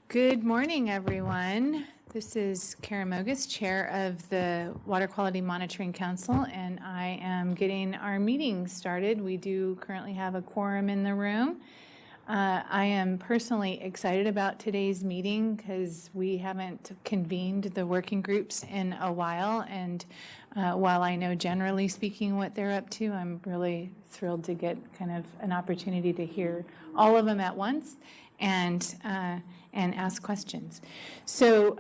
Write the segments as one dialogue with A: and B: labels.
A: Good morning, everyone. This is Karen Mogus, Chair of the Water Quality Monitoring Council, and I am getting our meeting started. We do currently have a quorum in the room. I am personally excited about today's meeting because we haven't convened the working groups in a while, and while I know generally speaking what they're up to, I'm really thrilled to get kind of an opportunity to hear all of them at once and ask questions. So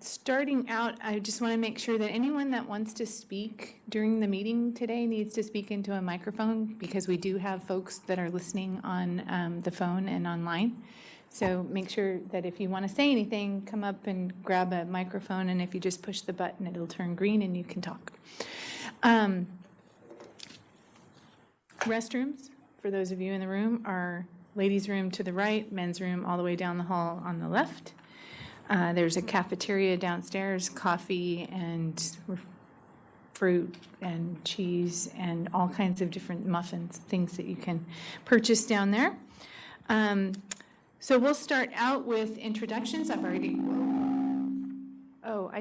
A: starting out, I just want to make sure that anyone that wants to speak during the meeting today needs to speak into a microphone because we do have folks that are listening on the phone and online. So make sure that if you want to say anything, come up and grab a microphone, and if you just push the button, it'll turn green and you can talk. Restrooms, for those of you in the room, are ladies' room to the right, men's room all the way down the hall on the left. There's a cafeteria downstairs, coffee and fruit and cheese and all kinds of different muffins, things that you can purchase down there. So we'll start out with introductions. I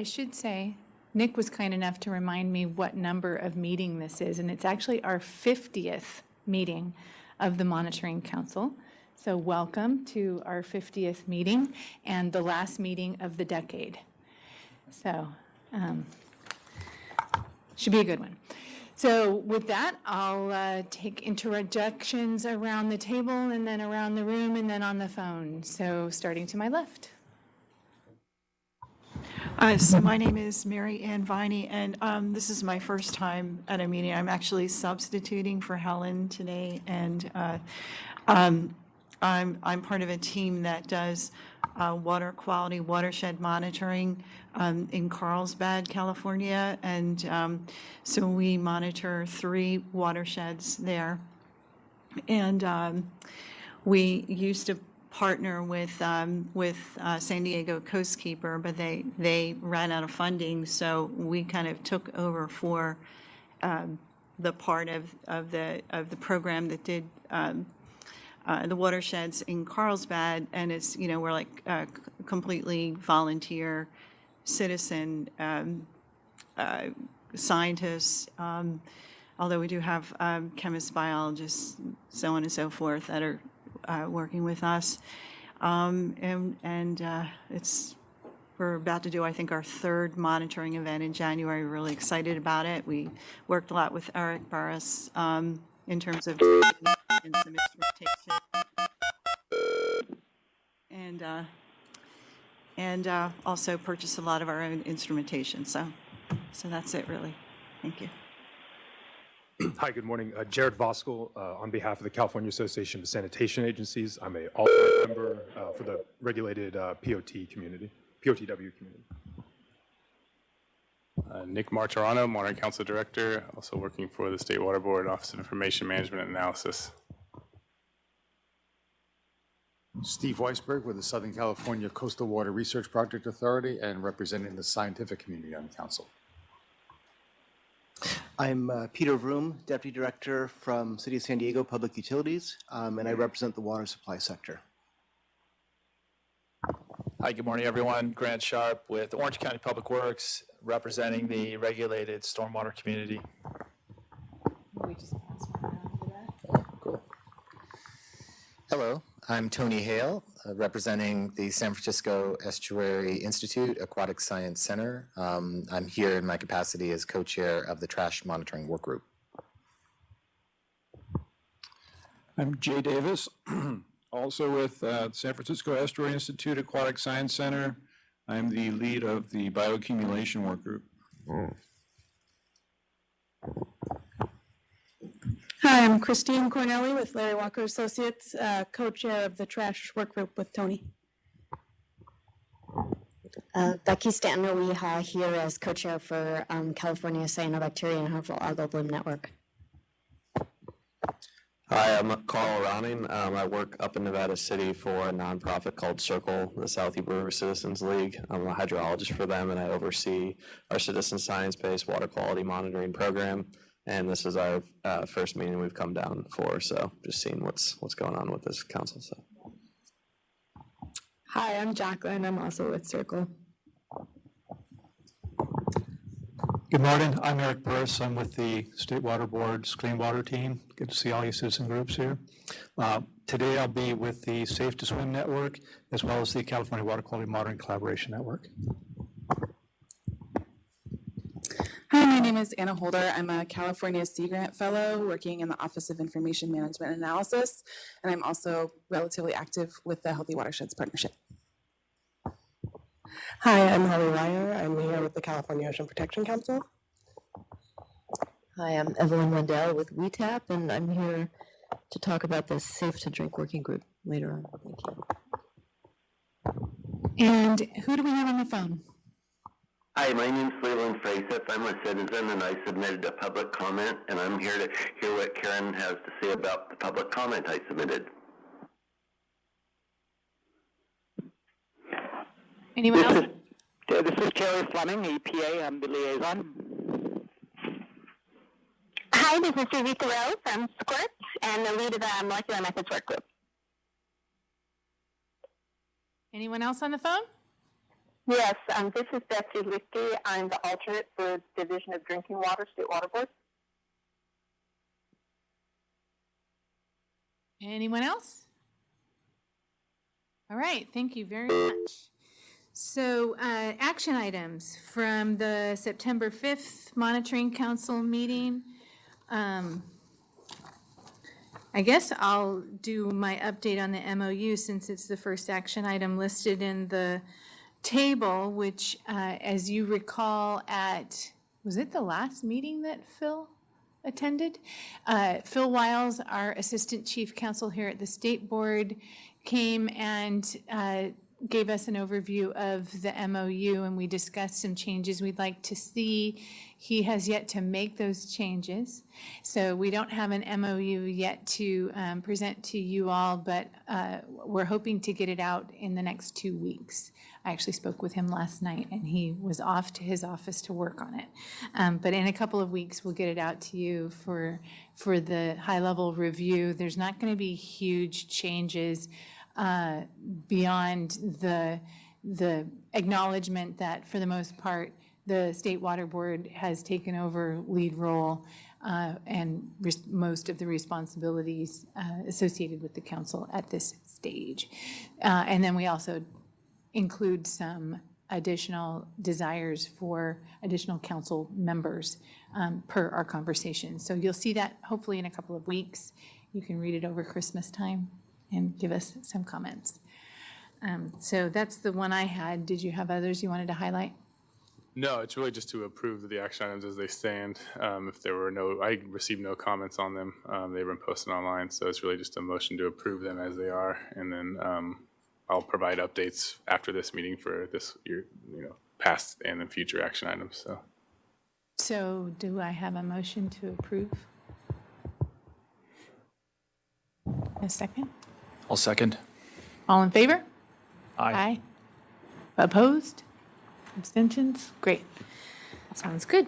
A: should say, Nick was kind enough to remind me what number of meeting this is, and it's actually our 50th meeting of the Monitoring Council. So welcome to our 50th meeting and the last meeting of the decade. So should be a good one. So with that, I'll take introductions around the table and then around the room and then on the phone. So starting to my left.
B: So my name is Mary Ann Viney, and this is my first time at a meeting. I'm actually substituting for Helen today, and I'm part of a team that does water quality watershed monitoring in Carlsbad, California, and so we monitor 3 watersheds there, and we used to partner with San Diego Coastkeeper, but they ran out of funding, so we kind of took over for the part of the program that did the watersheds in Carlsbad, and it's we're like a completely volunteer citizen scientists. Although we do have chemists, biologists, so on and so forth that are working with us, we're about to do, I think, our 3rd monitoring event in January. We're really excited about it. We worked a lot with Eric Burris in terms of and some instrumentation, and also purchased a lot of our own instrumentation. So that's it, really. Thank you.
C: Hi, good morning. Jared Voskel on behalf of the California Association of Sanitation Agencies. I'm an alternate member for the regulated POTW community.
D: Nick Martirano, Monitoring Council Director, also working for the State Water Board Office of Information Management and Analysis.
E: Steve Weisberg with the Southern California Coastal Water Research Project Authority and representing the scientific community on the council.
F: I'm Peter Vroom, Deputy Director from City of San Diego Public Utilities, and I represent the water supply sector.
G: Hi, good morning, everyone. Grant Sharp with Orange County Public Works, representing the regulated stormwater community.
A: We just pass one around for that.
H: Cool. Hello, I'm Tony Hale, representing the San Francisco Estuary Institute Aquatic Science Center. I'm here in my capacity as co-chair of the Trash Monitoring Work Group.
I: I'm Jay Davis, also with San Francisco Estuary Institute Aquatic Science Center. I'm the lead of the Bioaccumulation Work Group.
J: Hi, I'm Christine Cornelli with Larry Walker Associates, co-chair of the Trash Work Group with Tony.
K: Becky Stanton-Owiha here as co-chair for California Cyanobacteria and Harmful Algal Bloom Network.
L: Hi, I'm Carl Ronning. I work up in Nevada City for a nonprofit called Circle, the Southeast River Citizens League. I'm a hydrologist for them, and I oversee our citizen science-based water quality monitoring program. And this is our first meeting we've come down for, so just seeing what's going on with this council. So.
J: Hi, I'm Jacqueline. I'm also with Circle.
M: Good morning. I'm Eric Burris. I'm with the State Water Board's Clean Water team. Good to see all you citizen groups here. Today I'll be with the Safe to Swim Network as well as the California Water Quality Monitoring Collaboration Network.
J: Hi, my name is Anna Holder. I'm a California Sea Grant Fellow working in the Office of Information Management and Analysis, and I'm also relatively active with the Healthy Watersheds Partnership.
N: Hi, I'm Holly Ryer. I'm here with the California Ocean Protection Council.
O: Hi, I'm Evelyn Wendell with WeTap, and I'm here to talk about the Safe to Drink Working Group later on. Thank you.
A: And who do we have on the phone?
P: Hi, my name is Leland Fraseth. I'm a citizen and I submitted a public comment, and I'm here to hear what Karen has to say about the public comment I submitted.
A: Anyone else?
Q: This is Jerry Fleming, EPA. I'm the liaison.
R: Hi, this is Susie Thoreau from SWRCB and the lead of the Molecular Methods Work Group.
A: Anyone else on the phone?
R: Yes, this is Betsy Lichty. I'm the alternate for Division of Drinking Water, State Water Board.
A: Anyone else? All right, thank you very much. So action items from the September 5th Monitoring Council meeting. I guess I'll do my update on the MOU since it's the first action item listed in the table, which as you recall was it the last meeting that Phil attended? Phil Wiles, our Assistant Chief Counsel here at the State Board, came and gave us an overview of the MOU, and we discussed some changes we'd like to see. He has yet to make those changes, so we don't have an MOU yet to present to you all, but we're hoping to get it out in the next 2 weeks. I actually spoke with him last night, and he was off to his office to work on it. But in a couple of weeks, we'll get it out to you for the high-level review. There's not going to be huge changes beyond the acknowledgement that, for the most part, the State Water Board has taken over lead role and most of the responsibilities associated with the council at this stage. And then we also include some additional desires for additional council members per our conversation. So you'll see that hopefully in a couple of weeks. You can read it over Christmas time and give us some comments. So that's the one I had. Did you have others you wanted to highlight?
D: No, it's really just to approve the action items as they stand. If there were I received no comments on them. They've been posted online, so it's really just a motion to approve them as they are, and then I'll provide updates after this meeting for this year, past and then future action items.
A: So do I have a motion to approve? A second?
G: I'll second.
A: All in favor?
G: Aye.
A: Opposed? Abstentions? Great. Sounds good.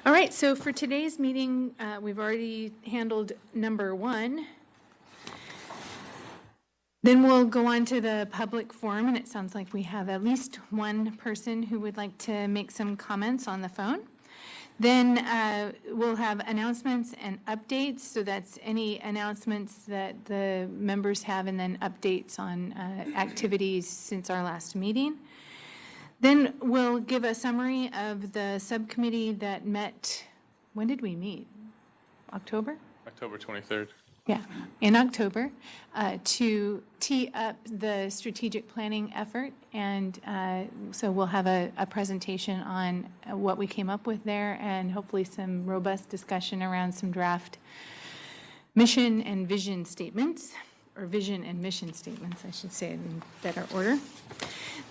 A: All right, so for today's meeting, we've already handled number 1. Then we'll go on to the public forum, and it sounds like we have at least one person who would like to make some comments on the phone. Then we'll have announcements and updates, so that's any announcements that the members have and then updates on activities since our last meeting. Then we'll give a summary of the subcommittee that met, when did we meet? October?
D: October 23rd.
A: Yeah, in October, to tee up the strategic planning effort. And so we'll have a presentation on what we came up with there and hopefully some robust discussion around some draft mission and vision statements, or vision and mission statements, I should say in better order.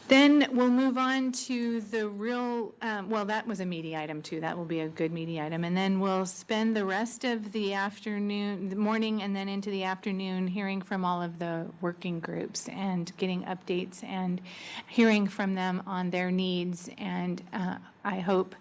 A: Then we'll move on to the real, well, that was a meaty item too. That will be a good meaty item. And then we'll spend the rest of the afternoon, the morning and then into the afternoon hearing from all of the working groups and getting updates and hearing from them on their needs. And I hope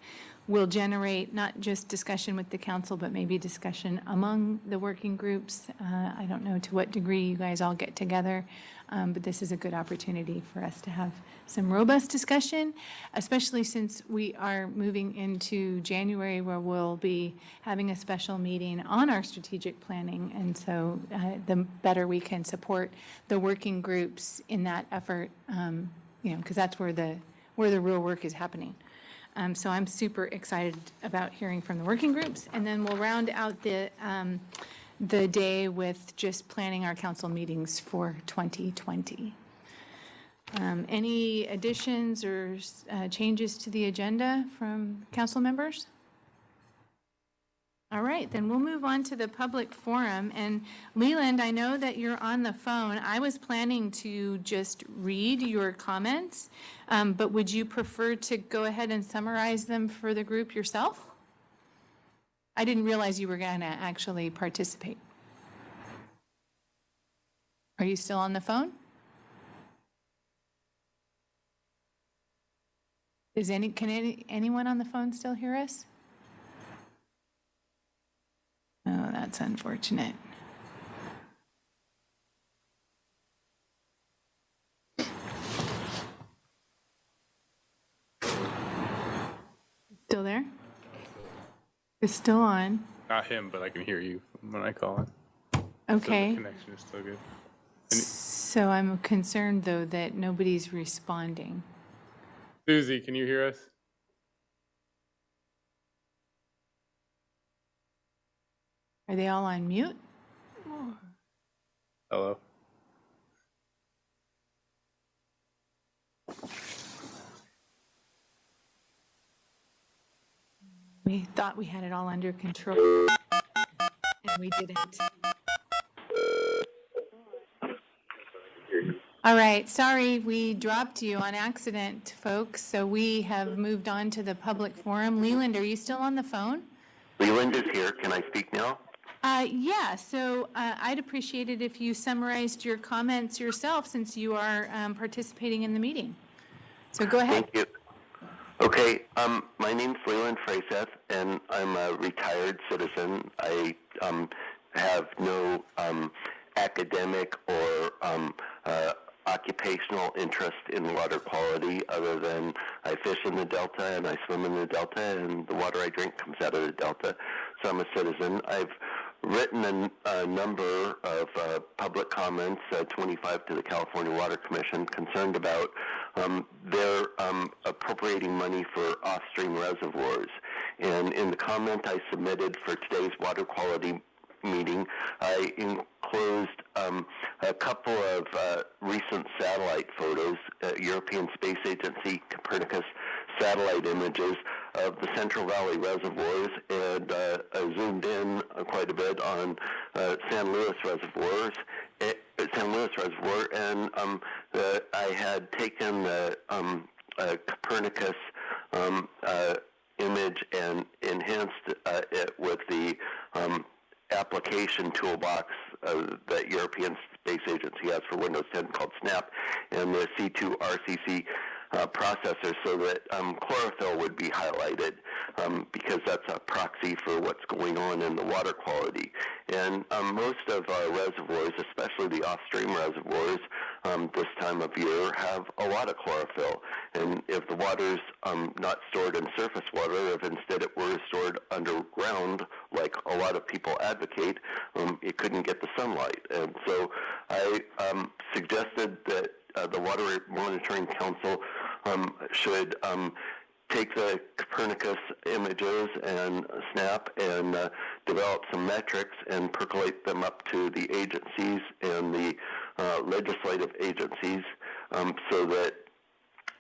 A: will generate not just discussion with the council, but maybe discussion among the working groups. I don't know to what degree you guys all get together, but this is a good opportunity for us to have some robust discussion, especially since we are moving into January, where we'll be having a special meeting on our strategic planning. And so the better we can support the working groups in that effort, because that's where the real work is happening. So I'm super excited about hearing from the working groups, and then we'll round out the day with just planning our council meetings for 2020. Any additions or changes to the agenda from council members? All right, then we'll move on to the public forum. And Leland, I know that you're on the phone. I was planning to just read your comments, but would you prefer to go ahead and summarize them for the group yourself? I didn't realize you were going to actually participate. Are you still on the phone? Can anyone on the phone still hear us? Oh, that's unfortunate. Still there? It's still on.
D: Not him, but I can hear you when I call it.
A: Okay.
D: So the connection is still good.
A: So I'm concerned, though, that nobody's responding.
D: Susie, can you hear us?
A: Are they all on mute?
D: Hello?
A: We thought we had it all under control, and we didn't. All right, sorry, we dropped you on accident, folks, so we have moved on to the public forum. Leland, are you still on the phone?
P: Leland is here. Can I speak now?
A: Yeah, so I'd appreciate it if you summarized your comments yourself, since you are participating in the meeting. So go ahead.
P: Thank you. Okay, my name's Leland Fraseth, and I'm a retired citizen. I have no academic or occupational interest in water quality, other than I fish in the Delta and I swim in the Delta, and the water I drink comes out of the Delta. So I'm a citizen. I've written a number of public comments, 25 to the California Water Commission, concerned about their appropriating money for off-stream reservoirs. And in the comment I submitted for today's water quality meeting, I enclosed a couple of recent satellite photos, European Space Agency Copernicus satellite images of the Central Valley reservoirs, and I zoomed in quite a bit on San Luis Reservoir, and I had taken the Copernicus image and enhanced it with the application toolbox that European Space Agency has for Windows 10 called SNAP, and the C2RCC processor, so that chlorophyll would be highlighted, because that's a proxy for what's going on in the water quality. And most of our reservoirs, especially the off-stream reservoirs, this time of year have a lot of chlorophyll. And if the water's not stored in surface water, if instead it were stored underground, like a lot of people advocate, it couldn't get the sunlight. And so I suggested that the Water Monitoring Council should take the Copernicus images and SNAP and develop some metrics and percolate them up to the agencies and the legislative agencies, so that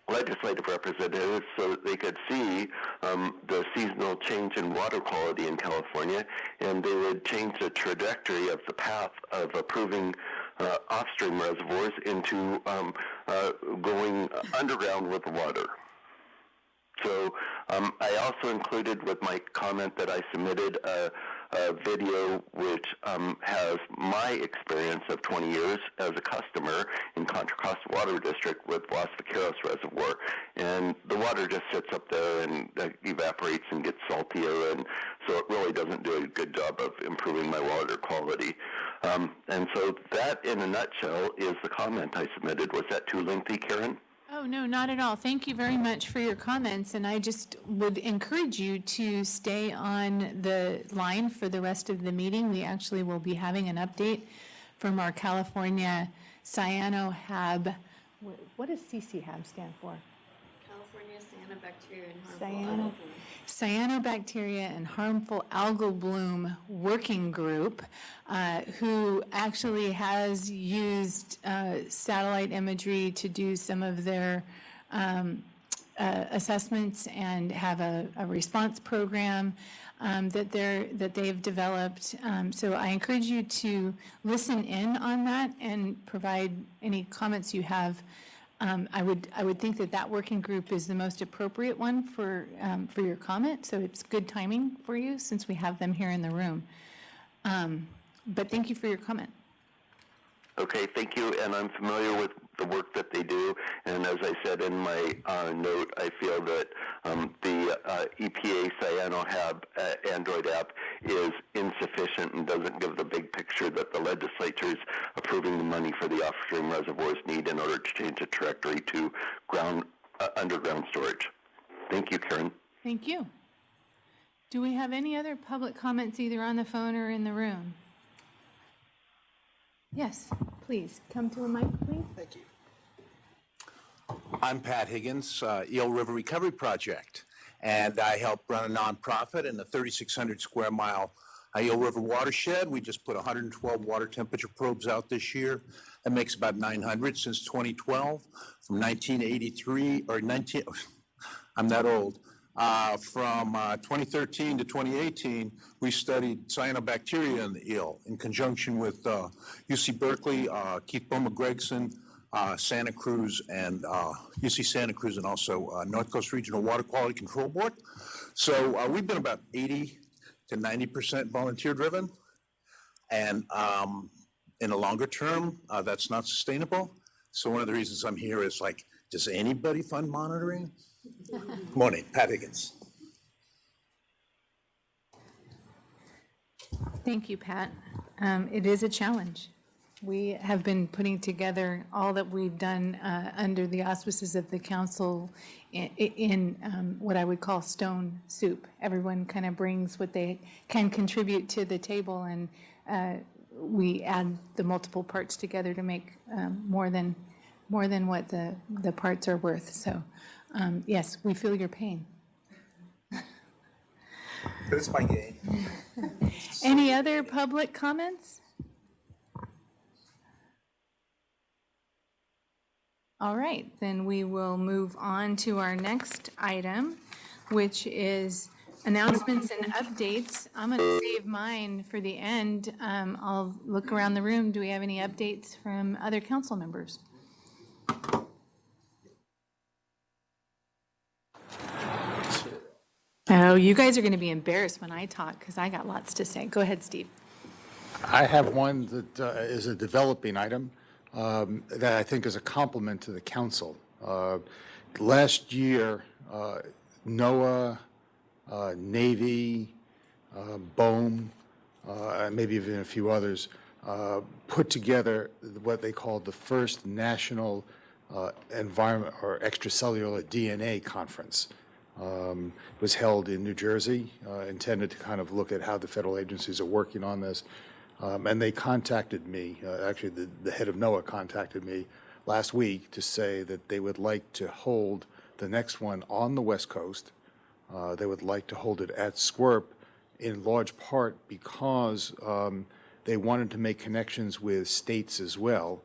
P: legislative representatives, so that they could see the seasonal change in water quality in California, and they would change the trajectory of the path of approving off-stream reservoirs into going underground with the water. So I also included with my comment that I submitted a a video which has my experience of 20 years as a customer in Contra Costa Water District with Los Vaqueros Reservoir. And the water just sits up there and evaporates and gets saltier, and so it really doesn't do a good job of improving my water quality. And so that, in a nutshell, is the comment I submitted. Was that too lengthy, Karen?
A: Oh, no, not at all. Thank you very much for your comments, and I just would encourage you to stay on the line for the rest of the meeting. We actually will be having an update from our California Cyanohab. What does CCHAB stand for?
K: California Cyanobacteria and Harmful
A: Cyanobacteria and Harmful Algal Bloom Working Group, who actually has used satellite imagery to do some of their assessments and have a response program that they've developed. So I encourage you to listen in on that and provide any comments you have. I would think that working group is the most appropriate one for your comment, so it's good timing for you since we have them here in the room. But thank you for your comment.
P: Okay, thank you, and I'm familiar with the work that they do, and as I said in my note, I feel that the EPA Cyanohab Android app is insufficient and doesn't give the big picture that the legislature is approving the money for the upstream reservoirs need in order to change the trajectory to underground storage. Thank you, Karen.
A: Thank you. Do we have any other public comments either on the phone or in the room? Yes, please. Come to a mic, please.
S: Thank you. I'm Pat Higgins, Eel River Recovery Project, and I help run a nonprofit in the 3,600 square mile Eel River watershed. We just put 112 water temperature probes out this year. That makes about 900 since 2012. From 1983, or 19, I'm that old. From 2013 to 2018, we studied cyanobacteria in the eel in conjunction with UC Berkeley, Keith Bowman-Gregson, Santa Cruz, and UC Santa Cruz, and also North Coast Regional Water Quality Control Board. So we've been about 80 to 90% volunteer driven, and in a longer term, that's not sustainable. So one of the reasons I'm here is like, does anybody fund monitoring? Good morning, Pat Higgins.
A: Thank you, Pat. It is a challenge. We have been putting together all that we've done under the auspices of the council in what I would call stone soup. Everyone kind of brings what they can contribute to the table, and we add the multiple parts together to make more than what the parts are worth. So yes, we feel your pain.
S: That's my game.
A: Any other public comments? All right, then we will move on to our next item, which is announcements and updates. I'm going to save mine for the end. I'll look around the room. Do we have any updates from other council members? Oh, you guys are going to be embarrassed when I talk because I got lots to say. Go ahead, Steve.
E: I have one that is a developing item that I think is a compliment to the council. Last year, NOAA, Navy, BOEM, and maybe even a few others, put together what they called the first national environment or extracellular DNA conference. It was held in New Jersey, intended to kind of look at how the federal agencies are working on this. And they contacted me, actually the head of NOAA contacted me last week to say that they would like to hold the next one on the West Coast. They would like to hold it at SWRCB in large part because they wanted to make connections with states as well.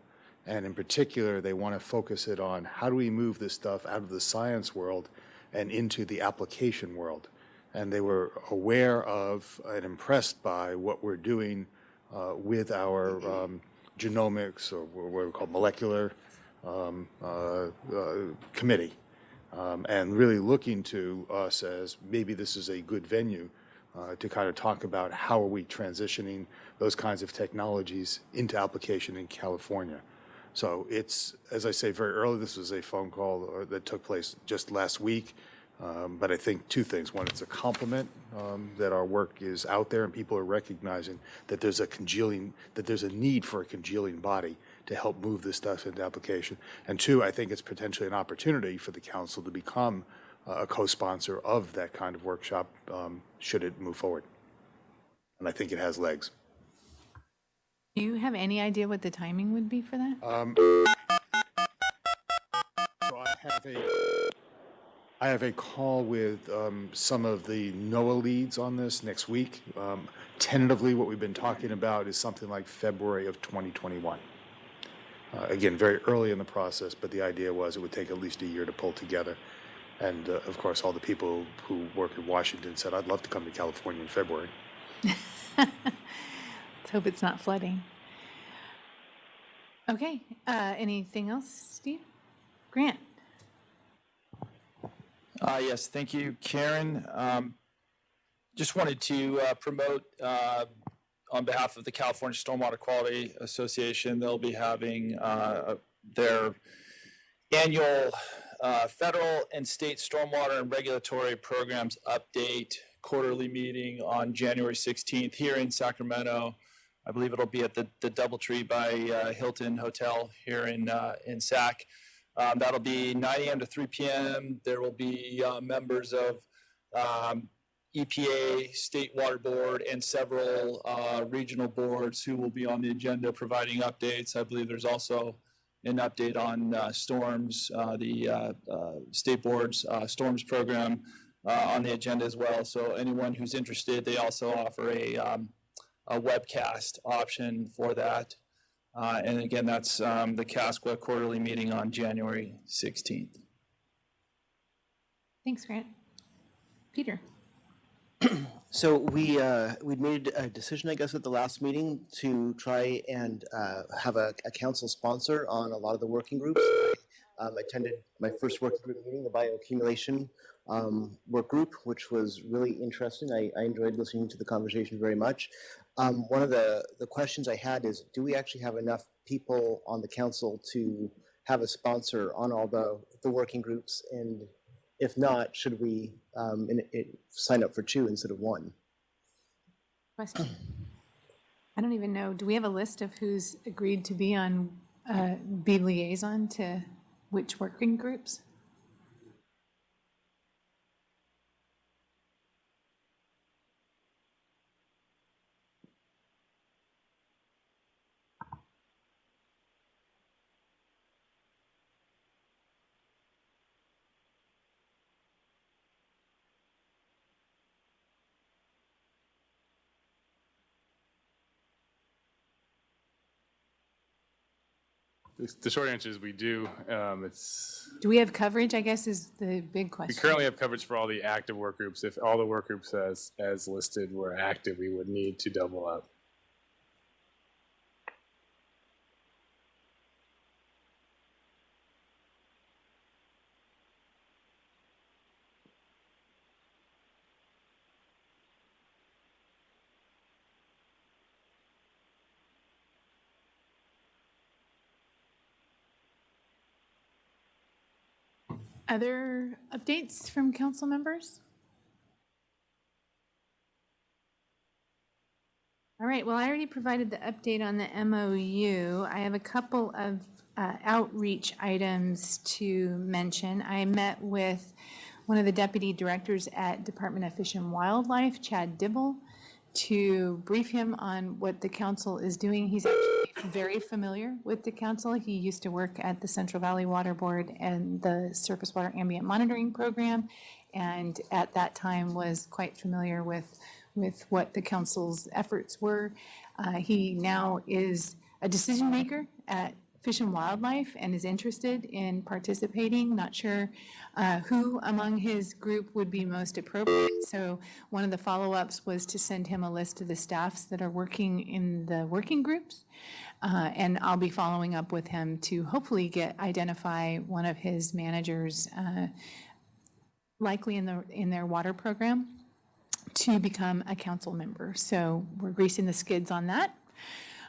E: And in particular, they want to focus it on how do we move this stuff out of the science world and into the application world. And they were aware of and impressed by what we're doing with our genomics, or what we call molecular committee, and really looking to us as maybe this is a good venue to kind of talk about how are we transitioning those kinds of technologies into application in California. So it's, as I say, very early. This was a phone call that took place just last week. But I think two things. One, it's a compliment that our work is out there and people are recognizing that there's a need for a congealing body to help move this stuff into application. And two, I think it's potentially an opportunity for the council to become a co-sponsor of that kind of workshop should it move forward. And I think it has legs.
A: Do you have any idea what the timing would be for that?
E: So I have a call with some of the NOAA leads on this next week. Tentatively, what we've been talking about is something like February of 2021. Again, very early in the process, but the idea was it would take at least a year to pull together. And of course, all the people who work in Washington said, I'd love to come to California in February.
A: Let's hope it's not flooding. Okay, anything else, Steve? Grant?
G: Yes, thank you, Karen. Just wanted to promote on behalf of the California Stormwater Quality Association, they'll be having their annual federal and state stormwater and regulatory programs update quarterly meeting on January 16th here in Sacramento. I believe it'll be at the Doubletree by Hilton Hotel here in Sac. That'll be 9 a.m. to 3 p.m. There will be members of EPA, State Water Board, and several regional boards who will be on the agenda providing updates. I believe there's also an update on storms, the State Board's storms program on the agenda as well. So anyone who's interested, they also offer a webcast option for that. And again, that's the CASQA quarterly meeting on January 16th.
A: Thanks, Grant. Peter?
F: So we made a decision, I guess, at the last meeting to try and have a council sponsor on a lot of the working groups. I attended my first working group meeting, the bioaccumulation work group, which was really interesting. I enjoyed listening to the conversation very much. One of the questions I had is, do we actually have enough people on the council to have a sponsor on all the working groups? And if not, should we sign up for 2 instead of 1?
A: Question. I don't even know. Do we have a list of who's agreed to be on, be liaison to which working groups?
D: The short answer is we do.
A: Do we have coverage, I guess, is the big question.
D: We currently have coverage for all the active work groups. If all the work groups as listed were active, we would need to double up.
A: Other updates from council members? All right, well, I already provided the update on the MOU. I have a couple of outreach items to mention. I met with one of the deputy directors at Department of Fish and Wildlife, Chad Dibble, to brief him on what the council is doing. He's actually very familiar with the council. He used to work at the Central Valley Water Board and the Surface Water Ambient Monitoring Program, and at that time was quite familiar with what the council's efforts were. He now is a decision maker at Fish and Wildlife and is interested in participating. Not sure who among his group would be most appropriate. So one of the follow-ups was to send him a list of the staffs that are working in the working groups. And I'll be following up with him to hopefully identify one of his managers, likely in their water program, to become a council member. So we're greasing the skids on that.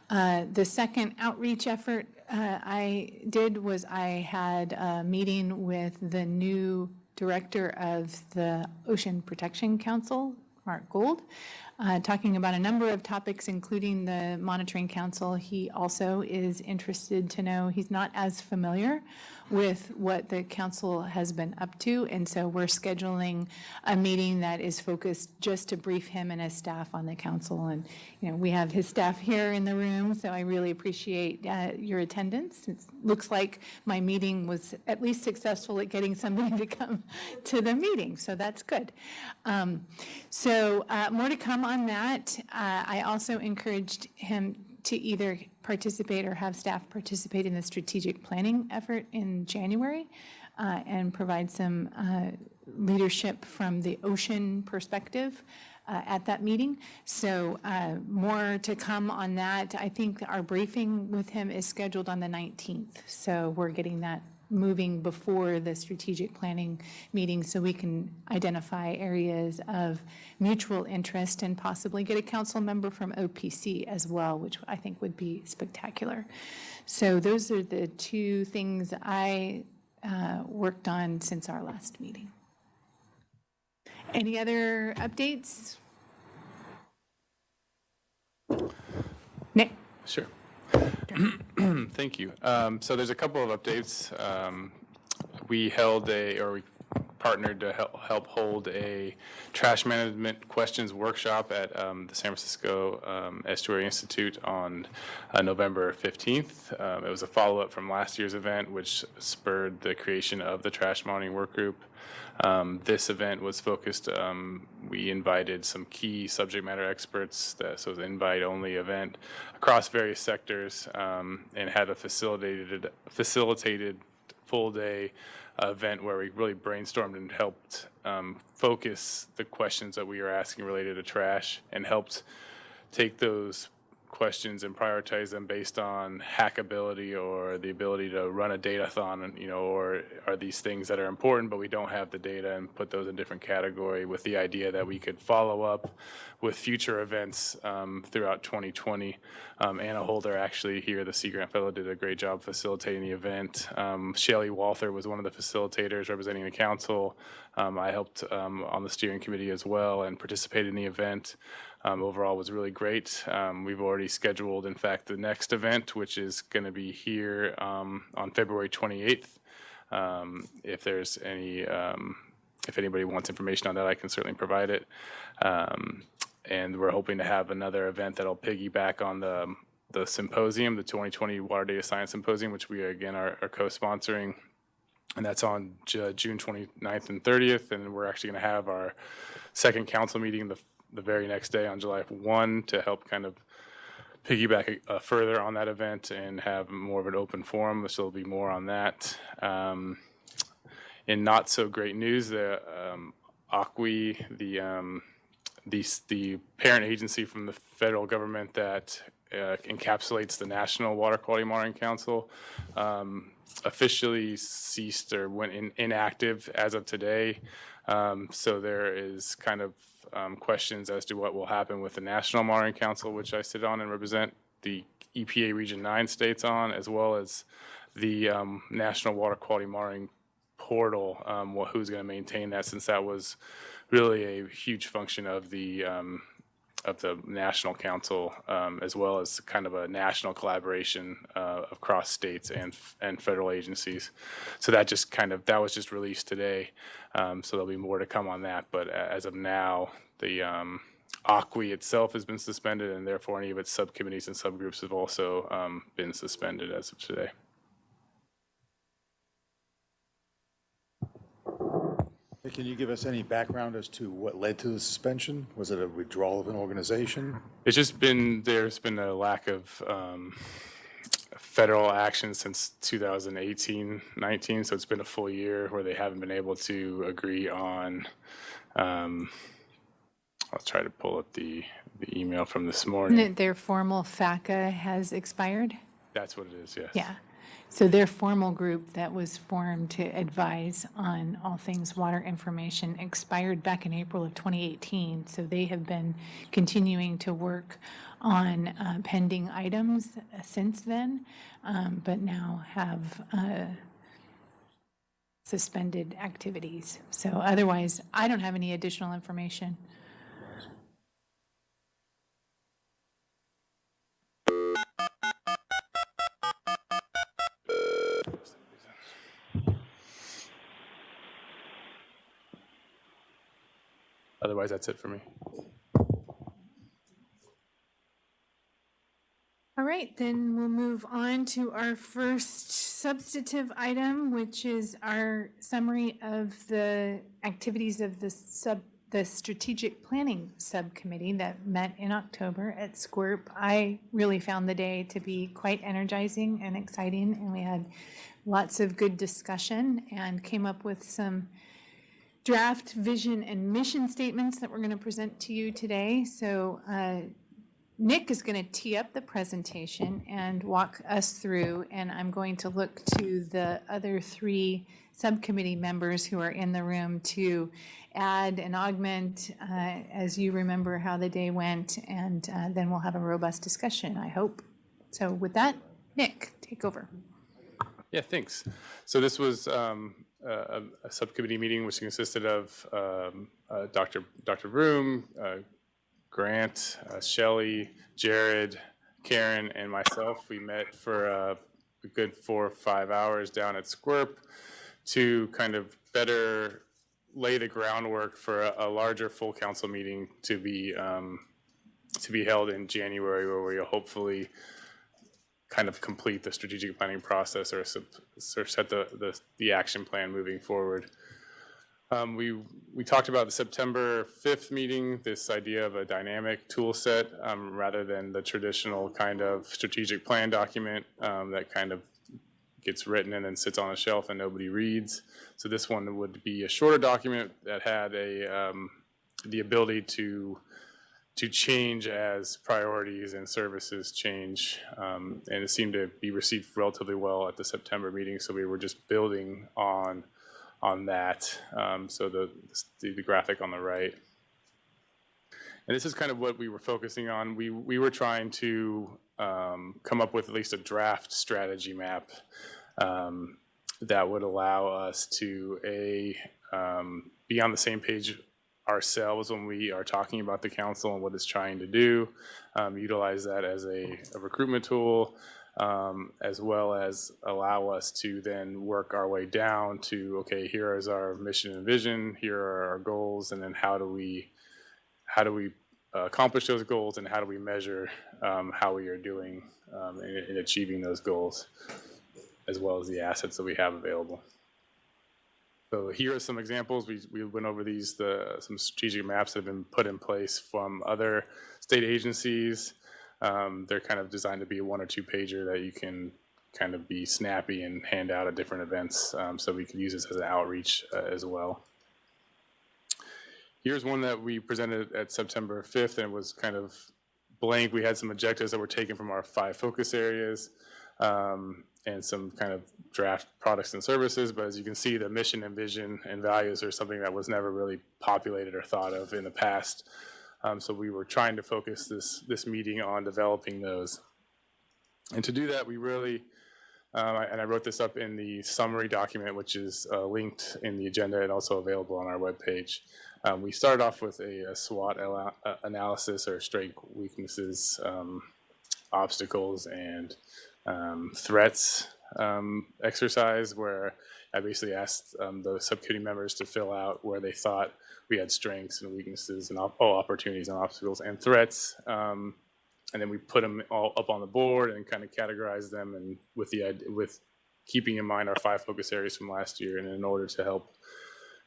A: The second outreach effort I did was I had a meeting with the new director of the Ocean Protection Council, Mark Gold, talking about a number of topics, including the Monitoring Council. He also is interested to know, he's not as familiar with what the council has been up to, and so we're scheduling a meeting that is focused just to brief him and his staff on the council. And we have his staff here in the room, so I really appreciate your attendance. It looks like my meeting was at least successful at getting somebody to come to the meeting, so that's good. More to come on that. I also encouraged him to either participate or have staff participate in the strategic planning effort in January and provide some leadership from the ocean perspective at that meeting. So more to come on that. I think our briefing with him is scheduled on the 19th. So we're getting that moving before the strategic planning meeting so we can identify areas of mutual interest and possibly get a council member from OPC as well, which I think would be spectacular. So those are the two things I worked on since our last meeting. Any other updates? Nick?
D: Sure. Thank you. So there's a couple of updates. We partnered to help hold a trash management questions workshop at the San Francisco Estuary Institute on November 15th. It was a follow-up from last year's event, which spurred the creation of the trash monitoring work group. This event was focused, we invited some key subject matter experts, so it was an invite-only event across various sectors, and had a facilitated full-day event where we really brainstormed and helped focus the questions that we were asking related to trash, and helped take those questions and prioritize them based on hackability or the ability to run a data-thon, or are these things that are important but we don't have the data, and put those in different category with the idea that we could follow up with future events throughout 2020. Anna Holder, actually here, the Sea Grant Fellow, did a great job facilitating the event. Shelley Walther was one of the facilitators representing the council. I helped on the steering committee as well and participated in the event. Overall was really great. We've already scheduled, in fact, the next event, which is going to be here on February 28th. If there's any, if anybody wants information on that, I can certainly provide it. And we're hoping to have another event that'll piggyback on the symposium, the 2020 Water Data Science Symposium, which we again are co-sponsoring. And that's on June 29th and 30th. And we're actually going to have our second council meeting the very next day on July 1 to help kind of piggyback further on that event and have more of an open forum. So there'll be more on that. In not so great news, the ACWI, the parent agency from the federal government that encapsulates the National Water Quality Monitoring Council, officially ceased or went inactive as of today. So there is kind of questions as to what will happen with the National Monitoring Council, which I sit on and represent the EPA Region 9 states on, as well as the National Water Quality Monitoring Portal, who's going to maintain that, since that was really a huge function of the National Council, as well as kind of a national collaboration across states and federal agencies. So that was just released today. So there'll be more to come on that. But as of now, the ACWI itself has been suspended, and therefore any of its subcommittees and subgroups have also been suspended as of today.
E: Can you give us any background as to what led to the suspension? Was it a withdrawal of an organization?
D: It's just there's been a lack of federal action since 2018-19, so it's been a full year where they haven't been able to agree on, I'll try to pull up the email from this morning.
A: Their formal FACA has expired?
D: That's what it is, yes.
A: Yeah. So their formal group that was formed to advise on all things water information expired back in April of 2018. So they have been continuing to work on pending items since then, but now have suspended activities. So otherwise, I don't have any additional information.
D: Otherwise, that's it for me.
A: All right, then we'll move on to our first substantive item, which is our summary of the activities of the Strategic Planning Subcommittee that met in October at SWRCB. I really found the day to be quite energizing and exciting, and we had lots of good discussion and came up with some draft vision and mission statements that we're going to present to you today. So Nick is going to tee up the presentation and walk us through, and I'm going to look to the other three subcommittee members who are in the room to add and augment as you remember how the day went, and then we'll have a robust discussion, I hope. So with that, Nick, take over.
D: Yeah, thanks. So this was a subcommittee meeting which consisted of Dr. Vroom, Grant, Shelley, Jared, Karen, and myself. We met for a good 4 or 5 hours down at SWRCB to kind of better lay the groundwork for a larger full council meeting to be held in January, where we'll hopefully kind of complete the strategic planning process or set the action plan moving forward. We talked about the September 5th meeting, this idea of a dynamic tool set rather than the traditional kind of strategic plan document that kind of gets written and then sits on a shelf and nobody reads. So this one would be a shorter document that had the ability to change as priorities and services change, and it seemed to be received relatively well at the September meeting. So we were just building on that. So the graphic on the right, and this is kind of what we were focusing on. We were trying to come up with at least a draft strategy map that would allow us to be on the same page ourselves when we are talking about the council and what it's trying to do, utilize that as a recruitment tool, as well as allow us to then work our way down to, okay, here is our mission and vision, here are our goals, and then how do we accomplish those goals, and how do we measure how we are doing in achieving those goals, as well as the assets that we have available. So here are some examples. We went over these, some strategic maps that have been put in place from other state agencies. They're kind of designed to be a 1 or 2 pager that you can kind of be snappy and hand out at different events. So we can use this as an outreach as well. Here's one that we presented at September 5th and was kind of blank. We had some objectives that were taken from our 5 focus areas. And some kind of draft products and services, but as you can see, the mission and vision and values are something that was never really populated or thought of in the past. So we were trying to focus this meeting on developing those. And to do that, we really, and I wrote this up in the summary document, which is linked in the agenda and also available on our webpage. We started off with a SWOT analysis, or strengths, weaknesses, obstacles, and threats exercise, where I basically asked the subcommittee members to fill out where they thought we had strengths and weaknesses and opportunities and obstacles and threats, and then we put them all up on the board and kind of categorize them, and with keeping in mind our 5 focus areas from last year, and in order to help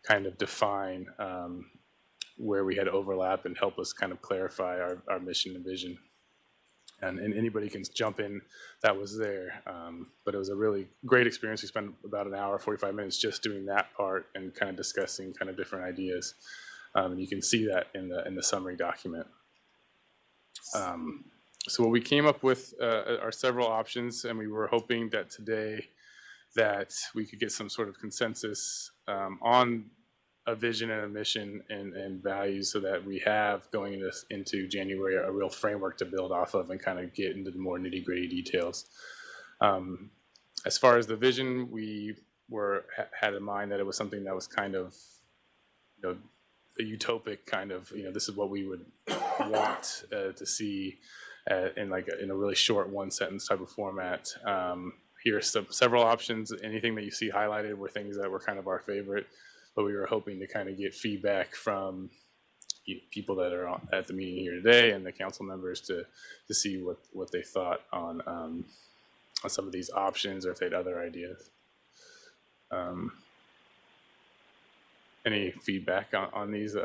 D: kind of define where we had overlap and help us kind of clarify our mission and vision. And anybody can jump in that was there. But it was a really great experience. We spent about an hour, 45 minutes just doing that part and kind of discussing kind of different ideas. And you can see that in the summary document. So what we came up with are several options, and we were hoping that today that we could get some sort of consensus on a vision and a mission and values, so that we have going into January a real framework to build off of and kind of get into the more nitty-gritty details. As far as the vision, we had in mind that it was something that was kind of, a utopic kind of, this is what we would want to see in a really short one-sentence type of format. Here's several options. Anything that you see highlighted were things that were kind of our favorite, but we were hoping to kind of get feedback from people that are at the meeting here today and the council members to see what they thought on some of these options, or if they had other ideas. Any feedback on these?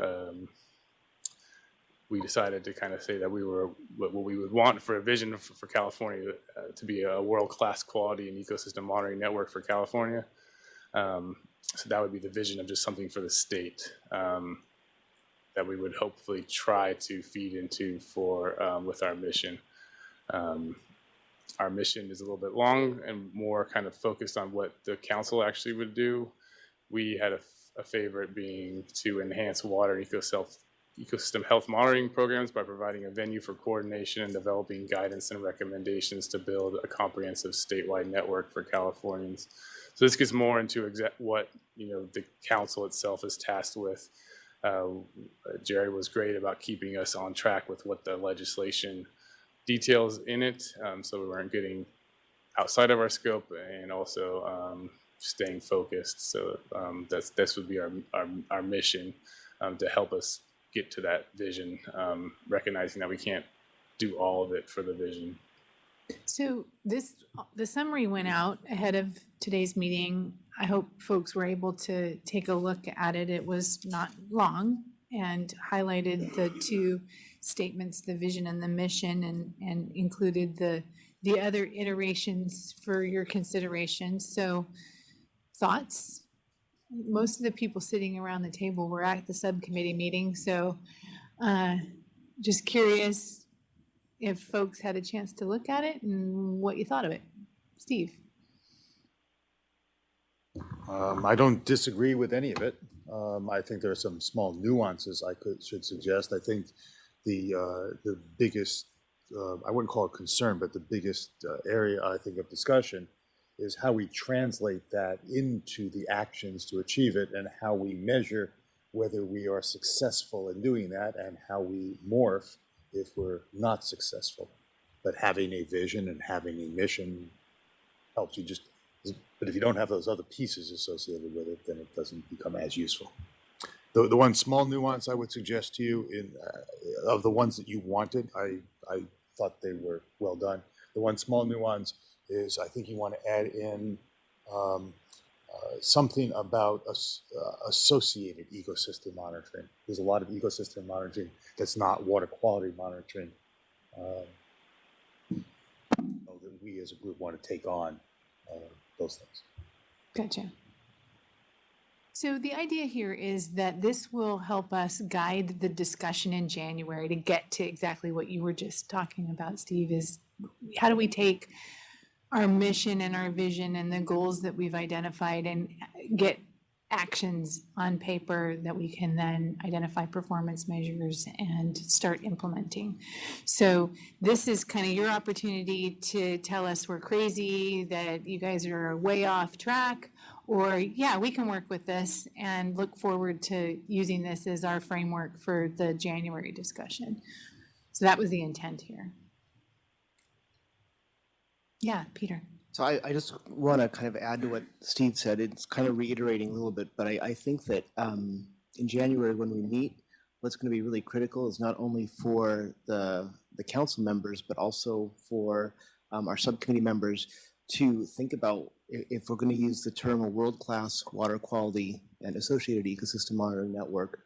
D: We decided to kind of say that what we would want for a vision for California to be a world-class quality and ecosystem monitoring network for California. So that would be the vision of just something for the state that we would hopefully try to feed into with our mission. Our mission is a little bit long and more kind of focused on what the council actually would do. We had a favorite being to enhance water ecosystem health monitoring programs by providing a venue for coordination and developing guidance and recommendations to build a comprehensive statewide network for Californians. So this gets more into what the council itself is tasked with. Jerry was great about keeping us on track with what the legislation details in it, so we weren't getting outside of our scope, and also staying focused. So this would be our mission, to help us get to that vision, recognizing that we can't do all of it for the vision.
A: So the summary went out ahead of today's meeting. I hope folks were able to take a look at it. It was not long and highlighted the two statements, the vision and the mission, and included the other iterations for your consideration. So thoughts? Most of the people sitting around the table were at the subcommittee meeting, so just curious if folks had a chance to look at it and what you thought of it. Steve?
E: I don't disagree with any of it. I think there are some small nuances should suggest. I think the biggest, I wouldn't call it concern, but the biggest area, I think, of discussion is how we translate that into the actions to achieve it, and how we measure whether we are successful in doing that, and how we morph if we're not successful. But having a vision and having a mission helps you but if you don't have those other pieces associated with it, then it doesn't become as useful. The one small nuance I would suggest to you, of the ones that you wanted, I thought they were well done. The one small nuance is, I think you want to add in something about associated ecosystem monitoring. There's a lot of ecosystem monitoring that's not water quality monitoring that we as a group want to take on those things.
A: Gotcha. So the idea here is that this will help us guide the discussion in January to get to exactly what you were just talking about, Steve, is how do we take our mission and our vision and the goals that we've identified and get actions on paper that we can then identify performance measures and start implementing. So this is kind of your opportunity to tell us we're crazy, that you guys are way off track, or yeah, we can work with this and look forward to using this as our framework for the January discussion. So that was the intent here. Yeah, Peter.
F: So I just want to kind of add to what Steve said. It's kind of reiterating a little bit, but I think that in January when we meet, what's going to be really critical is not only for the council members, but also for our subcommittee members to think about, if we're going to use the term a world-class water quality and associated ecosystem monitoring network,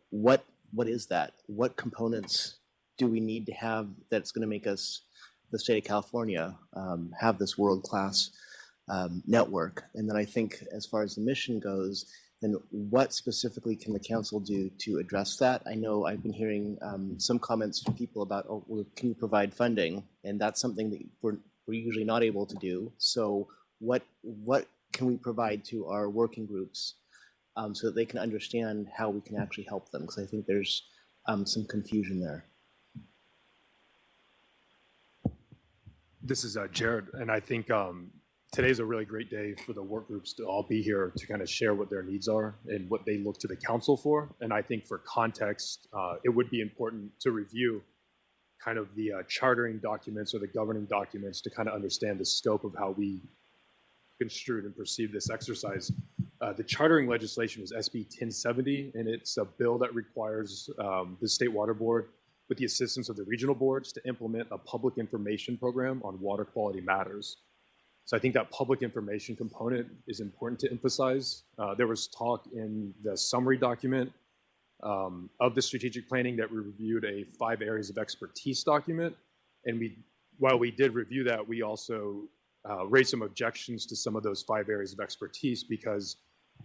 F: what is that? What components do we need to have that's going to make us, the state of California, have this world-class network? And then I think as far as the mission goes, then what specifically can the council do to address that? I know I've been hearing some comments from people about, oh, well, can you provide funding? And that's something that we're usually not able to do. So what can we provide to our working groups so that they can understand how we can actually help them? Because I think there's some confusion there.
C: This is Jared, and I think today's a really great day for the work groups to all be here to kind of share what their needs are and what they look to the council for. And I think for context, it would be important to review kind of the chartering documents or the governing documents to kind of understand the scope of how we construed and perceived this exercise. The chartering legislation was SB 1070, and it's a bill that requires the State Water Board, with the assistance of the regional boards, to implement a public information program on water quality matters. So I think that public information component is important to emphasize. There was talk in the summary document of the strategic planning that we reviewed a 5 areas of expertise document. And while we did review that, we also raised some objections to some of those 5 areas of expertise because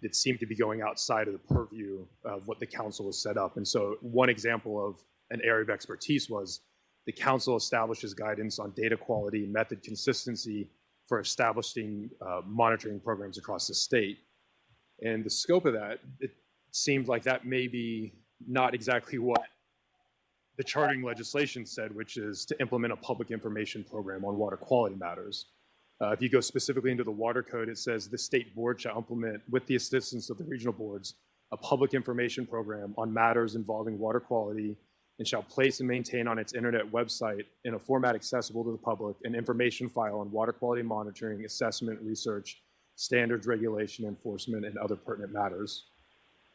C: it seemed to be going outside of the purview of what the council was set up. And so one example of an area of expertise was the council establishes guidance on data quality, method consistency for establishing monitoring programs across the state. And the scope of that, it seemed like that may be not exactly what the chartering legislation said, which is to implement a public information program on water quality matters. If you go specifically into the water code, it says the state board shall implement, with the assistance of the regional boards, a public information program on matters involving water quality, and shall place and maintain on its internet website in a format accessible to the public an information file on water quality monitoring, assessment, research, standards, regulation, enforcement, and other pertinent matters.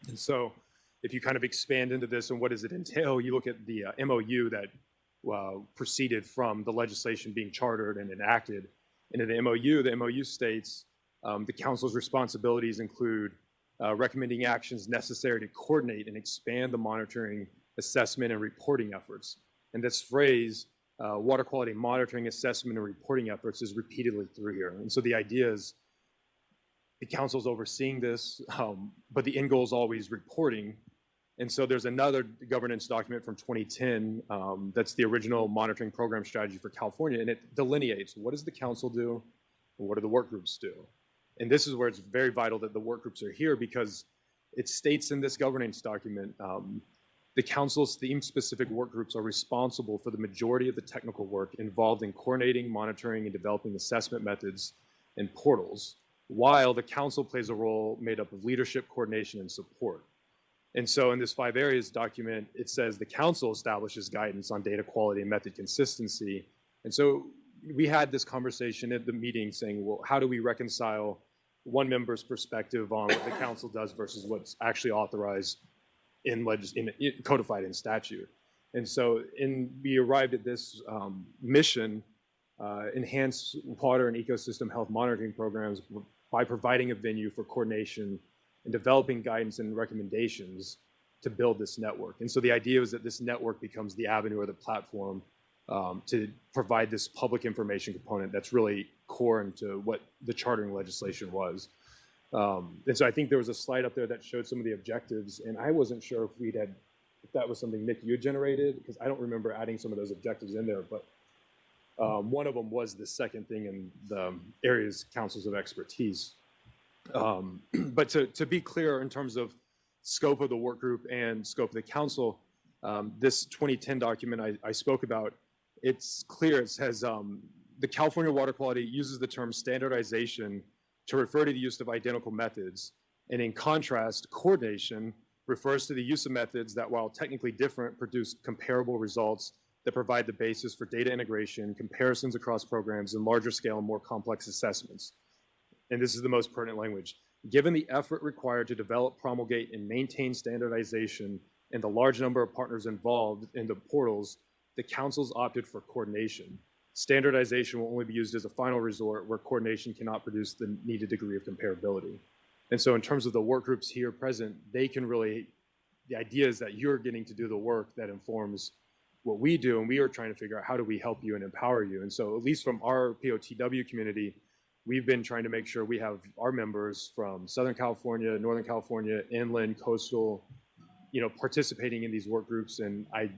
C: And so if you kind of expand into this and what does it entail, you look at the MOU that proceeded from the legislation being chartered and enacted. And in the MOU states the council's responsibilities include recommending actions necessary to coordinate and expand the monitoring, assessment, and reporting efforts. And this phrase, water quality monitoring, assessment, and reporting efforts, is repeatedly through here. And so the idea is the council's overseeing this, but the end goal is always reporting. And so there's another governance document from 2010 that's the original monitoring program strategy for California, and it delineates what does the council do and what do the work groups do. And this is where it's very vital that the work groups are here, because it states in this governance document the council's theme-specific work groups are responsible for the majority of the technical work involved in coordinating, monitoring, and developing assessment methods and portals, while the council plays a role made up of leadership, coordination, and support. And so in this 5 areas document, it says the council establishes guidance on data quality and method consistency. And so we had this conversation at the meeting saying, well, how do we reconcile one member's perspective on what the council does versus what's actually authorized codified in statute? And so we arrived at this mission, enhance water and ecosystem health monitoring programs by providing a venue for coordination and developing guidance and recommendations to build this network. And so the idea is that this network becomes the avenue or the platform to provide this public information component that's really core into what the chartering legislation was. And so I think there was a slide up there that showed some of the objectives, and I wasn't sure if that was something, Nick, you had generated, because I don't remember adding some of those objectives in there, but one of them was the second thing in the areas councils of expertise. But to be clear in terms of scope of the work group and scope of the council, this 2010 document I spoke about, it's clear. It says the California Water Quality uses the term standardization to refer to the use of identical methods. And in contrast, coordination refers to the use of methods that, while technically different, produce comparable results that provide the basis for data integration, comparisons across programs, and larger scale and more complex assessments. And this is the most pertinent language. Given the effort required to develop, promulgate, and maintain standardization and the large number of partners involved in the portals, the councils opted for coordination. Standardization will only be used as a final resort where coordination cannot produce the needed degree of comparability. And so in terms of the work groups here present, they can really, the idea is that you're getting to do the work that informs what we do, and we are trying to figure out how do we help you and empower you. And so at least from our POTW community, we've been trying to make sure we have our members from Southern California, Northern California, inland, coastal, participating in these work groups. And I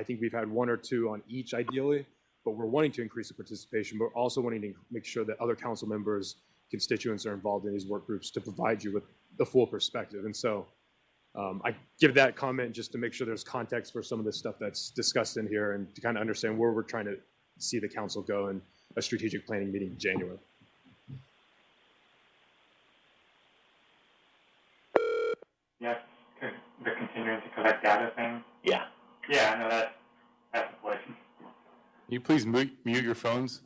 C: think we've had 1 or 2 on each ideally, but we're wanting to increase the participation, but we're also wanting to make sure that other council members constituents are involved in these work groups to provide you with the full perspective. And so I give that comment just to make sure there's context for some of the stuff that's discussed in here and to kind of understand where we're trying to see the council go in a strategic planning meeting in January.
T: Yes, the continuing to collect data thing.
P: Yeah.
T: Yeah, no, that's the place.
D: Can you please mute your phones?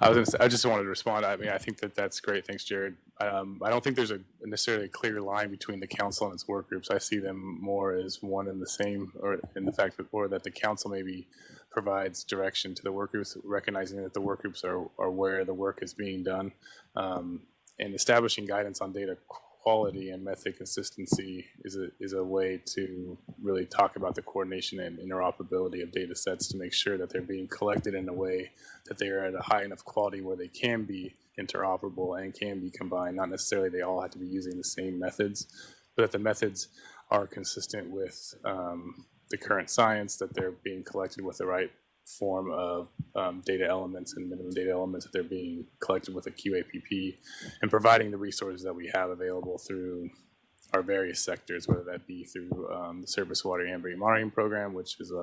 D: I just wanted to respond. I mean, I think that's great. Thanks, Jared. I don't think there's necessarily a clear line between the council and its work groups. I see them more as one and the same, or in the fact that the council maybe provides direction to the work groups, recognizing that the work groups are where the work is being done, and establishing guidance on data quality and method consistency is a way to really talk about the coordination and interoperability of data sets to make sure that they're being collected in a way that they are at a high enough quality where they can be interoperable and can be combined. Not necessarily they all have to be using the same methods, but that the methods are consistent with the current science, that they're being collected with the right form of data elements and minimum data elements, that they're being collected with a QAPP, and providing the resources that we have available through our various sectors, whether that be through the surface water ambient monitoring program, which is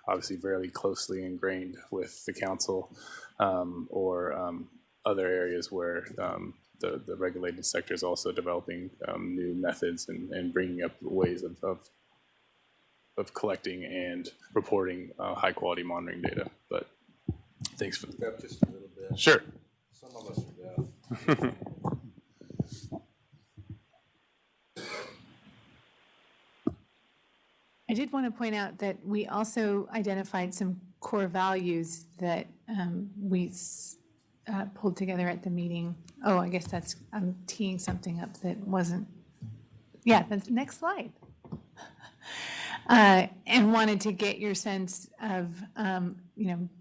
D: obviously very closely ingrained with the council, or other areas where the regulated sector is also developing new methods and bringing up ways of collecting and reporting high quality monitoring data. But thanks for
S: Just a little bit.
D: Sure.
S: Some of us are deaf.
A: I did want to point out that we also identified some core values that we pulled together at the meeting. Oh, I guess I'm teeing something up that wasn't, yeah, the next slide. And wanted to get your sense of,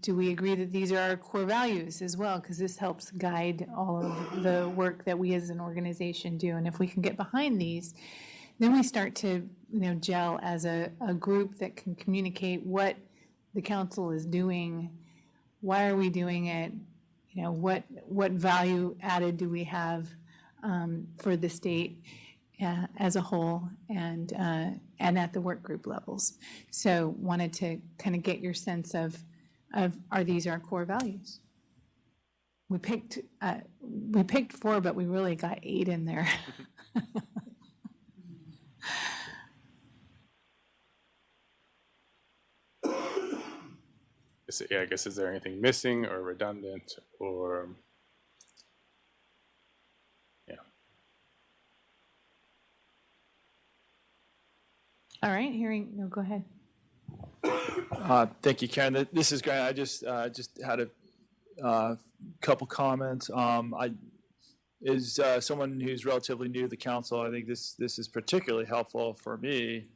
A: do we agree that these are our core values as well? Because this helps guide all of the work that we as an organization do. And if we can get behind these, then we start to, gel as a group that can communicate what the council is doing, why are we doing it, what value added do we have for the state as a whole, and at the work group levels. So wanted to kind of get your sense of are these our core values? We picked 4, but we really got 8 in there.
D: I guess, is there anything missing or redundant or, yeah.
A: All right, no, go ahead.
G: Thank you, Karen. This is great. I just had a couple comments. As someone who's relatively new to the council, I think this is particularly helpful for me.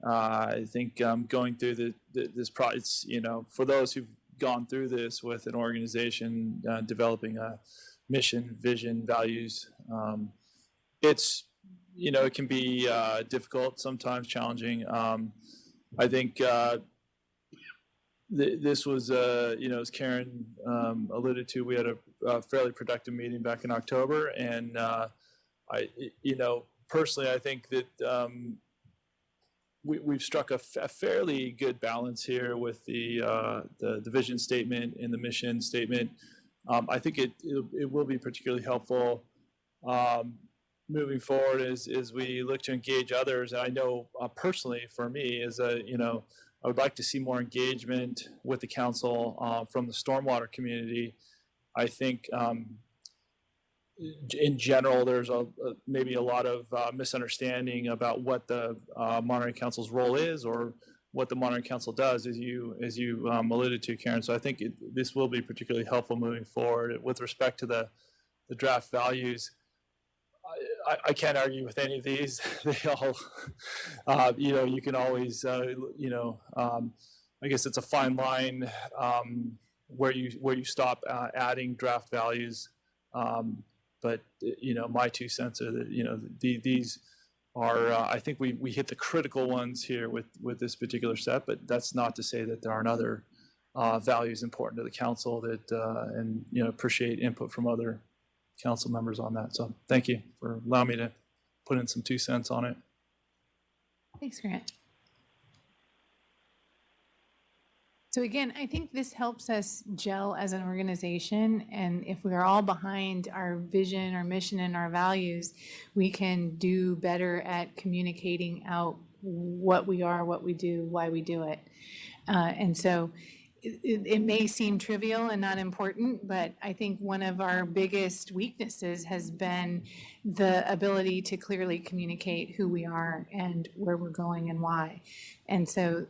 G: I think going through this process, for those who've gone through this with an organization developing a mission, vision, values, it's it can be difficult, sometimes challenging. I think this was, as Karen alluded to, we had a fairly productive meeting back in October, and personally, I think that we've struck a fairly good balance here with the vision statement and the mission statement. I think it will be particularly helpful moving forward as we look to engage others. And I know personally for me, I would like to see more engagement with the council from the stormwater community. I think in general, there's maybe a lot of misunderstanding about what the Monitoring Council's role is or what the Monitoring Council does, as you alluded to, Karen. So I think this will be particularly helpful moving forward. With respect to the draft values, I can't argue with any of these. They all, you can always, I guess it's a fine line where you stop adding draft values. But my 2 cents are that these are I think we hit the critical ones here with this particular set, but that's not to say that there aren't other values important to the council that, and, appreciate input from other council members on that. So thank you for allowing me to put in some 2 cents on it.
A: Thanks, Grant. So again, I think this helps us gel as an organization, and if we are all behind our vision, our mission, and our values, we can do better at communicating out what we are, what we do, why we do it. And so it may seem trivial and not important, but I think one of our biggest weaknesses has been the ability to clearly communicate who we are and where we're going and why. And so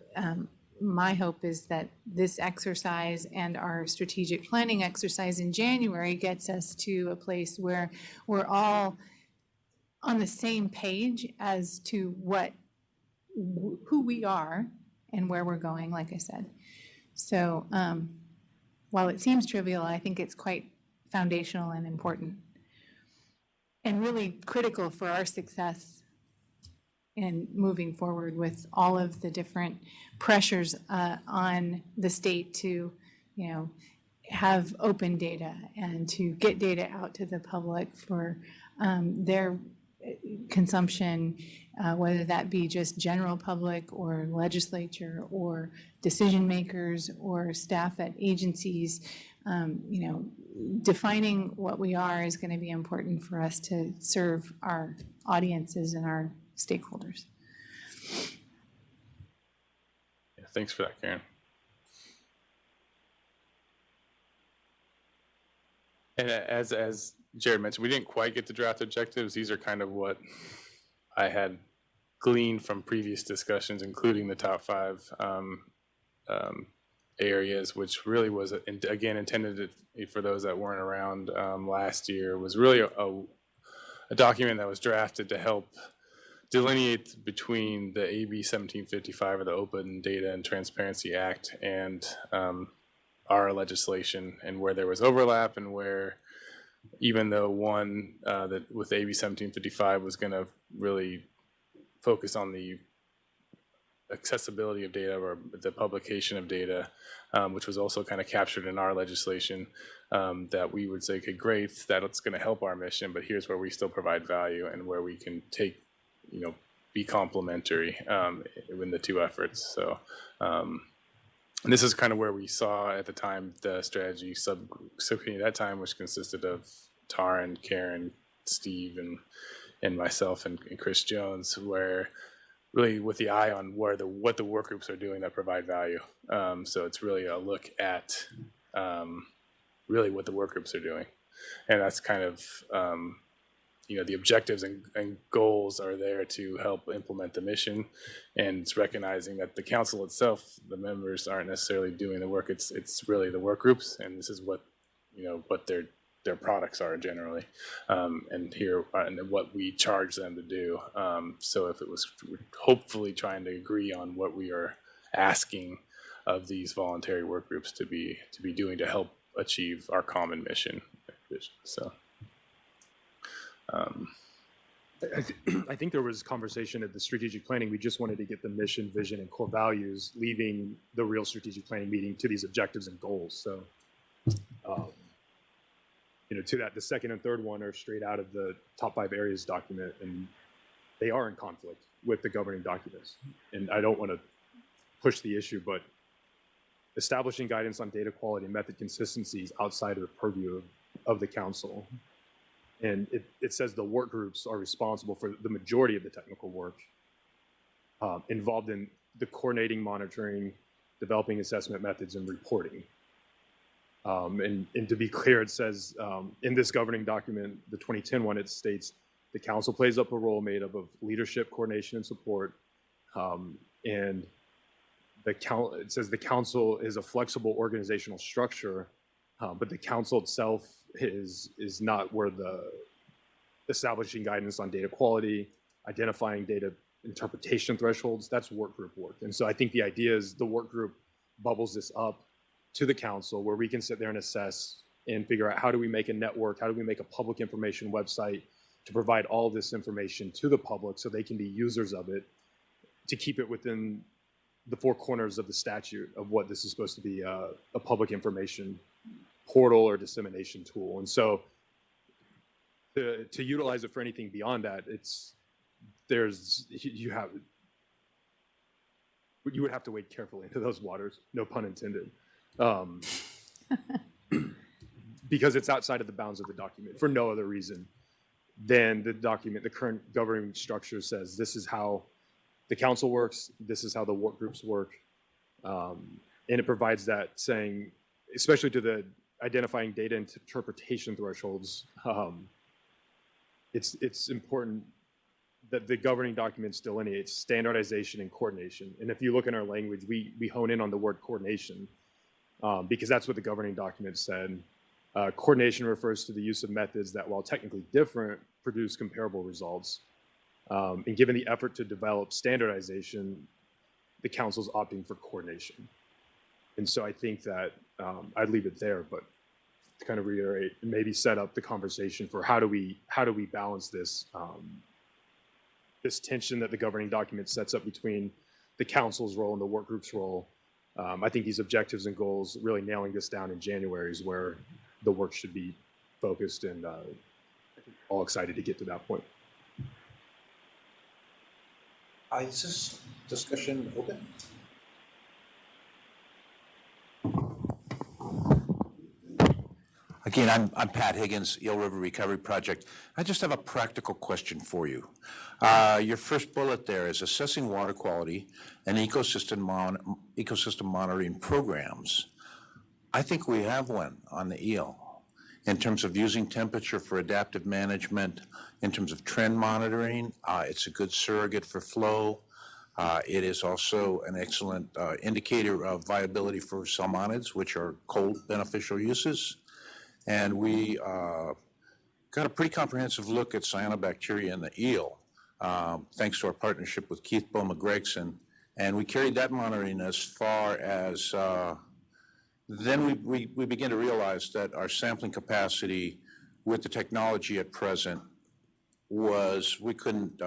A: my hope is that this exercise and our strategic planning exercise in January gets us to a place where we're all on the same page as to who we are and where we're going, like I said. So while it seems trivial, I think it's quite foundational and important and really critical for our success in moving forward with all of the different pressures on the state to, have open data and to get data out to the public for their consumption, whether that be just general public or legislature or decision makers or staff at agencies. Defining what we are is going to be important for us to serve our audiences and our stakeholders.
D: Yeah, thanks for that, Karen. And as Jared mentioned, we didn't quite get the draft objectives. These are kind of what I had gleaned from previous discussions, including the top 5 areas, which really was, again, intended for those that weren't around last year, was really a document that was drafted to help delineate between the AB 1755, or the Open Data and Transparency Act, and our legislation, and where there was overlap, and where, even though one that with AB 1755 was going to really focus on the accessibility of data or the publication of data, which was also kind of captured in our legislation, that we would say, okay, great, that's going to help our mission, but here's where we still provide value and where we can take, be complementary in the 2 efforts. So, and this is kind of where we saw at the time the strategy subcommittee at that time, which consisted of Tara and Karen, Steve, and myself and Chris Jones, where really with the eye on what the work groups are doing that provide value. So it's really a look at really what the work groups are doing, and that's kind of the objectives and goals are there to help implement the mission, and it's recognizing that the council itself, the members, aren't necessarily doing the work. It's really the work groups, and this is what what their products are generally, and what we charge them to do. So if it was hopefully trying to agree on what we are asking of these voluntary work groups to be doing to help achieve our common mission. So.
C: I think there was conversation at the strategic planning. We just wanted to get the mission, vision, and core values, leaving the real strategic planning meeting to these objectives and goals. So, to that, the second and third one are straight out of the top 5 areas document, and they are in conflict with the governing documents. And I don't want to push the issue, but establishing guidance on data quality and method consistencies outside of the purview of the council. And it says the work groups are responsible for the majority of the technical work involved in the coordinating, monitoring, developing assessment methods, and reporting. And to be clear, it says in this governing document, the 2010 one, it states the council plays up a role made up of leadership, coordination, and support. And it says the council is a flexible organizational structure, but the council itself is not where the establishing guidance on data quality, identifying data interpretation thresholds, that's work group work. And so I think the idea is the work group bubbles this up to the council, where we can sit there and assess and figure out, how do we make a network, how do we make a public information website to provide all this information to the public so they can be users of it, to keep it within the four corners of the statute of what this is supposed to be a public information portal or dissemination tool. And so to utilize it for anything beyond that, you would have to wade carefully into those waters, no pun intended, because it's outside of the bounds of the document for no other reason than the document, the current governing structure says this is how the council works, this is how the work groups work, and it provides that saying, especially to the identifying data interpretation thresholds, it's important that the governing documents delineates standardization and coordination. And if you look in our language, we hone in on the word coordination because that's what the governing document said. Coordination refers to the use of methods that, while technically different, produce comparable results. And given the effort to develop standardization, the council's opting for coordination. And so I think that I'd leave it there, but to kind of reiterate and maybe set up the conversation for how do we balance this this tension that the governing document sets up between the council's role and the work group's role. I think these objectives and goals, really nailing this down in January, is where the work should be focused, and I think all excited to get to that point.
S: Is this discussion open? Again, I'm Pat Higgins, Eel River Recovery Project. I just have a practical question for you. Your first bullet there is assessing water quality and ecosystem monitoring programs. I think we have one on the eel in terms of using temperature for adaptive management, in terms of trend monitoring. It's a good surrogate for flow. It is also an excellent indicator of viability for salmonids, which are cold beneficial uses. And we got a pretty comprehensive look at cyanobacteria in the eel, thanks to our partnership with Keith Bowman-Gregson. And we carried that monitoring as far as, then we began to realize that our sampling capacity with the technology at present was, we couldn't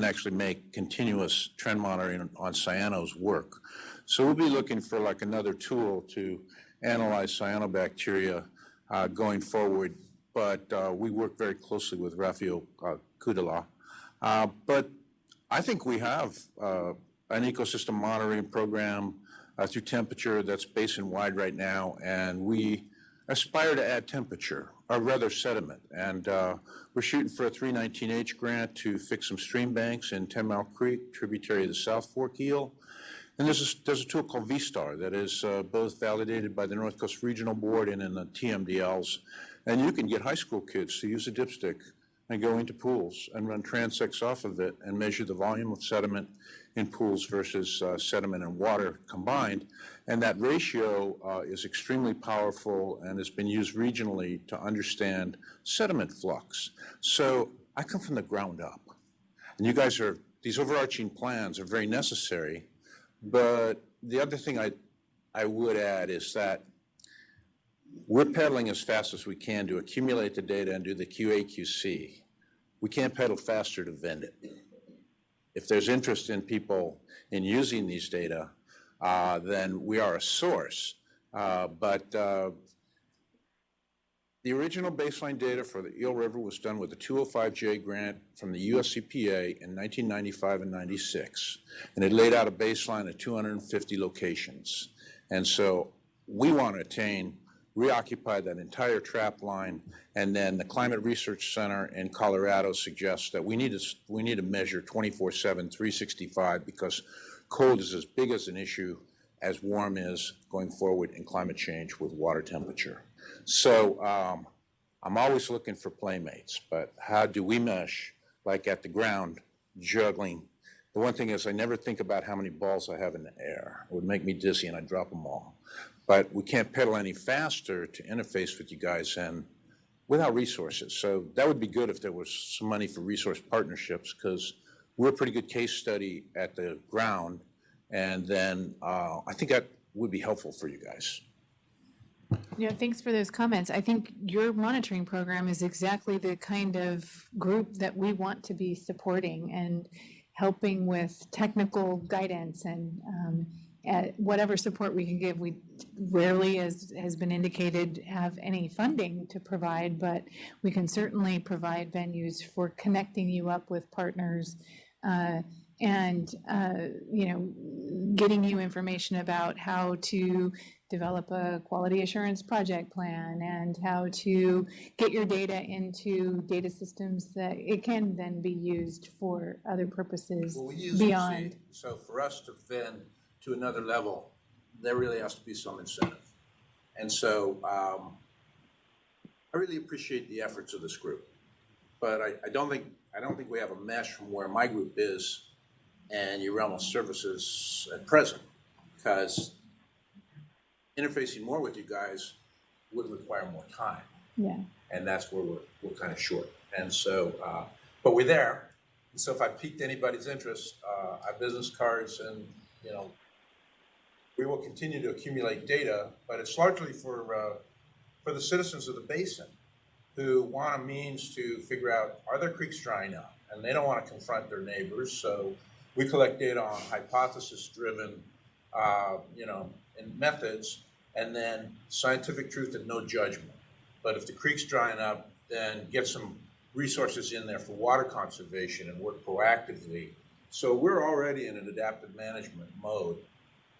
S: actually make continuous trend monitoring on cyanos work. So we'll be looking for like another tool to analyze cyanobacteria going forward, but we work very closely with Rafael Kudala. But I think we have an ecosystem monitoring program through temperature that's basin-wide right now, and we aspire to add temperature, or rather sediment. And we're shooting for a 319H grant to fix some stream banks in 10 Mile Creek, tributary of the South Fork eel. And there's a tool called VSTAR that is both validated by the North Coast Regional Board and in the TMDLs. And you can get high school kids to use a dipstick and go into pools and run transects off of it and measure the volume of sediment in pools versus sediment and water combined. And that ratio is extremely powerful and has been used regionally to understand sediment flux. So I come from the ground up. And you guys these overarching plans are very necessary. But the other thing I would add is that we're pedaling as fast as we can to accumulate the data and do the QA/QC. We can't pedal faster to vend it. If there's interest in people in using these data, then we are a source. But the original baseline data for the Eel River was done with a 205J grant from the US EPA in 1995 and 96. And it laid out a baseline of 250 locations. And so we want to reoccupy that entire trap line. And then the Climate Research Center in Colorado suggests that we need to measure 24/7, 365, because cold is as big as an issue as warm is going forward in climate change with water temperature. So I'm always looking for playmates, but how do we mesh, like at the ground, juggling? The one thing is I never think about how many balls I have in the air. It would make me dizzy and I'd drop them all. But we can't pedal any faster to interface with you guys and without resources. So that would be good if there was some money for resource partnerships, because we're a pretty good case study at the ground. And then I think that would be helpful for you guys.
A: Yeah, thanks for those comments. I think your monitoring program is exactly the kind of group that we want to be supporting. And helping with technical guidance and whatever support we can give. We rarely, as has been indicated, have any funding to provide, but we can certainly provide venues for connecting you up with partners and getting you information about how to develop a quality assurance project plan and how to get your data into data systems that it can then be used for other purposes
S: Well, we use
A: beyond.
S: it, so for us to then to another level, there really has to be some incentive. And so I really appreciate the efforts of this group, but I don't think we have a mesh from where my group is and your realm of services at present, because interfacing more with you guys would require more time.
A: Yeah.
S: And that's where we're kind of short. And so, but we're there. And so if I piqued anybody's interest, our business cards and, we will continue to accumulate data, but it's largely for the citizens of the basin who want a means to figure out, are their creeks drying up? And they don't want to confront their neighbors. So we collect data on hypothesis-driven, and methods, and then scientific truth and no judgment. But if the creek's drying up, then get some resources in there for water conservation and work proactively. So we're already in an adaptive management mode,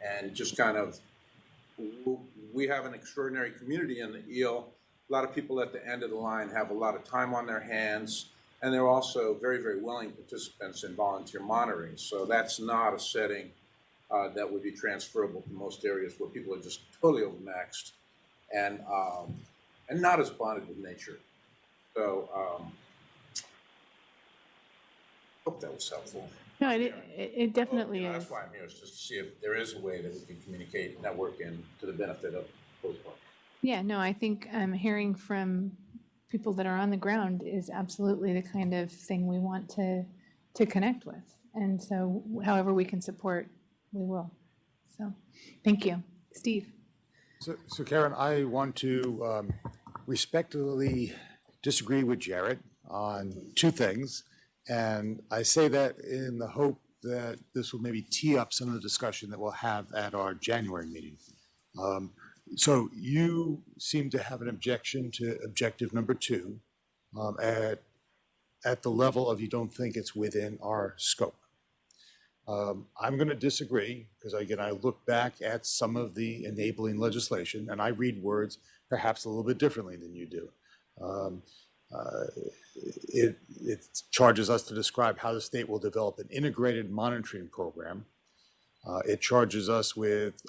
S: and just kind of, we have an extraordinary community in the EEL. A lot of people at the end of the line have a lot of time on their hands, and they're also very, very willing participants in volunteer monitoring. So that's not a setting that would be transferable to most areas where people are just totally overmaxed and not as bonded with nature. So hope that was helpful.
A: No, it definitely is.
S: That's why I'm here, is just to see if there is a way that we can communicate, network, and to the benefit of both parties.
A: Yeah, no, I think hearing from people that are on the ground is absolutely the kind of thing we want to connect with. And so however we can support, we will. So thank you. Steve.
E: So Karen, I want to respectfully disagree with Jared on two things. And I say that in the hope that this will maybe tee up some of the discussion that we'll have at our January meeting. So you seem to have an objection to objective number 2 at the level of you don't think it's within our scope. I'm going to disagree because, again, I look back at some of the enabling legislation and I read words perhaps a little bit differently than you do. It charges us to describe how the state will develop an integrated monitoring program. It charges us with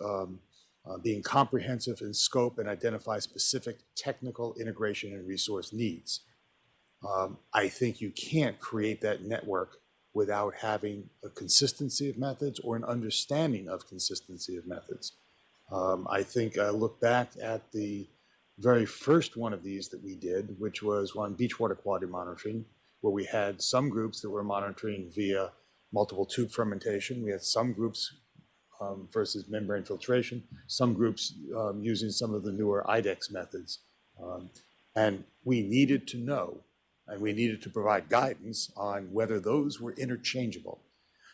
E: being comprehensive in scope and identify specific technical integration and resource needs. I think you can't create that network without having a consistency of methods or an understanding of consistency of methods. I think I look back at the very first one of these that we did, which was on beach water quality monitoring, where we had some groups that were monitoring via multiple tube fermentation. We had some groups versus membrane filtration, some groups using some of the newer IDEX methods. And we needed to know, and we needed to provide guidance on whether those were interchangeable.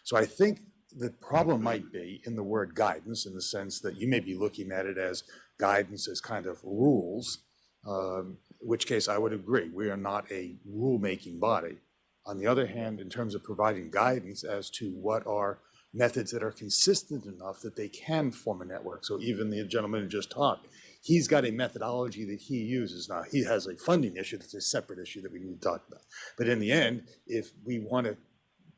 E: So I think the problem might be in the word guidance, in the sense that you may be looking at it as guidance as kind of rules, in which case I would agree. We are not a rule-making body. On the other hand, in terms of providing guidance as to what are methods that are consistent enough that they can form a network. So even the gentleman who just talked, he's got a methodology that he uses. Now, he has a funding issue that's a separate issue that we need to talk about. But in the end, if we want to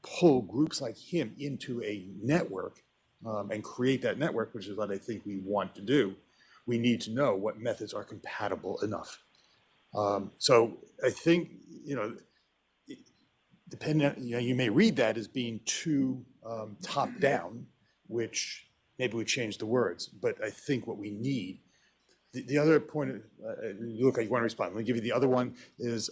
E: pull groups like him into a network and create that network, which is what I think we want to do, we need to know what methods are compatible enough. So I think, depending on, you may read that as being too top down, which maybe we change the words, but I think what we need, the other point, you look like you want to respond. Let me give you the other one is,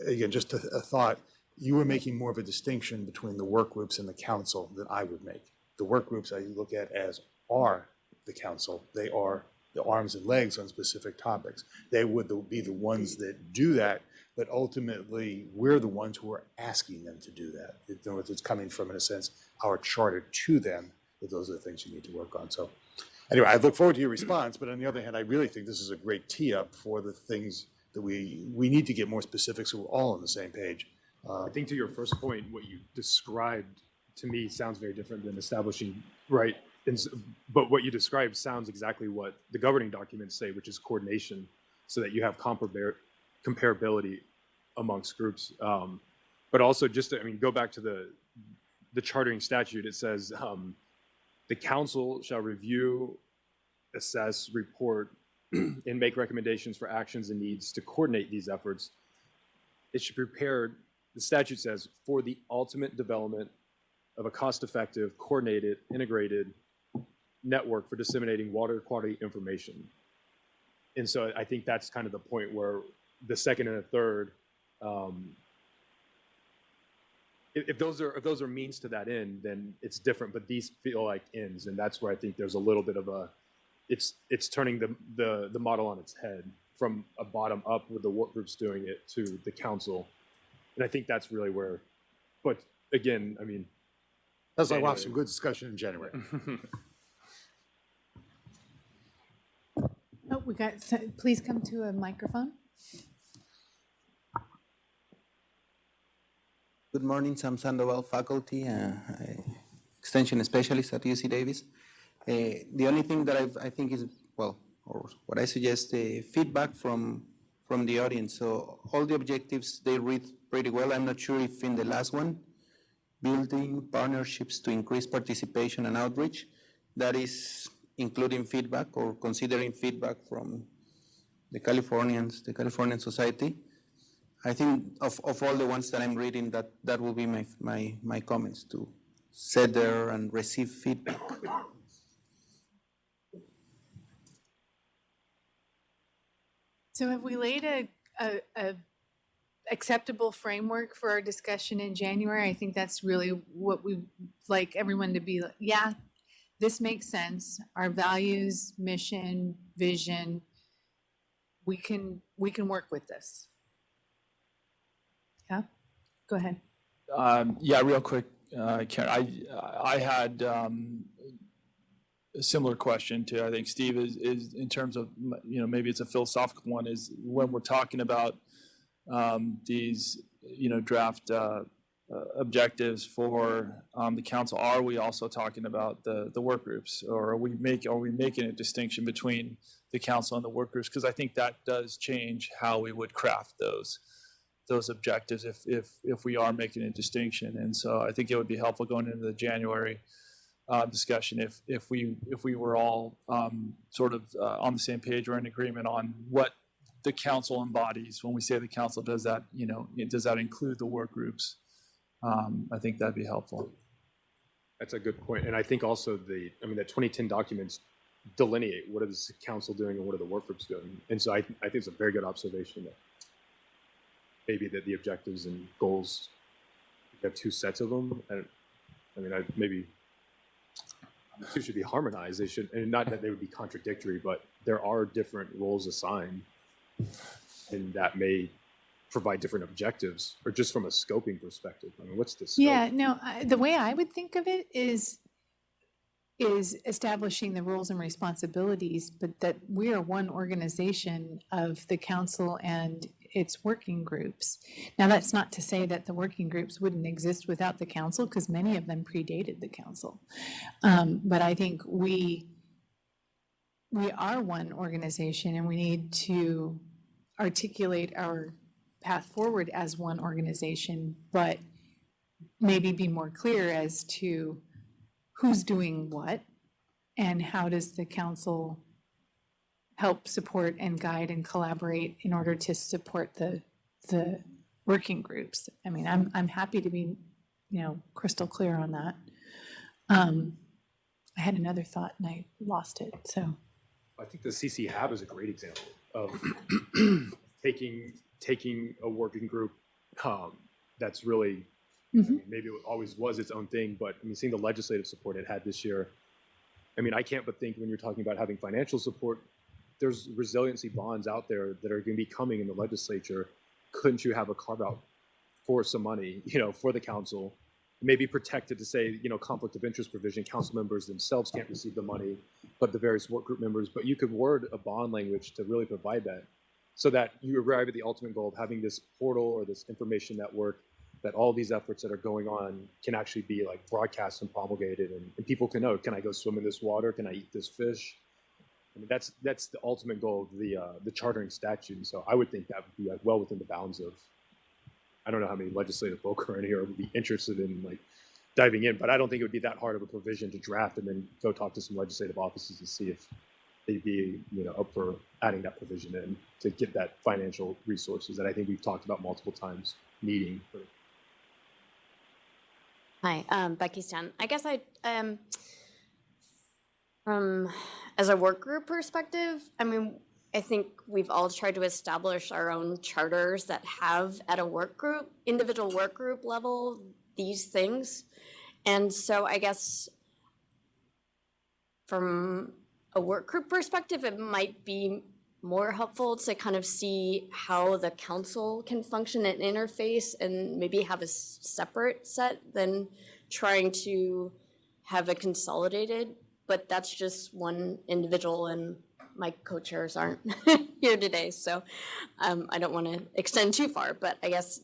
E: again, just a thought. You were making more of a distinction between the work groups and the council than I would make. The work groups I look at as are the council. They are the arms and legs on specific topics. They would be the ones that do that, but ultimately, we're the ones who are asking them to do that. It's coming from, in a sense, our charter to them, that those are the things you need to work on. So anyway, I look forward to your response, but on the other hand, I really think this is a great tee-up for the things that we need to get more specific so we're all on the same page.
C: I think to your first point, what you described to me sounds very different than establishing, right? But what you described sounds exactly what the governing documents say, which is coordination, so that you have comparability amongst groups. But also just to, go back to the chartering statute, it says the council shall review, assess, report, and make recommendations for actions and needs to coordinate these efforts. It should prepare, the statute says, for the ultimate development of a cost-effective, coordinated, integrated network for disseminating water quality information. And so I think that's kind of the point where the second and the third, if those are means to that end, then it's different. But these feel like ends, and that's where I think there's a little bit of a, it's turning the model on its head from a bottom up with the work groups doing it to the council, and I think that's really where. But again,
E: that's like we'll have some good discussion in January.
A: Oh, please come to a microphone.
U: Good morning, Sam Sandoval, faculty, extension specialist at UC Davis. The only thing that I think is, well, or what I suggest, feedback from the audience. So all the objectives, they read pretty well. I'm not sure if in the last one, building partnerships to increase participation and outreach, that is including feedback or considering feedback from the Californian society. I think of all the ones that I'm reading, that will be my comments, to sit there and receive feedback.
A: So have we laid a acceptable framework for our discussion in January? I think that's really what we like everyone to be like, yeah, this makes sense. Our values, mission, vision, we can work with this. Yeah, go ahead.
G: Yeah, real quick, Karen, I had a similar question to, I think, Steve, is in terms of, maybe it's a philosophical one, is when we're talking about these, draft objectives for the council, are we also talking about the work groups, or are we making a distinction between the council and the work groups? Because I think that does change how we would craft those objectives if we are making a distinction. And so I think it would be helpful going into the January discussion if we were all sort of on the same page or in agreement on what the council embodies. When we say the council, does that include the work groups? I think that'd be helpful.
C: That's a good point. And I think also the 2010 documents delineate what is the council doing and what are the work groups doing. And so I think it's a very good observation that maybe that the objectives and goals, you have two sets of them. Maybe the two should be harmonized. They should, and not that they would be contradictory, but there are different roles assigned, and that may provide different objectives, or just from a scoping perspective. What's the scope?
A: Yeah, no, the way I would think of it is establishing the roles and responsibilities, but that we are one organization of the council and its working groups. Now, that's not to say that the working groups wouldn't exist without the council, because many of them predated the council. But I think we are one organization, and we need to articulate our path forward as one organization, but maybe be more clear as to who's doing what and how does the council help support and guide and collaborate in order to support the working groups. I'm happy to be, crystal clear on that. I had another thought and I lost it. So
C: I think the CC Hab is a great example of taking a working group that's really, maybe it always was its own thing, but seeing the legislative support it had this year, I can't but think when you're talking about having financial support there's resiliency bonds out there that are going to be coming in the legislature. Couldn't you have a carve out for some money, for the council, maybe protected to say, conflict of interest provision, council members themselves can't receive the money, but the various work group members, but you could word a bond language to really provide that so that you arrive at the ultimate goal of having this portal or this information network that all these efforts that are going on can actually be like broadcast and promulgated, and people can know, can I go swim in this water? Can I eat this fish? I mean, that's the ultimate goal of the chartering statute. And so I would think that would be like well within the bounds of, I don't know how many legislative folk are in here would be interested in like diving in, but I don't think it would be that hard of a provision to draft and then go talk to some legislative offices and see if they'd be, up for adding that provision in to get that financial resources that I think we've talked about multiple times needing.
K: Hi, Becky Stan. I guess from as a work group perspective, I think we've all tried to establish our own charters that have at a individual work group level, these things. And so I guess from a work group perspective, it might be more helpful to kind of see how the council can function and interface and maybe have a separate set than trying to have a consolidated, but that's just one individual and my co-chairs aren't here today, so I don't want to extend too far, but I guess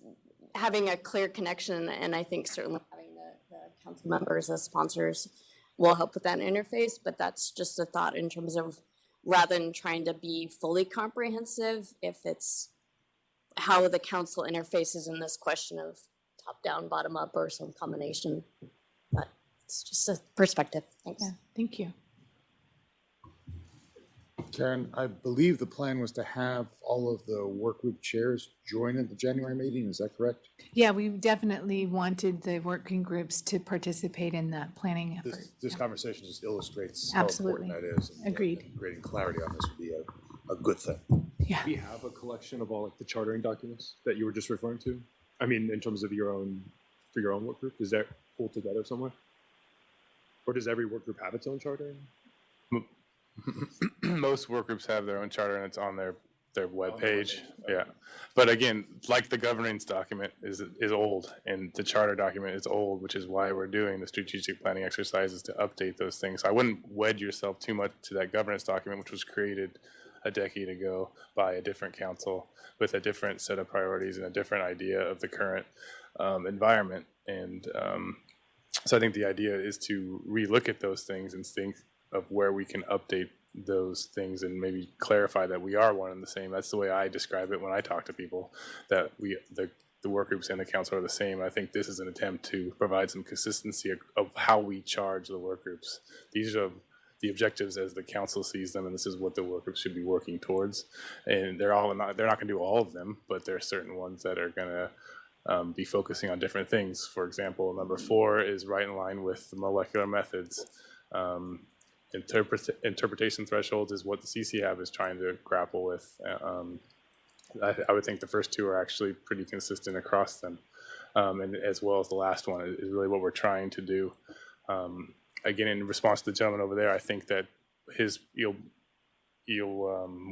K: having a clear connection, and I think certainly having the council members as sponsors will help with that interface, but that's just a thought in terms of rather than trying to be fully comprehensive, if it's how the council interfaces in this question of top down, bottom up, or some combination. But it's just a perspective. Thanks.
A: Yeah, thank you.
E: Karen, I believe the plan was to have all of the work group chairs join at the January meeting. Is that correct?
A: Yeah, we definitely wanted the working groups to participate in that planning effort.
S: This conversation just illustrates
A: Absolutely.
S: how important that is. And
A: Agreed.
S: creating clarity on this would be a good thing.
A: Yeah.
C: Do we have a collection of all like the chartering documents that you were just referring to? I mean, in terms of for your own work group, is that pulled together somewhere? Or does every work group have its own chartering?
D: Most work groups have their own charter and it's on their webpage. Yeah. But again, like the governance document is old and the charter document is old, which is why we're doing the strategic planning exercises to update those things. So I wouldn't wed yourself too much to that governance document, which was created a decade ago by a different council with a different set of priorities and a different idea of the current environment. And so I think the idea is to relook at those things and think of where we can update those things and maybe clarify that we are one and the same. That's the way I describe it when I talk to people, that the work groups and the council are the same. I think this is an attempt to provide some consistency of how we charge the work groups. These are the objectives as the council sees them, and this is what the work groups should be working towards. And they're not going to do all of them, but there are certain ones that are going to be focusing on different things. For example, number 4 is right in line with molecular methods. Interpretation thresholds is what the CCAB is trying to grapple with. I would think the first 2 are actually pretty consistent across them, and as well as the last one is really what we're trying to do. Again, in response to the gentleman over there, I think that his eel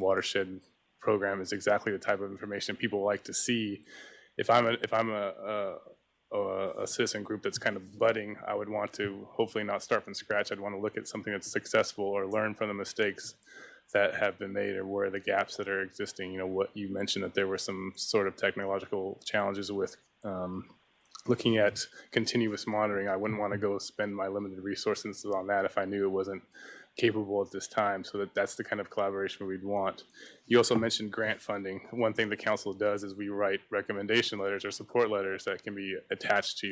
D: watershed program is exactly the type of information people like to see. If I'm a citizen group that's kind of budding, I would want to hopefully not start from scratch. I'd want to look at something that's successful or learn from the mistakes that have been made or where the gaps that are existing. What you mentioned, that there were some sort of technological challenges with looking at continuous monitoring. I wouldn't want to go spend my limited resources on that if I knew it wasn't capable at this time. So that's the kind of collaboration we'd want. You also mentioned grant funding. One thing the council does is we write recommendation letters or support letters that can be attached to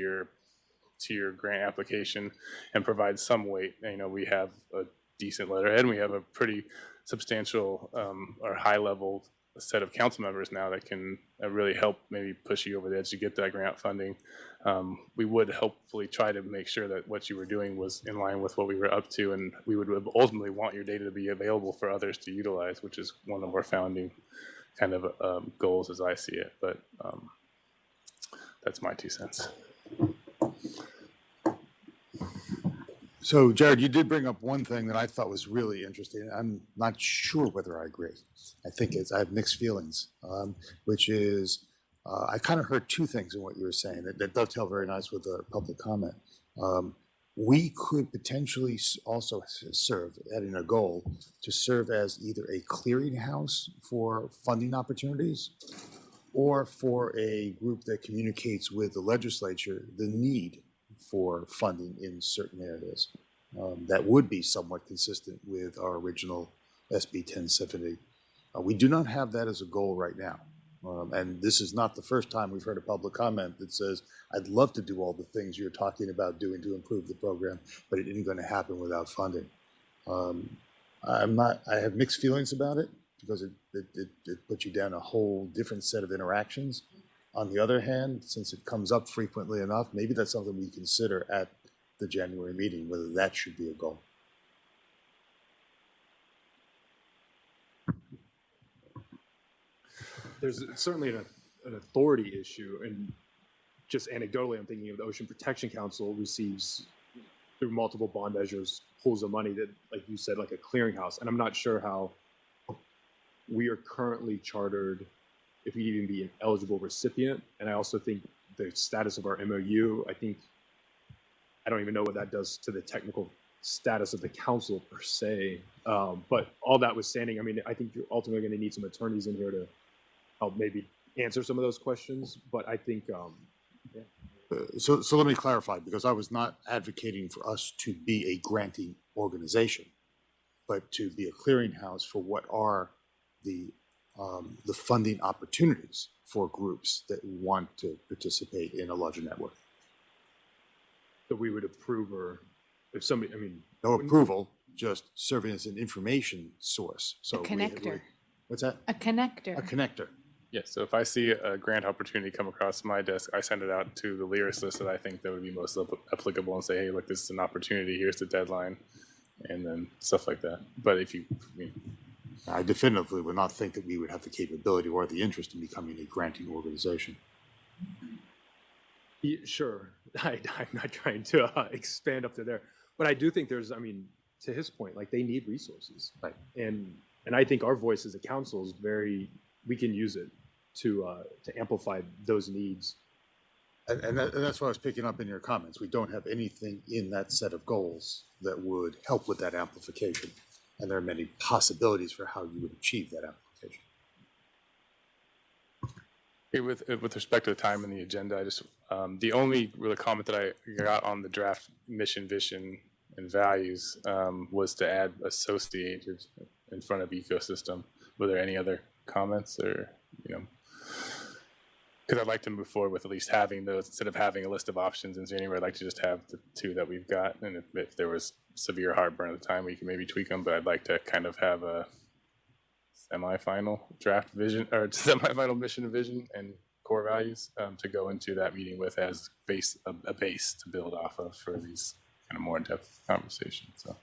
D: your grant application and provide some weight. We have a decent letterhead and we have a pretty substantial or high level set of council members now that can really help maybe push you over the edge to get that grant funding. We would hopefully try to make sure that what you were doing was in line with what we were up to, and we would ultimately want your data to be available for others to utilize, which is one of our founding kind of goals as I see it. But that's my 2 cents.
E: So Jared, you did bring up one thing that I thought was really interesting. I'm not sure whether I agree. I have mixed feelings, which is I kind of heard two things in what you were saying that dovetail very nice with the public comment. We could potentially also serve, adding a goal, to serve as either a clearinghouse for funding opportunities or for a group that communicates with the legislature the need for funding in certain areas. That would be somewhat consistent with our original SB 1070. We do not have that as a goal right now. And this is not the first time we've heard a public comment that says, I'd love to do all the things you're talking about doing to improve the program, but it isn't going to happen without funding. I have mixed feelings about it because it puts you down a whole different set of interactions. On the other hand, since it comes up frequently enough, maybe that's something we consider at the January meeting, whether that should be a goal.
C: There's certainly an authority issue, and just anecdotally, I'm thinking of the Ocean Protection Council receives through multiple bond measures pools of money that, like you said, like a clearinghouse. And I'm not sure how we are currently chartered, if we'd even be an eligible recipient. And I also think the status of our MOU, I don't even know what that does to the technical status of the council per se. But all that withstanding, I mean, I think you're ultimately going to need some attorneys in here to help maybe answer some of those questions. But I think, yeah.
E: So let me clarify, because I was not advocating for us to be a granting organization, but to be a clearinghouse for what are the funding opportunities for groups that want to participate in a larger network.
C: That we would approve, or if somebody, I mean.
E: No approval, just serving as an information source. So
A: A connector.
E: What's that?
A: A connector.
E: A connector.
D: Yeah, so if I see a grant opportunity come across my desk, I send it out to the lyrics list that I think that would be most applicable and say, hey, look, this is an opportunity, here's the deadline, and then stuff like that. But if you,
E: I definitively would not think that we would have the capability or the interest in becoming a granting organization.
C: Yeah, sure, I'm not trying to expand up to there, but I do think there's, I mean, to his point, like they need resources,
E: right?
C: And I think our voice as a council is very, we can use it to amplify those needs.
E: And that's what I was picking up in your comments. We don't have anything in that set of goals that would help with that amplification, and there are many possibilities for how you would achieve that amplification.
D: hey, with respect to the time and the agenda, I just the only really comment that I got on the draft mission, vision, and values was to add associated in front of ecosystem. Were there any other comments, or because I'd like to move forward with at least having those instead of having a list of options in January. I'd like to just have the two that we've got, and if there was severe heartburn at the time, we can maybe tweak them. But I'd like to kind of have a semi-final draft vision or semi-final mission and vision and core values to go into that meeting with as a base to build off of for these kind of more in-depth conversations. So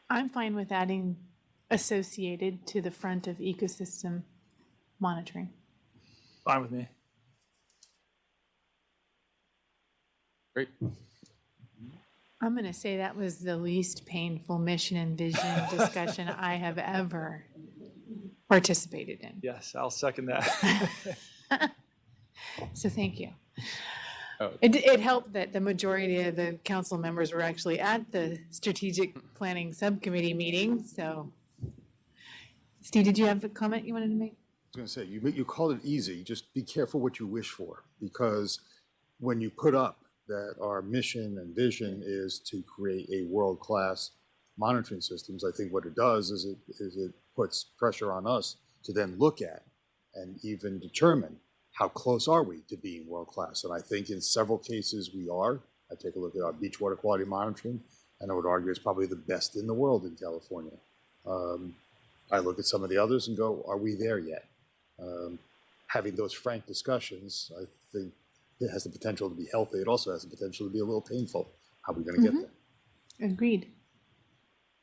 A: I'm fine with adding associated to the front of ecosystem monitoring.
G: Fine with me.
D: Great.
A: I'm going to say that was the least painful mission and vision discussion I have ever participated in.
G: Yes, I'll second that.
A: So thank you.
D: Oh.
A: It helped that the majority of the council members were actually at the strategic planning subcommittee meeting. So, Steve, did you have a comment you wanted to make?
E: I was going to say, you called it easy. Just be careful what you wish for, because when you put up that our mission and vision is to create a world-class monitoring systems, I think what it does is it puts pressure on us to then look at and even determine how close are we to being world-class. And I think in several cases we are. I take a look at our beach water quality monitoring, and I would argue it's probably the best in the world in California. I look at some of the others and go, are we there yet? Having those frank discussions, I think it has the potential to be healthy. It also has the potential to be a little painful. How are we going to get there?
A: Agreed.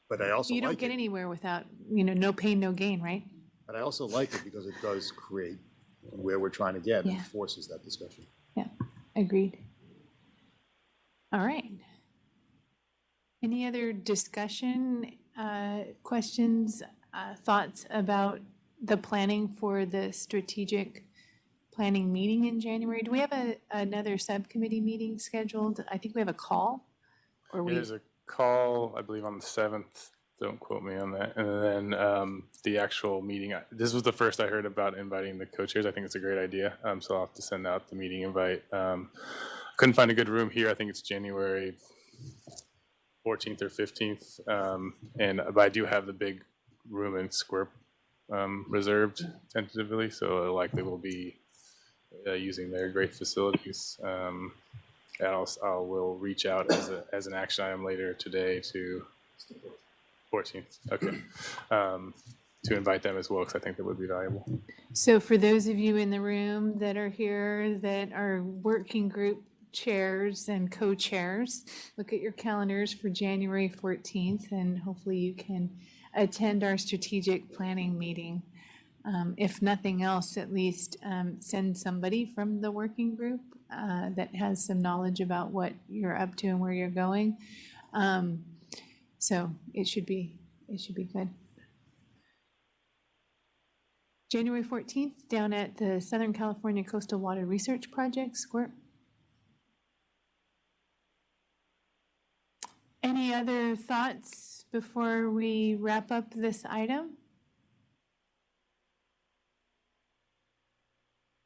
E: But I also
A: You don't get anywhere without, no pain, no gain, right?
E: But I also like it because it does create where we're trying to get and forces that discussion.
A: Yeah, agreed. All right. Any other discussion, questions, thoughts about the planning for the strategic planning meeting in January? Do we have another subcommittee meeting scheduled? I think we have a call. Or
D: Yeah, there's a call, I believe, on the 7th. Don't quote me on that. And then the actual meeting, this was the first I heard about inviting the co-chairs. I think it's a great idea. So I'll have to send out the meeting invite. Couldn't find a good room here. I think it's January 14th or 15th. But I do have the big room in Square reserved tentatively. So likely we'll be using their great facilities. Will reach out as an action item later today to 14th. Okay. To invite them as well, because I think that would be valuable.
A: So for those of you in the room that are here that are working group chairs and co-chairs, look at your calendars for January 14th, and hopefully you can attend our strategic planning meeting. If nothing else, at least send somebody from the working group that has some knowledge about what you're up to and where you're going. So it should be good. January 14th, down at the Southern California Coastal Water Research Project, Squirt. Any other thoughts before we wrap up this item?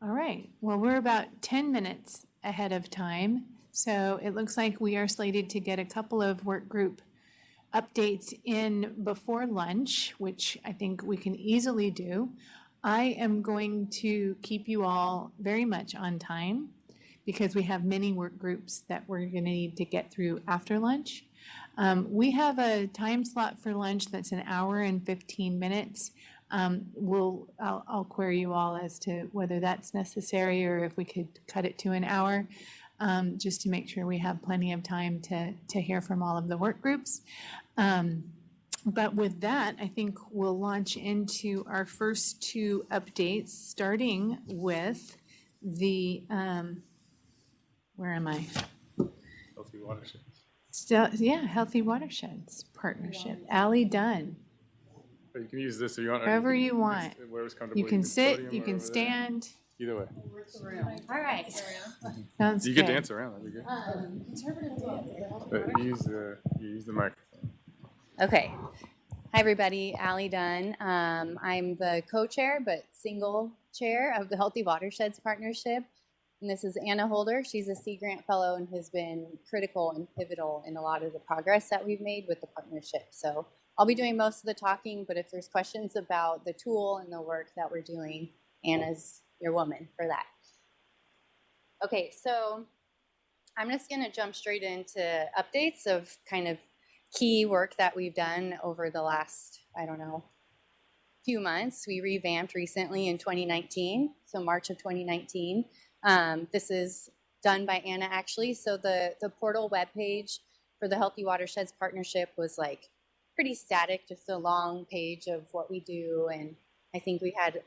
A: All right, well, we're about 10 minutes ahead of time, so it looks like we are slated to get a couple of work group updates in before lunch, which I think we can easily do. I am going to keep you all very much on time because we have many work groups that we're going to need to get through after lunch. We have a time slot for lunch that's an hour and 15 minutes. I'll query you all as to whether that's necessary or if we could cut it to an hour, just to make sure we have plenty of time to hear from all of the work groups. But with that, I think we'll launch into our first two updates, starting with the, where am I?
D: Healthy watersheds.
A: Healthy Watersheds Partnership. Allie Dunn.
D: But you can use this if you want.
A: Wherever you want.
D: Wherever's comfortable.
A: You can sit, you can stand.
D: Either way.
A: All right. Sounds
D: you
A: good.
D: could dance around. That'd be good.
B: Interpretive dance.
D: But you use the microphone.
B: Okay. Hi, everybody. Allie Dunn. I'm the co-chair, but single chair of the Healthy Watersheds Partnership. And this is Anna Holder. She's a Sea Grant Fellow and has been critical and pivotal in a lot of the progress that we've made with the partnership. So I'll be doing most of the talking, but if there's questions about the tool and the work that we're doing, Anna's your woman for that. Okay, so I'm just going to jump straight into updates of kind of key work that we've done over the last, few months. We revamped recently in 2019, so March of 2019. This is done by Anna, actually. So the portal webpage for the Healthy Watersheds Partnership was like pretty static, just a long page of what we do. And I think we had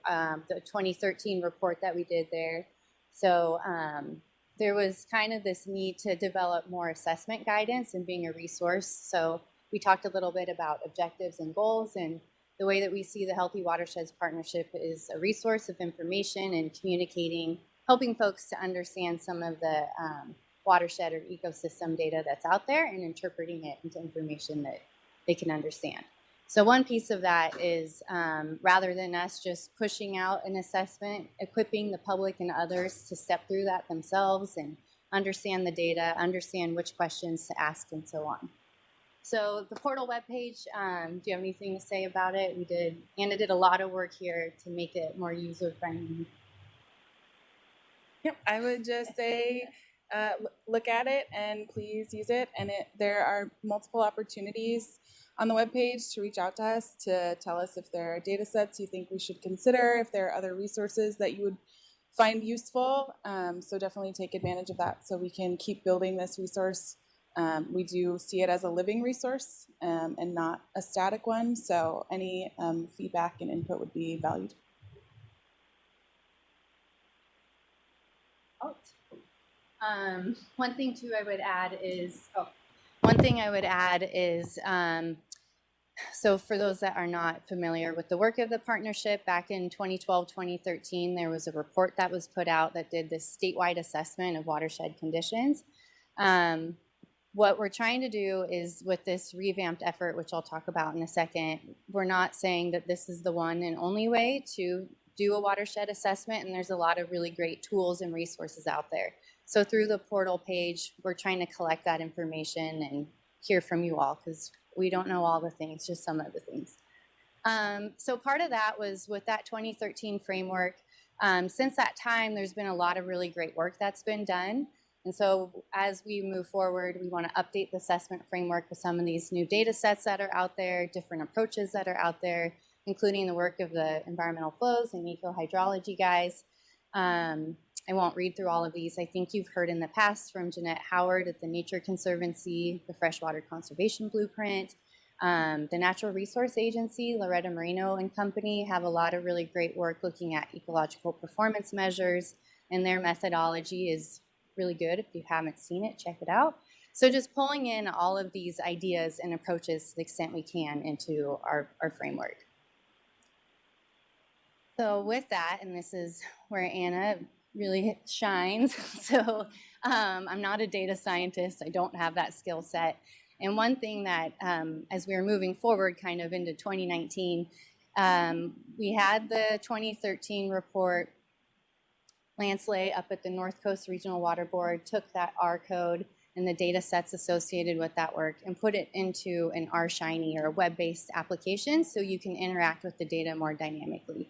B: the 2013 report that we did there. So there was kind of this need to develop more assessment guidance and being a resource. So we talked a little bit about objectives and goals, and the way that we see the Healthy Watersheds Partnership is a resource of information and communicating, helping folks to understand some of the watershed or ecosystem data that's out there and interpreting it into information that they can understand. So one piece of that is rather than us just pushing out an assessment, equipping the public and others to step through that themselves and understand the data, understand which questions to ask, and so on. So the portal webpage, do you have anything to say about it? Anna did a lot of work here to make it more user-friendly.
J: Yep, I would just say look at it and please use it. And there are multiple opportunities on the webpage to reach out to us to tell us if there are data sets you think we should consider, if there are other resources that you would find useful. So definitely take advantage of that so we can keep building this resource. We do see it as a living resource and not a static one. So any feedback and input would be valued.
B: One thing too I would add is, so for those that are not familiar with the work of the partnership, back in 2012, 2013, there was a report that was put out that did this statewide assessment of watershed conditions. What we're trying to do is, with this revamped effort, which I'll talk about in a second, we're not saying that this is the one and only way to do a watershed assessment, and there's a lot of really great tools and resources out there. So through the portal page, we're trying to collect that information and hear from you all, because we don't know all the things, just some of the things. So part of that was with that 2013 framework. Since that time, there's been a lot of really great work that's been done. And so as we move forward, we want to update the assessment framework with some of these new data sets that are out there, different approaches that are out there, including the work of the environmental flows and eco-hydrology guys. I won't read through all of these. I think you've heard in the past from Jeanette Howard at the Nature Conservancy, the Freshwater Conservation Blueprint, the Natural Resource Agency, Loretta Marino and company have a lot of really great work looking at ecological performance measures, and their methodology is really good. If you haven't seen it, check it out. So just pulling in all of these ideas and approaches to the extent we can into our framework. So with that, and this is where Anna really shines. So I'm not a data scientist. I don't have that skill set. And one thing that, as we were moving forward kind of into 2019, we had the 2013 report. Lance Lay up at the North Coast Regional Water Board took that R code and the data sets associated with that work and put it into an R-Shiny or a web-based application so you can interact with the data more dynamically.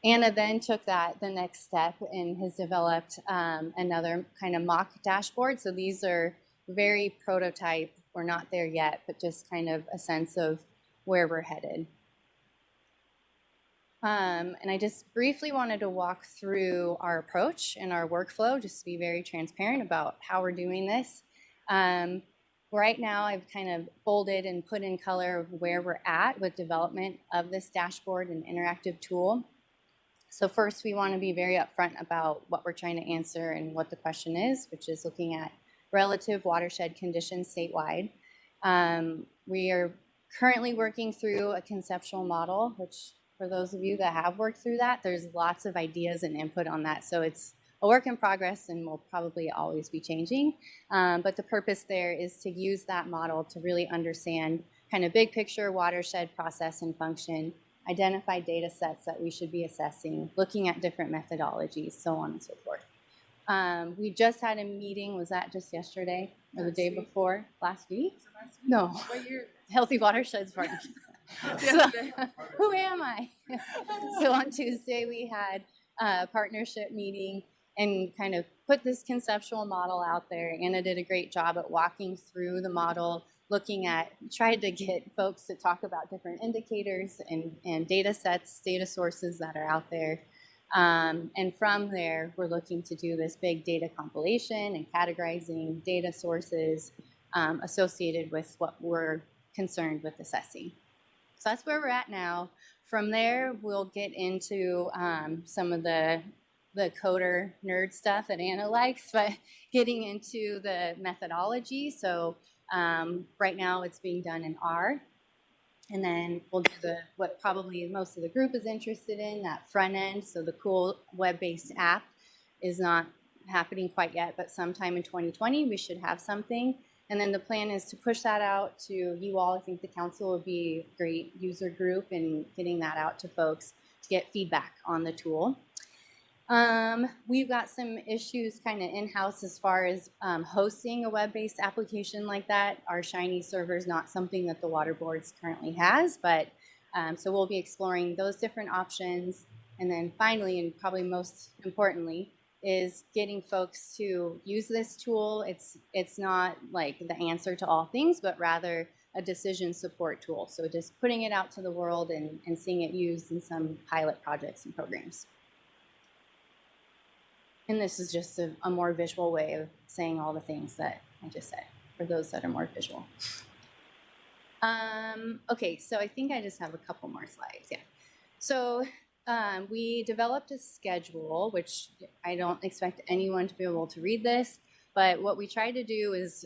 B: Anna then took that the next step and has developed another kind of mock dashboard. So these are very prototype. We're not there yet, but just kind of a sense of where we're headed. And I just briefly wanted to walk through our approach and our workflow, just to be very transparent about how we're doing this. Right now, I've kind of bolded and put in color where we're at with development of this dashboard and interactive tool. So first, we want to be very upfront about what we're trying to answer and what the question is, which is looking at relative watershed conditions statewide. We are currently working through a conceptual model, which for those of you that have worked through that, there's lots of ideas and input on that. So it's a work in progress and will probably always be changing. But the purpose there is to use that model to really understand kind of big picture watershed process and function, identify data sets that we should be assessing, looking at different methodologies, so on and so forth. We just had a meeting, was that just yesterday or the day before? Last week? No.
J: What year?
B: Healthy Watersheds Partnership. So, who am I? So on Tuesday we had a partnership meeting and kind of put this conceptual model out there. Anna did a great job at walking through the model, looking at, tried to get folks to talk about different indicators and data sets, data sources that are out there. And from there, we're looking to do this big data compilation and categorizing data sources associated with what we're concerned with assessing. So that's where we're at now. From there, we'll get into some of the coder nerd stuff that Anna likes, but getting into the methodology. So right now it's being done in R. And then we'll do what probably most of the group is interested in, that front end. So the cool web-based app is not happening quite yet, but sometime in 2020 we should have something. And then the plan is to push that out to you all. I think the council would be a great user group in getting that out to folks to get feedback on the tool. We've got some issues kind of in-house as far as hosting a web-based application like that. Our Shiny server is not something that the Water Boards currently has, but so we'll be exploring those different options. And then finally, and probably most importantly, is getting folks to use this tool. It's not like the answer to all things, but rather a decision support tool. So just putting it out to the world and seeing it used in some pilot projects and programs. And this is just a more visual way of saying all the things that I just said, for those that are more visual. Okay, so I think I just have a couple more slides, yeah. So we developed a schedule, which I don't expect anyone to be able to read this, But what we tried to do is,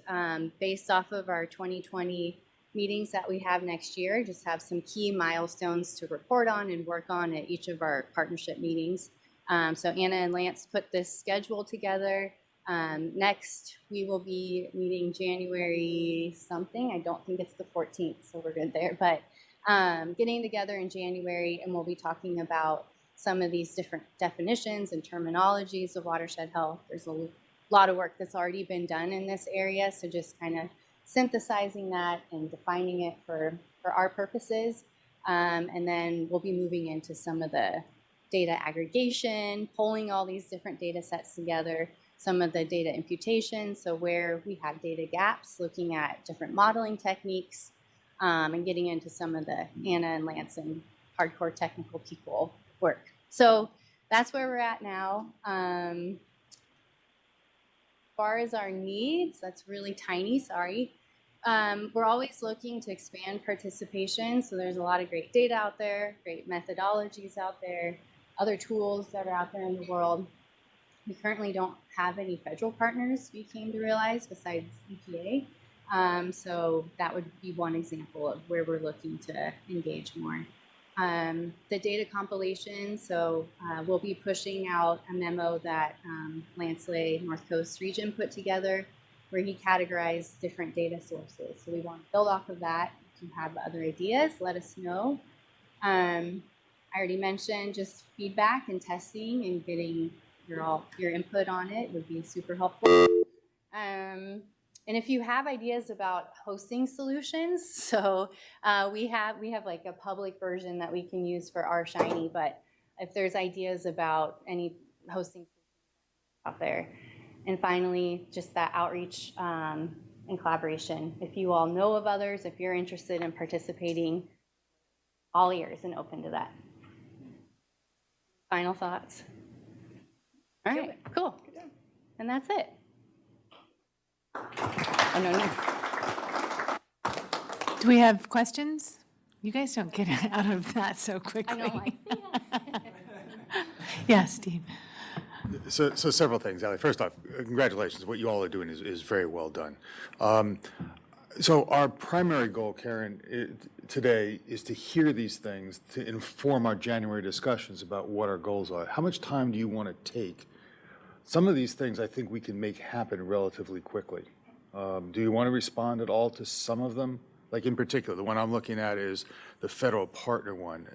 B: based off of our 2020 meetings that we have next year, just have some key milestones to report on and work on at each of our partnership meetings. So Anna and Lance put this schedule together. Next, we will be meeting January something. I don't think it's the 14th, so we're good there. But getting together in January, and we'll be talking about some of these different definitions and terminologies of watershed health. There's a lot of work that's already been done in this area, so just kind of synthesizing that and defining it for our purposes. And then we'll be moving into some of the data aggregation, pulling all these different data sets together, some of the data imputation, so where we have data gaps, looking at different modeling techniques, and getting into some of the Anna and Lance and hardcore technical people work. So that's where we're at now. As far as our needs, that's really tiny, sorry. We're always looking to expand participation, so there's a lot of great data out there, great methodologies out there, other tools that are out there in the world. We currently don't have any federal partners, we came to realize, besides EPA. So that would be one example of where we're looking to engage more. The data compilation, so we'll be pushing out a memo that Lance Lay, North Coast Region, put together, where he categorized different data sources. So we want to build off of that. If you have other ideas, let us know. I already mentioned just feedback and testing and getting your input on it would be super helpful. And if you have ideas about hosting solutions, so we have like a public version that we can use for our Shiny, but if there's ideas about any hosting out there. And finally, just that outreach and collaboration. If you all know of others, if you're interested in participating, all ears and open to that. Final thoughts? All right, cool. And that's it. Oh, no.
A: Do we have questions? You guys don't get out of that so quickly.
B: I know, like,
A: yeah, Steve.
E: So several things, Ali. First off, congratulations. What you all are doing is very well done. So our primary goal, Karen, today is to hear these things to inform our January discussions about what our goals are. How much time do you want to take? Some of these things I think we can make happen relatively quickly. Do you want to respond at all to some of them? Like in particular, the one I'm looking at is the federal partner one,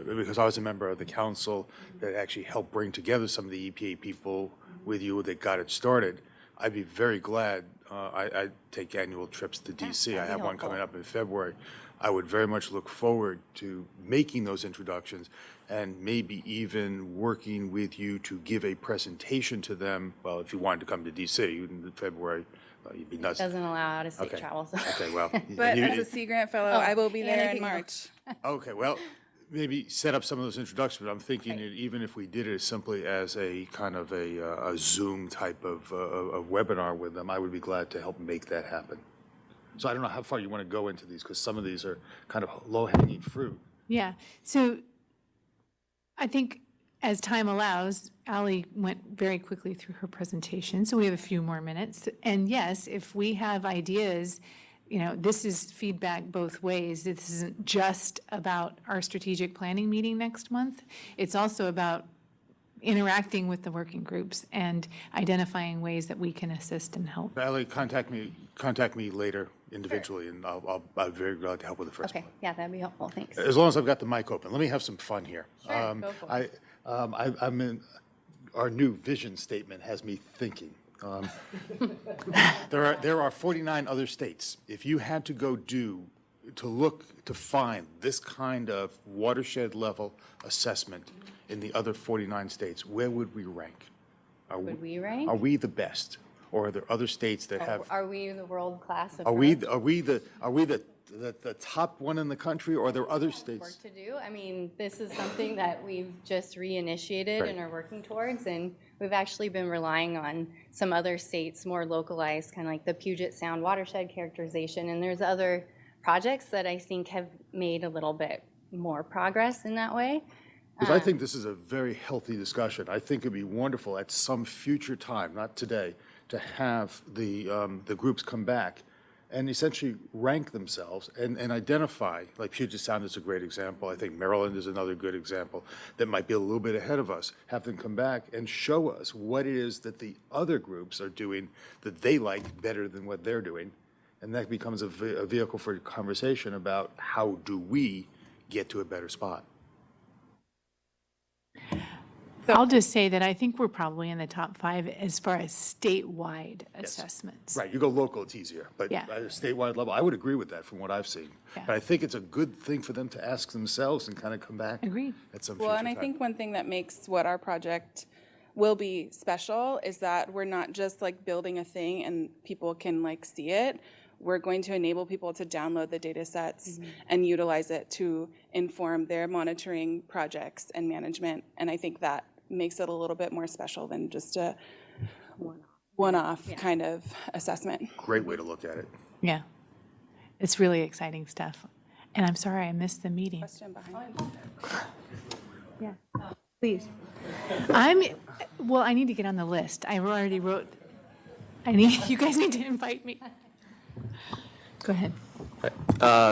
E: because I was a member of the council that actually helped bring together some of the EPA people with you that got it started. I'd be very glad. I take annual trips to DC. I have one coming up in February. I would very much look forward to making those introductions and maybe even working with you to give a presentation to them. Well, if you wanted to come to DC in February, you'd be nuts.
B: Doesn't allow out-of-state travel. So.
E: Okay, well.
J: But as a Sea Grant Fellow, I will be there in March.
E: Okay, well, maybe set up some of those introductions, but I'm thinking that even if we did it as simply as a kind of a Zoom type of webinar with them, I would be glad to help make that happen. So I don't know how far you want to go into these, because some of these are kind of low-hanging fruit.
A: Yeah, so I think as time allows, Ali went very quickly through her presentation, so we have a few more minutes. And yes, if we have ideas, you know, this is feedback both ways. This isn't just about our strategic planning meeting next month. It's also about interacting with the working groups and identifying ways that we can assist and help.
E: Ali, contact me later individually, and I'll be very glad to help with the first one.
B: Okay, yeah, that'd be helpful, thanks.
E: As long as I've got the mic open, let me have some fun here.
B: Sure, go for it.
E: I'm in, our new vision statement has me thinking. There are 49 other states. If you had to go to find this kind of watershed level assessment in the other 49 states, where would we rank?
B: Would we rank?
E: Are we the best, or are there other states that have?
B: Are we the world class of
E: Are we the top one in the country, or are there other states?
B: work to do? I mean, this is something that we've just reinitiated
E: Right.
B: and are working towards, and we've actually been relying on some other states, more localized, kind of like the Puget Sound watershed characterization, and there's other projects that I think have made a little bit more progress in that way.
E: Because I think this is a very healthy discussion. I think it'd be wonderful at some future time, not today, to have the groups come back and essentially rank themselves and identify, like Puget Sound is a great example. I think Maryland is another good example that might be a little bit ahead of us. Have them come back and show us what it is that the other groups are doing that they like better than what they're doing. And that becomes a vehicle for conversation about how do we get to a better spot.
A: I'll just say that I think we're probably in the top 5 as far as statewide assessments.
E: Right, you go local, it's easier, but
A: Yeah.
E: at a statewide level, I would agree with that from what I've seen.
A: Yeah.
E: But I think it's a good thing for them to ask themselves and kind of come back
A: Agreed.
E: at some
J: Well,
E: future
J: and I
E: time.
J: think one thing that makes what our project will be special is that we're not just like building a thing and people can like see it. We're going to enable people to download the data sets and utilize it to inform their monitoring projects and management. And I think that makes it a little bit more special than just a one-off kind of assessment.
E: Great way to look at it.
A: Yeah. It's really exciting stuff. And I'm sorry I missed the meeting.
J: Question behind.
A: Yeah, please. Well, I need to get on the list. I already wrote, you guys need to invite me. Go ahead.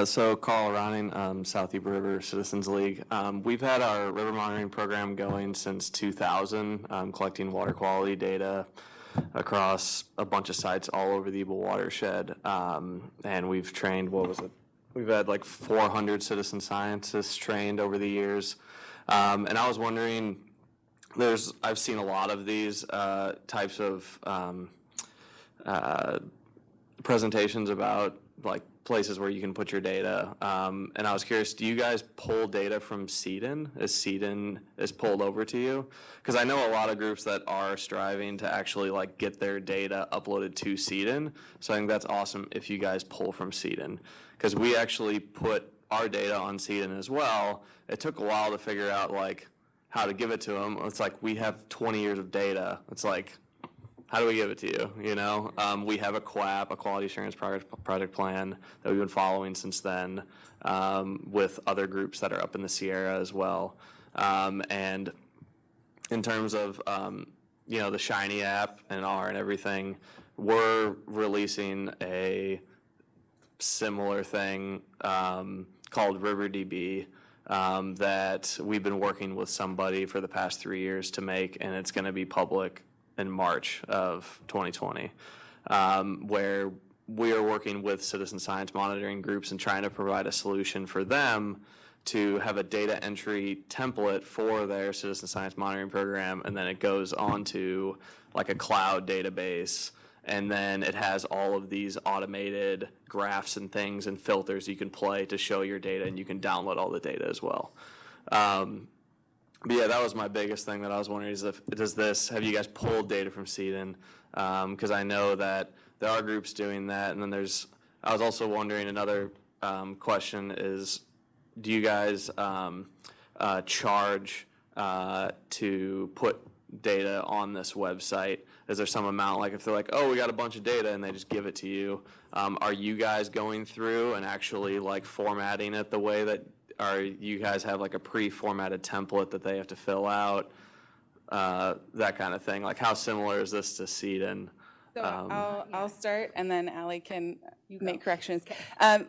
L: So Carl Ronning, South Heber River Citizens League. We've had our river monitoring program going since 2000, collecting water quality data across a bunch of sites all over the Eagle watershed. And we've trained, we've had like 400 citizen scientists trained over the years. And I was wondering, I've seen a lot of these types of presentations about like places where you can put your data. And I was curious, do you guys pull data from CEDN? Is CEDN pulled over to you? Because I know a lot of groups that are striving to actually like get their data uploaded to CEDN. So I think that's awesome if you guys pull from CEDN. Because we actually put our data on CEDN as well. It took a while to figure out like how to give it to them. It's like we have 20 years of data. It's like, how do we give it to you? You know, we have a QAP, a quality assurance project plan that we've been following since then, with other groups that are up in the Sierra as well. And in terms of the Shiny app and R and everything, we're releasing a similar thing called RiverDB that we've been working with somebody for the past 3 years to make, and it's going to be public in March of 2020, where we are working with citizen science monitoring groups and trying to provide a solution for them to have a data entry template for their citizen science monitoring program, and then it goes onto like a cloud database, and then it has all of these automated graphs and things and filters you can play to show your data, and you can download all the data as well. But yeah, that was my biggest thing that I was wondering is have you guys pulled data from CEDN? Because I know that there are groups doing that. And then I was also wondering another question is, do you guys charge to put data on this website? Is there some amount, like if they're like, oh, we got a bunch of data and they just give it to you, are you guys going through and actually like formatting it the way that, or you guys have like a pre-formatted template that they have to fill out, that kind of thing? Like how similar is this to CEDN?
J: So I'll start, and then Allie can make corrections.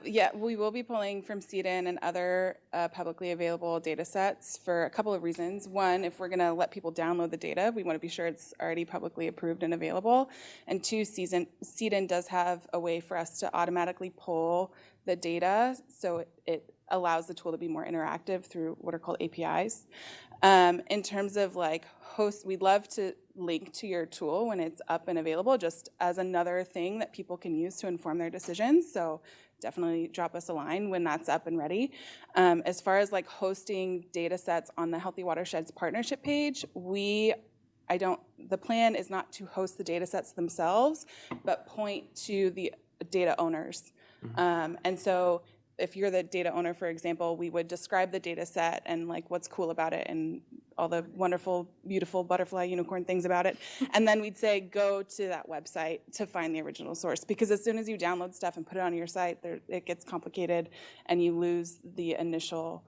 J: Yeah, we will be pulling from CEDN and other publicly available data sets for a couple of reasons. One, if we're going to let people download the data, we want to be sure it's already publicly approved and available. And two, CEDN does have a way for us to automatically pull the data, so it allows the tool to be more interactive through what are called APIs. In terms of like we'd love to link to your tool when it's up and available, just as another thing that people can use to inform their decisions. So definitely drop us a line when that's up and ready. As far as like hosting data sets on the Healthy Watersheds partnership page, the plan is not to host the data sets themselves, but point to the data owners. And so if you're the data owner, for example, we would describe the data set and like what's cool about it and all the wonderful, beautiful butterfly unicorn things about it. And then we'd say, go to that website to find the original source. Because as soon as you download stuff and put it on your site, it gets complicated and you lose the initial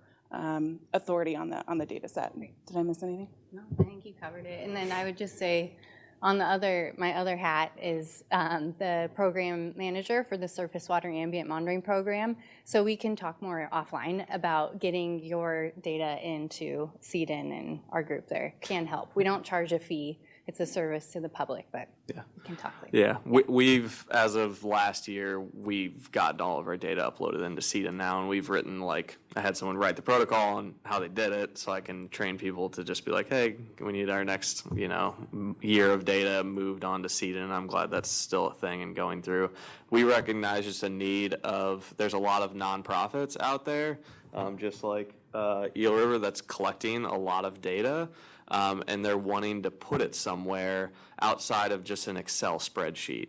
J: authority on the data set. Did I miss anything?
B: No, I think you covered it. And then I would just say, on the other, my other hat is the program manager for the surface water ambient monitoring program. So we can talk more offline about getting your data into CDN and our group there can help. We don't charge a fee. It's a service to the public, but
L: Yeah.
B: we can talk later.
L: Yeah, we've, as of last year, we've gotten all of our data uploaded into CETA now, and we've written, like, I had someone write the protocol on how they did it, so I can train people to just be like, hey, we need our next, year of data moved on to CETA, and I'm glad that's still a thing and going through. We recognize just a need of, there's a lot of nonprofits out there, just like Eel River, that's collecting a lot of data. And they're wanting to put it somewhere outside of just an Excel spreadsheet.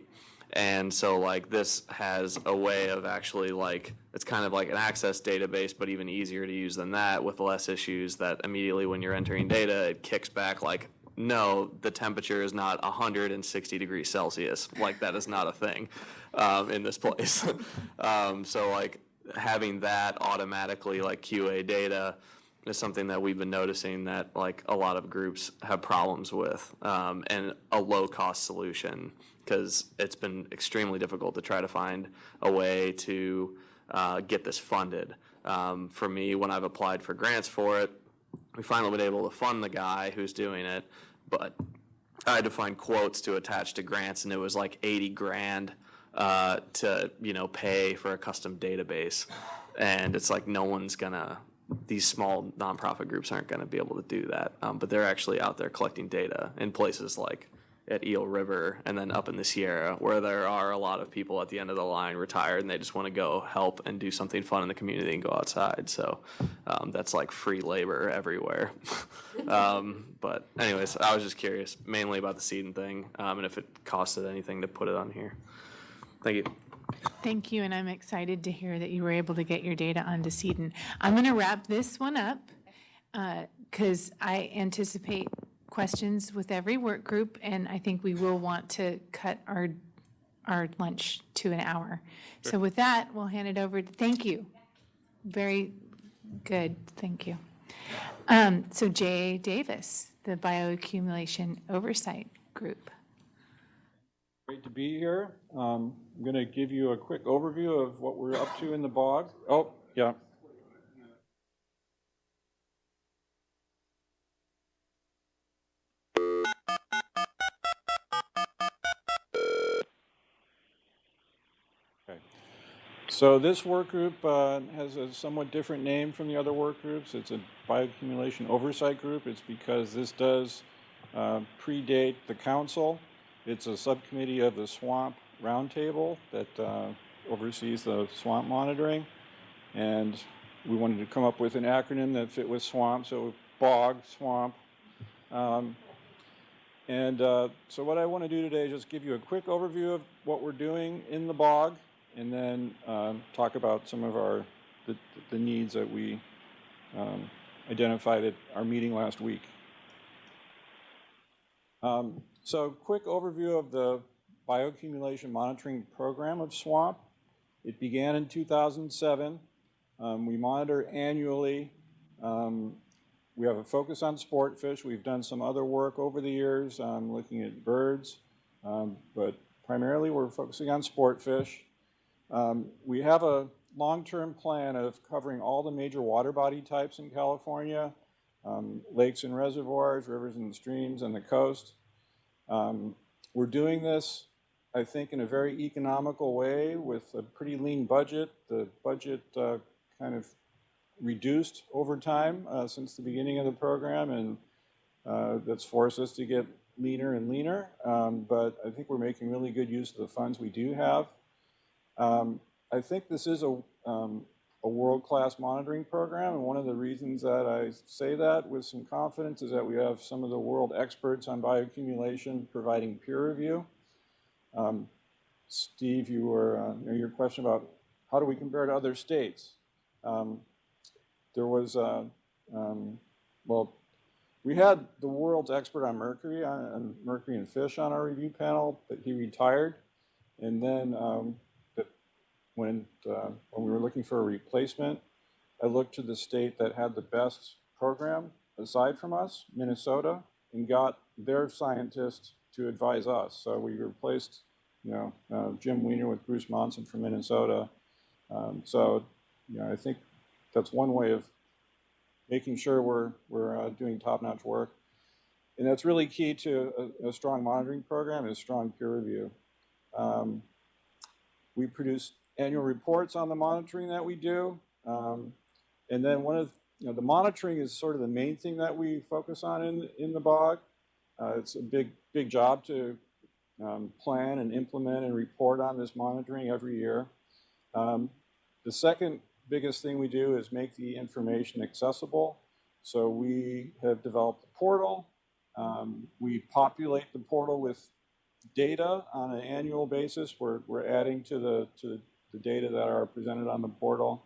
L: And so like this has a way of actually like, it's kind of like an access database, but even easier to use than that with less issues that immediately when you're entering data, it kicks back like, no, the temperature is not 160 degrees Celsius. Like that is not a thing in this place. So like having that automatically like QA data is something that we've been noticing that like a lot of groups have problems with, and a low-cost solution because it's been extremely difficult to try to find a way to get this funded. For me, when I've applied for grants for it, we finally been able to fund the guy who's doing it, but I had to find quotes to attach to grants, and it was like 80 grand to pay for a custom database, and it's like no one's gonna. These small nonprofit groups aren't going to be able to do that, but they're actually out there collecting data in places like at Eel River and then up in the Sierra where there are a lot of people at the end of the line retired and they just want to go help and do something fun in the community and go outside. So that's like free labor everywhere. But anyways, I was just curious mainly about the seeding thing and if it costed anything to put it on here. Thank you.
A: Thank you, and I'm excited to hear that you were able to get your data onto CEDN. I'm going to wrap this one up because I anticipate questions with every work group, and I think we will want to cut our lunch to an hour. Sure. So with that, we'll hand it over to, thank you. Very good, thank you. So Jay Davis, the Bioaccumulation Oversight Group.
I: Great to be here. I'm going to give you a quick overview of what we're up to in the bog. Oh, yeah. Okay. So this work group has a somewhat different name from the other work groups. It's a Bioaccumulation Oversight Group. It's because this does predate the council. It's a subcommittee of the Swamp Roundtable that oversees the swamp monitoring. And we wanted to come up with an acronym that fit with swamp, so BOG, swamp. So what I want to do today is just give you a quick overview of what we're doing in the BOG, and then talk about some of the needs that we identified at our meeting last week. So quick overview of the Bioaccumulation Monitoring Program of SWAMP. It began in 2007. We monitor annually. We have a focus on sport fish. We've done some other work over the years looking at birds, but primarily we're focusing on sport fish. We have a long-term plan of covering all the major water body types in California, lakes and reservoirs, rivers and streams, and the coast. We're doing this, I think, in a very economical way with a pretty lean budget. The budget kind of reduced over time since the beginning of the program, and that's forced us to get leaner and leaner. But I think we're making really good use of the funds we do have. I think this is a world-class monitoring program, and one of the reasons that I say that with some confidence is that we have some of the world experts on bioaccumulation providing peer review. Steve, your question about how do we compare to other states? There was, well, we had the world's expert on mercury and fish on our review panel, but he retired, and then when we were looking for a replacement, I looked to the state that had the best program aside from us, Minnesota, and got their scientist to advise us. So we replaced, Jim Weiner with Bruce Monson from Minnesota. I think that's one way of making sure we're doing top-notch work. And that's really key to a strong monitoring program is strong peer review. We produce annual reports on the monitoring that we do. And then the monitoring is sort of the main thing that we focus on in the bog. It's a big job to plan and implement and report on this monitoring every year. The second biggest thing we do is make the information accessible. So we have developed a portal. We populate the portal with data on an annual basis. We're adding to the data that are presented on the portal.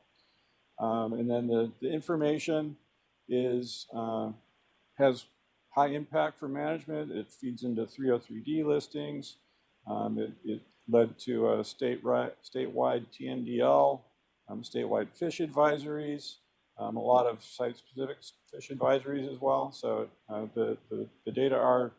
I: And then the information has high impact for management. It feeds into 303D listings. It led to a statewide TNDL, statewide fish advisories, a lot of site-specific fish advisories as well. So the data are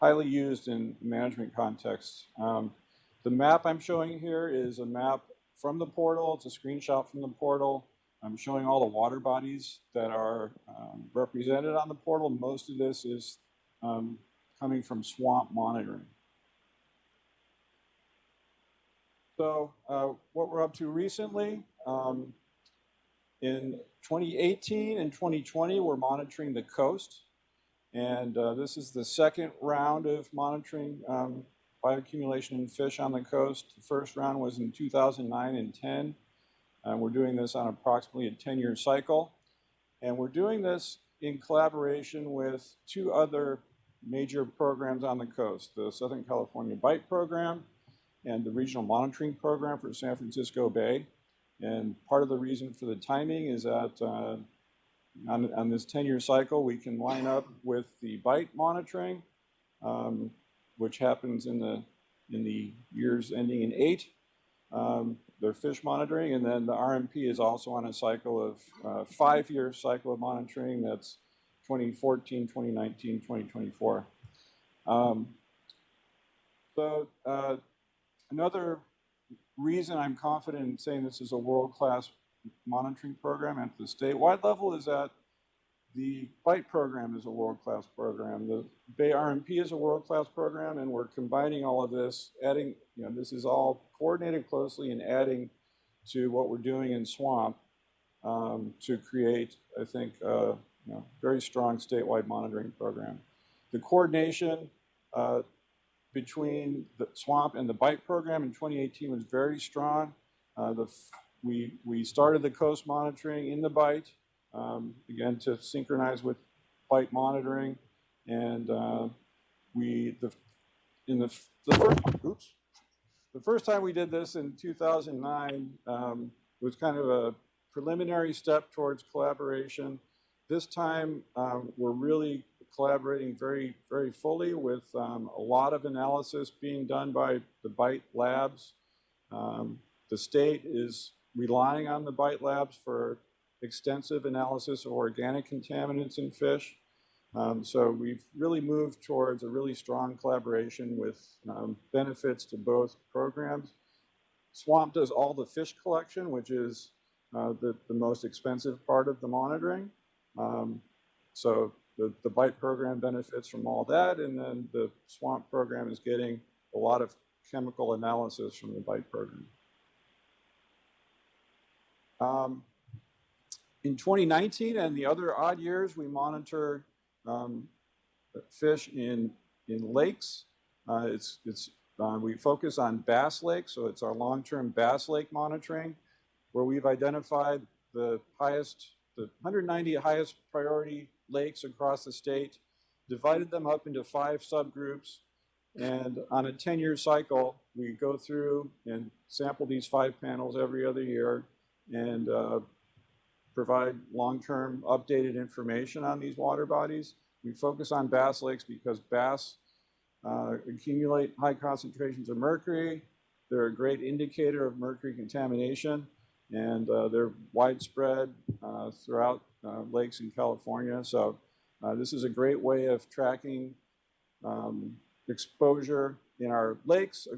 I: highly used in management contexts. The map I'm showing here is a map from the portal. It's a screenshot from the portal. I'm showing all the water bodies that are represented on the portal. Most of this is coming from swamp monitoring. So what we're up to recently, in 2018 and 2020, we're monitoring the coast. And this is the second round of monitoring bioaccumulation in fish on the coast. The first round was in 2009 and 10. We're doing this on approximately a 10-year cycle. And we're doing this in collaboration with two other major programs on the coast, the Southern California Bite Program and the Regional Monitoring Program for San Francisco Bay. And part of the reason for the timing is that on this 10-year cycle, we can line up with the bite monitoring, which happens in the years ending in 8. Their fish monitoring, and then the RMP is also on a cycle of 5-year cycle of monitoring. That's 2014, 2019, 2024. Another reason I'm confident in saying this is a world-class monitoring program at the statewide level is that the BITE program is a world-class program. The Bay RMP is a world-class program, and we're combining all of this, adding, this is all coordinated closely and adding to what we're doing in SWAMP to create, I think, very strong statewide monitoring program. The coordination between the SWAMP and the BITE program in 2018 was very strong. We started the coast monitoring in the BITE, again, to synchronize with BITE monitoring. And the first time we did this in 2009 was kind of a preliminary step towards collaboration. This time, we're really collaborating very, very fully with a lot of analysis being done by the BITE labs. The state is relying on the BITE labs for extensive analysis of organic contaminants in fish. So we've really moved towards a really strong collaboration with benefits to both programs. SWAMP does all the fish collection, which is the most expensive part of the monitoring. So the BITE program benefits from all that, and then the SWAMP program is getting a lot of chemical analysis from the BITE program. In 2019 and the other odd years, we monitor fish in lakes. We focus on bass lakes, so it's our long-term bass lake monitoring, where we've identified the 190 highest priority lakes across the state, divided them up into 5 subgroups, and on a 10-year cycle, we go through and sample these 5 panels every other year and provide long-term updated information on these water bodies. We focus on bass lakes because bass accumulate high concentrations of mercury. They're a great indicator of mercury contamination, and they're widespread throughout lakes in California. So This is a great way of tracking exposure in our lakes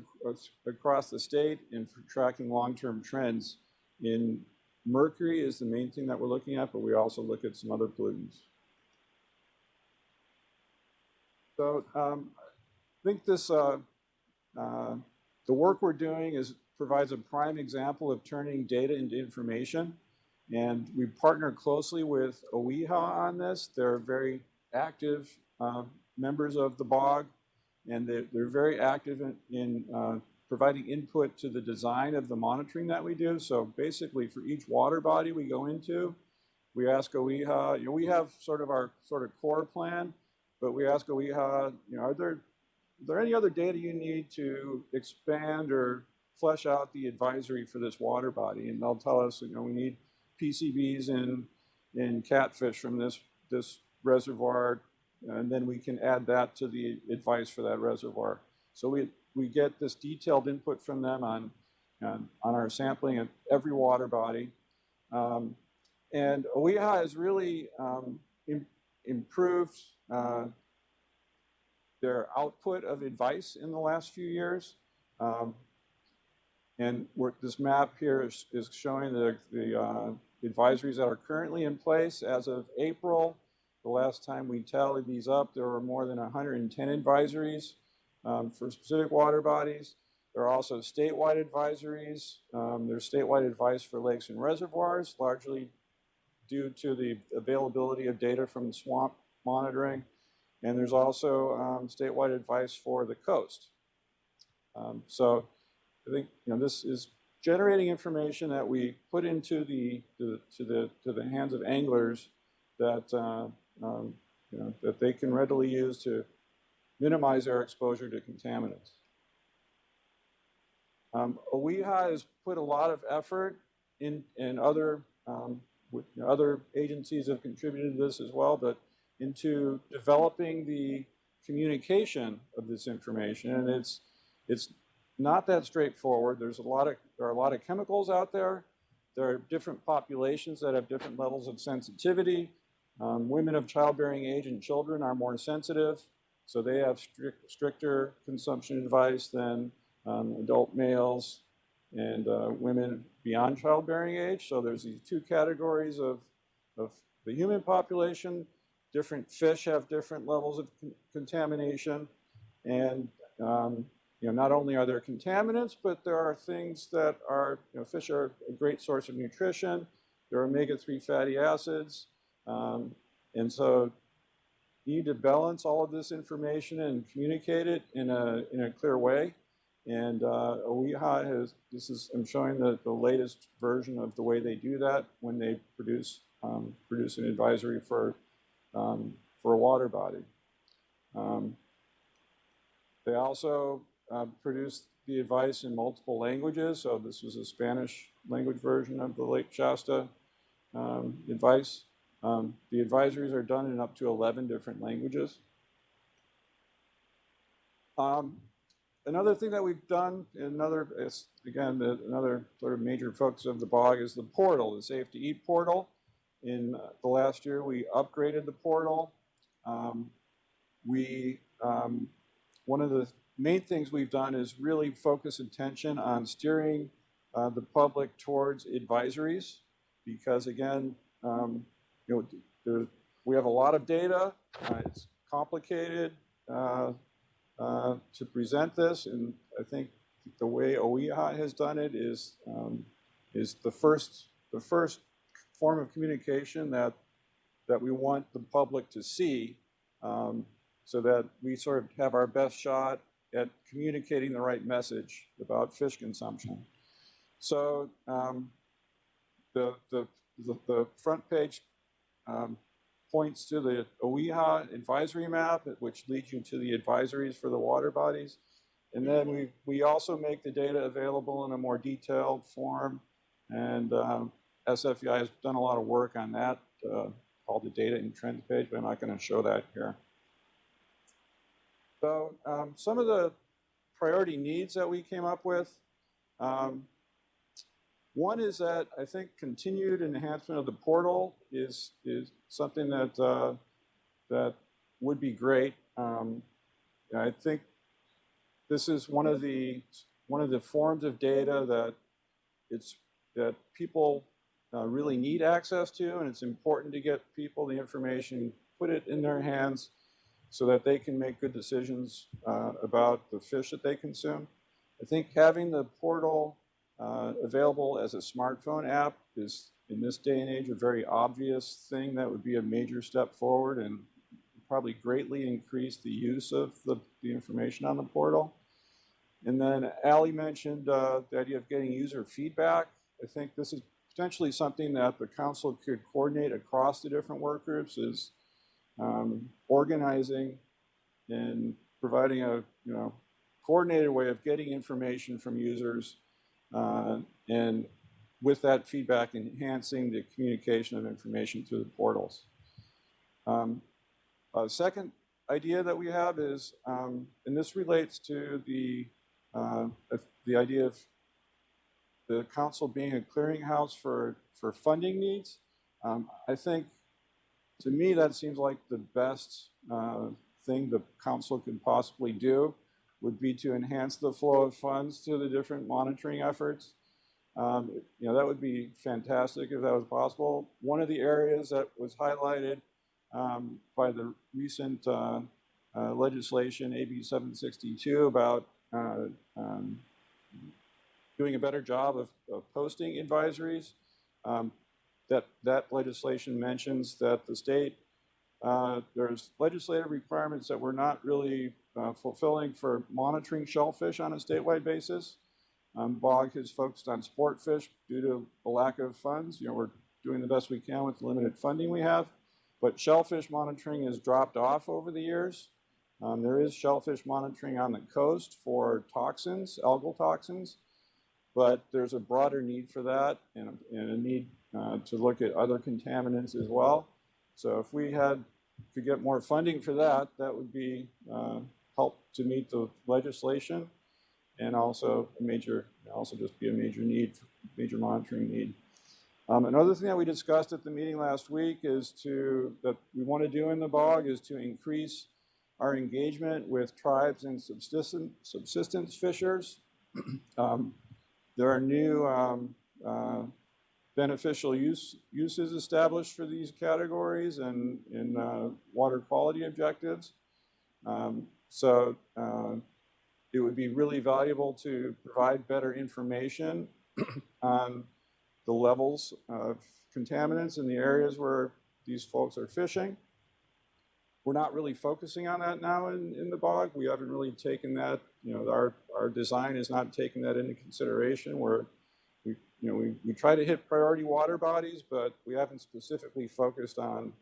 I: across the state and for tracking long-term trends in mercury is the main thing that we're looking at, but we also look at some other pollutants. So I think this, the work we're doing provides a prime example of turning data into information. And we partner closely with OEHA on this. They're very active members of the BOG, and they're very active in providing input to the design of the monitoring that we do. So basically for each water body we go into, we ask OEHA, you know, we have sort of our core plan, but we ask OEHA, you know, are there any other data you need to expand or flesh out the advisory for this water body? And they'll tell us, you know, we need PCBs in catfish from this reservoir, and then we can add that to the advice for that reservoir. So we get this detailed input from them on our sampling of every water body. And OEHA has really improved their output of advice in the last few years. And this map here is showing the advisories that are currently in place. As of April, the last time we tallied these up, there were more than 110 advisories for specific water bodies. There are also statewide advisories. There's statewide advice for lakes and reservoirs, largely due to the availability of data from the swamp monitoring. And there's also statewide advice for the coast. So I think, you know, this is generating information that we put into the hands of anglers that you know, that they can readily use to minimize their exposure to contaminants. OEHA has put a lot of effort in other other agencies have contributed to this as well, but into developing the communication of this information, and it's not that straightforward. There are a lot of chemicals out there. There are different populations that have different levels of sensitivity. Women of childbearing age and children are more sensitive, so they have stricter consumption advice than adult males and women beyond childbearing age. So there's these two categories of the human population. Different fish have different levels of contamination, and you know, not only are there contaminants, but there are things that are, you know, fish are a great source of nutrition. There are omega-3 fatty acids, and so you need to balance all of this information and communicate it in a clear way. And OEHA has, I'm showing the latest version of the way they do that when they produce an advisory for a water body. They also produce the advice in multiple languages. So this was a Spanish language version of the Lake Shasta advice. The advisories are done in up to 11 different languages. Another thing that we've done, another sort of major focus of the BOG is the portal, the Safe to Eat portal. In the last year, we upgraded the portal. One of the main things we've done is really focus attention on steering the public towards advisories, because again, you know, we have a lot of data. It's complicated to present this, and I think the way OEHA has done it is the first form of communication that we want the public to see, so that we sort of have our best shot at communicating the right message about fish consumption. So the front page points to the OEHA advisory map, which leads you to the advisories for the water bodies. And then we also make the data available in a more detailed form. And SFEI has done a lot of work on that, called the data and trends page, but I'm not going to show that here. So some of the priority needs that we came up with. One is that I think continued enhancement of the portal is something that that would be great. I think this is one of the forms of data that people really need access to, and it's important to get people the information, put it in their hands so that they can make good decisions about the fish that they consume. I think having the portal available as a smartphone app is, in this day and age, a very obvious thing that would be a major step forward and probably greatly increase the use of the information on the portal. And then Allie mentioned the idea of getting user feedback. I think this is potentially something that the council could coordinate across the different work groups, is organizing and providing a coordinated way of getting information from users, and with that feedback, enhancing the communication of information through the portals. A second idea that we have is, and this relates to the idea of the council being a clearinghouse for funding needs. I think, to me, that seems like the best thing the council could possibly do would be to enhance the flow of funds to the different monitoring efforts. That would be fantastic if that was possible. One of the areas that was highlighted by the recent legislation, AB 762, about doing a better job of posting advisories. That legislation mentions that the state, there's legislative requirements that we're not really fulfilling for monitoring shellfish on a statewide basis. BOG has focused on sport fish due to a lack of funds. We're doing the best we can with the limited funding we have, but shellfish monitoring has dropped off over the years. There is shellfish monitoring on the coast for toxins, algal toxins, but there's a broader need for that, and a need to look at other contaminants as well. So if we could get more funding for that, that would be help to meet the legislation, and also just be a major need, major monitoring need. Another thing that we discussed at the meeting last week that we want to do in the BOG is to increase our engagement with tribes and subsistence fishers. There are new beneficial uses established for these categories and in water quality objectives. So it would be really valuable to provide better information on the levels of contaminants in the areas where these folks are fishing. We're not really focusing on that now in the BOG. We haven't really taken that, our design is not taking that into consideration. We try to hit priority water bodies, but we haven't specifically focused on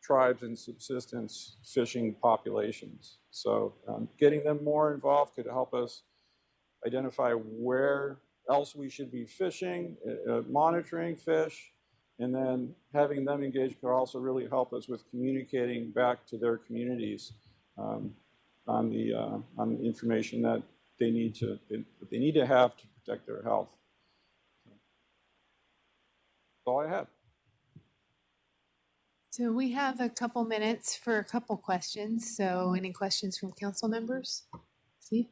I: tribes and subsistence fishing populations. So getting them more involved could help us identify where else we should be fishing, monitoring fish, and then having them engaged could also really help us with communicating back to their communities on the information that they need to have to protect their health. That's all I have.
A: So we have a couple minutes for a couple questions. So any questions from council members? Steve?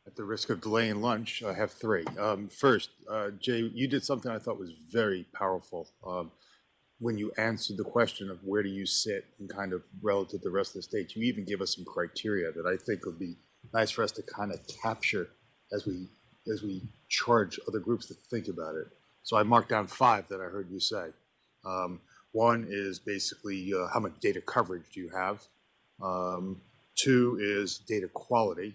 E: At the risk of delaying lunch, I have three. First, Jay, you did something I thought was very powerful when you answered the question of where do you sit and kind of relative to the rest of the state. You even give us some criteria that I think would be nice for us to kind of capture as we charge other groups to think about it. So I marked down 5 that I heard you say. One is basically how much data coverage do you have? 2 is data quality.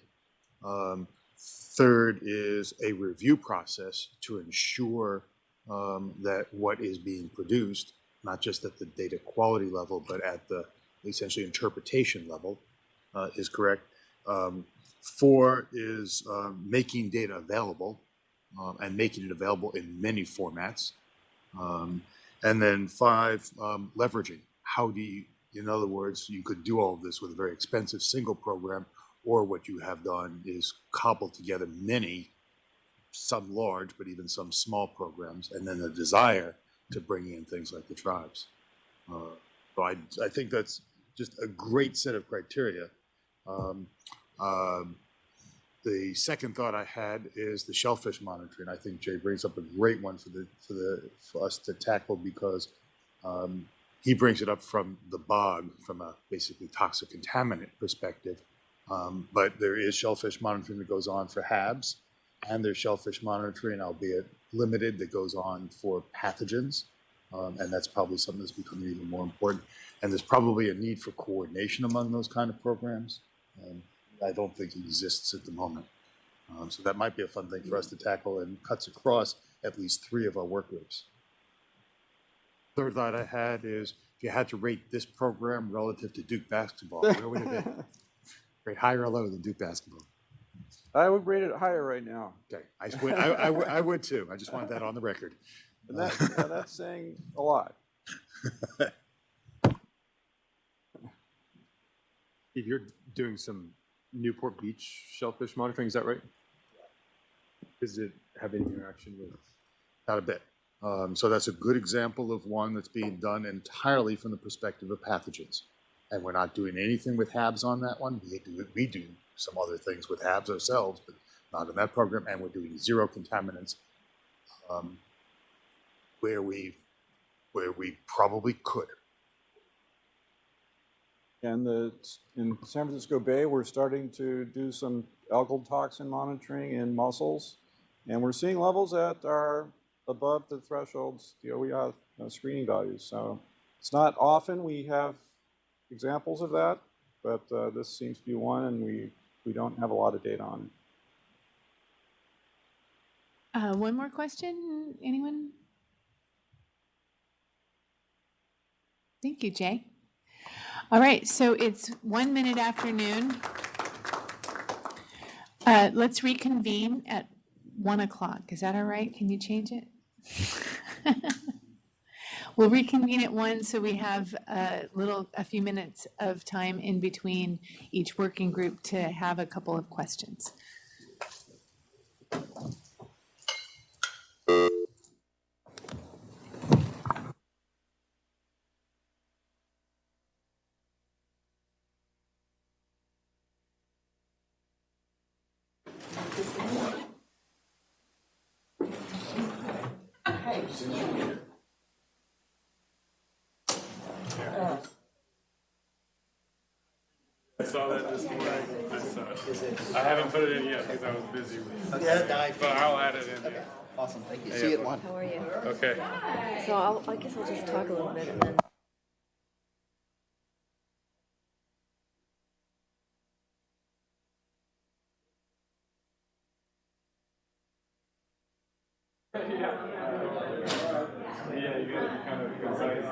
E: Third is a review process to ensure that what is being produced, not just at the data quality level, but at the essentially interpretation level, is correct. 4 is making data available and making it available in many formats. And then 5, leveraging. How do you, in other words, you could do all of this with a very expensive single program, or what you have done is cobbled together many, some large, but even some small programs, and then the desire to bring in things like the tribes. So I think that's just a great set of criteria. The second thought I had is the shellfish monitoring. I think Jay brings up a great one for us to tackle, because he brings it up from the bog, from a basically toxic contaminant perspective. But there is shellfish monitoring that goes on for HABs, and there's shellfish monitoring, albeit limited, that goes on for pathogens. And that's probably something that's becoming even more important. And there's probably a need for coordination among those kind of programs. I don't think exists at the moment. So that might be a fun thing for us to tackle, and cuts across at least 3 of our work groups. Third thought I had is, if you had to rate this program relative to Duke basketball, where would it be? Rate higher or lower than Duke basketball?
I: I would rate it higher right now.
E: Okay, I would too. I just want that on the record.
I: And that's saying a lot.
C: If you're doing some Newport Beach shellfish monitoring, is that right? Does it have any interaction with?
E: Not a bit. So that's a good example of one that's being done entirely from the perspective of pathogens. And we're not doing anything with HABs on that one. We do some other things with HABs ourselves, but not in that program. And we're doing 0 contaminants where we probably could.
I: And in San Francisco Bay, we're starting to do some algal toxin monitoring in mussels, and we're seeing levels that are above the thresholds, the OER screening values. So it's not often we have examples of that, but this seems to be one, and we don't have a lot of data on it.
A: One more question, anyone? Thank you, Jay. All right, so it's 1 minute after noon. Let's reconvene at 1 o'clock. Is that all right? Can you change it? We'll reconvene at 1, so we have a few minutes of time in between each working group to have a couple of questions.
D: I saw that this morning. I haven't put it in yet because I was busy. But I'll add it in. Yeah.
F: Awesome, thank you. See you at 1.
O: How are you?
D: Okay.
O: So I guess I'll just talk a little bit and then.
D: Yeah, you gotta be kind of concise.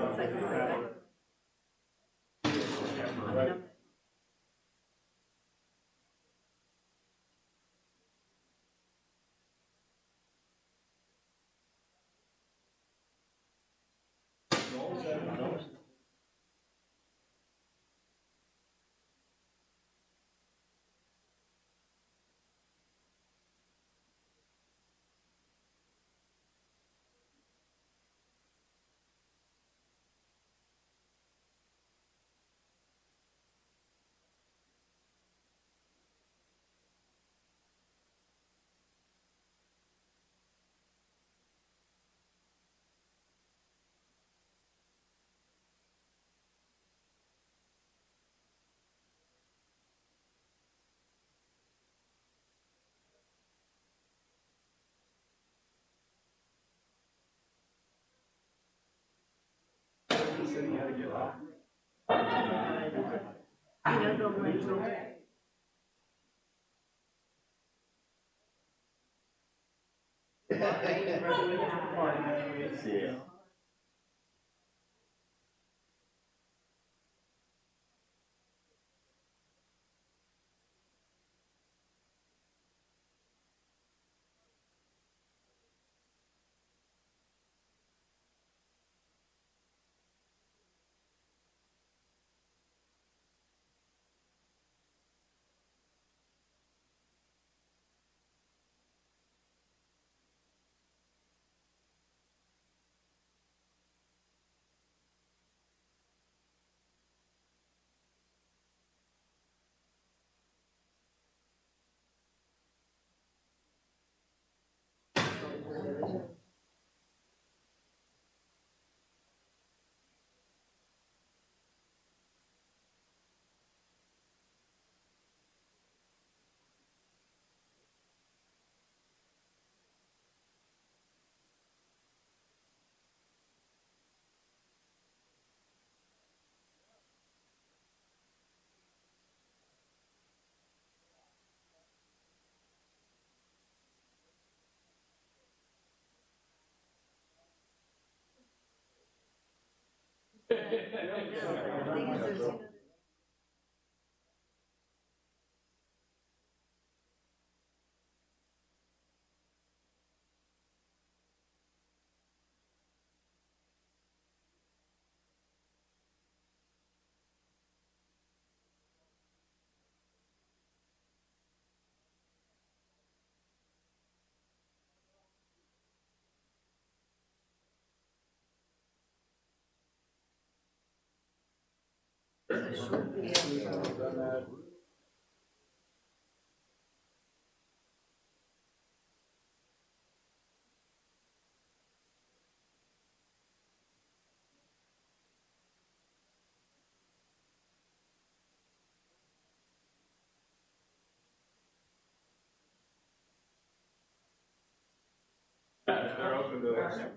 D: They're open to that.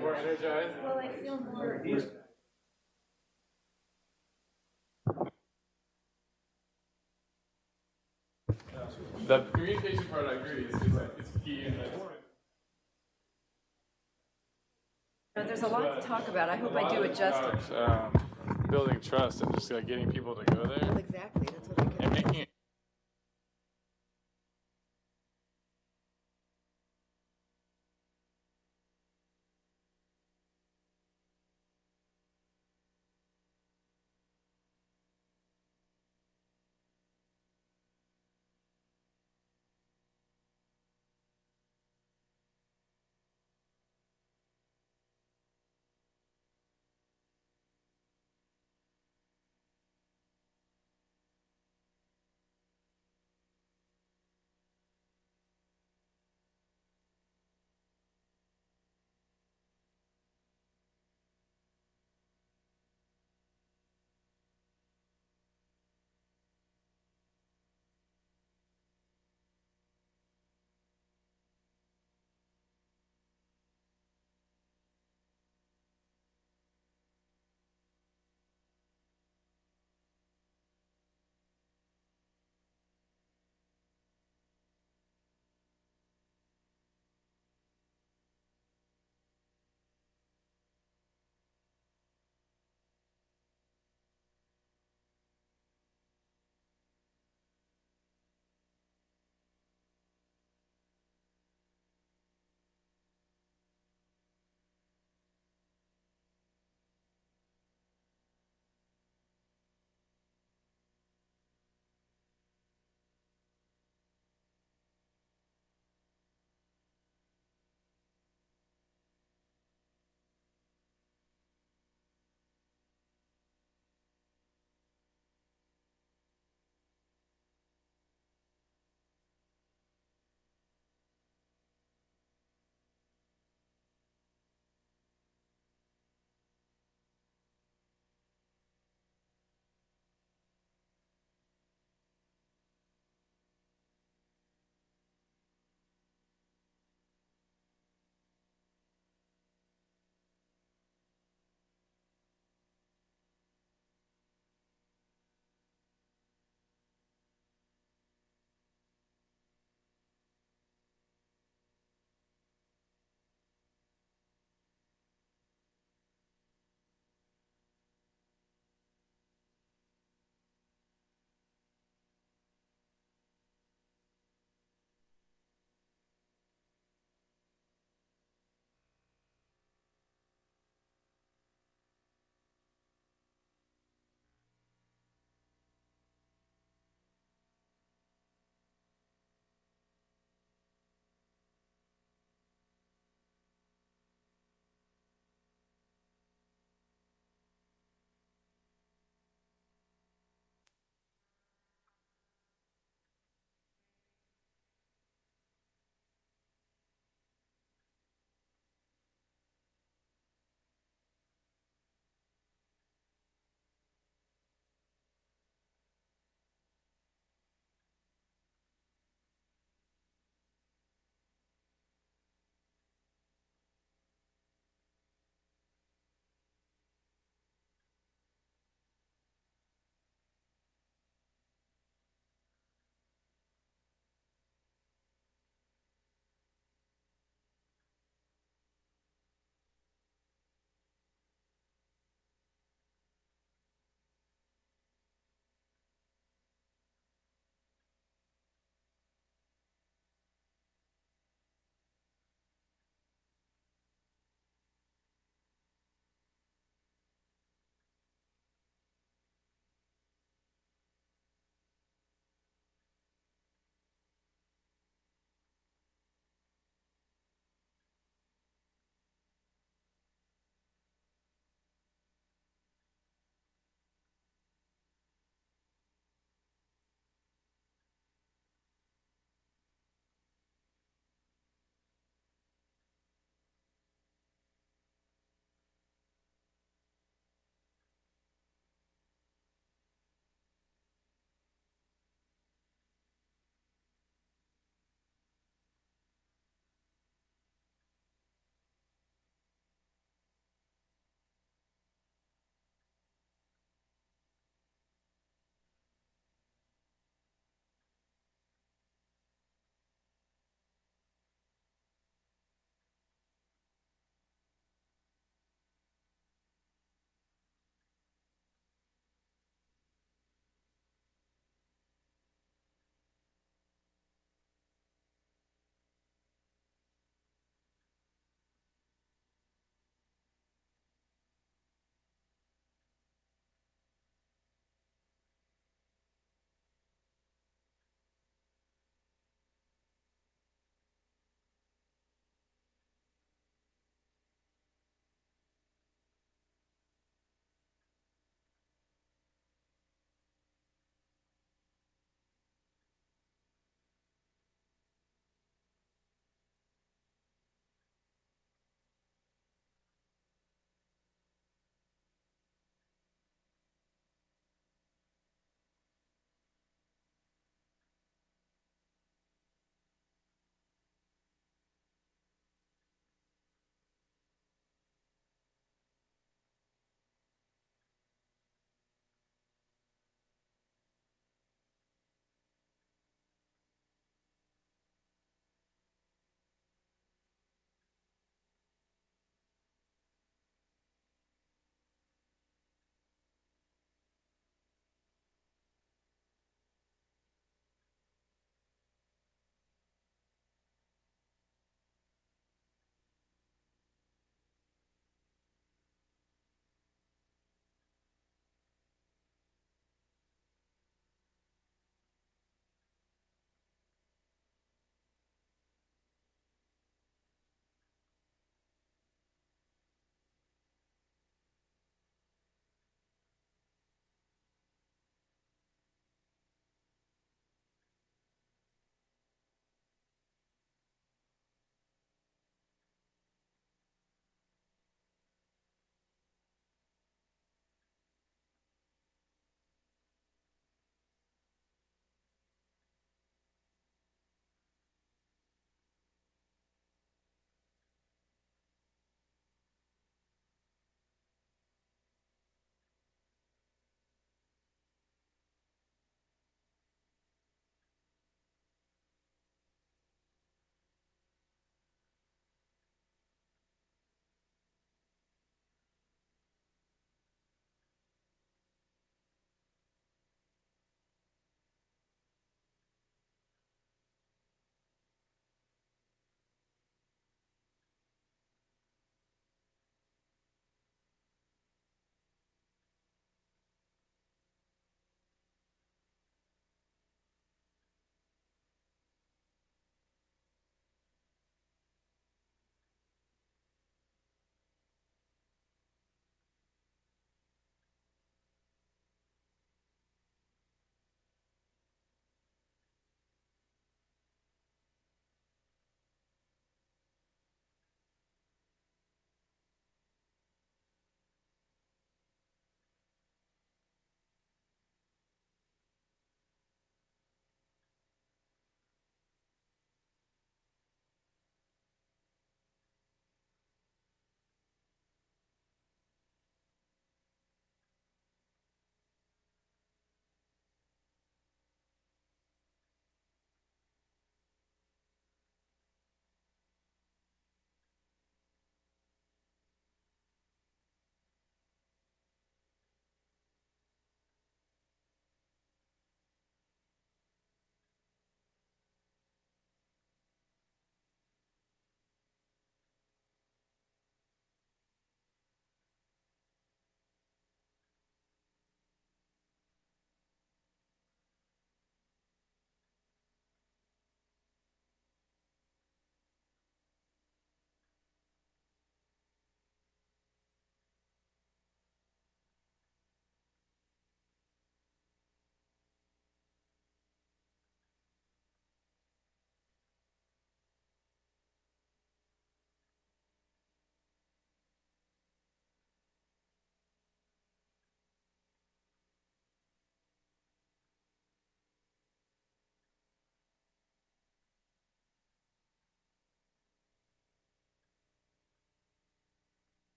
D: More energized?
K: Well, I feel more.
D: The communication part, I agree, is key in this.
K: There's a lot to talk about. I hope I do it justice.
D: Building trust and just like getting people to go there.
K: Well, exactly. That's what I
D: And making it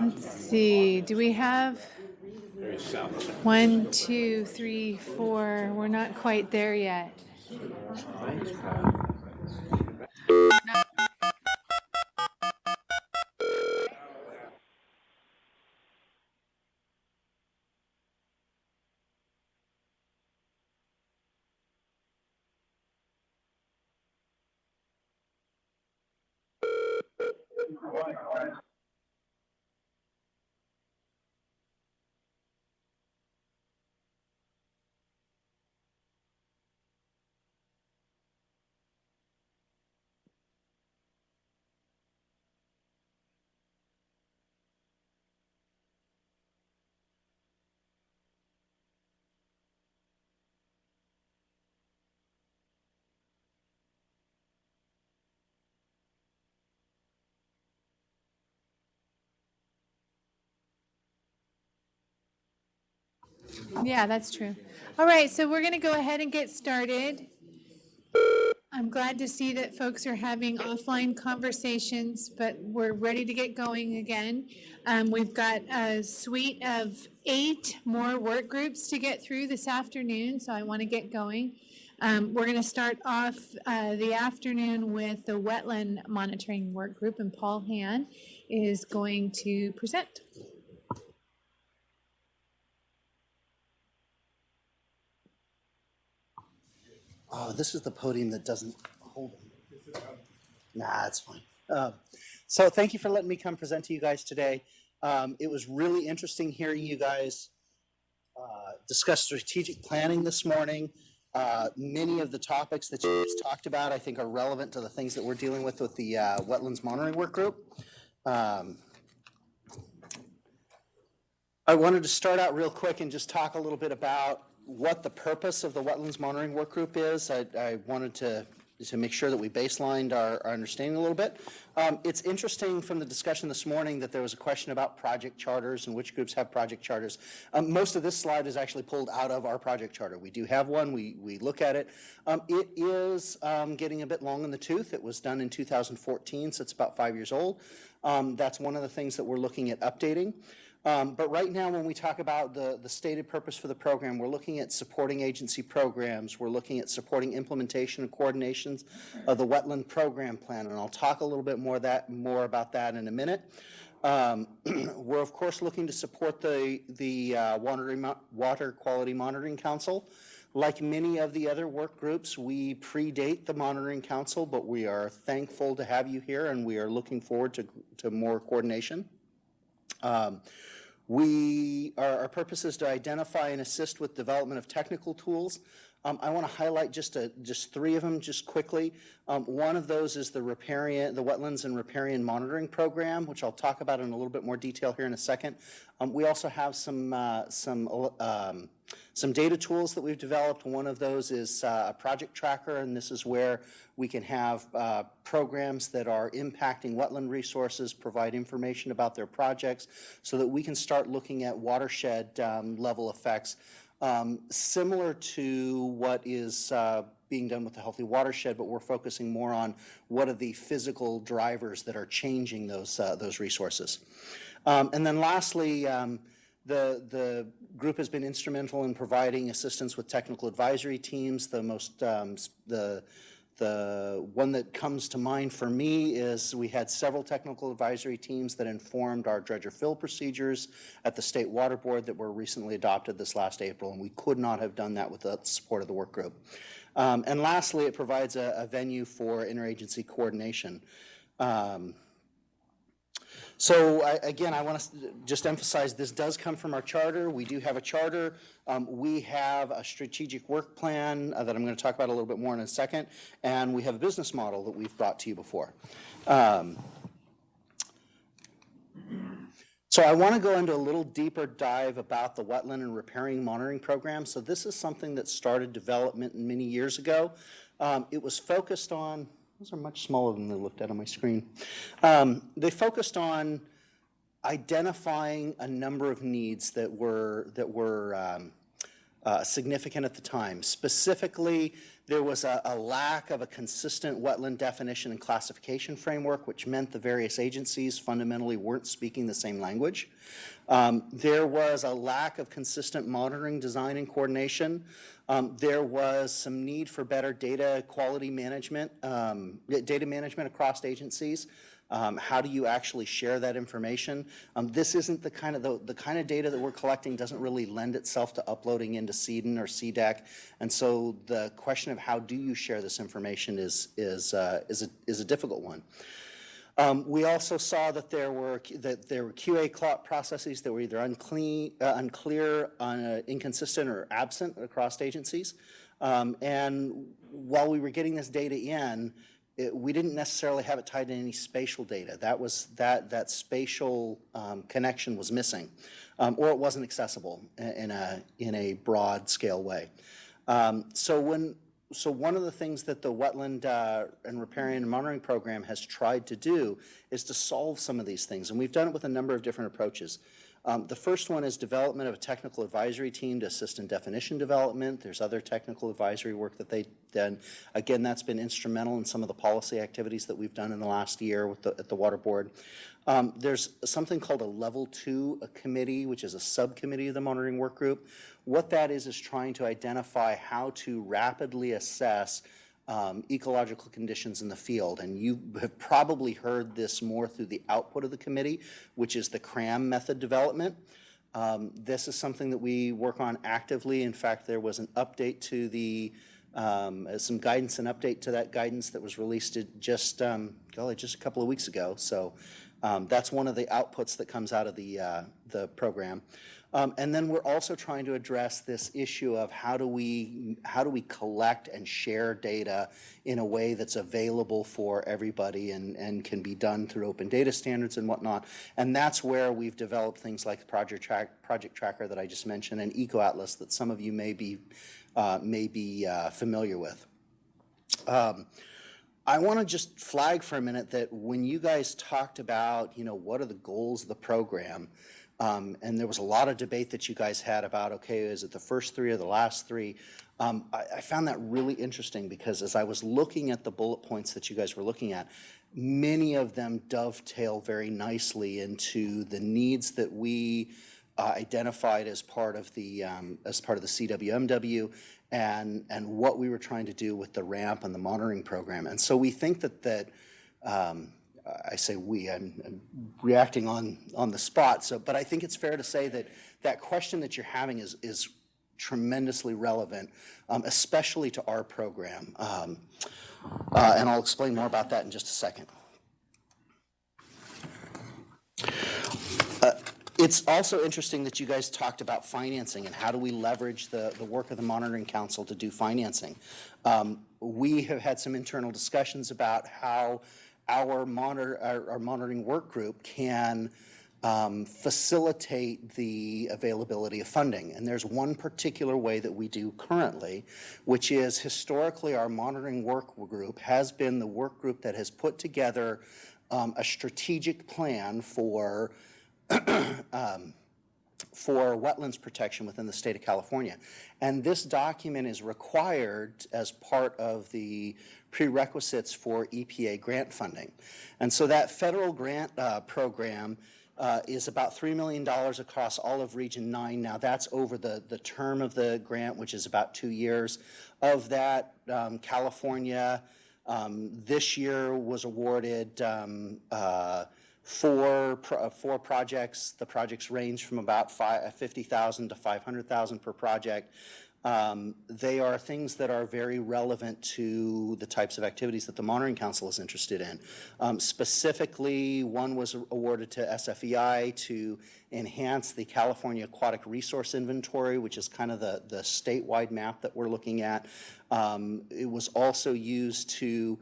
A: Let's see, do we have 1, 2, 3, 4? We're not quite there yet. Yeah, that's true. All right, so we're going to go ahead and get started. I'm glad to see that folks are having offline conversations, but we're ready to get going again. We've got a suite of 8 more work groups to get through this afternoon, so I want to get going. We're going to start off the afternoon with the wetland monitoring work group, and Paul Han is going to present.
H: Oh, this is the podium that doesn't hold them. Nah, it's fine. So thank you for letting me come present to you guys today. It was really interesting hearing you guys discuss strategic planning this morning. Many of the topics that you just talked about, I think, are relevant to the things that we're dealing with the Wetlands Monitoring Work Group. I wanted to start out real quick and just talk a little bit about what the purpose of the Wetlands Monitoring Work Group is. I wanted to make sure that we baselined our understanding a little bit. It's interesting from the discussion this morning that there was a question about project charters and which groups have project charters. Most of this slide is actually pulled out of our project charter. We do have one. We look at it. It is getting a bit long in the tooth. It was done in 2014, so it's about 5 years old. That's one of the things that we're looking at updating. But right now, when we talk about the stated purpose for the program, we're looking at supporting agency programs. We're looking at supporting implementation and coordinations of the wetland program plan, and I'll talk a little bit more about that in a minute. We're of course looking to support the Water Quality Monitoring Council. Like many of the other work groups, we predate the Monitoring Council, but we are thankful to have you here, and we are looking forward to more coordination. Our purpose is to identify and assist with development of technical tools. I want to highlight just 3 of them just quickly. One of those is the Wetlands and Riparian Monitoring Program, which I'll talk about in a little bit more detail here in a second. We also have some data tools that we've developed. One of those is a project tracker, and this is where we can have programs that are impacting wetland resources, provide information about their projects, so that we can start looking at watershed level effects, similar to what is being done with the Healthy Watershed, but we're focusing more on what are the physical drivers that are changing those resources. And then lastly, the group has been instrumental in providing assistance with technical advisory teams. The one that comes to mind for me is we had several technical advisory teams that informed our dredger fill procedures at the State Water Board that were recently adopted this last April, and we could not have done that without the support of the work group. And lastly, it provides a venue for interagency coordination. So again, I want to just emphasize this does come from our charter. We do have a charter. We have a strategic work plan that I'm going to talk about a little bit more in a second, and we have a business model that we've brought to you before. So I want to go into a little deeper dive about the Wetland and Riparian Monitoring Program. So this is something that started development many years ago. It was focused on, those are much smaller than they looked at on my screen. They focused on identifying a number of needs that were significant at the time. Specifically, there was a lack of a consistent wetland definition and classification framework, which meant the various agencies fundamentally weren't speaking the same language. There was a lack of consistent monitoring, design, and coordination. There was some need for better data quality management, data management across agencies. How do you actually share that information? This isn't the kind of data that we're collecting doesn't really lend itself to uploading into CDN or CDEC, and so the question of how do you share this information is a difficult one. We also saw that there were QA processes that were either unclear, inconsistent, or absent across agencies. And while we were getting this data in, we didn't necessarily have it tied to any spatial data. That spatial connection was missing, or it wasn't accessible in a broad scale way. So one of the things that the Wetland and Riparian and Monitoring Program has tried to do is to solve some of these things, and we've done it with a number of different approaches. The first one is development of a technical advisory team to assist in definition development. There's other technical advisory work that they've done. Again, that's been instrumental in some of the policy activities that we've done in the last year at the Water Board. There's something called a Level 2 committee, which is a subcommittee of the monitoring work group. What that is trying to identify how to rapidly assess ecological conditions in the field. And you have probably heard this more through the output of the committee, which is the CRAM method development. This is something that we work on actively. In fact, there was an update to the, some guidance and update to that guidance that was released just a couple of weeks ago. So that's one of the outputs that comes out of the program. And then we're also trying to address this issue of how do we collect and share data in a way that's available for everybody and can be done through open data standards and whatnot. And that's where we've developed things like the Project Tracker that I just mentioned and EcoAtlas that some of you may be familiar with. I want to just flag for a minute that when you guys talked about, what are the goals of the program, and there was a lot of debate that you guys had about, okay, is it the first three or the last three? I found that really interesting because as I was looking at the bullet points that you guys were looking at, many of them dovetail very nicely into the needs that we identified as part of the CWMW and what we were trying to do with the RAMP and the monitoring program. And so we think that I say we, I'm reacting on the spot. But I think it's fair to say that question that you're having is tremendously relevant, especially to our program. And I'll explain more about that in just a second. It's also interesting that you guys talked about financing and how do we leverage the work of the Monitoring Council to do financing. We have had some internal discussions about how our monitoring work group can facilitate the availability of funding. And there's one particular way that we do currently, which is historically our monitoring work group has been the work group that has put together a strategic plan for wetlands protection within the state of California. And this document is required as part of the prerequisites for EPA grant funding. And so that federal grant program is about $3 million across all of Region 9. Now that's over the term of the grant, which is about 2 years. Of that, California this year was awarded four projects. The projects range from about $50,000 to $500,000 per project. They are things that are very relevant to the types of activities that the Monitoring Council is interested in. Specifically, one was awarded to SFEI to enhance the California Aquatic Resource Inventory, which is kind of the statewide map that we're looking at. It was also used to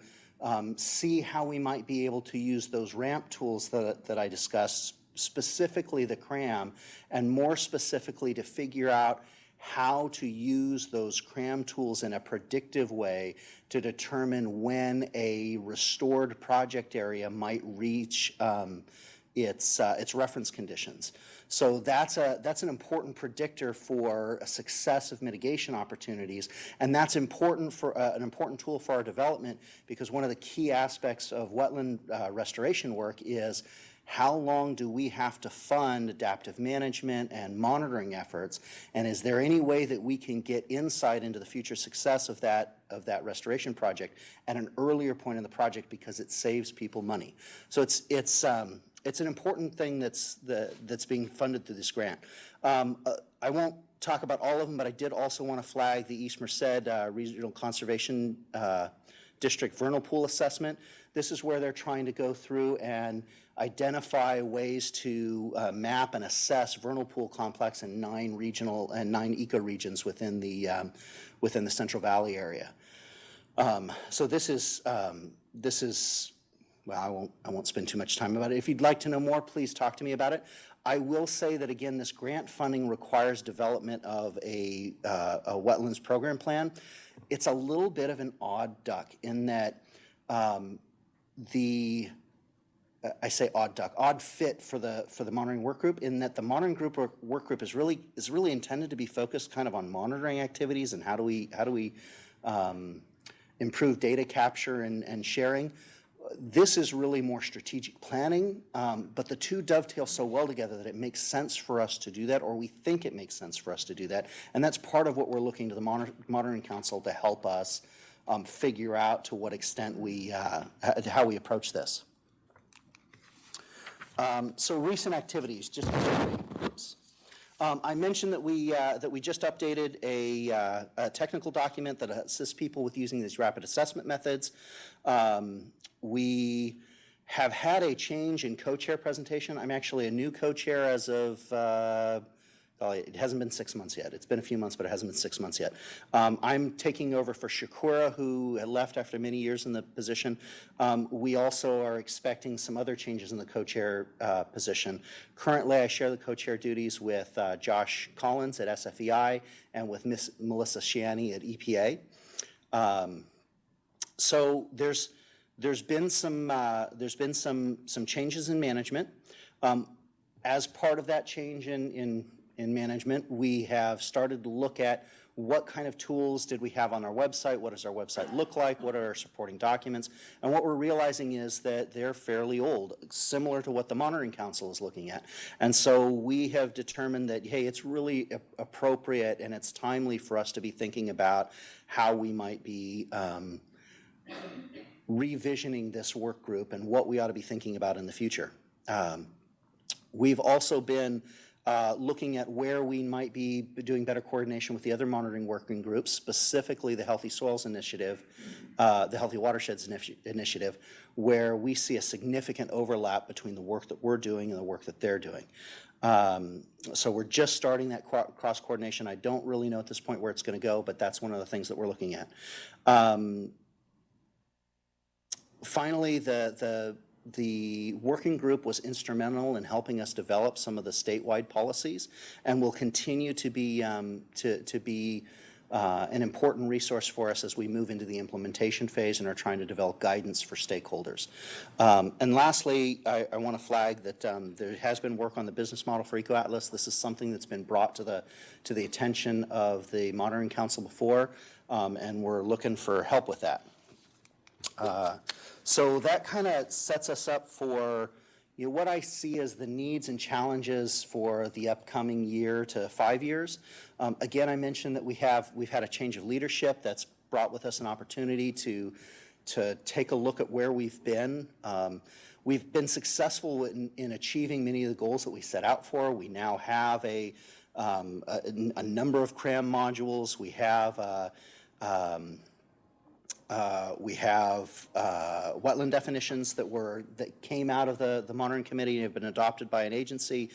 H: see how we might be able to use those RAMP tools that I discussed, specifically the CRAM, and more specifically to figure out how to use those CRAM tools in a predictive way to determine when a restored project area might reach its reference conditions. So that's an important predictor for a success of mitigation opportunities, and that's important for an important tool for our development, because one of the key aspects of wetland restoration work is how long do we have to fund adaptive management and monitoring efforts, and is there any way that we can get insight into the future success of that restoration project at an earlier point in the project, because it saves people money. So it's an important thing that's being funded through this grant. I won't talk about all of them, but I did also want to flag the East Merced Regional Conservation District vernal pool assessment. This is where they're trying to go through and identify ways to map and assess vernal pool complex in 9 regional and 9 ecoregions within the Central Valley area. So this is well, I won't spend too much time about it. If you'd like to know more, please talk to me about it. I will say that, again, this grant funding requires development of a wetlands program plan. It's a little bit of an odd duck in that I say odd duck, odd fit for the monitoring work group, in that the monitoring work group is really intended to be focused kind of on monitoring activities and how do we improve data capture and sharing. This is really more strategic planning, but the two dovetail so well together that it makes sense for us to do that, or we think it makes sense for us to do that, and that's part of what we're looking to the Monitoring Council to help us figure out to what extent how we approach this. So recent activities, just oops. I mentioned that we just updated a technical document that assists people with using these rapid assessment methods. We have had a change in co-chair presentation. I'm actually a new co-chair as of it hasn't been 6 months yet. It's been a few months, but it hasn't been 6 months yet. I'm taking over for Shakura, who had left after many years in the position. We also are expecting some other changes in the co-chair position. Currently, I share the co-chair duties with Josh Collins at SFEI and with Miss Melissa Shiani at EPA. So there's been some changes in management. As part of that change in management, we have started to look at what kind of tools did we have on our website, what does our website look like, what are our supporting documents, and what we're realizing is that they're fairly old, similar to what the Monitoring Council is looking at. And so we have determined that, hey, it's really appropriate and it's timely for us to be thinking about how we might be revisioning this work group and what we ought to be thinking about in the future. We've also been looking at where we might be doing better coordination with the other monitoring working groups, specifically the Healthy Soils Initiative, the Healthy Watersheds Initiative, where we see a significant overlap between the work that we're doing and the work that they're doing. So we're just starting that cross-coordination. I don't really know at this point where it's going to go, but that's one of the things that we're looking at. Finally, the working group was instrumental in helping us develop some of the statewide policies, and will continue to be an important resource for us as we move into the implementation phase and are trying to develop guidance for stakeholders. And lastly, I want to flag that there has been work on the business model for EcoAtlas. This is something that's been brought to the attention of the Monitoring Council before, and we're looking for help with that. So that kind of sets us up for what I see as the needs and challenges for the upcoming year to 5 years. Again, I mentioned that we've had a change of leadership that's brought with us an opportunity to take a look at where we've been. We've been successful in achieving many of the goals that we set out for. We now have a number of CRAM modules. We have wetland definitions that came out of the monitoring committee and have been adopted by an agency.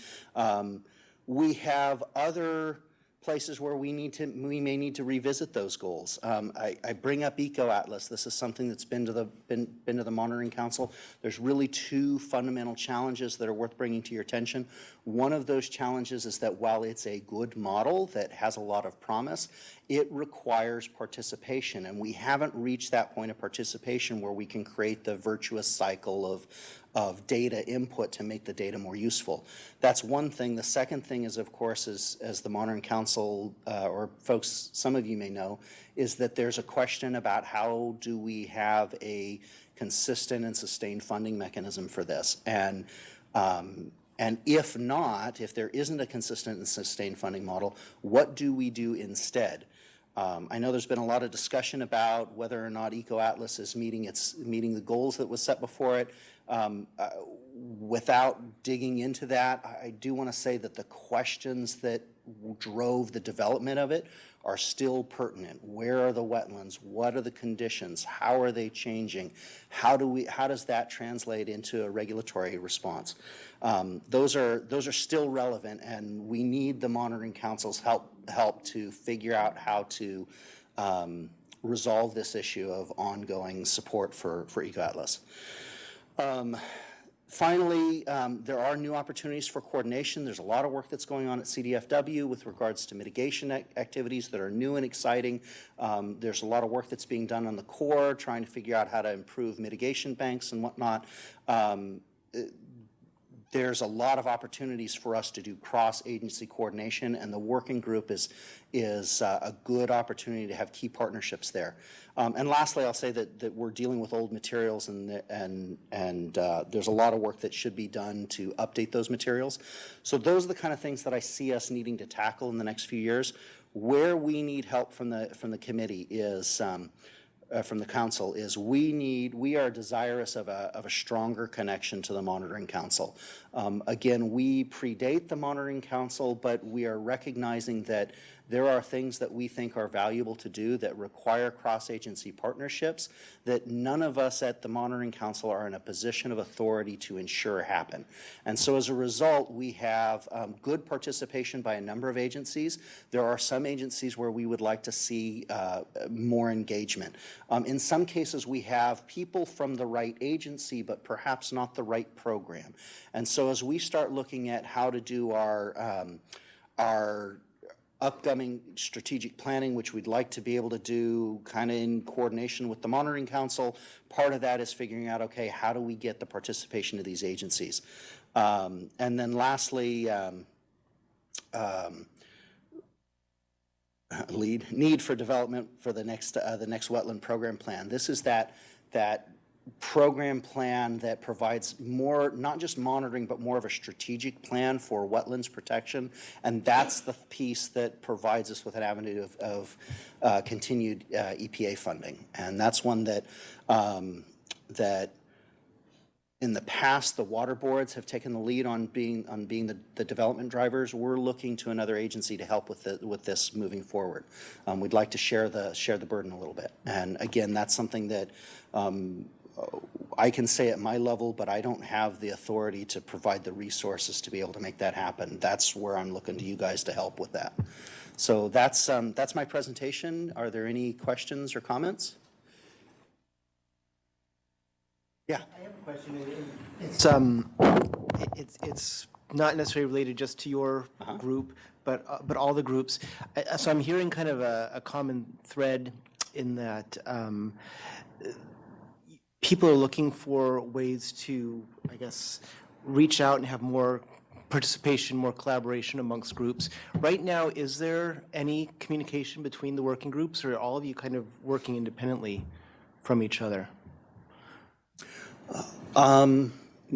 H: We have other places where we may need to revisit those goals. I bring up EcoAtlas. This is something that's been to the Monitoring Council. There's really two fundamental challenges that are worth bringing to your attention. One of those challenges is that while it's a good model that has a lot of promise, it requires participation, and we haven't reached that point of participation where we can create the virtuous cycle of data input to make the data more useful. That's one thing. The second thing is, of course, as the Monitoring Council, or folks, some of you may know, is that there's a question about how do we have a consistent and sustained funding mechanism for this. And if not, if there isn't a consistent and sustained funding model, what do we do instead? I know there's been a lot of discussion about whether or not EcoAtlas is meeting the goals that was set before it. Without digging into that, I do want to say that the questions that drove the development of it are still pertinent. Where are the wetlands? What are the conditions? How are they changing? How does that translate into a regulatory response? Those are still relevant, and we need the Monitoring Council's help to figure out how to resolve this issue of ongoing support for EcoAtlas. Finally, there are new opportunities for coordination. There's a lot of work that's going on at CDFW with regards to mitigation activities that are new and exciting. There's a lot of work that's being done on the Corps, trying to figure out how to improve mitigation banks and whatnot. There's a lot of opportunities for us to do cross-agency coordination, and the working group is a good opportunity to have key partnerships there. And lastly, I'll say that we're dealing with old materials, and there's a lot of work that should be done to update those materials. So those are the kind of things that I see us needing to tackle in the next few years. Where we need help from the committee is from the council is we are desirous of a stronger connection to the Monitoring Council. Again, we predate the Monitoring Council, but we are recognizing that there are things that we think are valuable to do that require cross-agency partnerships that none of us at the Monitoring Council are in a position of authority to ensure happen. And so as a result, we have good participation by a number of agencies. There are some agencies where we would like to see more engagement. In some cases, we have people from the right agency, but perhaps not the right program. And so as we start looking at how to do our upcoming strategic planning, which we'd like to be able to do kind of in coordination with the Monitoring Council, part of that is figuring out, okay, how do we get the participation of these agencies? And then lastly, need for development for the next wetland program plan. This is that program plan that provides more, not just monitoring, but more of a strategic plan for wetlands protection. And that's the piece that provides us with an avenue of continued EPA funding. And that's one that in the past, the water boards have taken the lead on being the development drivers. We're looking to another agency to help with this moving forward. We'd like to share the burden a little bit. And again, that's something that I can say at my level, but I don't have the authority to provide the resources to be able to make that happen. That's where I'm looking to you guys to help with that. So that's my presentation. Are there any questions or comments? Yeah.
F: I have a question. It's not necessarily related just to your group, but all the groups. So I'm hearing kind of a common thread in that people are looking for ways to, I guess, reach out and have more participation, more collaboration amongst groups. Right now, is there any communication between the working groups, or are all of you kind of working independently from each other?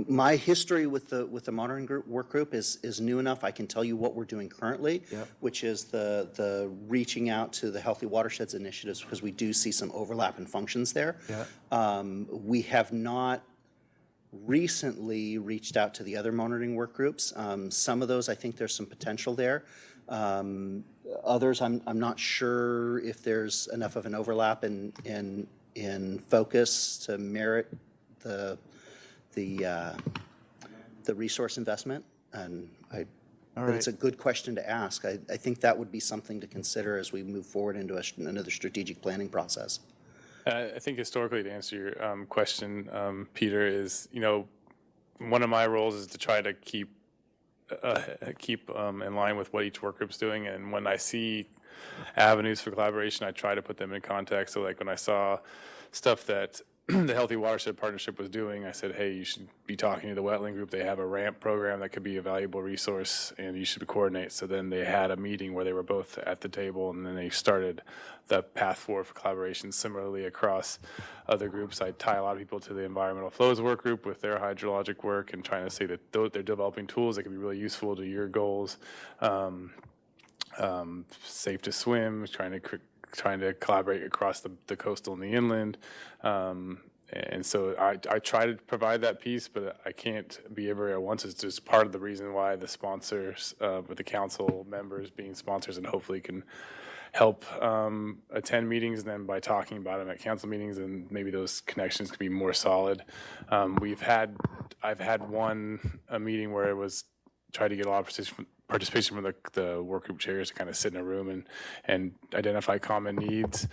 H: My history with the monitoring work group is new enough. I can tell you what we're doing currently, which is the reaching out to the Healthy Watersheds initiatives, because we do see some overlap in functions there. We have not recently reached out to the other monitoring work groups. Some of those, I think there's some potential there. Others, I'm not sure if there's enough of an overlap in focus to merit the resource investment, and but it's a good question to ask. I think that would be something to consider as we move forward into another strategic planning process.
D: I think historically, to answer your question, Peter, is, one of my roles is to try to keep in line with what each work group's doing, and when I see avenues for collaboration. I try to put them in context. So like when I saw stuff that the Healthy Watershed Partnership was doing, I said, hey, you should be talking to the wetland group. They have a ramp program that could be a valuable resource, and you should coordinate. So then they had a meeting where they were both at the table, and then they started the path forward for collaboration. Similarly, across other groups, I tie a lot of people to the environmental flows work group with their hydrologic work and trying to say that they're developing tools that can be really useful to your goals. Safe to swim, trying to collaborate across the coastal and the inland. And so I try to provide that piece, but I can't be everywhere at once. It's just part of the reason why the sponsors, with the council members being sponsors, and hopefully can help attend meetings. And then by talking about them at council meetings, and maybe those connections can be more solid. I've had a meeting where it was tried to get a lot of participation from the work group chairs to kind of sit in a room and identify common needs,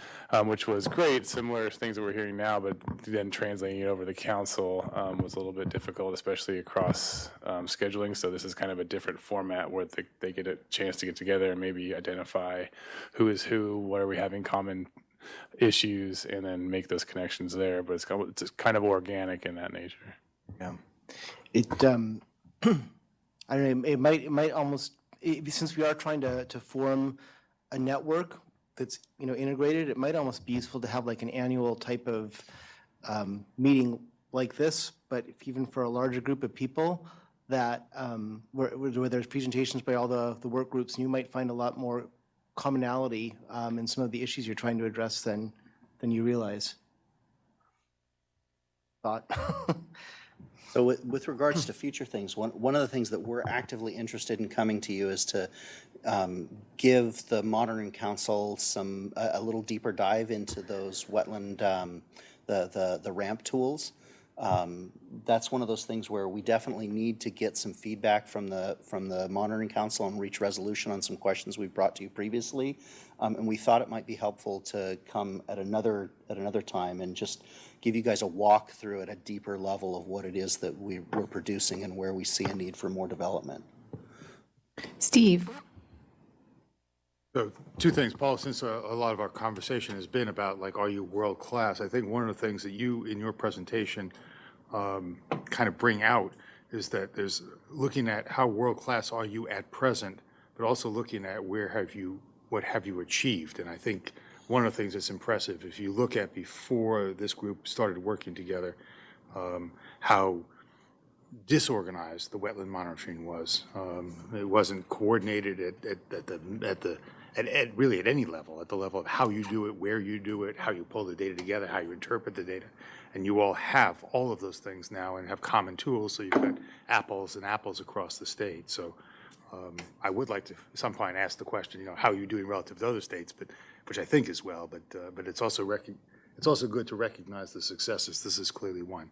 D: which was great. Similar things that we're hearing now, but then translating it over the council was a little bit difficult, especially across scheduling. So this is kind of a different format where they get a chance to get together and maybe identify who is who, what are we having common issues, and then make those connections there. But it's kind of organic in that nature.
F: Yeah. I don't know, it might almost, since we are trying to form a network that's, integrated, it might almost be useful to have like an annual type of meeting like this, but even for a larger group of people that, where there's presentations by all the work groups, and you might find a lot more commonality in some of the issues you're trying to address than you realize. Thought?
H: So with regards to future things, one of the things that we're actively interested in coming to you is to give the Monitoring Council a little deeper dive into those wetland, the ramp tools. That's one of those things where we definitely need to get some feedback from the Monitoring Council and reach resolution on some questions we've brought to you previously. And we thought it might be helpful to come at another time and just give you guys a walk through at a deeper level of what it is that we're producing and where we see a need for more development.
A: Steve.
E: So two things, Paul, since a lot of our conversation has been about, like, are you world-class? I think one of the things that you, in your presentation, kind of bring out is that there's looking at how world-class are you at present, but also looking at what have you achieved? And I think one of the things that's impressive, if you look at before this group started working together, how disorganized the wetland monitoring was. It wasn't coordinated at really at any level, at the level of how you do it, where you do it, how you pull the data together, how you interpret the data. And you all have all of those things now and have common tools, so you've got apples and apples across the state. So I would like to at some point ask the question, how are you doing relative to other states, but which I think is well, but it's also good to recognize the successes. This is clearly one.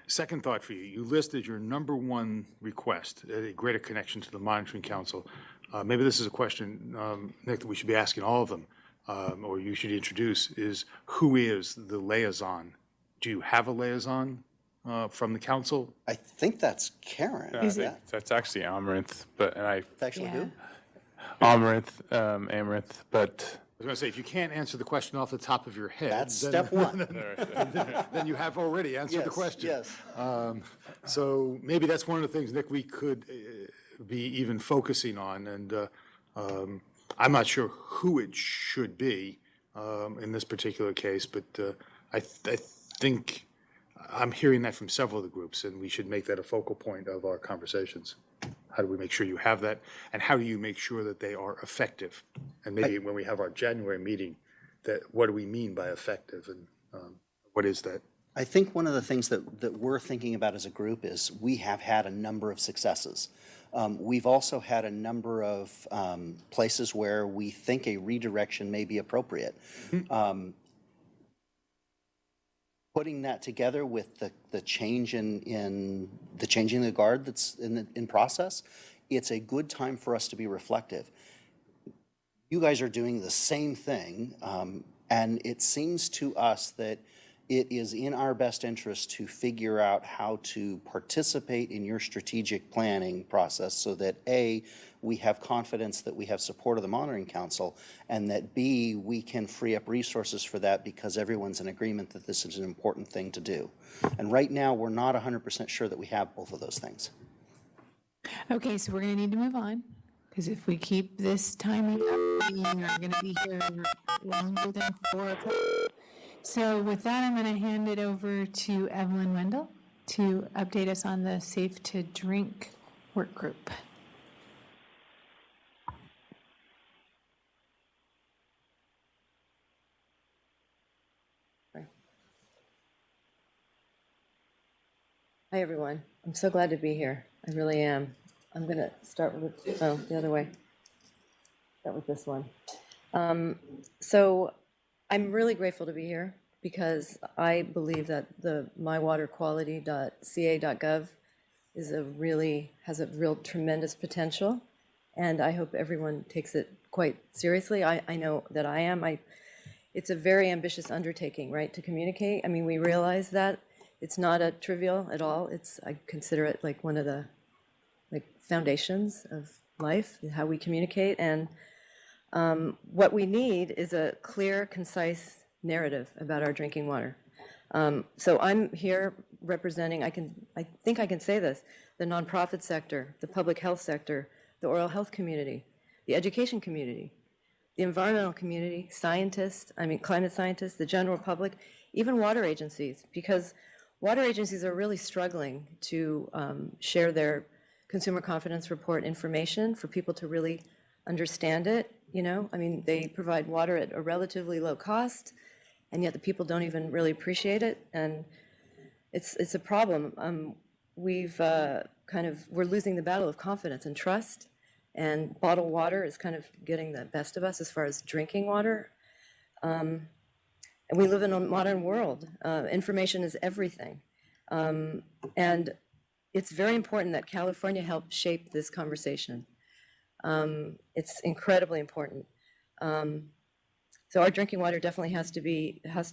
E: Second thought for you, you listed your number one request, a greater connection to the Monitoring Council. Maybe this is a question, Nick, that we should be asking all of them, or you should introduce, is who is the liaison? Do you have a liaison from the council?
H: I think that's Karen.
D: That's actually Amaranth,
H: It's actually who?
D: Amaranth, but
E: I was going to say, if you can't answer the question off the top of your head,
H: that's step one.
E: then you have already answered the question.
H: Yes.
E: So maybe that's one of the things, Nick, we could be even focusing on. And I'm not sure who it should be in this particular case, but I think I'm hearing that from several of the groups, and we should make that a focal point of our conversations. How do we make sure you have that? And how do you make sure that they are effective? And maybe when we have our January meeting, what do we mean by effective, and what is that?
H: I think one of the things that we're thinking about as a group is we have had a number of successes. We've also had a number of places where we think a redirection may be appropriate. Putting that together with the change in the changing the guard that's in process, it's a good time for us to be reflective. You guys are doing the same thing, and it seems to us that it is in our best interest to figure out how to participate in your strategic planning process so that A, we have confidence that we have support of the Monitoring Council, and that B, we can free up resources for that because everyone's in agreement that this is an important thing to do. And right now, we're not 100% sure that we have both of those things.
A: Okay, so we're going to need to move on, because if we keep this timing up, we are going to be here longer than 4 o'clock. So with that, I'm going to hand it over to Evelyn Wendell to update us on the Safe to Drink work group.
O: Hi, everyone. I'm so glad to be here. I really am. I'm going to start with, the other way. Start with this one. So I'm really grateful to be here because I believe that the mywaterquality.ca.gov has a real tremendous potential, and I hope everyone takes it quite seriously. I know that I am. It's a very ambitious undertaking, right, to communicate. I mean, we realize that it's not a trivial at all. I consider it like one of the foundations of life, how we communicate. And what we need is a clear, concise narrative about our drinking water. So I'm here representing, I think I can say this, the nonprofit sector, the public health sector, the oral health community, the education community, the environmental community, scientists, climate scientists, the general public, even water agencies, because water agencies are really struggling to share their consumer confidence report information for people to really understand it. They provide water at a relatively low cost, and yet the people don't even really appreciate it, and it's a problem. We're losing the battle of confidence and trust, and bottled water is kind of getting the best of us as far as drinking water. And we live in a modern world. Information is everything. And it's very important that California help shape this conversation. It's incredibly important. So our drinking water definitely has to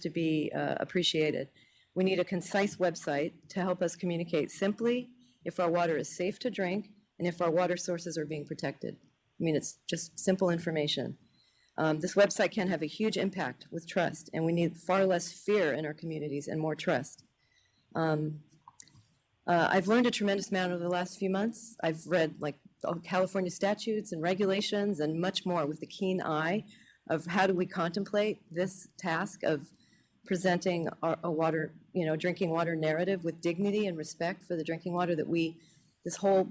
O: be appreciated. We need a concise website to help us communicate simply if our water is safe to drink and if our water sources are being protected. It's just simple information. This website can have a huge impact with trust, and we need far less fear in our communities and more trust. I've learned a tremendous amount over the last few months. I've read California statutes and regulations and much more with a keen eye of how do we contemplate this task of presenting a water, drinking water narrative with dignity and respect for the drinking water that this whole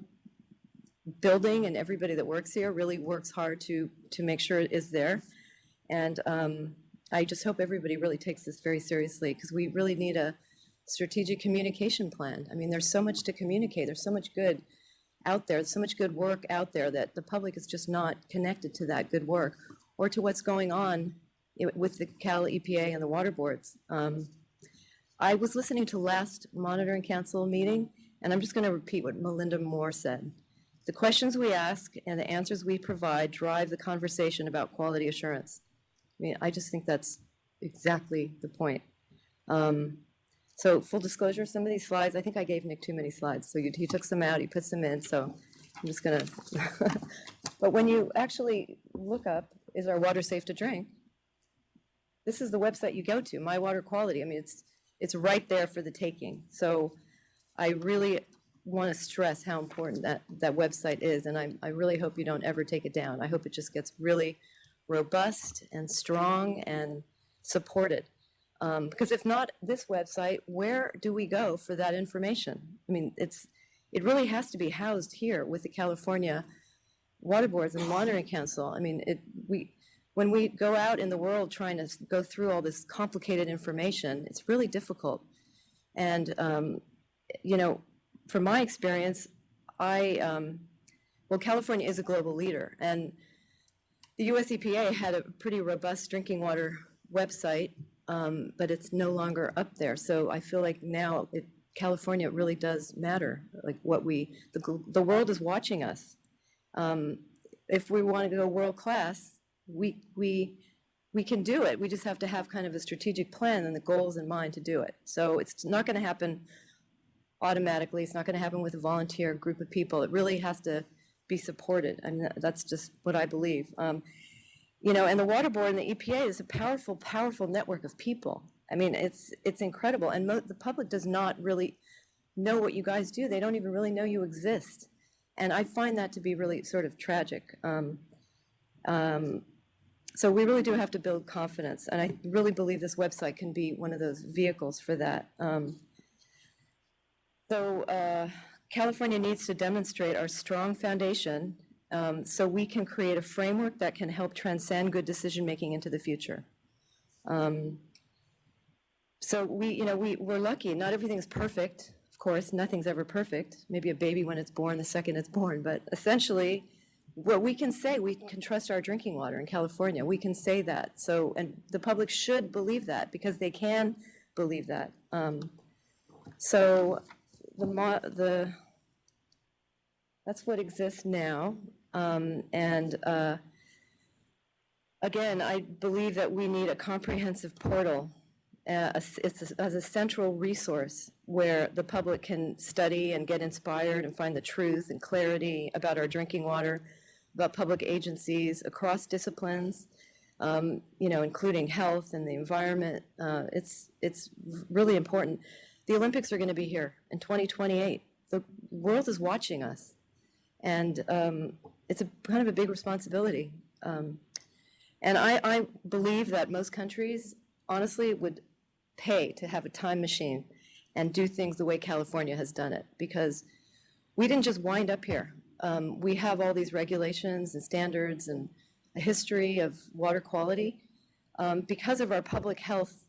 O: building and everybody that works here really works hard to make sure it is there. And I just hope everybody really takes this very seriously, because we really need a strategic communication plan. There's so much to communicate. There's so much good out there. There's so much good work out there that the public is just not connected to that good work or to what's going on with the Cal EPA and the water boards. I was listening to last Monitoring Council meeting, and I'm just going to repeat what Melinda Moore said. The questions we ask and the answers we provide drive the conversation about quality assurance. I just think that's exactly the point. So full disclosure, some of these slides, I think I gave Nick too many slides. So he took some out, he put some in, so I'm just gonna. But when you actually look up, is our water safe to drink? This is the website you go to, My Water Quality. It's right there for the taking. So I really want to stress how important that website is, and I really hope you don't ever take it down. I hope it just gets really robust and strong and supported. Because if not this website, where do we go for that information? It really has to be housed here with the California Water Boards and Monitoring Council. When we go out in the world trying to go through all this complicated information, it's really difficult. And from my experience, California is a global leader, and the US EPA had a pretty robust drinking water website, but it's no longer up there. So I feel like now California really does matter. The world is watching us. If we want to go world class, we we can do it. We just have to have kind of a strategic plan and the goals in mind to do it. So it's not going to happen automatically. It's not going to happen with a volunteer group of people. It really has to be supported. I mean, that's just what I believe. You know, and the Water Board and the EPA is a powerful, powerful network of people. I mean, it's incredible. And the public does not really know what you guys do. They don't even really know you exist. And I find that to be really sort of tragic. So we really do have to build confidence. And I really believe this website can be one of those vehicles for that. California needs to demonstrate our strong foundation so we can create a framework that can help transcend good decision-making into the future. So we're lucky. Not everything's perfect. Of course, nothing's ever perfect. Maybe a baby when it's born, the second it's born. But essentially, what we can say, we can trust our drinking water in California. We can say that. So, and the public should believe that because they can believe that. That's what exists now. Again, I believe that we need a comprehensive portal as a central resource where the public can study and get inspired and find the truth and clarity about our drinking water, about public agencies across disciplines, including health and the environment. It's really important. The Olympics are going to be here in 2028. The world is watching us, and it's kind of a big responsibility. And I believe that most countries, honestly, would pay to have a time machine and do things the way California has done it, because we didn't just wind up here. We have all these regulations and standards and a history of water quality because of our public health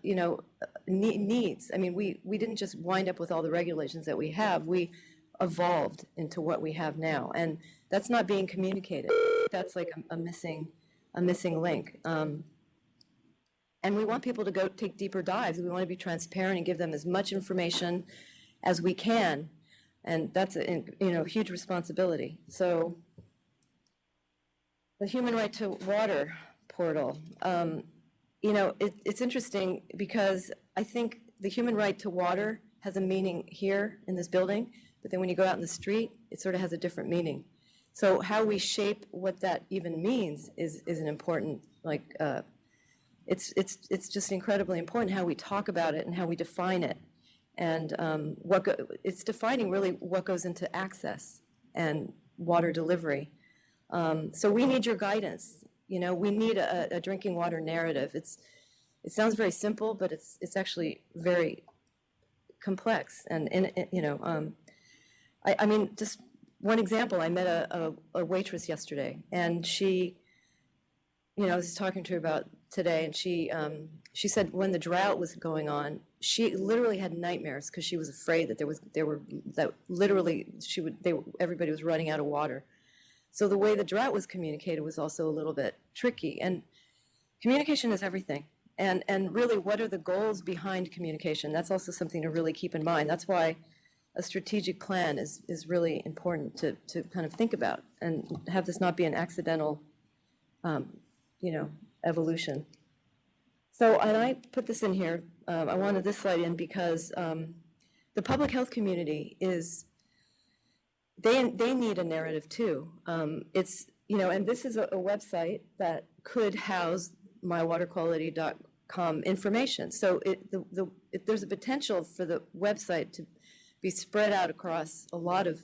O: needs. I mean, we didn't just wind up with all the regulations that we have. We evolved into what we have now, and that's not being communicated. That's like a missing link. And we want people to go take deeper dives. We want to be transparent and give them as much information as we can, and that's a huge responsibility. So, the Human Right to Water portal. It's interesting because I think the human right to water has a meaning here in this building, but then when you go out in the street, it sort of has a different meaning. So how we shape what that even means is an important, it's just incredibly important how we talk about it and how we define it. And it's defining really what goes into access and water delivery. So we need your guidance. We need a drinking water narrative. It sounds very simple, but it's actually very complex. And I mean, just one example. I met a waitress yesterday, and she, I was talking to her about today, and she said when the drought was going on, she literally had nightmares because she was afraid that everybody was running out of water. So the way the drought was communicated was also a little bit tricky. And communication is everything. And really, what are the goals behind communication? That's also something to really keep in mind. That's why a strategic plan is really important to kind of think about and have this not be an accidental, evolution. So, and I put this in here, I wanted this slide in because the public health community they need a narrative too. And this is a website that could house mywaterquality.com information. So there's a potential for the website to be spread out across a lot of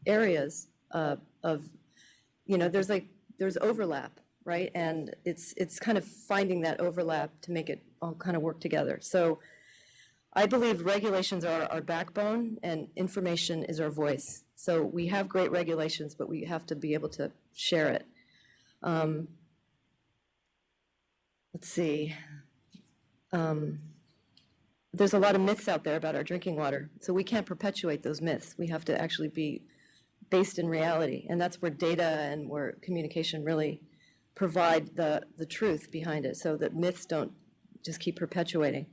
O: areas there's overlap, right? And it's kind of finding that overlap to make it all kind of work together. So I believe regulations are our backbone and information is our voice. So we have great regulations, but we have to be able to share it. Let's see. There's a lot of myths out there about our drinking water, so we can't perpetuate those myths. We have to actually be based in reality, and that's where data and where communication really provide the truth behind it, so that myths don't just keep perpetuating.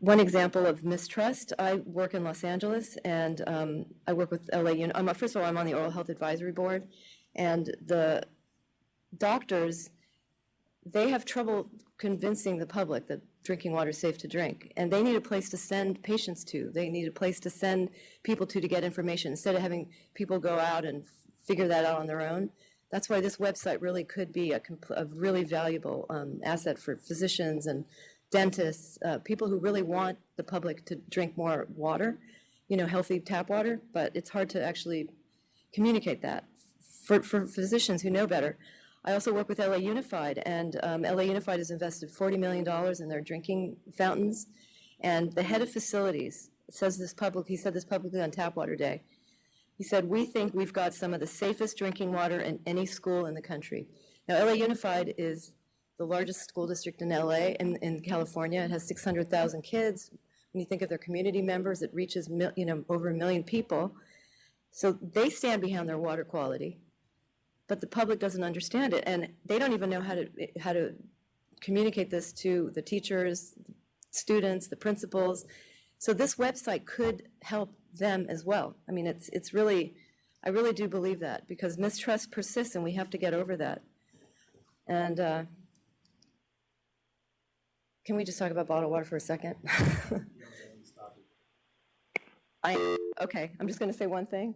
O: one example of mistrust, I work in Los Angeles, and I work with LA. First of all, I'm on the Oral Health Advisory Board, and the doctors, they have trouble convincing the public that drinking water is safe to drink, and they need a place to send patients to. They need a place to send people to get information instead of having people go out and figure that out on their own. That's why this website really could be a really valuable asset for physicians and dentists, people who really want the public to drink more water, healthy tap water, but it's hard to actually communicate that for physicians who know better. I also work with LA Unified, and LA Unified has invested $40 million in their drinking fountains, and the head of facilities says this he said this publicly on Tap Water Day. He said, "We think we've got some of the safest drinking water in any school in the country." Now, LA Unified is the largest school district in LA, in California. It has 600,000 kids. When you think of their community members, it reaches over 1 million people. So they stand behind their water quality, but the public doesn't understand it, and they don't even know how to communicate this to the teachers, students, the principals. So this website could help them as well. I mean, it's really, I really do believe that, because mistrust persists, and we have to get over that. And can we just talk about bottled water for a second? Okay, I'm just going to say one thing.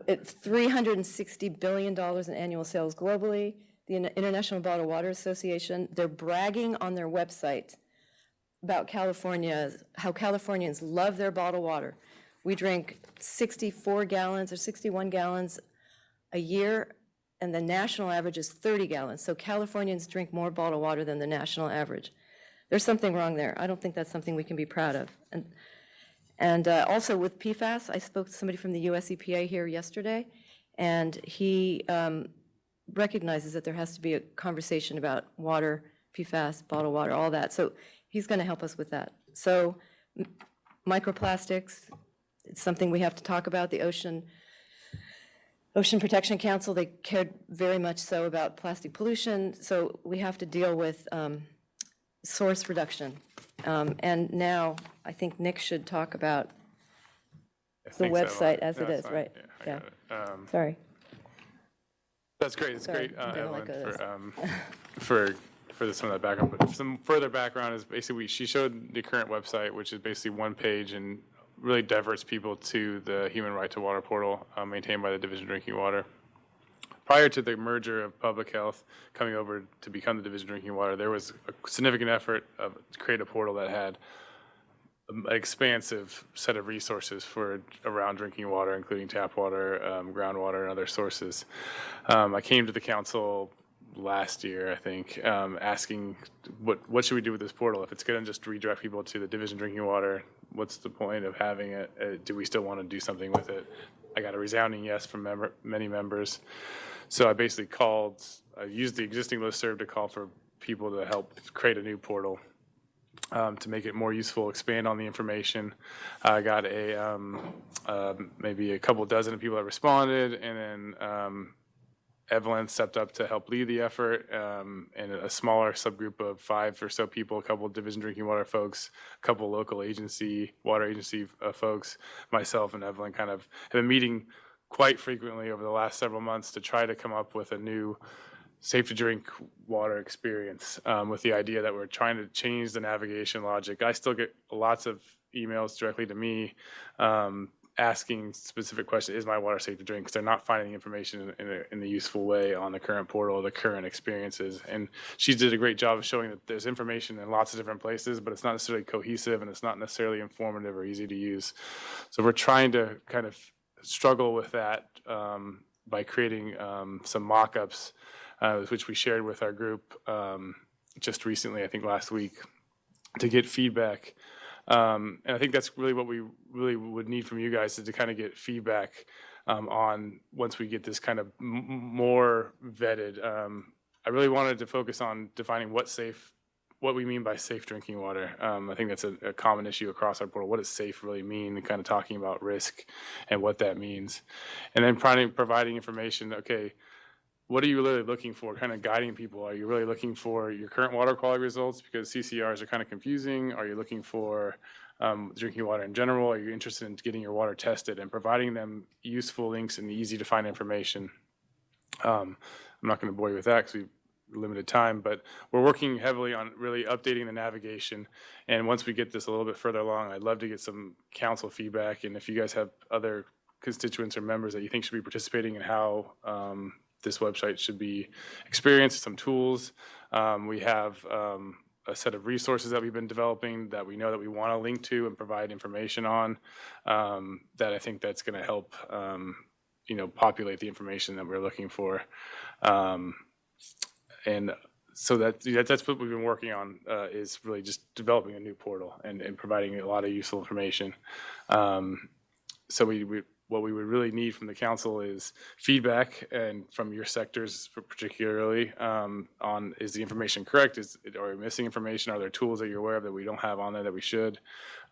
O: It's $360 billion in annual sales globally. The International Bottled Water Association, they're bragging on their website about California, how Californians love their bottled water. We drink 64 gallons or 61 gallons a year, and the national average is 30 gallons. So Californians drink more bottled water than the national average. There's something wrong there. I don't think that's something we can be proud of. And also with PFAS, I spoke to somebody from the US EPA here yesterday, and he recognizes that there has to be a conversation about water, PFAS, bottled water, all that. So he's going to help us with that. So microplastics, it's something we have to talk about. The Ocean Protection Council, they cared very much so about plastic pollution. So we have to deal with source reduction. And now I think Nick should talk about the website as it is, right?
D: Yeah.
O: Sorry.
D: That's great. It's
O: Sorry,
D: great,
O: I'm doing
D: Evelyn,
O: like
D: for some of that background. But some further background is basically she showed the current website, which is basically one page and really diverts people to the Human Right to Water portal maintained by the Division of Drinking Water. Prior to the merger of public health coming over to become the Division of Drinking Water, there was a significant effort to create a portal that had an expansive set of resources for around drinking water, including tap water, groundwater, and other sources. I came to the council last year, I think, asking what should we do with this portal? If it's going to just redirect people to the Division of Drinking Water, what's the point of having it? Do we still want to do something with it? I got a resounding yes from many members. So I basically I used the existing listserv to call for people to help create a new portal to make it more useful, expand on the information. I got maybe a couple dozen people that responded, and then Evelyn stepped up to help lead the effort, and a smaller subgroup of 5 or so people, a couple of Division Drinking Water folks, a couple local water agency folks, myself and Evelyn kind of have been meeting quite frequently over the last several months to try to come up with a new safe to drink water experience, with the idea that we're trying to change the navigation logic. I still get lots of emails directly to me asking specific questions, is my water safe to drink? Because they're not finding information in a useful way on the current portal, the current experiences. And she did a great job of showing that there's information in lots of different places, but it's not necessarily cohesive and it's not necessarily informative or easy to use. So we're trying to kind of struggle with that by creating some mock-ups, which we shared with our group just recently, I think last week, to get feedback. And I think that's really what we really would need from you guys, is to kind of get feedback on once we get this kind of more vetted. I really wanted to focus on defining what we mean by safe drinking water. I think that's a common issue across our portal. What does safe really mean? And kind of talking about risk and what that means. And then providing information, okay, what are you really looking for, kind of guiding people? Are you really looking for your current water quality results because CCRs are kind of confusing? Are you looking for drinking water in general? Are you interested in getting your water tested and providing them useful links and easy to find information? I'm not going to bore you with that because we've limited time, but we're working heavily on really updating the navigation. And once we get this a little bit further along, I'd love to get some council feedback. And if you guys have other constituents or members that you think should be participating in how this website should be experienced, some tools. We have a set of resources that we've been developing that we know that we want to link to and provide information on that I think that's going to help populate the information that we're looking for. And so that's what we've been working on is really just developing a new portal and providing a lot of useful information. So what we would really need from the council is feedback and from your sectors particularly on is the information correct? Are we missing information? Are there tools that you're aware of that we don't have on there that we should?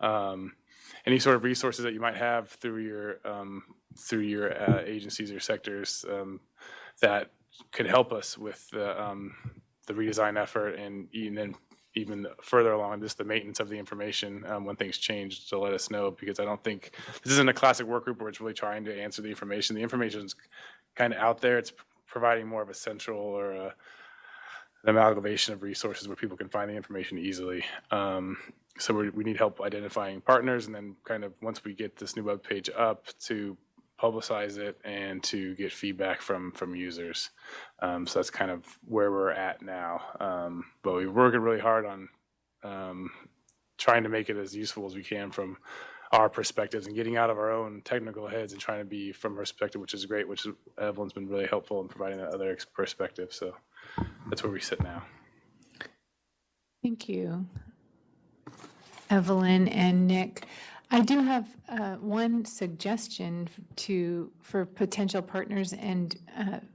D: Any sort of resources that you might have through your agencies or sectors that could help us with the redesign effort and then even further along just the maintenance of the information when things change to let us know, because I don't think this isn't a classic work group where it's really trying to answer the information. The information is kind of out there. It's providing more of a central or an amalgamation of resources where people can find the information easily. So we need help identifying partners, and then kind of once we get this new web page up to publicize it and to get feedback from users. So that's kind of where we're at now. But we're working really hard on trying to make it as useful as we can from our perspectives and getting out of our own technical heads and trying to be from our perspective, which is great, which Evelyn's been really helpful in providing that other perspective. So that's where we sit now.
A: Thank you, Evelyn and Nick. I do have one suggestion for potential partners and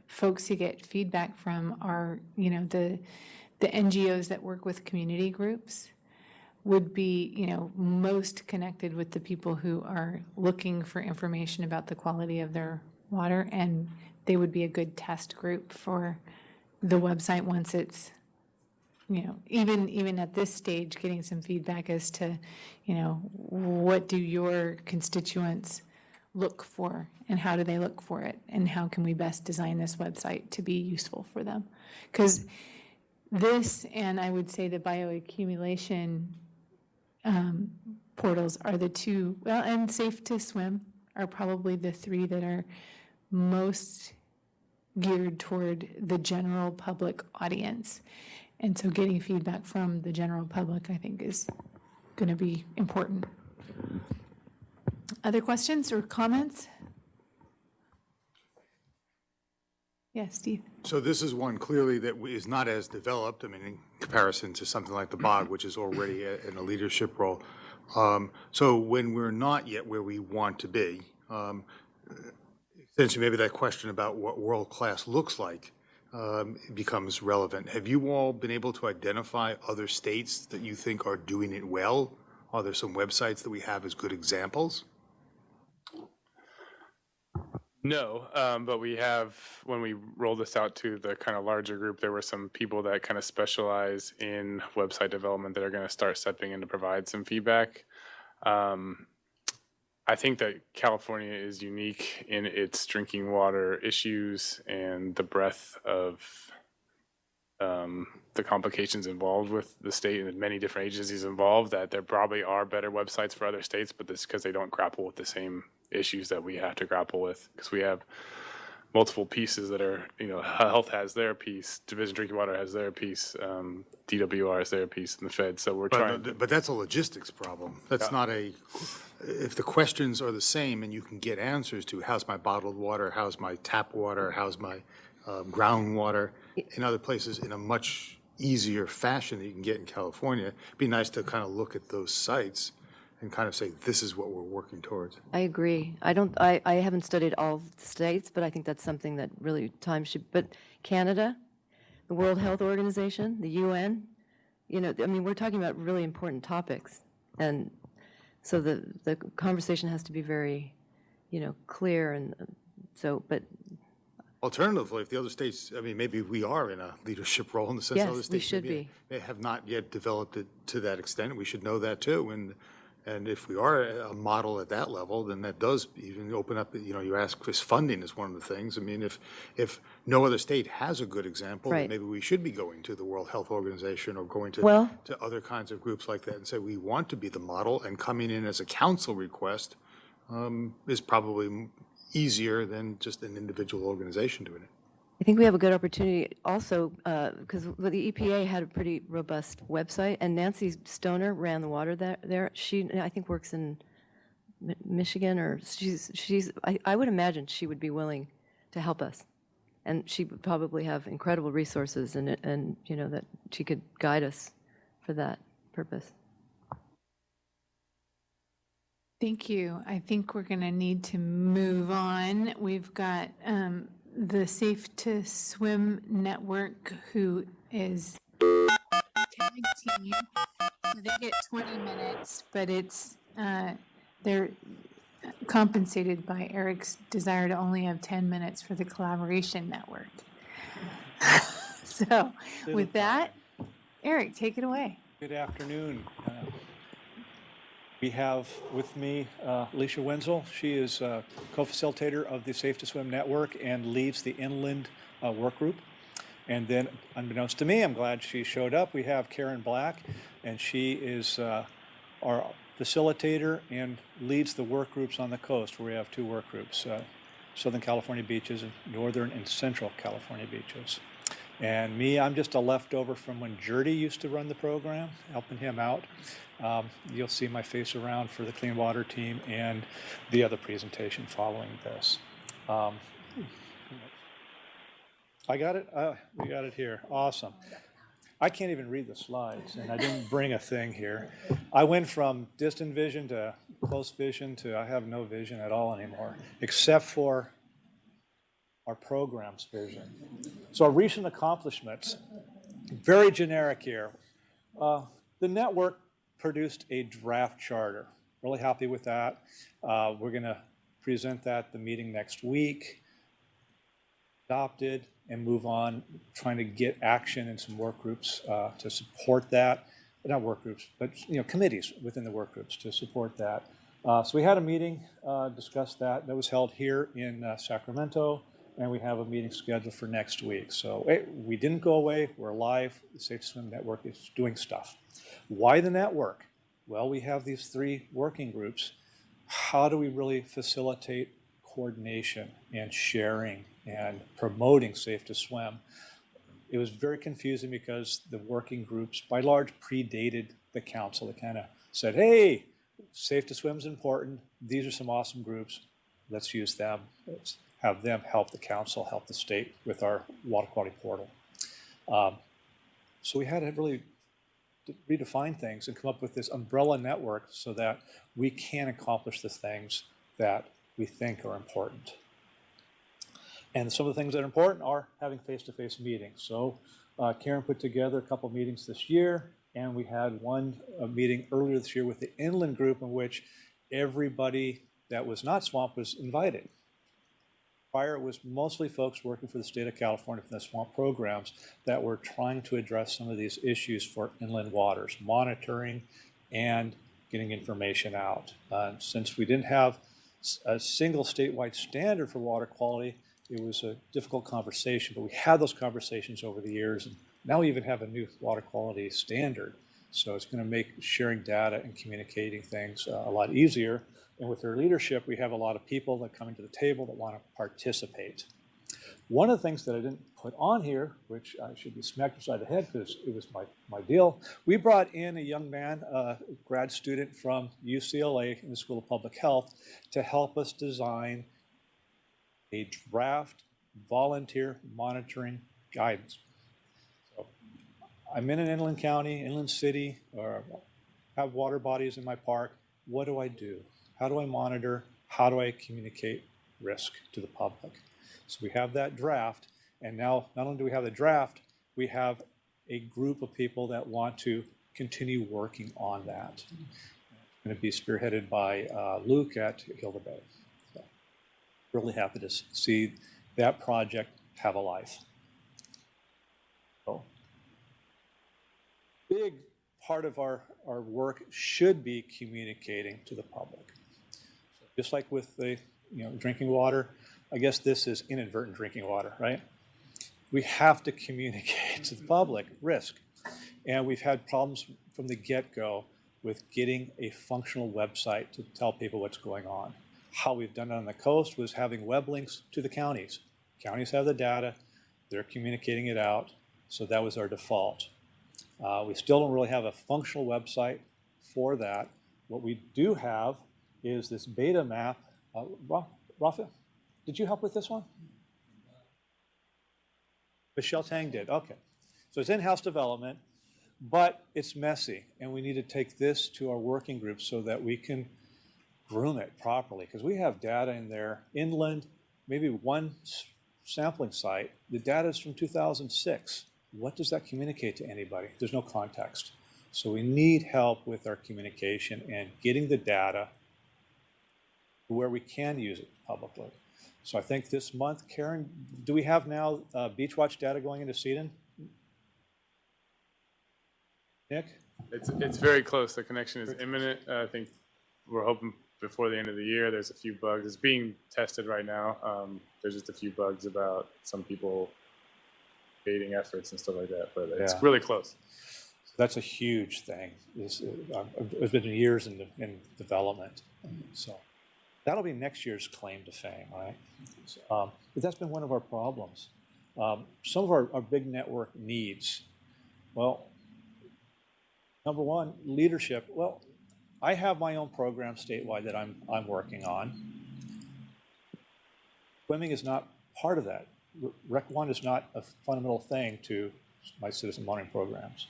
A: folks to get feedback from are, the NGOs that work with community groups would be, most connected with the people who are looking for information about the quality of their water, and they would be a good test group for the website once it's, even at this stage, getting some feedback as to, what do your constituents look for and how do they look for it and how can we best design this website to be useful for them? Because this, and I would say the bioaccumulation portals are the two, well, and Safe to Swim are probably the three that are most geared toward the general public audience. And so getting feedback from the general public, I think, is going to be important. Other questions or comments? Yes, Steve.
E: So this is one clearly that is not as developed, in comparison to something like the BOG, which is already in a leadership role. So when we're not yet where we want to be, essentially maybe that question about what world-class looks like becomes relevant. Have you all been able to identify other states that you think are doing it well? Are there some websites that we have as good examples?
D: No, but we have, when we rolled this out to the kind of larger group, there were some people that kind of specialize in website development that are going to start stepping in to provide some feedback. I think that California is unique in its drinking water issues and the breadth of the complications involved with the state and the many different agencies involved, that there probably are better websites for other states, but this is because they don't grapple with the same issues that we have to grapple with, because we have multiple pieces that are, health has their piece, Division Drinking Water has their piece, DWR has their piece, and the Fed. So we're trying.
E: But that's a logistics problem. That's not if the questions are the same and you can get answers to how's my bottled water, how's my tap water, how's my groundwater in other places in a much easier fashion that you can get in California, it'd be nice to kind of look at those sites and kind of say, this is what we're working towards.
O: I agree. I haven't studied all the states, but I think that's something that really time should, but Canada, the World Health Organization, the UN, we're talking about really important topics. And so the conversation has to be very, clear. And so, but
E: Alternatively, if the other states, I mean, maybe we are in a leadership role in the sense
O: Yes,
E: other
O: we
E: states
O: should
E: maybe
O: be.
E: they have not yet developed it to that extent. We should know that too. And if we are a model at that level, then that does even open up, you ask Chris, funding is one of the things. I mean, if no other state has a good example, then
O: Right.
E: maybe we should be going to the World Health Organization or going
O: Well-
E: to other kinds of groups like that and say, we want to be the model, and coming in as a council request is probably easier than just an individual organization doing it.
O: I think we have a good opportunity also, because the EPA had a pretty robust website, and Nancy Stoner ran the water there. She, I think, works in Michigan, or I would imagine she would be willing to help us. And she would probably have incredible resources and that she could guide us for that purpose.
A: Thank you. I think we're going to need to move on. We've got the Safe to Swim Network, who is tag team. So they get 20 minutes, but they're compensated by Eric's desire to only have 10 minutes for the Collaboration Network. So with that, Eric, take it away.
I: Good afternoon. We have with me Alicia Wenzel. She is co-facilitator of the Safe to Swim Network and leads the Inland Work Group. And then, unbeknownst to me, I'm glad she showed up, we have Karen Black, and she is our facilitator and leads the work groups on the coast, where we have two work groups, Southern California beaches and Northern and Central California beaches. And me, I'm just a leftover from when Jerdy used to run the program, helping him out. You'll see my face around for the clean water team and the other presentation following this. I got it? We got it here. Awesome. I can't even read the slides, and I didn't bring a thing here. I went from distant vision to close vision to I have no vision at all anymore, except for our program's vision. So our recent accomplishments, very generic here. The network produced a draft charter. Really happy with that. We're going to present that at the meeting next week. Adopted and move on, trying to get action in some work groups to support that. Not work groups, but committees within the work groups to support that. So we had a meeting, discussed that. That was held here in Sacramento, and we have a meeting scheduled for next week. So we didn't go away. We're live. The Safe to Swim Network is doing stuff. Why the network? Well, we have these three working groups. How do we really facilitate coordination and sharing and promoting Safe to Swim? It was very confusing because the working groups, by large, predated the council. They kind of said, hey, Safe to Swim is important. These are some awesome groups. Let's use them. Let's have them help the council, help the state with our water quality portal. So we had to really redefine things and come up with this umbrella network so that we can accomplish the things that we think are important. And some of the things that are important are having face-to-face meetings. So Karen put together a couple meetings this year, and we had one meeting earlier this year with the Inland Group in which everybody that was not SWAMP was invited. Prior, it was mostly folks working for the state of California from the SWAMP programs that were trying to address some of these issues for inland waters, monitoring and getting information out. Since we didn't have a single statewide standard for water quality, it was a difficult conversation, but we had those conversations over the years, and now we even have a new water quality standard. So it's going to make sharing data and communicating things a lot easier. And with their leadership, we have a lot of people that come into the table that want to participate. One of the things that I didn't put on here, which I should be smacked upside the head because it was my deal, we brought in a young man, a grad student from UCLA in the School of Public Health, to help us design a draft volunteer monitoring guidance. So I'm in an inland county, inland city, or have water bodies in my park. What do I do? How do I monitor? How do I communicate risk to the public? So we have that draft, and now not only do we have the draft, we have a group of people that want to continue working on that. It's going to be spearheaded by Luke at Hilda Bay. So really happy to see that project have a life. So, big part of our work should be communicating to the public. So just like with the drinking water, I guess this is inadvertent drinking water, right? We have to communicate to the public risk. And we've had problems from the get-go with getting a functional website to tell people what's going on. How we've done it on the coast was having web links to the counties. Counties have the data, they're communicating it out, so that was our default. We still don't really have a functional website for that. What we do have is this beta map. Rafa, did you help with this one? Michelle Tang did, okay. So it's in-house development, but it's messy, and we need to take this to our working group so that we can groom it properly, because we have data in there, inland, maybe one sampling site. The data is from 2006. What does that communicate to anybody? There's no context. So we need help with our communication and getting the data where we can use it publicly. So I think this month, Karen, do we have now Beach Watch data going into Seaton? Nick?
D: It's very close. The connection is imminent. I think we're hoping before the end of the year. There's a few bugs. It's being tested right now. There's just a few bugs about some people baiting efforts and stuff like that, but it's really close.
I: That's a huge thing. It's been years in development. So that'll be next year's claim to fame, right? So, but that's been one of our problems. Some of our big network needs, well, number one, leadership. Well, I have my own program statewide that I'm working on. Swimming is not part of that. Rec 1 is not a fundamental thing to my citizen monitoring programs.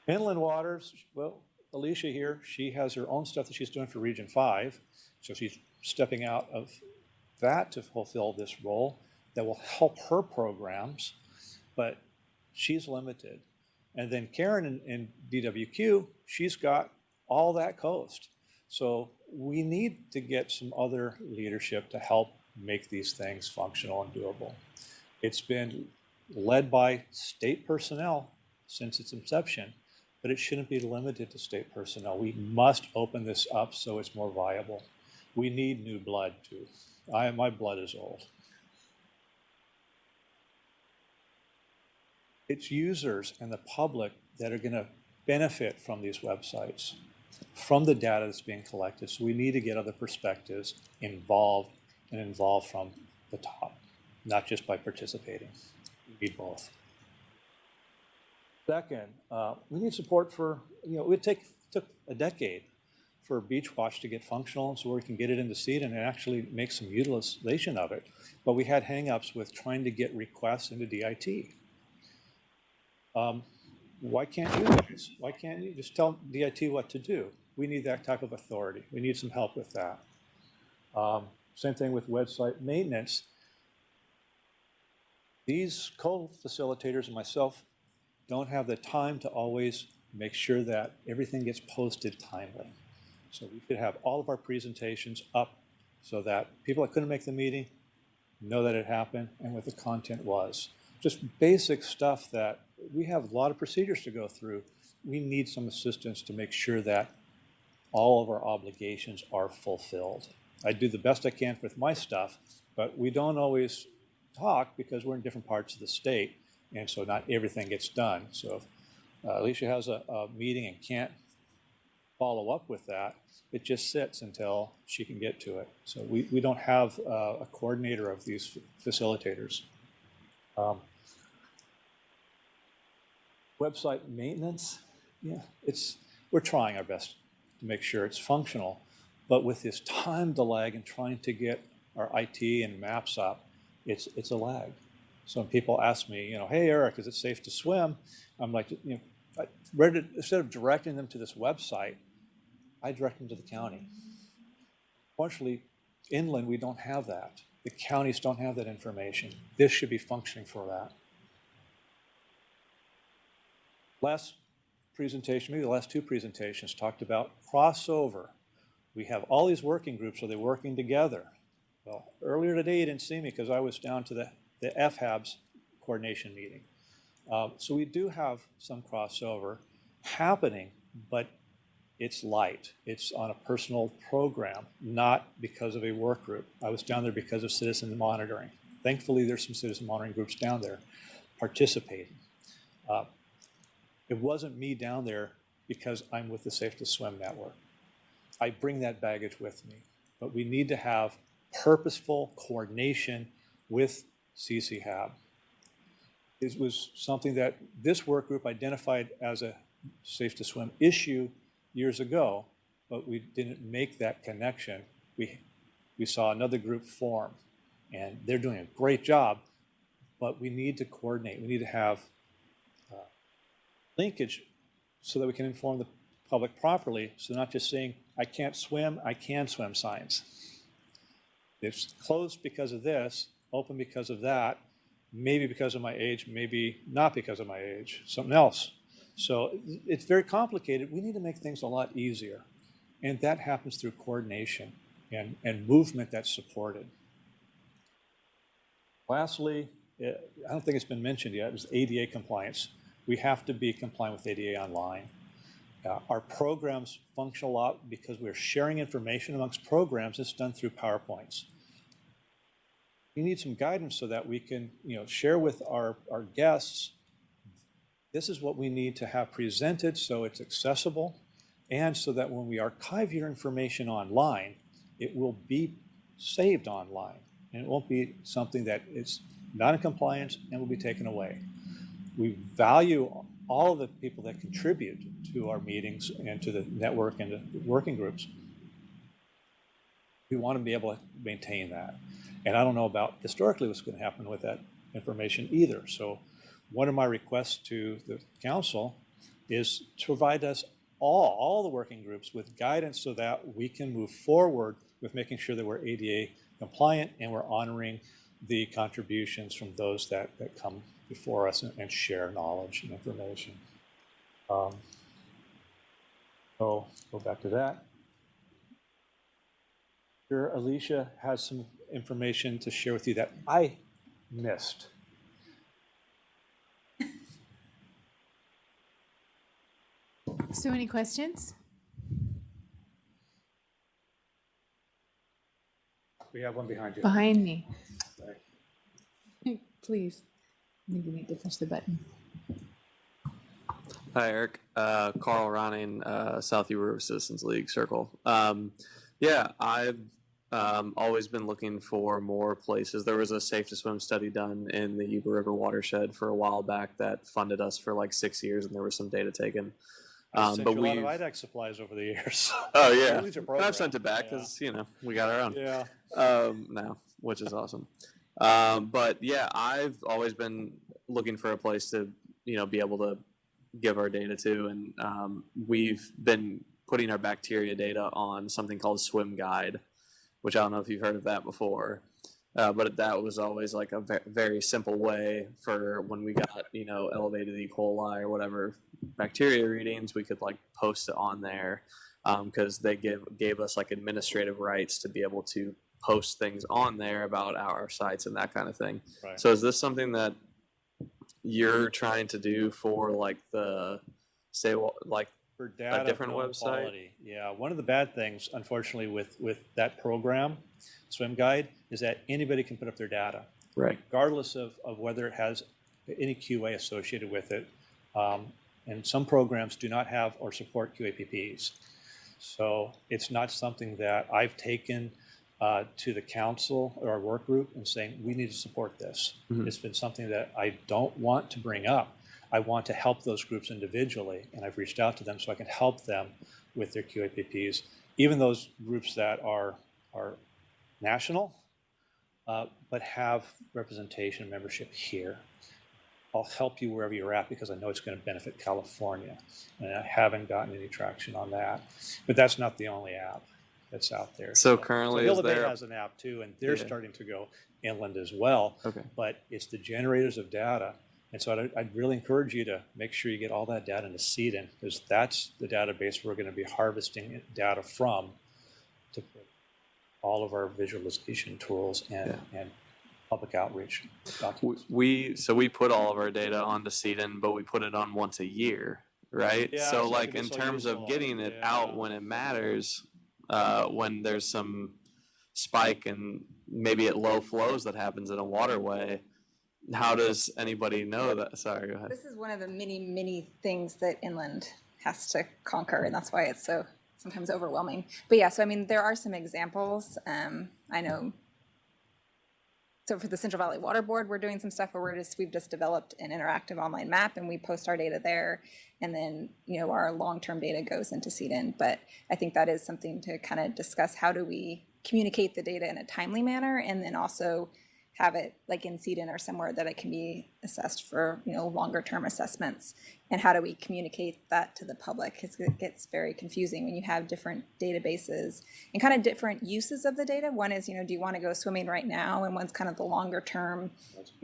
I: Inland waters, well, Alicia here, she has her own stuff that she's doing for Region 5, so she's stepping out of that to fulfill this role that will help her programs, but she's limited. And then Karen in DWQ, she's got all that coast. So we need to get some other leadership to help make these things functional and doable. It's been led by state personnel since its inception, but it shouldn't be limited to state personnel. We must open this up so it's more viable. We need new blood too. My blood is old. It's users and the public that are going to benefit from these websites, from the data that's being collected. So we need to get other perspectives involved from the top, not just by participating. We need both. Second, we need support for, it took a decade for Beach Watch to get functional so we can get it into Seaton and actually make some utilization of it. But we had hangups with trying to get requests into DIT. Why can't you guys? Why can't you just tell DIT what to do? We need that type of authority. We need some help with that. Same thing with website maintenance. These co-facilitators and myself don't have the time to always make sure that everything gets posted timely. So we should have all of our presentations up so that people that couldn't make the meeting know that it happened and what the content was. Just basic stuff that we have a lot of procedures to go through. We need some assistance to make sure that all of our obligations are fulfilled. I do the best I can with my stuff, but we don't always talk because we're in different parts of the state, and so not everything gets done. So if Alicia has a meeting and can't follow up with that, it just sits until she can get to it. So we don't have a coordinator of these facilitators. Website maintenance, we're trying our best to make sure it's functional, but with this time lag and trying to get our IT and maps up, it's a lag. So when people ask me, hey Eric, is it safe to swim? I'm like, instead of directing them to this website, I direct them to the county. Fortunately, inland we don't have that. The counties don't have that information. This should be functioning for that. Last presentation, maybe the last two presentations, talked about crossover. We have all these working groups. Are they working together? Well, earlier today you didn't see me because I was down to the FHABS coordination meeting. So we do have some crossover happening, but it's light. It's on a personal program, not because of a work group. I was down there because of citizen monitoring. Thankfully, there's some citizen monitoring groups down there participating. It wasn't me down there because I'm with the Safe to Swim Network. I bring that baggage with me, but we need to have purposeful coordination with CCHAB. It was something that this work group identified as a Safe to Swim issue years ago, but we didn't make that connection. We saw another group form, and they're doing a great job, but we need to coordinate. We need to have linkage so that we can inform the public properly, so not just saying, I can't swim, I can swim signs. It's closed because of this, open because of that, maybe because of my age, maybe not because of my age, something else. So it's very complicated. We need to make things a lot easier. And that happens through coordination and movement that's supported. Lastly, I don't think it's been mentioned yet, is ADA compliance. We have to be compliant with ADA online. Our programs function a lot because we're sharing information amongst programs. It's done through PowerPoints. We need some guidance so that we can, share with our guests, this is what we need to have presented so it's accessible, and so that when we archive your information online, it will be saved online, and it won't be something that is not in compliance and will be taken away. We value all of the people that contribute to our meetings and to the network and the working groups. We want to be able to maintain that. And I don't know about historically what's going to happen with that information either. So one of my requests to the council is to provide us all the working groups with guidance so that we can move forward with making sure that we're ADA compliant and we're honoring the contributions from those that come before us and share knowledge and information. So go back to that. Here, Alicia has some information to share with you that I missed.
A: So any questions?
C: We have one behind you.
A: Behind me. Please. I think you need to push the button.
L: Hi, Eric. Carl Ronning, South Yuba River Citizens League Circle. Yeah, I've always been looking for more places. There was a Safe to Swim study done in the Yuba River watershed for a while back that funded us for like 6 years, and there was some data taken.
I: I've sent you a lot of IDAC supplies over the years.
L: Oh, yeah. And I've sent it back because, we got our own.
I: Yeah.
L: Now, which is awesome. But yeah, I've always been looking for a place to, be able to give our data to. And we've been putting our bacteria data on something called Swim Guide, which I don't know if you've heard of that before. But that was always like a very simple way for when we got, elevated E. coli or whatever bacteria readings, we could like post it on there because they gave us like administrative rights to be able to post things on there about our sites and that kind of thing.
I: Right.
L: So is this something that you're trying to do for like for
I: data
L: a different
I: for
L: website?
I: Quality. Yeah, one of the bad things, unfortunately, with that program, Swim Guide, is that anybody can put up their data,
L: right?
I: Regardless of whether it has any QA associated with it. And some programs do not have or support QAPPs. So it's not something that I've taken to the council or our work group and saying, we need to support this.
L: Mm-hmm.
I: It's been something that I don't want to bring up. I want to help those groups individually, and I've reached out to them so I can help them with their QAPPs, even those groups that are national, but have representation and membership here. I'll help you wherever you're at because I know it's going to benefit California, and I haven't gotten any traction on that. But that's not the only app that's out there.
L: So currently,
I: Hill Bay has an app too, and they're starting to go inland as well.
L: Okay.
I: But it's the generators of data. And so I'd really encourage you to make sure you get all that data into CDN, because that's the database we're going to be harvesting data from. all of our visualization tools and public outreach documents.
L: So we put all of our data onto CDN, but we put it on once a year, right?
I: Yeah,
L: so
I: so
L: like
I: it can be
L: in
I: so
L: terms of
I: useful.
L: getting it out when it matters, when there's some spike and maybe at low flows that happens in a waterway, how does anybody know that? Sorry, go ahead.
M: This is one of the many things that inland has to conquer, and that's why it's so sometimes overwhelming. But yeah, so I mean, there are some examples. I know. So for the Central Valley Water Board, we're doing some stuff where we've just developed an interactive online map, and we post our data there, and then our long-term data goes into CDN. But I think that is something to kind of discuss. How do we communicate the data in a timely manner, and then also have it like in CDN or somewhere that it can be assessed for longer term assessments, and how do we communicate that to the public? Because it gets very confusing when you have different databases and kind of different uses of the data. One is, do you want to go swimming right now? And one's kind of the longer term,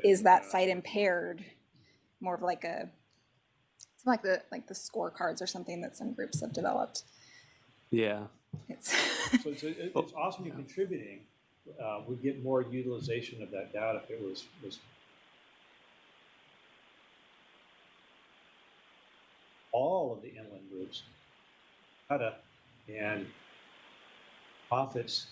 M: is that site impaired? More of like a, something like the scorecards or something that some groups have developed.
L: Yeah.
I: So it's awesome you're contributing. We get more utilization of that data if it was all of the inland groups, data and profits.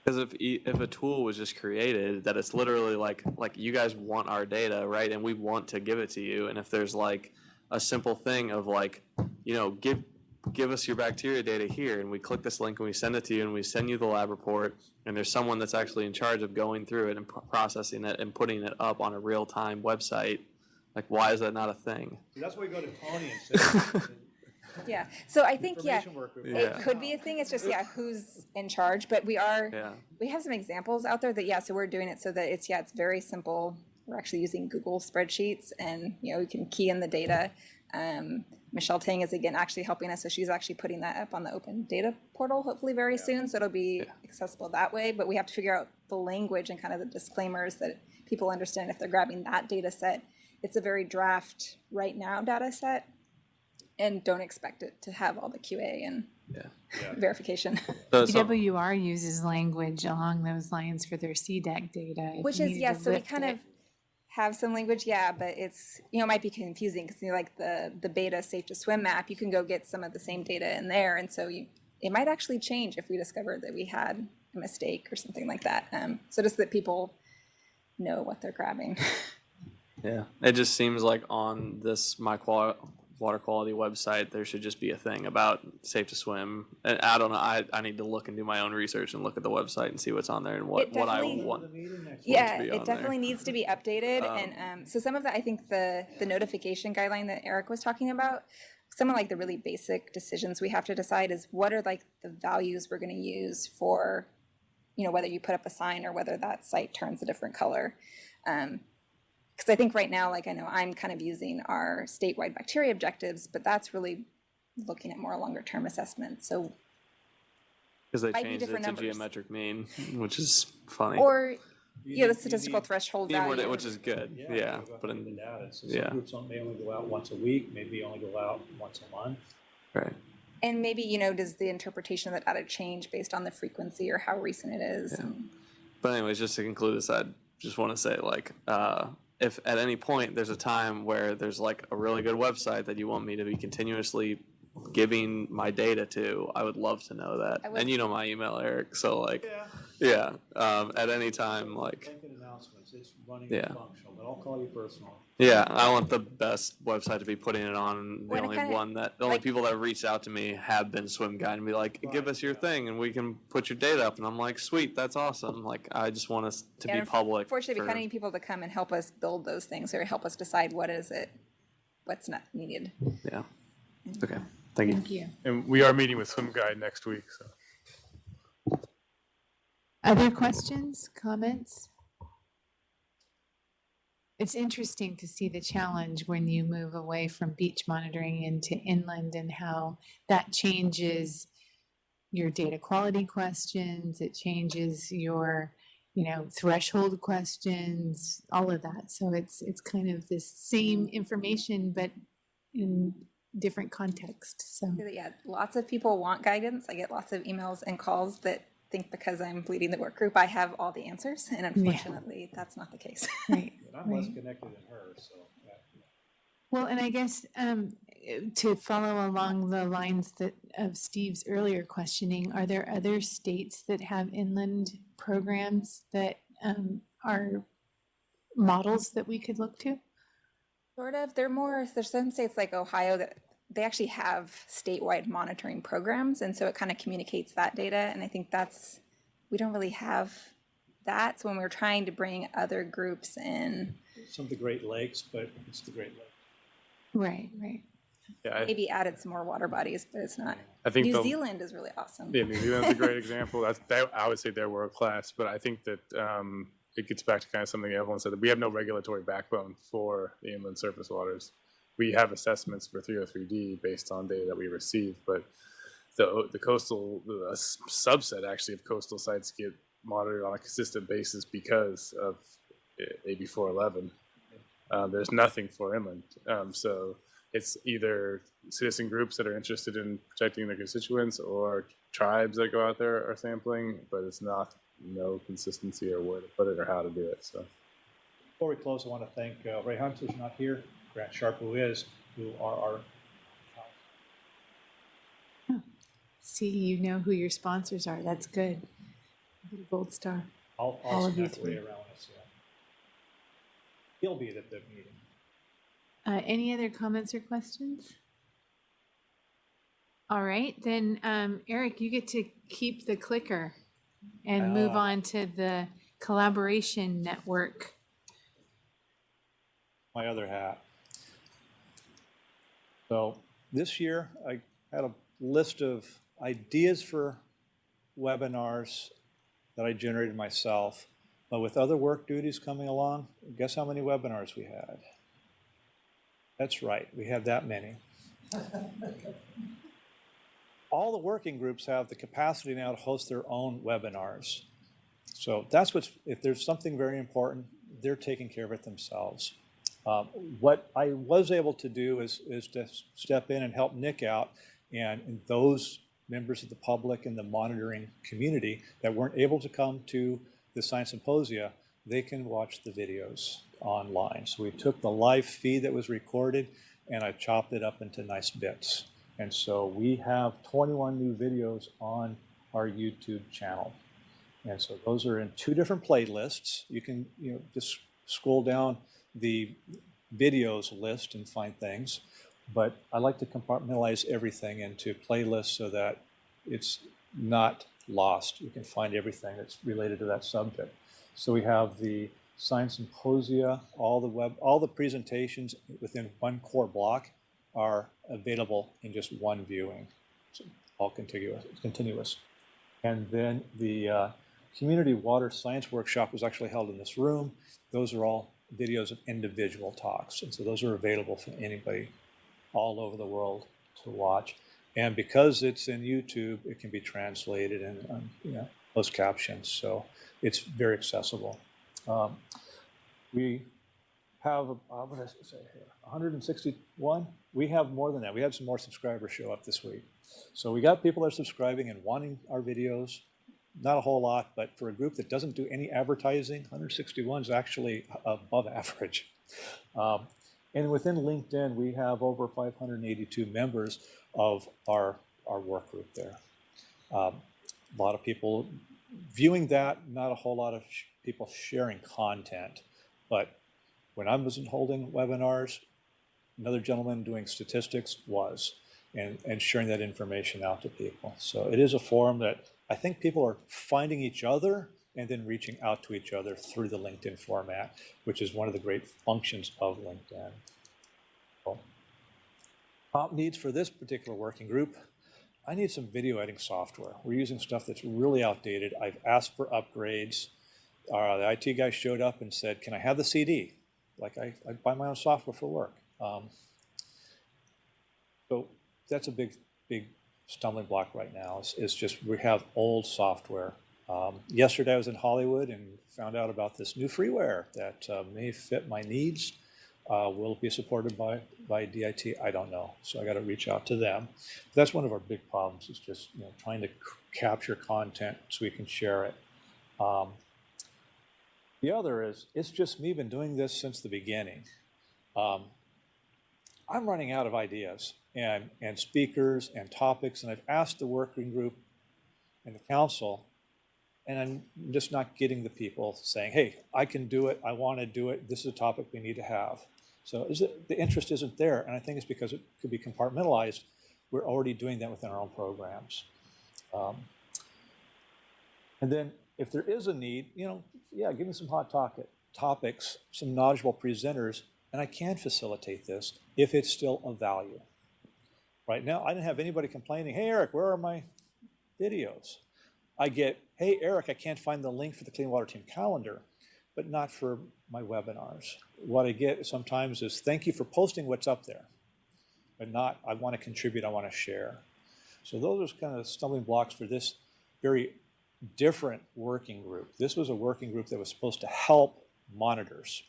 L: Because if a tool was just created that it's literally like you guys want our data, right, and we want to give it to you, and if there's like a simple thing of like, give us your bacteria data here, and we click this link and we send it to you, and we send you the lab report, and there's someone that's actually in charge of going through it and processing it and putting it up on a real-time website, like why is that not a thing?
I: See, that's why we go to Tony and say.
M: Yeah, so I think,
I: it
M: could be a thing. It's just, who's in charge, but we have some examples out there that, so we're doing it so that it's very simple. We're actually using Google spreadsheets, and, we can key in the data. Michelle Tang is again actually helping us, so she's actually putting that up on the open data portal hopefully very soon, so it'll be accessible that way. But we have to figure out the language and kind of the disclaimers that people understand if they're grabbing that data set. It's a very draft right now data set, and don't expect it to have all the QA and verification.
A: PWR uses language along those lines for their CDEC data.
M: Which is, so we kind of have some language, but it's, it might be confusing because like the beta Safe to Swim map, you can go get some of the same data in there. And so it might actually change if we discover that we had a mistake or something like that. So just that people know what they're grabbing.
L: Yeah, it just seems like on this water quality website, there should just be a thing about Safe to Swim. And I don't know, I need to look and do my own research and look at the website and see what's on there and what I want.
M: It definitely needs to be updated. And so some of that, I think the notification guideline that Eric was talking about, some of like the really basic decisions we have to decide is what are like the values we're going to use for, whether you put up a sign or whether that site turns a different color. Because I think right now, I know I'm kind of using our statewide bacteria objectives, but that's really looking at more longer term assessments. So
L: because they changed it to geometric mean, which is funny.
M: Or the statistical threshold value,
L: which is good.
I: But in the data, so some groups may only go out once a week, maybe only go out once a month.
L: Right.
M: And maybe does the interpretation of the data change based on the frequency or how recent it is?
L: Yeah. But anyways, just to conclude this, I just want to say if at any point there's a time where there's like a really good website that you want me to be continuously giving my data to, I would love to know that. And my email, Eric. So at any time,
I: Making announcements, it's running functional, but I'll call you personally.
L: Yeah, I want the best website to be putting it on. The
M: Well,
L: only people that have reached out to me have been Swim Guide and be like, give us your thing and we can put your data up. And I'm like, sweet, that's awesome. I just want us to be public.
M: Unfortunately, we kind of need people to come and help us build those things or help us decide what's not needed.
L: Yeah. Okay. Thank you.
A: Thank you.
D: And we are meeting with Swim Guide next week. So.
A: Other questions, comments? It's interesting to see the challenge when you move away from beach monitoring into inland and how that changes your data quality questions. It changes your, threshold questions, all of that. So it's kind of this same information, but in different context. So
M: Yeah, lots of people want guidance. I get lots of emails and calls that think because I'm leading the work group, I have all the answers. And unfortunately, that's not the case.
A: Right.
I: And I'm less connected than her, so.
A: Well, and I guess to follow along the lines of Steve's earlier questioning, are there other states that have inland programs that are models that we could look to?
M: Sort of. There's some states like Ohio that they actually have statewide monitoring programs. And so it kind of communicates that data. And I think we don't really have that. So when we're trying to bring other groups in.
I: Some of the Great Lakes, but it's the Great Lakes.
A: Right.
D: Yeah,
M: Maybe added some more water bodies, but it's not.
D: I think
M: New Zealand is really awesome.
D: Yeah, New Zealand's a great example. I would say they're world class, but I think that it gets back to kind of something Evelyn said, that we have no regulatory backbone for the inland surface waters. We have assessments for 303D based on data that we receive, but the coastal subset actually of coastal sites get monitored on a consistent basis because of AB 411. There's nothing for inland. So it's either citizen groups that are interested in protecting their constituents or tribes that go out there are sampling, but it's no consistency or where to put it or how to do it. So
I: Before we close, I want to thank Ray Hunt, who's not here, Grant Sharp, who is, who are our.
A: See, you know who your sponsors are. That's good. Get a gold star.
I: All of you three around us. Yeah. He'll be at the meeting.
A: Any other comments or questions? All right, then Eric, you get to keep the clicker and move on to the collaboration network.
I: My other hat. So this year, I had a list of ideas for webinars that I generated myself. But with other work duties coming along, guess how many webinars we had? That's right, we had that many. All the working groups have the capacity now to host their own webinars. So that's if there's something very important, they're taking care of it themselves. What I was able to do is to step in and help Nick out, and those members of the public and the monitoring community that weren't able to come to the Science Symposia, they can watch the videos online. So we took the live feed that was recorded and I chopped it up into nice bits. And so we have 21 new videos on our YouTube channel. And so those are in 2 different playlists. You can just scroll down the videos list and find things. But I like to compartmentalize everything into playlists so that it's not lost. You can find everything that's related to that subject. So we have the Science Symposia, all the presentations within one core block are available in just one viewing. So all continuous. And then the Community Water Science Workshop was actually held in this room. Those are all videos of individual talks. And so those are available for anybody all over the world to watch. And because it's in YouTube, it can be translated and closed captions. So it's very accessible. We have, what did I say here, 161? We have more than that. We had some more subscribers show up this week. So we got people that are subscribing and wanting our videos. Not a whole lot, but for a group that doesn't do any advertising, 161 is actually above average. And within LinkedIn, we have over 582 members of our work group there. A lot of people viewing that, not a whole lot of people sharing content. But when I wasn't holding webinars, another gentleman doing statistics was, and sharing that information out to people. So it is a forum that I think people are finding each other and then reaching out to each other through the LinkedIn format, which is one of the great functions of LinkedIn. Top needs for this particular working group. I need some video editing software. We're using stuff that's really outdated. I've asked for upgrades. The IT guy showed up and said, can I have the CD? Like I buy my own software for work. So that's a big stumbling block right now. It's just we have old software Yesterday I was in Hollywood and found out about this new freeware that may fit my needs. Will it be supported by DIT? I don't know. So I got to reach out to them. That's one of our big problems, is just trying to capture content so we can share it. The other is, it's just me been doing this since the beginning. I'm running out of ideas and speakers and topics, and I've asked the working group and the council, and I'm just not getting the people saying, hey, I can do it, I want to do it, this is a topic we need to have. So the interest isn't there, and I think it's because it could be compartmentalized. We're already doing that within our own programs. And then if there is a need, yeah, give me some hot topics, some knowledgeable presenters, and I can facilitate this if it's still of value. Right now, I didn't have anybody complaining, hey, Eric, where are my videos? I get, hey, Eric, I can't find the link for the Clean Water Team calendar, but not for my webinars. What I get sometimes is, thank you for posting what's up there, but not, I want to contribute, I want to share. So those are kind of stumbling blocks for this very different working group. This was a working group that was supposed to help monitors.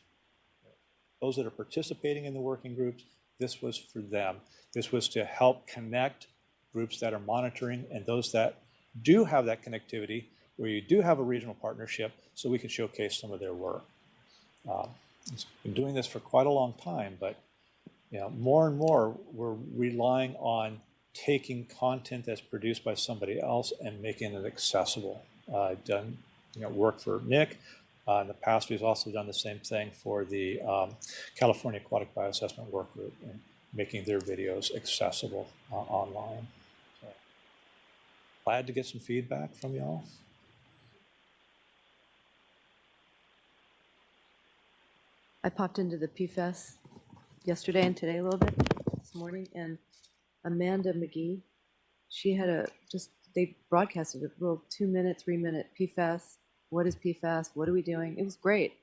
I: Those that are participating in the working groups, this was for them. This was to help connect groups that are monitoring and those that do have that connectivity, where you do have a regional partnership, so we can showcase some of their work. It's been doing this for quite a long time, but more and more we're relying on taking content that's produced by somebody else and making it accessible. I've done work for Nick. In the past, we've also done the same thing for the California Aquatic Bioassessment Work Group, and making their videos accessible online. So, glad to get some feedback from y'all.
O: I popped into the PFAS yesterday and today a little bit, this morning, and Amanda McGee, she had they broadcasted a little 2-minute, 3-minute PFAS. What is PFAS? What are we doing? It was great.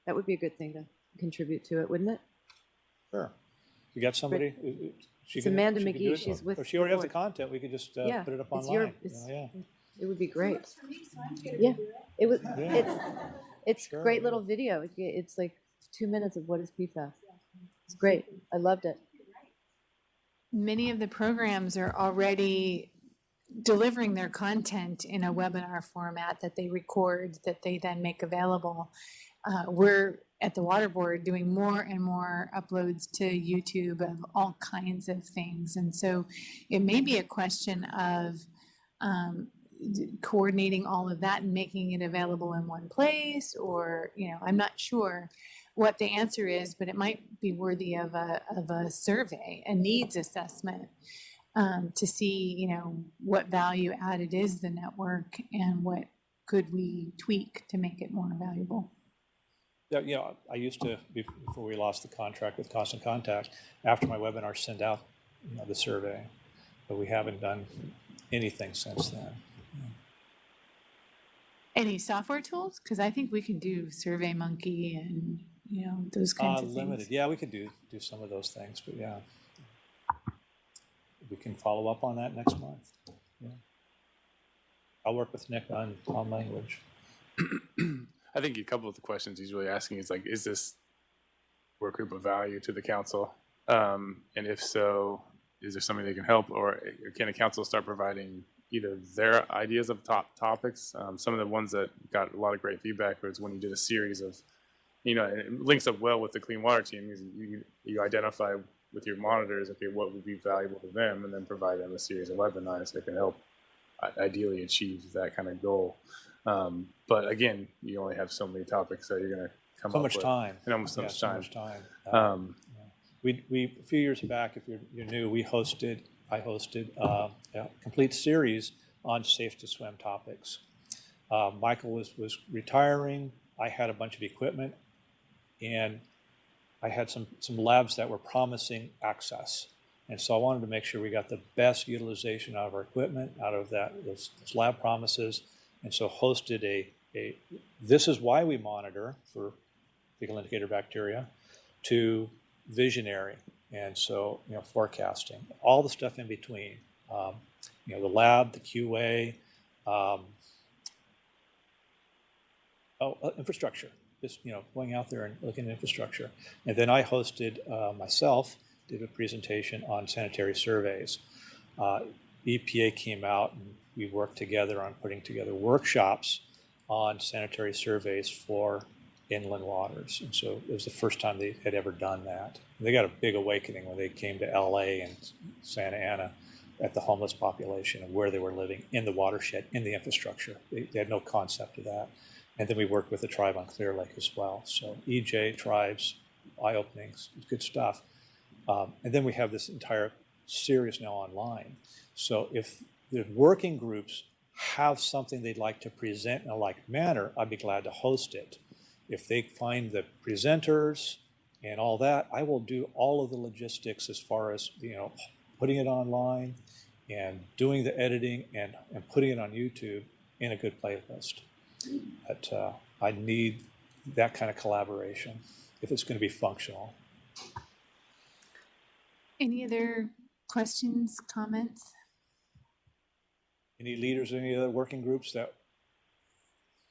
O: That would be a good thing to contribute to it, wouldn't it?
I: Sure. You got somebody?
O: It's Amanda McGee. She's with.
I: If she already has the content, we could just put it up online.
O: It would be great. Yeah, it was. It's great little video. It's like 2 minutes of what is PFAS. It's great. I loved it.
A: Many of the programs are already delivering their content in a webinar format that they record, that they then make available. We're at the Water Board doing more and more uploads to YouTube of all kinds of things. And so it may be a question of coordinating all of that and making it available in one place, or, I'm not sure what the answer is, but it might be worthy of a survey, a needs assessment, to see, what value added is the network and what could we tweak to make it more valuable.
I: Yeah, I used to, before we lost the contract with Constant Contact, after my webinar, send out the survey, but we haven't done anything since then.
A: Any software tools? Because I think we can do SurveyMonkey and those kinds of
I: Limited.
A: things.
I: Yeah, we could do some of those things, but yeah, we can follow up on that next month. Yeah, I'll work with Nick on language.
D: I think a couple of the questions he's really asking is is this work group of value to the council? And if so, is there something they can help, or can the council start providing either their ideas of top topics? Some of the ones that got a lot of great feedback was when you did a series of, and it links up well with the Clean Water Team. You identify with your monitors, okay, what would be valuable to them, and then provide them a series of webinars that can help ideally achieve that kind of goal. But again, you only have so many topics that you're going to come up with.
I: So much time.
D: And almost so much time.
I: We a few years back, if you're new, I hosted a complete series on safe to swim topics. Michael was retiring. I had a bunch of equipment, and I had some labs that were promising access. And so I wanted to make sure we got the best utilization out of our equipment, out of those lab promises. And so hosted this is why we monitor for fecal indicator bacteria, to visionary. And so, forecasting, all the stuff in between, the lab, the QA,
N: Infrastructure. Just, going out there and looking at infrastructure. And then I hosted myself, did a presentation on sanitary surveys. EPA came out and we worked together on putting together workshops on sanitary surveys for inland waters. And so it was the first time they had ever done that. They got a big awakening when they came to LA and Santa Ana at the homeless population and where they were living in the watershed, in the infrastructure. They had no concept of that. And then we worked with the tribe on Clear Lake as well. So EJ, tribes, eye-openings, good stuff. And then we have this entire series now online. So if the working groups have something they'd like to present in a like manner, I'd be glad to host it. If they find the presenters and all that, I will do all of the logistics as far as, putting it online and doing the editing and putting it on YouTube in a good playlist. But I need that kind of collaboration if it's going to be functional.
A: Any other questions, comments?
N: Any leaders, any other working groups that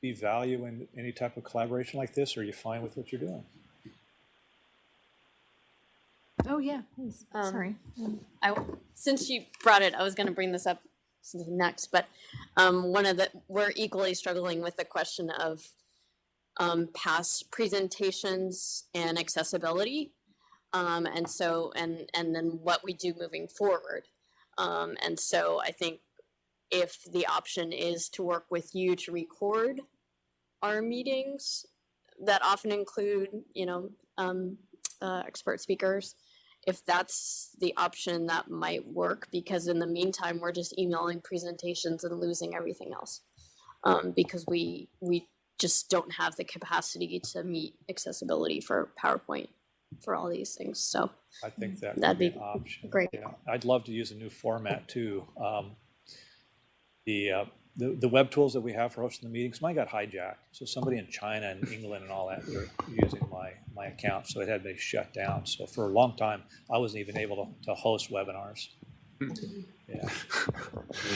N: see value in any type of collaboration like this, or are you fine with what you're doing?
A: Oh, yeah, please. Sorry.
K: Since you brought it, I was going to bring this up next, but we're equally struggling with the question of past presentations and accessibility, and then what we do moving forward. And so I think if the option is to work with you to record our meetings that often include, expert speakers, if that's the option, that might work, because in the meantime, we're just emailing presentations and losing everything else, because we just don't have the capacity to meet accessibility for PowerPoint for all these things. So
N: I think that'd be an option.
K: Great.
N: Yeah, I'd love to use a new format too. The web tools that we have for hosting the meetings, mine got hijacked. So somebody in China and England and all that were using my account, so it had to be shut down. So for a long time, I wasn't even able to host webinars. Yeah,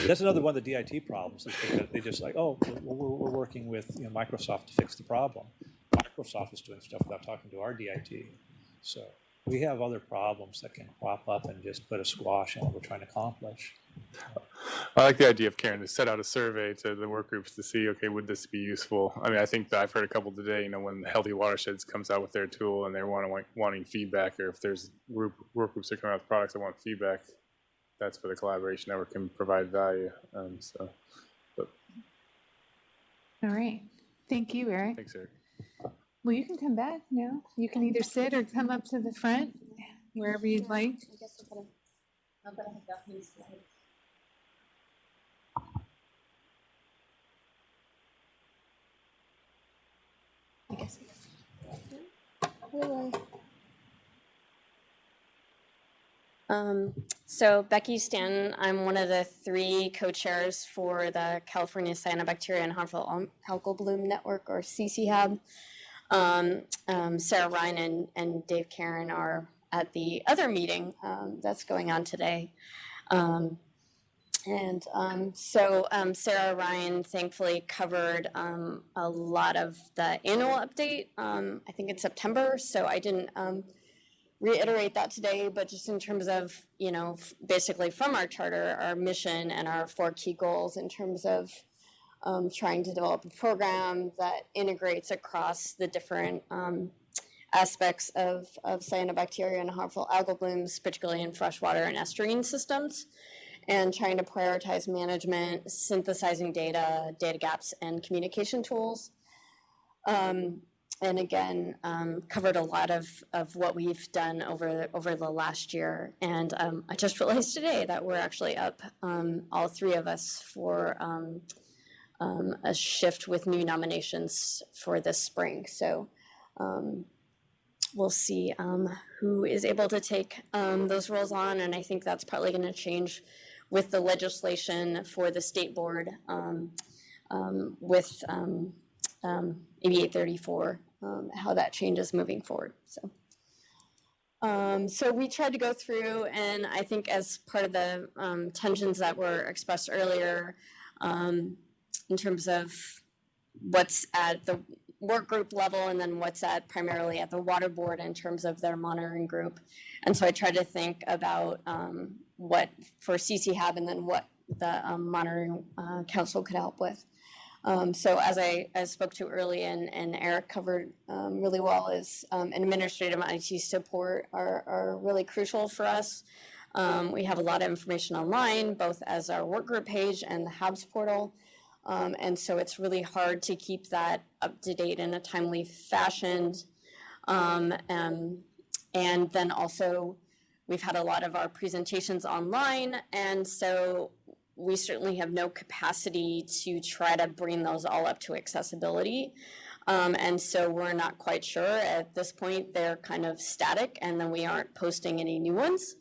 N: that's another one of the DIT problems. Is that they just like, we're working with Microsoft to fix the problem. Microsoft is doing stuff without talking to our DIT. So we have other problems that can pop up and just put a squash on what we're trying to accomplish.
D: I like the idea of Karen to set out a survey to the work groups to see, okay, would this be useful? I mean, I think that I've heard a couple today, when Healthy Watersheds comes out with their tool and they're wanting feedback, or if there's work groups that come out with products that want feedback, that's where the collaboration network can provide value.
A: All right. Thank you, Eric.
D: Thanks, Eric.
A: Well, you can come back now. You can either sit or come up to the front, wherever you'd like.
K: I guess I'm gonna have Bethany's slide. I guess. So Becky Stanton, I'm one of the 3 co-chairs for the California Cyanobacteria and Harmful Algal Bloom Network, or CCHAB. Sarah Ryan and Dave Karen are at the other meeting that's going on today. Sarah Ryan thankfully covered a lot of the annual update, I think in September, so I didn't reiterate that today, but just in terms of, basically from our charter, our mission and our 4 key goals in terms of trying to develop a program that integrates across the different aspects of cyanobacteria and harmful algal blooms, particularly in freshwater and estuarine systems, and trying to prioritize management, synthesizing data gaps, and communication tools. And again, covered a lot of what we've done over the last year. And I just realized today that we're actually up, all 3 of us, for a shift with new nominations for this spring. So we'll see who is able to take those roles on. And I think that's probably going to change with the legislation for the state board with AB 834, how that changes moving forward. So we tried to go through, and I think as part of the tensions that were expressed earlier, in terms of what's at the work group level and then what's at primarily at the water board in terms of their monitoring group. And so I tried to think about what for CC Hub and then what the monitoring council could help with. So as I spoke to early and Eric covered really well, is administrative IT support are really crucial for us. We have a lot of information online, both as our work group page and the HABS portal. And so it's really hard to keep that up to date in a timely fashion. And then also we've had a lot of our presentations online, and so we certainly have no capacity to try to bring those all up to accessibility. And so we're not quite sure. At this point, they're kind of static, and then we aren't posting any new ones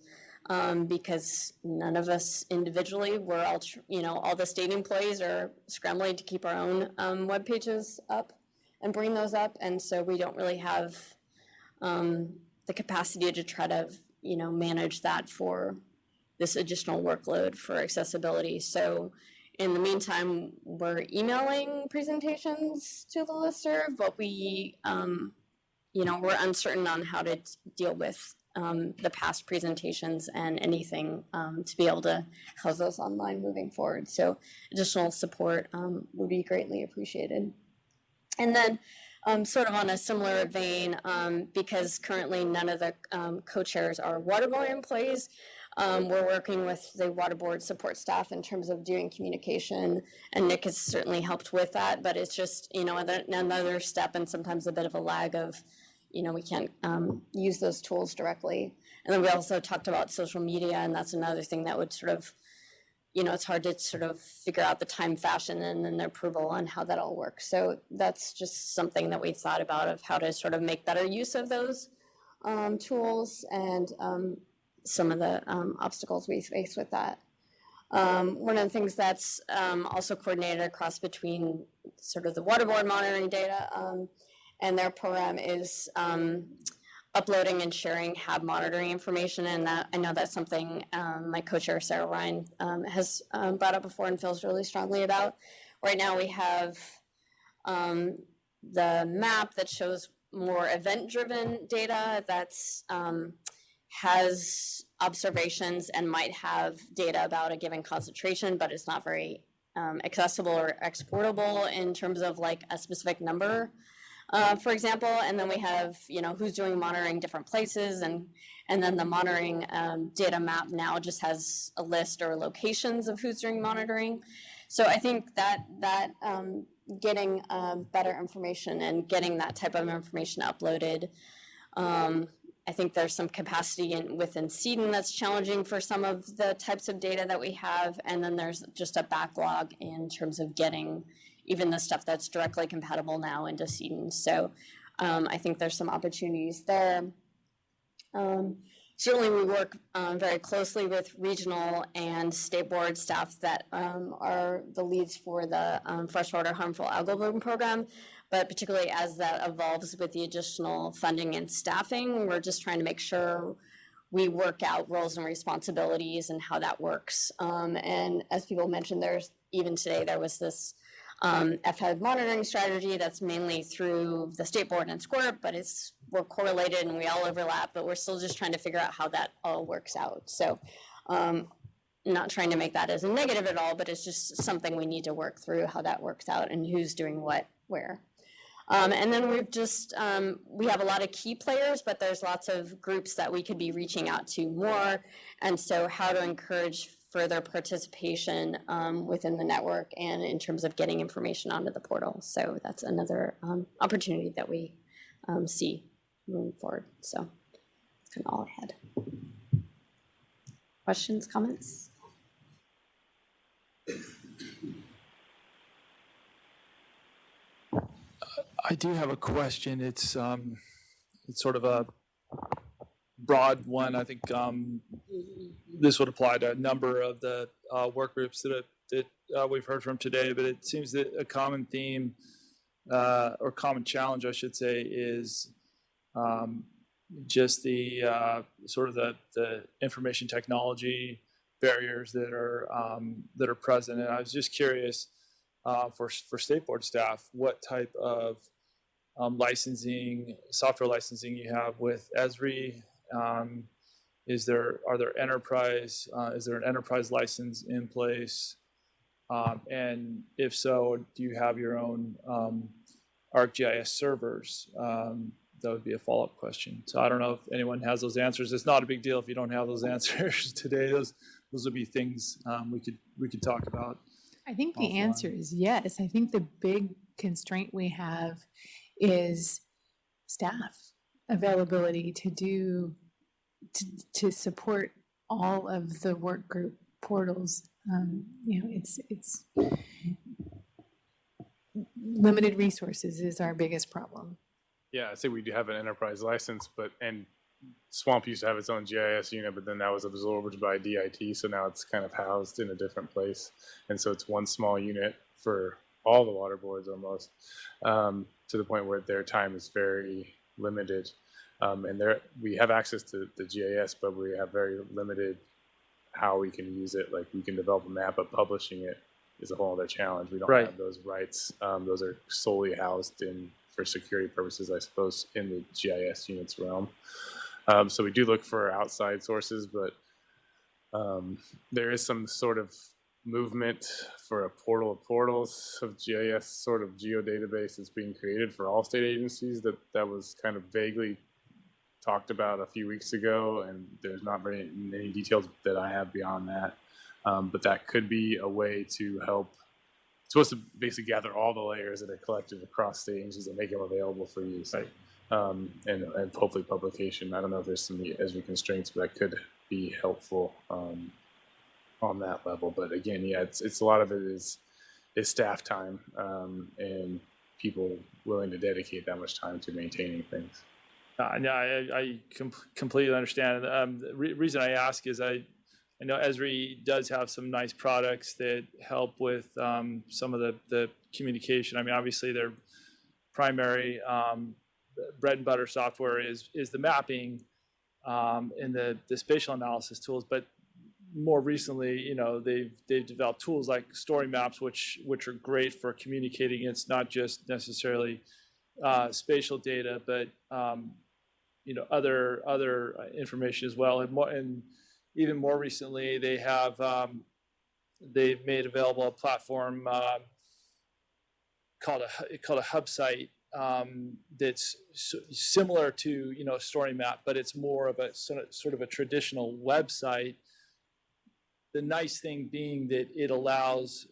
K: because none of us individually, we're all, all the state employees are scrambling to keep our own web pages up and bring those up. And so we don't really have the capacity to try to, manage that for this additional workload for accessibility. So in the meantime, we're emailing presentations to the listserv, but we, we're uncertain on how to deal with the past presentations and anything to be able to house those online moving forward. So additional support would be greatly appreciated. And then sort of on a similar vein, because currently none of the co-chairs are water board employees, we're working with the water board support staff in terms of doing communication, and Nick has certainly helped with that, but it's just, another step and sometimes a bit of a lag of, we can't use those tools directly. And then we also talked about social media, and that's another thing that would sort of, it's hard to sort of figure out the time, fashion, and then the approval on how that all works. So that's just something that we thought about of how to sort of make better use of those tools and some of the obstacles we face with that. One of the things that's also coordinated across between sort of the water board monitoring data and their program is uploading and sharing HAB monitoring information, and that I know that's something my co-chair Sarah Ryan has brought up before and feels really strongly about. Right now we have the map that shows more event-driven data that's has observations and might have data about a given concentration, but it's not very accessible or exportable in terms of like a specific number. For example, and then we have, who's doing monitoring different places, and then the monitoring data map now just has a list or locations of who's doing monitoring. So I think that getting better information and getting that type of information uploaded, I think there's some capacity within CEDN that's challenging for some of the types of data that we have, and then there's just a backlog in terms of getting even the stuff that's directly compatible now into CEDN. So I think there's some opportunities there. Certainly we work very closely with regional and state board staff that are the leads for the freshwater harmful algal bloom program, but particularly as that evolves with the additional funding and staffing, we're just trying to make sure we work out roles and responsibilities and how that works. And as people mentioned, even today there was this FHED monitoring strategy that's mainly through the state board and SWRCB, but we're correlated and we all overlap, but we're still just trying to figure out how that all works out. So not trying to make that as a negative at all, but it's just something we need to work through how that works out and who's doing what where. And then we have a lot of key players, but there's lots of groups that we could be reaching out to more. And so how to encourage further participation within the network and in terms of getting information onto the portal. So that's another opportunity that we see moving forward. So that's kind of all I had. Questions, comments?
G: I do have a question. It's sort of a broad one. I think this would apply to a number of the work groups that we've heard from today, but it seems that a common theme or common challenge, I should say, is just the sort of the information technology barriers that are present. And I was just curious, for state board staff, what type of licensing, software licensing you have with Esri. Is there an enterprise license in place? And if so, do you have your own ArcGIS servers? That would be a follow-up question. So I don't know if anyone has those answers. It's not a big deal if you don't have those answers today. Those would be things we could talk about.
A: I think the answer is yes. I think the big constraint we have is staff availability to support all of the work group portals. It's limited resources is our biggest problem.
D: Yeah, I say we do have an enterprise license, and Swamp used to have its own GIS unit, but then that was absorbed by DIT, so now it's kind of housed in a different place. And so it's one small unit for all the water boards almost, to the point where their time is very limited. And we have access to the GIS, but we have very limited how we can use it. Like we can develop a map, but publishing it is a whole other challenge. We don't have those rights. Those are solely housed for security purposes, I suppose, in the GIS unit's realm. So we do look for outside sources, but there is some sort of movement for a portal of portals of GIS sort of geodatabase that's being created for all state agencies that was kind of vaguely talked about a few weeks ago, and there's not very many details that I have beyond that. But that could be a way to help. It's supposed to basically gather all the layers that are collected across state agencies and make them available for use. Right. And hopefully publication. I don't know if there's some Esri constraints, but that could be helpful on that level. But again, yeah, it's a lot of it is staff time and people willing to dedicate that much time to maintaining things.
G: No, I completely understand. The reason I ask is I know Esri does have some nice products that help with some of the communication. I mean, obviously their primary bread and butter software is the mapping and the spatial analysis tools, but more recently, they've developed tools like story maps, which are great for communicating. It's not just necessarily spatial data, but other information as well. And even more recently, they've made available a platform called a hub site that's similar to story map, but it's more of a sort of a traditional website. The nice thing being that it allows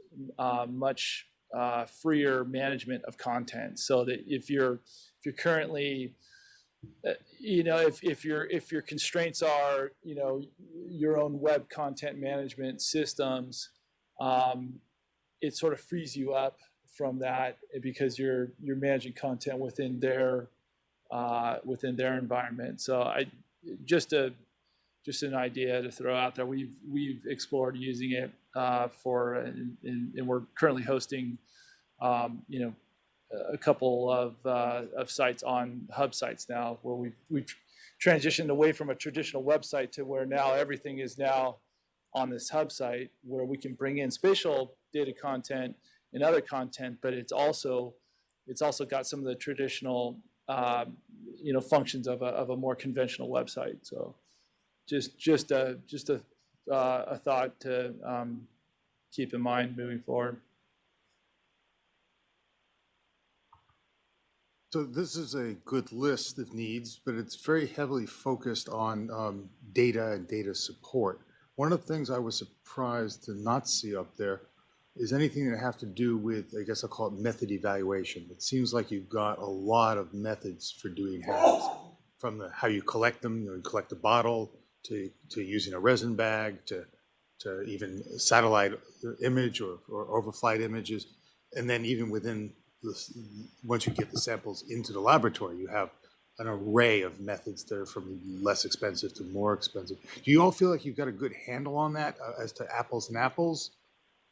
G: much freer management of content, so that if you're currently if your constraints are your own web content management systems, it sort of frees you up from that because you're managing content within their environment. So just an idea to throw out there. We've explored using it and we're currently hosting a couple of sites on hub sites now, where we've transitioned away from a traditional website to where now everything is now on this hub site, where we can bring in spatial data content and other content, but it's also got some of the traditional functions of a more conventional website. So just a thought to keep in mind moving forward.
E: So this is a good list of needs, but it's very heavily focused on data and data support. One of the things I was surprised to not see up there is anything that have to do with, I guess I'll call it method evaluation. It seems like you've got a lot of methods for doing HABs, from how you collect them, you collect a bottle, to using a resin bag, to even satellite image or overflight images, and then even within once you get the samples into the laboratory, you have an array of methods that are from less expensive to more expensive. Do you all feel like you've got a good handle on that as to apples and apples?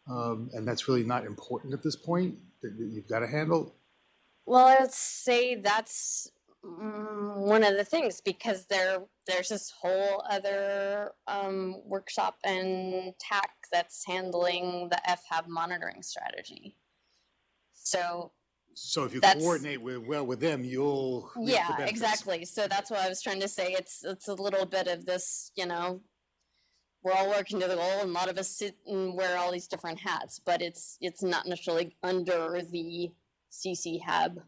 E: And that's really not important at this point, that you've got a handle?
K: Well, I would say that's one of the things, because there's this whole other workshop and TAC that's handling the FHAB monitoring strategy. So
E: So if you
K: That's-
E: coordinate well with them, you'll reap the
K: yeah,
E: benefits.
K: exactly. So that's what I was trying to say. It's a little bit of this, we're all working to the goal, and a lot of us sit and wear all these different hats, but it's not necessarily under the CC Hab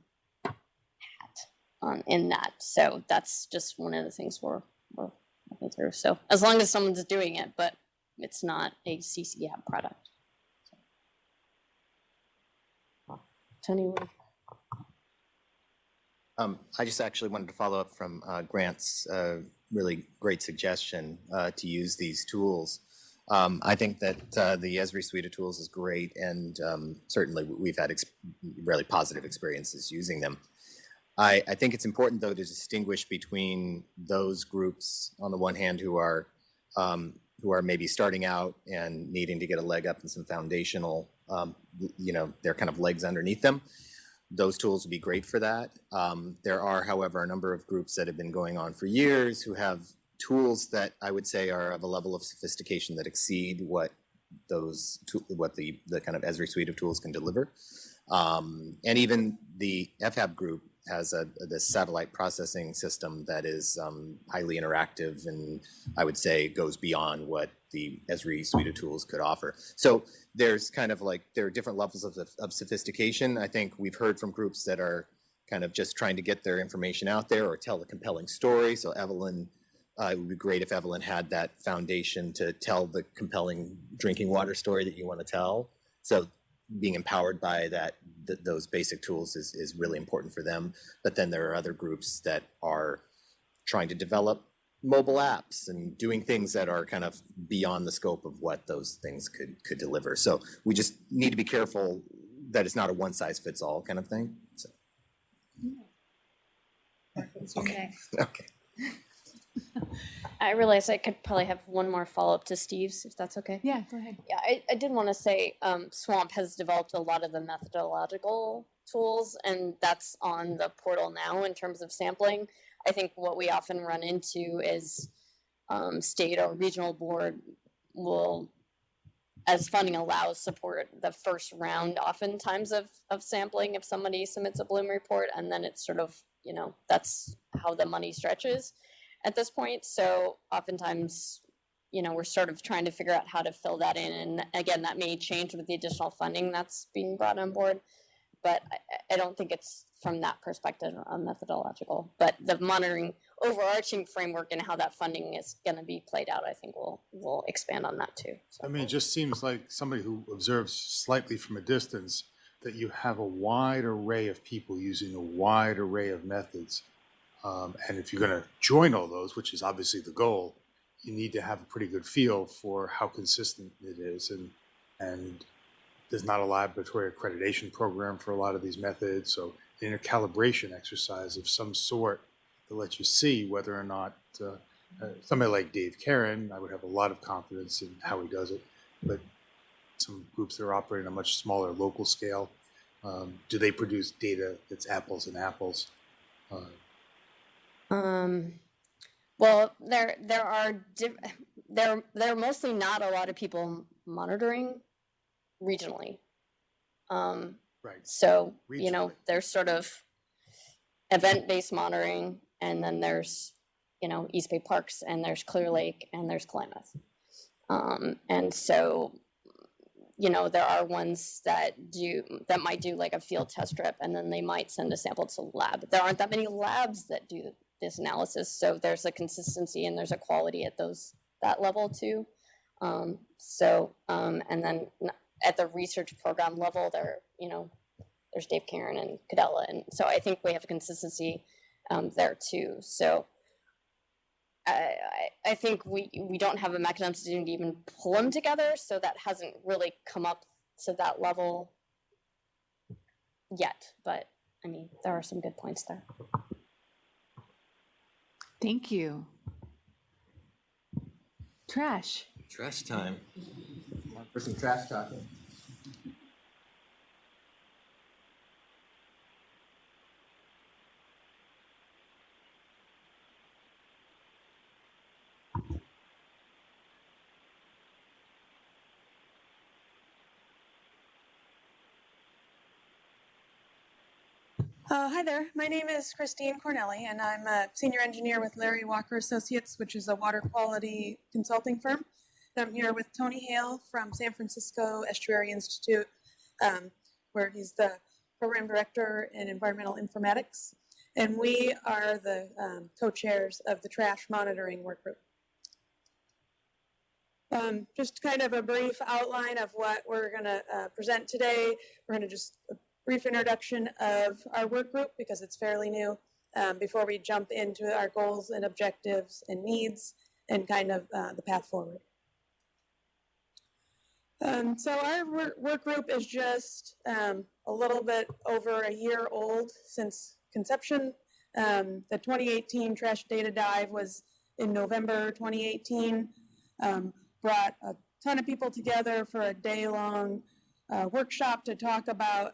K: hat in that. So that's just one of the things we're looking through. So as long as someone's doing it, but it's not a CC Hab product. Tony, what?
Q: I just actually wanted to follow up from Grant's really great suggestion to use these tools. I think that the Esri suite of tools is great, and certainly we've had really positive experiences using them. I think it's important, though, to distinguish between those groups, on the one hand, who are maybe starting out and needing to get a leg up and some foundational, their kind of legs underneath them. Those tools would be great for that. There are, however, a number of groups that have been going on for years who have tools that I would say are of a level of sophistication that exceed what the kind of Esri suite of tools can deliver. And even the FHAB group has this satellite processing system that is highly interactive and I would say goes beyond what the Esri suite of tools could offer. So there's kind of there are different levels of sophistication. I think we've heard from groups that are kind of just trying to get their information out there or tell a compelling story. So Evelyn, it would be great if Evelyn had that foundation to tell the compelling drinking water story that you want to tell. So being empowered by those basic tools is really important for them. But then there are other groups that are trying to develop mobile apps and doing things that are kind of beyond the scope of what those things could deliver. So we just need to be careful that it's not a one size fits all kind of thing. So.
K: Okay.
Q: Okay.
K: I realize I could probably have one more follow-up to Steve's, if that's okay.
A: Yeah, go ahead.
K: Yeah, I did want to say SWAMP has developed a lot of the methodological tools, and that's on the portal now in terms of sampling. I think what we often run into is state or regional board will, as funding allows, support the first round oftentimes of sampling if somebody submits a Bloom report, and then it's sort of, that's how the money stretches at this point. So oftentimes, we're sort of trying to figure out how to fill that in. And again, that may change with the additional funding that's being brought on board. But I don't think it's from that perspective methodological. But the monitoring overarching framework and how that funding is going to be played out, I think we'll expand on that too. So.
E: I mean, it just seems like somebody who observes slightly from a distance that you have a wide array of people using a wide array of methods. And if you're going to join all those, which is obviously the goal, you need to have a pretty good feel for how consistent it is. And there's not a laboratory accreditation program for a lot of these methods. So an intercalibration exercise of some sort to let you see whether or not somebody like Dave Karen, I would have a lot of confidence in how he does it. But some groups that are operating on a much smaller local scale, do they produce data that's apples and apples?
K: Well, there are mostly not a lot of people monitoring regionally.
E: Right.
K: So,
E: Regionally.
K: there's sort of event-based monitoring, and then there's, East Bay Parks, and there's Clear Lake, and there's Klamath. And so, there are ones that might do like a field test strip, and then they might send a sample to the lab. There aren't that many labs that do this analysis, so there's a consistency and there's a quality at that level too. And then at the research program level, there's Dave Karen and Cadella, and so I think we have a consistency there too. So I think we don't have a mechanism to even pull them together, so that hasn't really come up to that level yet. But I mean, there are some good points there.
A: Thank you. Trash.
U: Trash time. For some trash talking.
R: Hi there, my name is Christine Cornelli, and I'm a senior engineer with Larry Walker Associates, which is a water quality consulting firm. And I'm here with Tony Hale from San Francisco Estuary Institute, where he's the program director in environmental informatics. And we are the co-chairs of the trash monitoring work group. Just kind of a brief outline of what we're going to present today. We're going to just brief introduction of our work group because it's fairly new before we jump into our goals and objectives and needs and kind of the path forward. So our work group is just a little bit over a year old since conception. The 2018 Trash Data Dive was in November 2018. Brought a ton of people together for a day-long workshop to talk about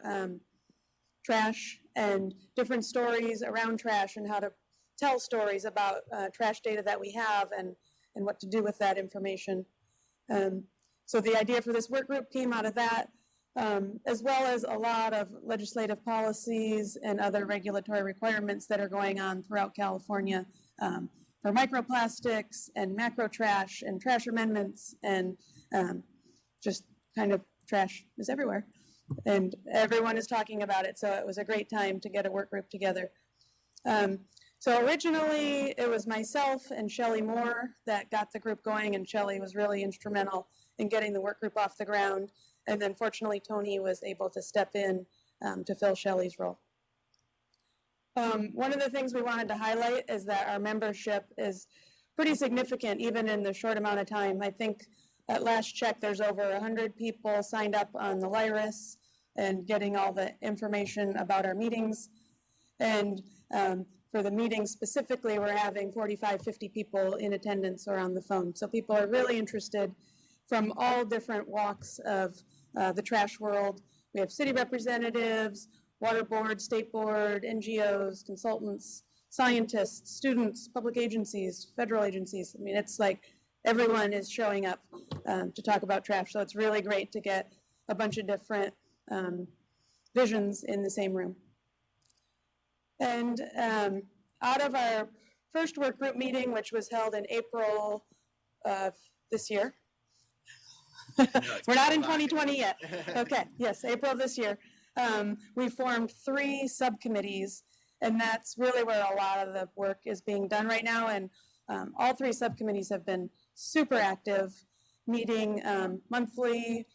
R: trash and different stories around trash and how to tell stories about trash data that we have and what to do with that information. So the idea for this work group came out of that, as well as a lot of legislative policies and other regulatory requirements that are going on throughout California for microplastics and macro trash and trash amendments and just kind of trash is everywhere. And everyone is talking about it, so it was a great time to get a work group together. So originally, it was myself and Shelley Moore that got the group going, and Shelley was really instrumental in getting the work group off the ground. And then fortunately, Tony was able to step in to fill Shelley's role. One of the things we wanted to highlight is that our membership is pretty significant, even in the short amount of time. I think at last check, there's over 100 people signed up on the LIRIS and getting all the information about our meetings. And for the meetings specifically, we're having 45, 50 people in attendance or on the phone. So people are really interested from all different walks of the trash world. We have city representatives, water board, state board, NGOs, consultants, scientists, students, public agencies, federal agencies. I mean, it's like everyone is showing up to talk about trash. So it's really great to get a bunch of different visions in the same room. And out of our first work group meeting, which was held in April of this year, we're not in 2020 yet. Okay, yes, April of this year. We formed 3 subcommittees, and that's really where a lot of the work is being done right now. And all 3 subcommittees have been super active, meeting monthly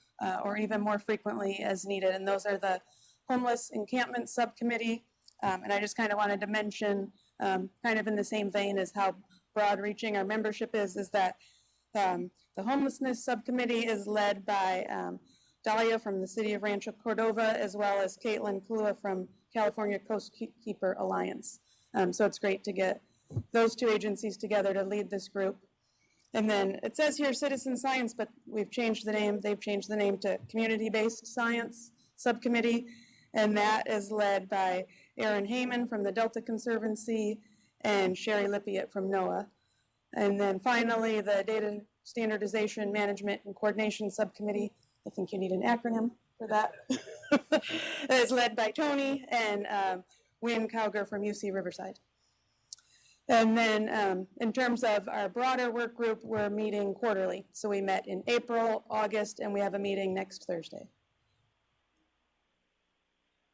R: or even more frequently as needed. And those are the Homeless Encampment Subcommittee. And I just kind of wanted to mention, kind of in the same vein as how broad-reaching our membership is that the Homelessness Subcommittee is led by Dahlia from the City of Rancho Cordova, as well as Caitlin Kulua from California Coastkeeper Alliance. So it's great to get those 2 agencies together to lead this group. And then it says here Citizen Science, but we've changed the name. They've changed the name to Community-Based Science Subcommittee, and that is led by Aaron Heyman from the Delta Conservancy and Sherry Lippiett from NOAA. And then finally, the Data Standardization, Management, and Coordination Subcommittee. I think you need an acronym for that. It's led by Tony and Wynn Cowger from UC Riverside. And then in terms of our broader work group, we're meeting quarterly. So we met in April, August, and we have a meeting next Thursday.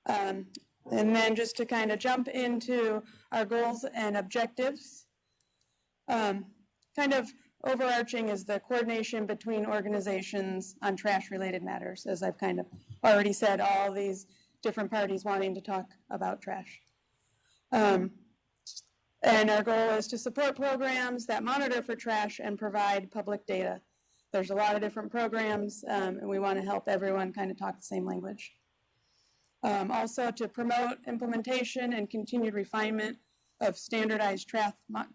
R: And then just to kind of jump into our goals and objectives, kind of overarching is the coordination between organizations on trash-related matters, as I've kind of already said, all these different parties wanting to talk about trash. And our goal is to support programs that monitor for trash and provide public data. There's a lot of different programs, and we want to help everyone kind of talk the same language. Also to promote implementation and continued refinement of standardized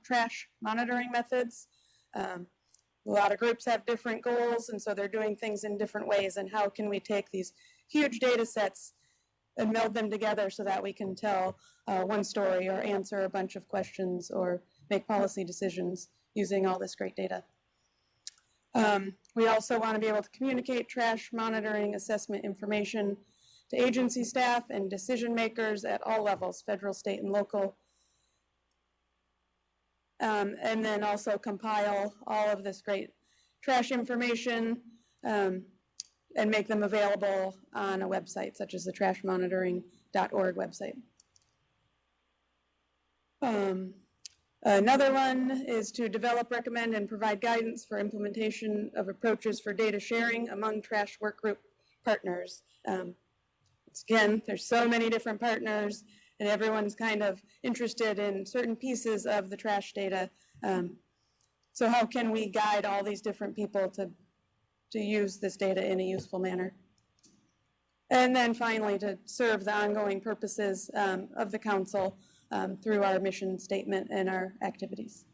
R: trash monitoring methods. A lot of groups have different goals, and so they're doing things in different ways. And how can we take these huge data sets and meld them together so that we can tell one story or answer a bunch of questions or make policy decisions using all this great data. We also want to be able to communicate trash monitoring assessment information to agency staff and decision makers at all levels, federal, state, and local. And then also compile all of this great trash information and make them available on a website such as the trashmonitoring.org website. Another one is to develop, recommend, and provide guidance for implementation of approaches for data sharing among trash workgroup partners. Again, there's so many different partners, and everyone's kind of interested in certain pieces of the trash data. So how can we guide all these different people to use this data in a useful manner? And then finally, to serve the ongoing purposes of the council through our mission statement and our activities.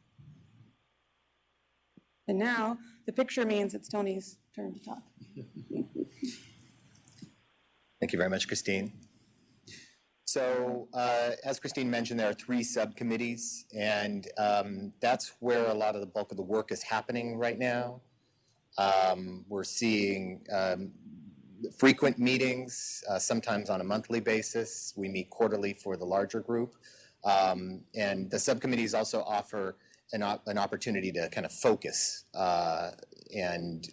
R: And now the picture means it's Tony's turn to talk.
Q: Thank you very much, Christine. So as Christine mentioned, there are 3 subcommittees, and that's where a lot of the bulk of the work is happening right now. We're seeing frequent meetings, sometimes on a monthly basis. We meet quarterly for the larger group. And the subcommittees also offer an opportunity to kind of focus and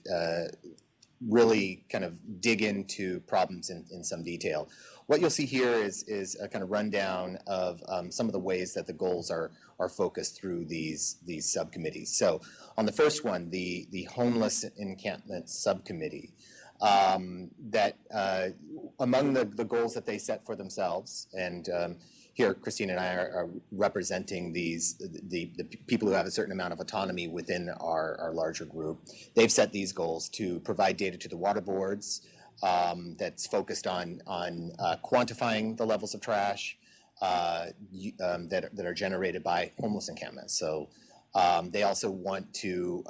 Q: really kind of dig into problems in some detail. What you'll see here is a kind of rundown of some of the ways that the goals are focused through these subcommittees. So on the first one, the homeless encampment subcommittee, that among the goals that they set for themselves, and here Christine and I are representing the people who have a certain amount of autonomy within our larger group. They've set these goals to provide data to the water boards that's focused on quantifying the levels of trash that are generated by homeless encampments. So they also want to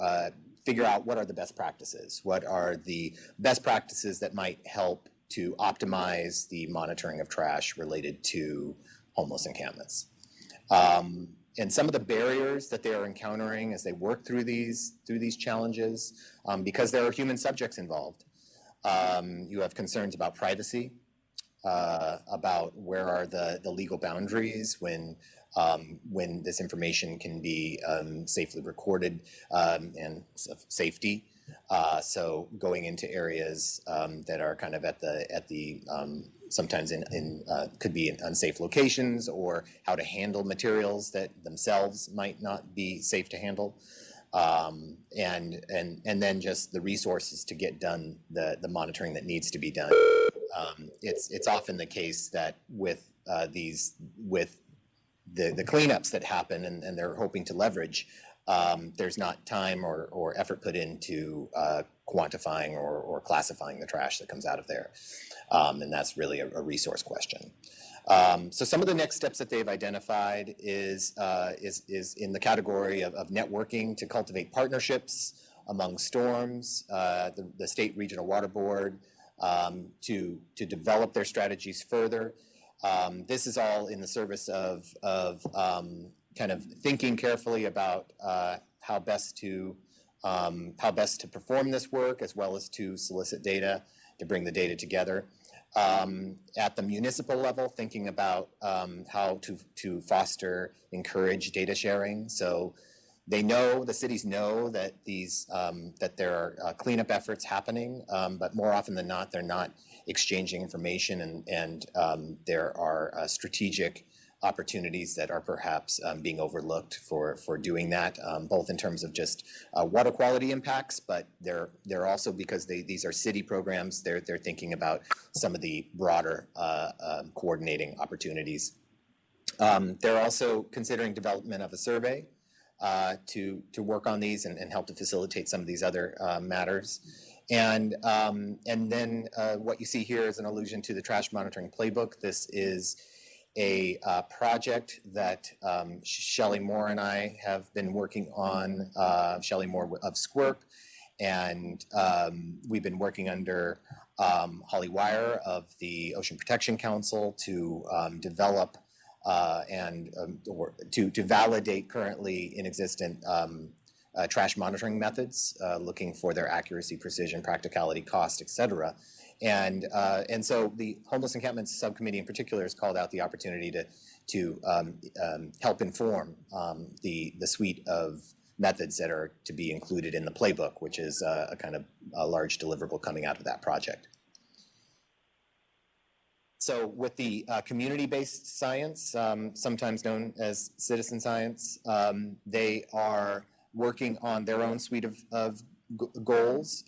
Q: figure out what are the best practices, what are the best practices that might help to optimize the monitoring of trash related to homeless encampments. And some of the barriers that they are encountering as they work through these challenges, because there are human subjects involved. You have concerns about privacy, about where are the legal boundaries when this information can be safely recorded, and safety. So going into areas that are kind of at the sometimes could be in unsafe locations, or how to handle materials that themselves might not be safe to handle. And then just the resources to get done the monitoring that needs to be done. It's often the case that with the cleanups that happen and they're hoping to leverage, there's not time or effort put into quantifying or classifying the trash that comes out of there. And that's really a resource question. So some of the next steps that they've identified is in the category of networking to cultivate partnerships among storms, the state regional water board, to develop their strategies further. This is all in the service of kind of thinking carefully about how best to perform this work, as well as to solicit data, to bring the data together. At the municipal level, thinking about how to foster, encourage data sharing. So the cities know that that there are cleanup efforts happening, but more often than not, they're not exchanging information, and there are strategic opportunities that are perhaps being overlooked for doing that, both in terms of just water quality impacts, but they're also, because these are city programs, they're thinking about some of the broader coordinating opportunities. They're also considering development of a survey to work on these and help to facilitate some of these other matters. And then what you see here is an allusion to the trash monitoring playbook. This is a project that Shelley Moore and I have been working on, Shelley Moore of SWRCB, and we've been working under Holly Wire of the Ocean Protection Council to develop to validate currently inexistent trash monitoring methods, looking for their accuracy, precision, practicality, cost, et cetera. And so the homeless encampments subcommittee in particular has called out the opportunity to help inform the suite of methods that are to be included in the playbook, which is a kind of a large deliverable coming out of that project. So with the community-based science, sometimes known as citizen science, they are working on their own suite of goals.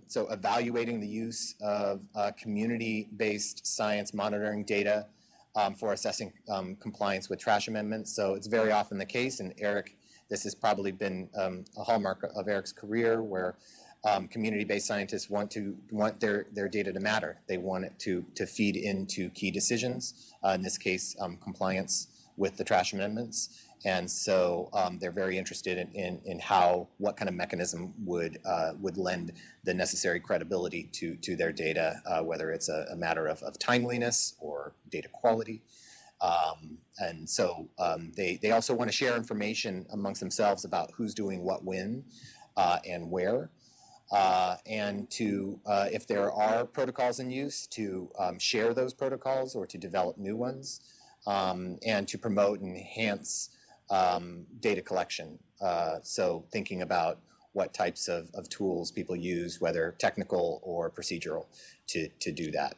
Q: So evaluating the use of community-based science monitoring data for assessing compliance with trash amendments. So it's very often the case, and Eric, this has probably been a hallmark of Eric's career, where community-based scientists want their data to matter. They want it to feed into key decisions, in this case, compliance with the trash amendments. And so they're very interested in what kind of mechanism would lend the necessary credibility to their data, whether it's a matter of timeliness or data quality. And so they also want to share information amongst themselves about who's doing what when and where. And to, if there are protocols in use, to share those protocols or to develop new ones, and to promote and enhance data collection. So thinking about what types of tools people use, whether technical or procedural, to do that.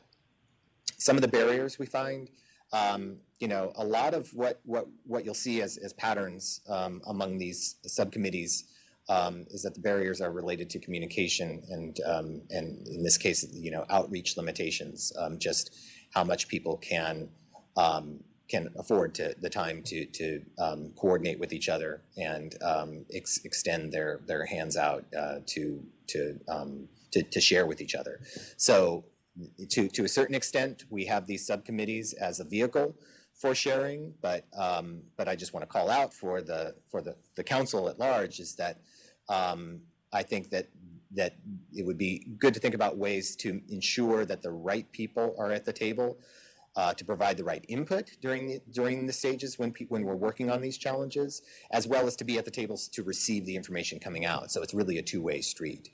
Q: Some of the barriers we find, a lot of what you'll see as patterns among these subcommittees is that the barriers are related to communication and in this case, outreach limitations, just how much people can afford the time to coordinate with each other and extend their hands out to share with each other. So to a certain extent, we have these subcommittees as a vehicle for sharing, but I just want to call out for the council at large is that I think that it would be good to think about ways to ensure that the right people are at the table to provide the right input during the stages when we're working on these challenges, as well as to be at the tables to receive the information coming out. So it's really a two-way street.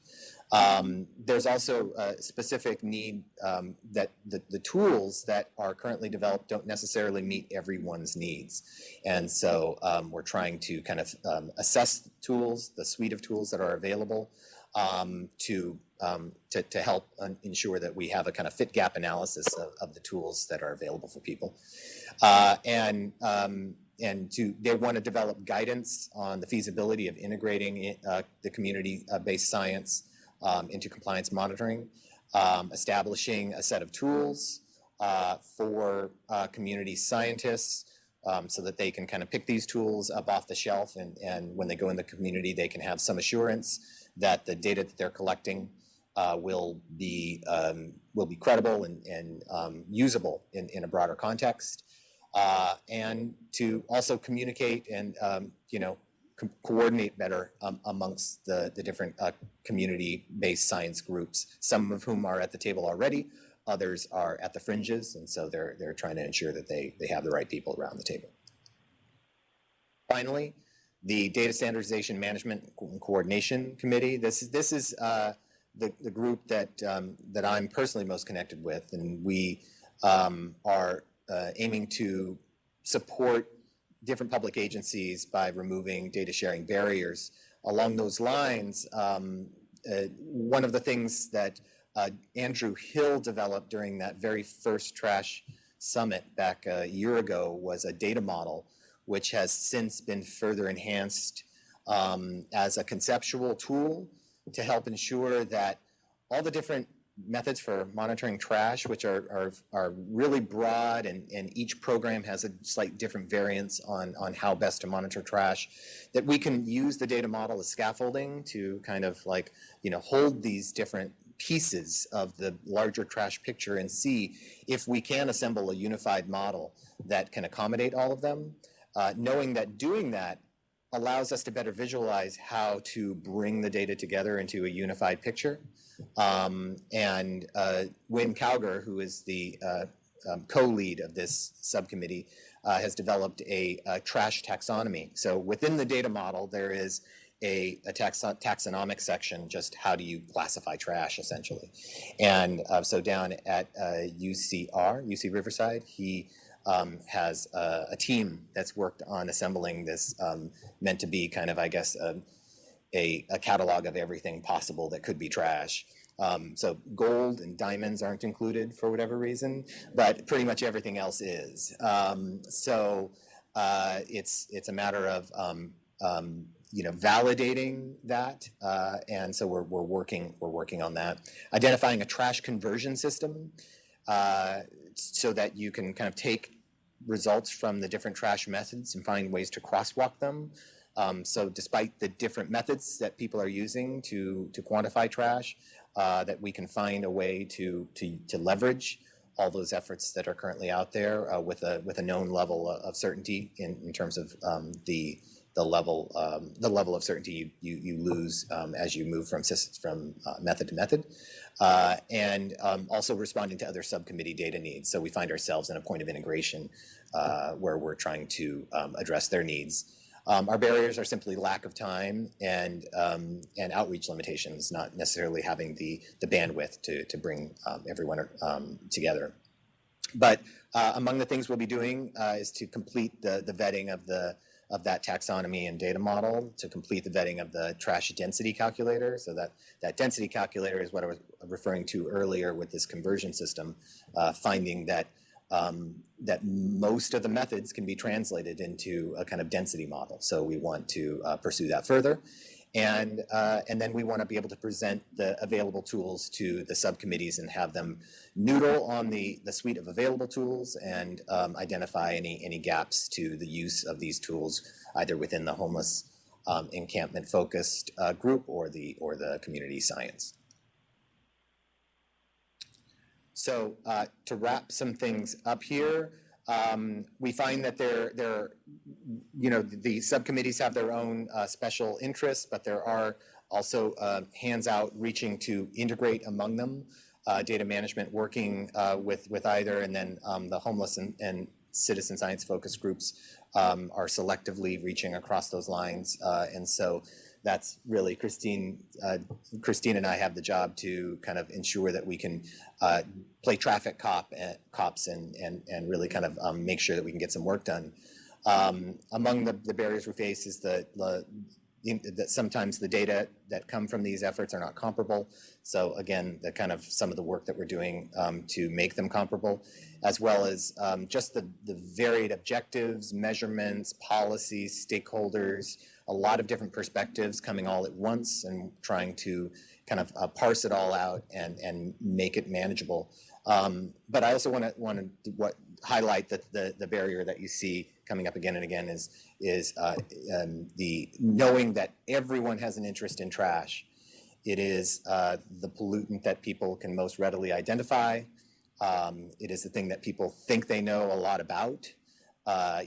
Q: There's also a specific need that the tools that are currently developed don't necessarily meet everyone's needs. And so we're trying to kind of assess tools, the suite of tools that are available to help ensure that we have a kind of fit gap analysis of the tools that are available for people. They want to develop guidance on the feasibility of integrating the community-based science into compliance monitoring, establishing a set of tools for community scientists so that they can kind of pick these tools up off the shelf and when they go in the community, they can have some assurance that the data that they're collecting will be credible and usable in a broader context, and to also communicate and coordinate better amongst the different community-based science groups, some of whom are at the table already, others are at the fringes, and so they're trying to ensure that they have the right people around the table. Finally, the Data Standardization Management and Coordination Committee. This is the group that I'm personally most connected with, and we are aiming to support different public agencies by removing data sharing barriers. Along those lines, one of the things that Andrew Hill developed during that very first trash summit back a year ago was a data model, which has since been further enhanced as a conceptual tool to help ensure that all the different methods for monitoring trash, which are really broad, and each program has a slight different variance on how best to monitor trash, that we can use the data model as scaffolding to kind of hold these different pieces of the larger trash picture and see if we can assemble a unified model that can accommodate all of them, knowing that doing that allows us to better visualize how to bring the data together into a unified picture. And Wynn Cowger, who is the co-lead of this subcommittee, has developed a trash taxonomy. So within the data model, there is a taxonomic section, just how do you classify trash, essentially. And so down at UC Riverside, he has a team that's worked on assembling this, meant to be kind of, I guess, a catalog of everything possible that could be trash. So gold and diamonds aren't included for whatever reason, but pretty much everything else is. So it's a matter of validating that, and so we're working on that. Identifying a trash conversion system, so that you can kind of take results from the different trash methods and find ways to crosswalk them. So despite the different methods that people are using to quantify trash, that we can find a way to leverage all those efforts that are currently out there with a known level of certainty in terms of the level of certainty you lose as you move from method to method, and also responding to other subcommittee data needs. So we find ourselves in a point of integration where we're trying to address their needs. Our barriers are simply lack of time and outreach limitations, not necessarily having the bandwidth to bring everyone together. But among the things we'll be doing is to complete the vetting of that taxonomy and data model, to complete the vetting of the trash density calculator. So that density calculator is what I was referring to earlier with this conversion system, finding that most of the methods can be translated into a kind of density model. So we want to pursue that further. And then we want to be able to present the available tools to the subcommittees and have them noodle on the suite of available tools and identify any gaps to the use of these tools, either within the homeless encampment focused group or the community science. So to wrap some things up here, we find that the subcommittees have their own special interests, but there are also hands out reaching to integrate among them, data management working with either, and then the homeless and citizen science focus groups are selectively reaching across those lines. And so that's really Christine and I have the job to kind of ensure that we can play traffic cops and really kind of make sure that we can get some work done. Among the barriers we face is that sometimes the data that come from these efforts are not comparable. So again, some of the work that we're doing to make them comparable, as well as just the varied objectives, measurements, policies, stakeholders, a lot of different perspectives coming all at once and trying to kind of parse it all out and make it manageable. But I also want to highlight that the barrier that you see coming up again and again is the knowing that everyone has an interest in trash. It is the pollutant that people can most readily identify. It is the thing that people think they know a lot about,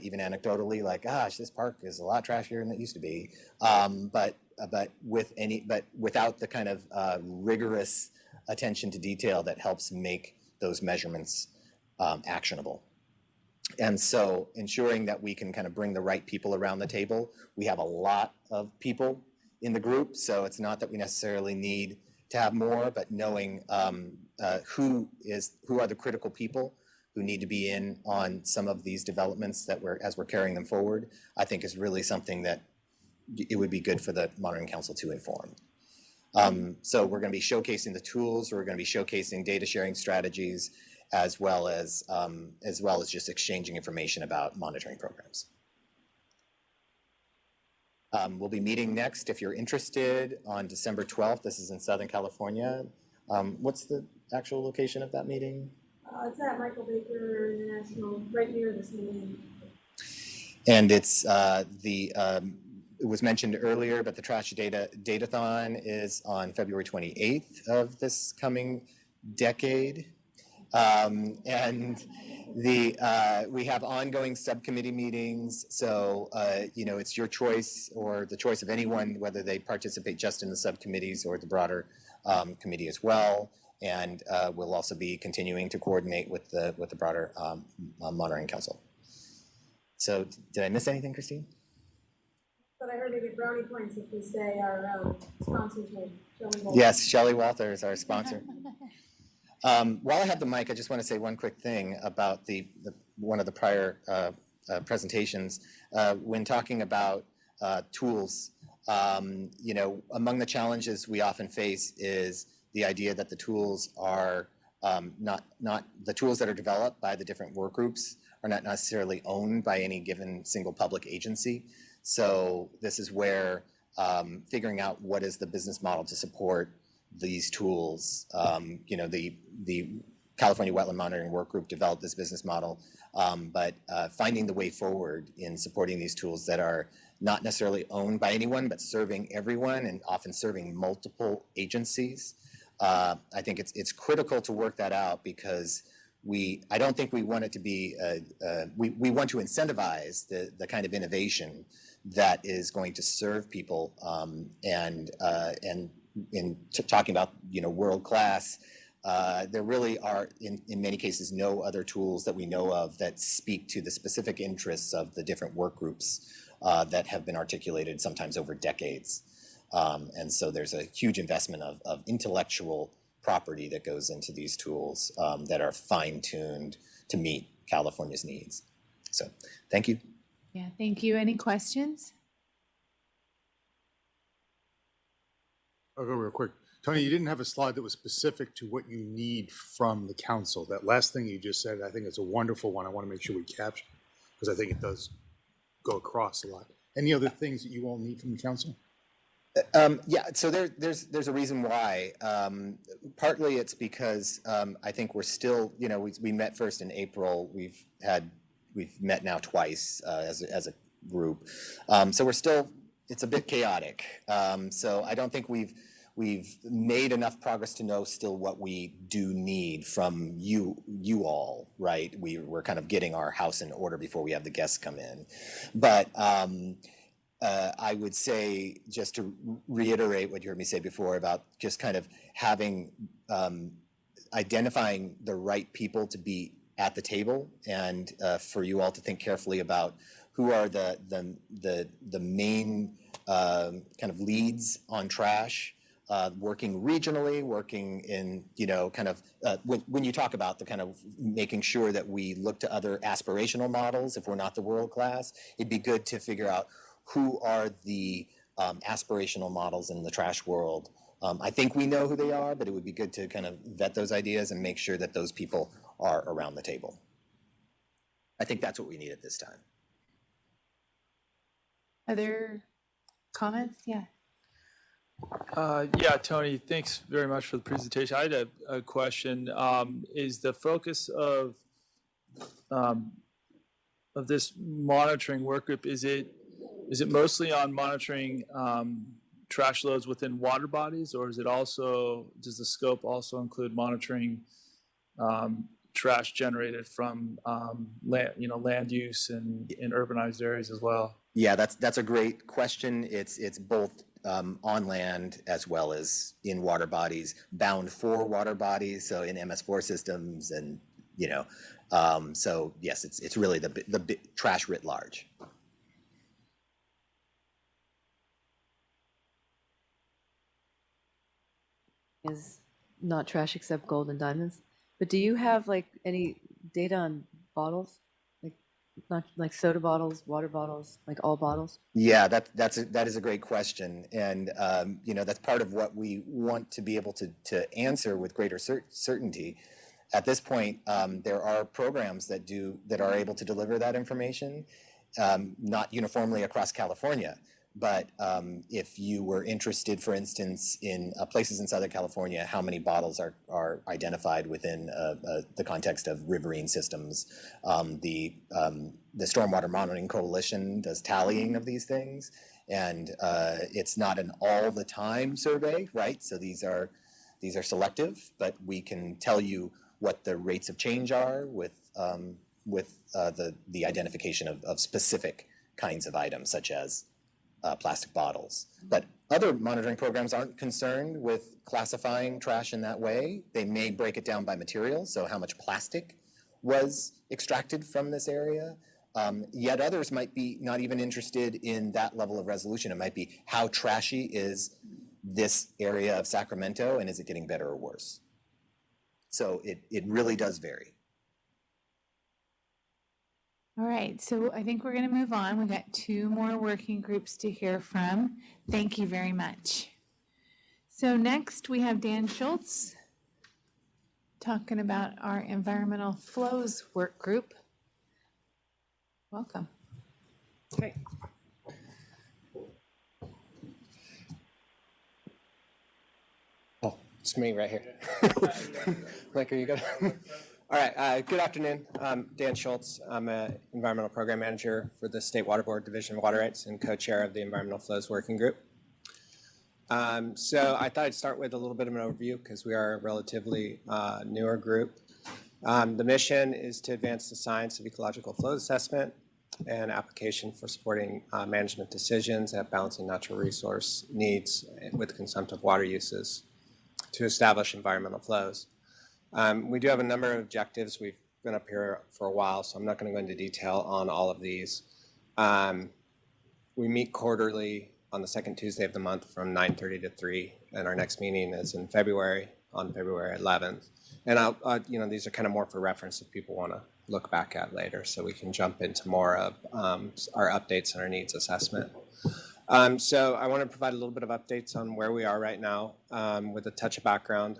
Q: even anecdotally, like, gosh, this park is a lot trashier than it used to be. But without the kind of rigorous attention to detail that helps make those measurements actionable. And so ensuring that we can kind of bring the right people around the table. We have a lot of people in the group, so it's not that we necessarily need to have more, but knowing who are the critical people who need to be in on some of these developments as we're carrying them forward, I think is really something that it would be good for the Monitoring Council to inform. So we're going to be showcasing the tools, we're going to be showcasing data sharing strategies, as well as just exchanging information about monitoring programs. We'll be meeting next, if you're interested, on December 12th. This is in Southern California. What's the actual location of that meeting?
R: It's at Michael Baker International, right near this meeting.
Q: And it's it was mentioned earlier, but the Trash Datathon is on February 28th of this coming decade. And we have ongoing subcommittee meetings, so it's your choice or the choice of anyone whether they participate just in the subcommittees or the broader committee as well. And we'll also be continuing to coordinate with the broader Monitoring Council. So did I miss anything, Christine?
R: But I heard to get brownie points if we say our sponsor's name.
Q: Yes, Shelley Walther is our sponsor. While I have the mic, I just want to say one quick thing about one of the prior presentations. When talking about tools, among the challenges we often face is the idea that the tools are not the tools that are developed by the different work groups are not necessarily owned by any given single public agency. So this is where figuring out what is the business model to support these tools. The California Wetland Monitoring Work Group developed this business model, but finding the way forward in supporting these tools that are not necessarily owned by anyone, but serving everyone and often serving multiple agencies. I think it's critical to work that out because I don't think we want it to be, we want to incentivize the kind of innovation that is going to serve people and in talking about, world class, there really are, in many cases, no other tools that we know of that speak to the specific interests of the different work groups that have been articulated sometimes over decades. And so there's a huge investment of intellectual property that goes into these tools that are fine-tuned to meet California's needs. So thank you.
A: Yeah, thank you. Any questions?
E: I'll go real quick. Tony, you didn't have a slide that was specific to what you need from the council. That last thing you just said, I think it's a wonderful one. I want to make sure we capture it because I think it does go across a lot. Any other things that you all need from the council?
Q: Yeah, so there's a reason why. Partly it's because I think we're still, we met first in April. We've met now twice as a group. So we're still, it's a bit chaotic. So I don't think we've made enough progress to know still what we do need from you all, right? We're kind of getting our house in order before we have the guests come in. But I would say, just to reiterate what you heard me say before about just kind of having, identifying the right people to be at the table and for you all to think carefully about who are the main kind of leads on trash, working regionally, working in, kind of, when you talk about the kind of making sure that we look to other aspirational models, if we're not the world class, it'd be good to figure out who are the aspirational models in the trash world. I think we know who they are, but it would be good to kind of vet those ideas and make sure that those people are around the table. I think that's what we need at this time.
A: Other comments? Yeah.
G: Yeah, Tony, thanks very much for the presentation. I had a question. Is the focus of this monitoring work group, is it mostly on monitoring trash loads within water bodies, or is it also, does the scope also include monitoring trash generated from land use and in urbanized areas as well?
Q: Yeah, that's a great question. It's both on land as well as in water bodies, bound for water bodies, so in MS4 systems, and so yes, it's really the trash writ large.
O: Is not trash except gold and diamonds. But do you have like any data on bottles? Like not like soda bottles, water bottles, like all bottles?
Q: Yeah, that is a great question, and that's part of what we want to be able to answer with greater certainty. At this point, there are programs that are able to deliver that information, not uniformly across California. But if you were interested, for instance, in places in Southern California, how many bottles are identified within the context of riverine systems, the Stormwater Monitoring Coalition does tallying of these things, and it's not an all-the-time survey, right? So these are selective, but we can tell you what the rates of change are with the identification of specific kinds of items, such as plastic bottles. But other monitoring programs aren't concerned with classifying trash in that way. They may break it down by material, so how much plastic was extracted from this area. Yet others might be not even interested in that level of resolution. It might be, how trashy is this area of Sacramento, and is it getting better or worse? So it really does vary.
A: All right, so I think we're going to move on. We've got 2 more working groups to hear from. Thank you very much. So next we have Dan Schultz talking about our environmental flows work group. Welcome.
P: Okay. Oh, it's me right here. Like, are you good? All right, good afternoon. I'm Dan Schultz. I'm an environmental program manager for the State Water Board Division of Water Rights and co-chair of the Environmental Flows Working Group. So I thought I'd start with a little bit of an overview because we are a relatively newer group. The mission is to advance the science of ecological flow assessment and application for supporting management decisions at balancing natural resource needs with consumptive water uses to establish environmental flows. We do have a number of objectives. We've been up here for a while, so I'm not going to go into detail on all of these. We meet quarterly on the second Tuesday of the month from 9:30 to 3, and our next meeting is in February, on February 11th. And these are kind of more for reference if people want to look back at later, so we can jump into more of our updates and our needs assessment. So I want to provide a little bit of updates on where we are right now with a touch of background.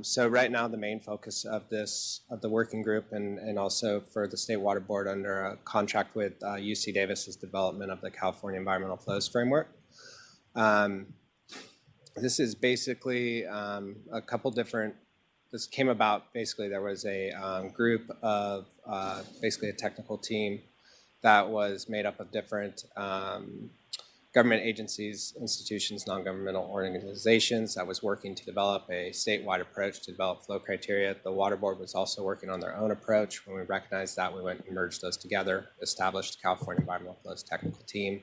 P: So right now, the main focus of the working group and also for the State Water Board under a contract with UC Davis is development of the California Environmental Flows Framework. This is basically a couple different, this came about basically, there was a group of basically a technical team that was made up of different government agencies, institutions, non-governmental organizations that was working to develop a statewide approach to develop flow criteria. The Water Board was also working on their own approach. When we recognized that, we went and merged those together, established the California Environmental Flows Technical Team,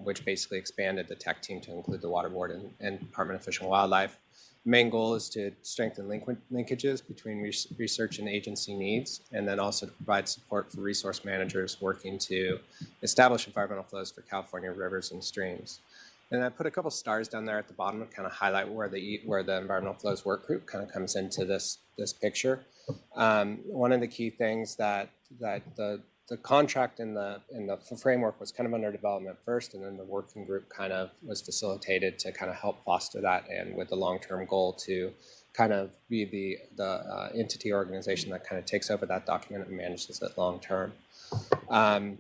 P: which basically expanded the tech team to include the Water Board and Department of Fish and Wildlife. The main goal is to strengthen linkages between research and agency needs, and then also to provide support for resource managers working to establish environmental flows for California rivers and streams. And I put a couple stars down there at the bottom to kind of highlight where the environmental flows work group kind of comes into this picture. One of the key things that the contract and the framework was kind of under development first, and then the working group kind of was facilitated to kind of help foster that, and with the long-term goal to kind of be the entity organization that kind of takes over that document and manages it long-term.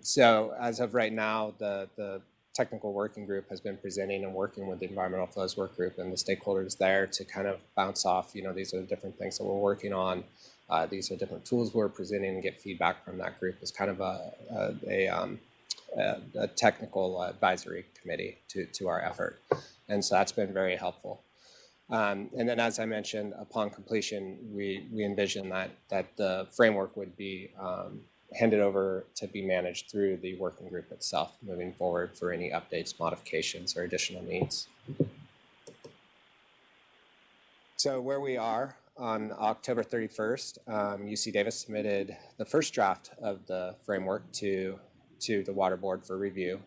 P: So as of right now, the technical working group has been presenting and working with the environmental flows work group and the stakeholders there to kind of bounce off, these are the different things that we're working on. These are different tools we're presenting and get feedback from that group as kind of a technical advisory committee to our effort. And so that's been very helpful. And then as I mentioned, upon completion, we envision that the framework would be handed over to be managed through the working group itself moving forward for any updates, modifications, or additional needs. So where we are, on October 31st, UC Davis submitted the first draft of the framework to the Water Board for review.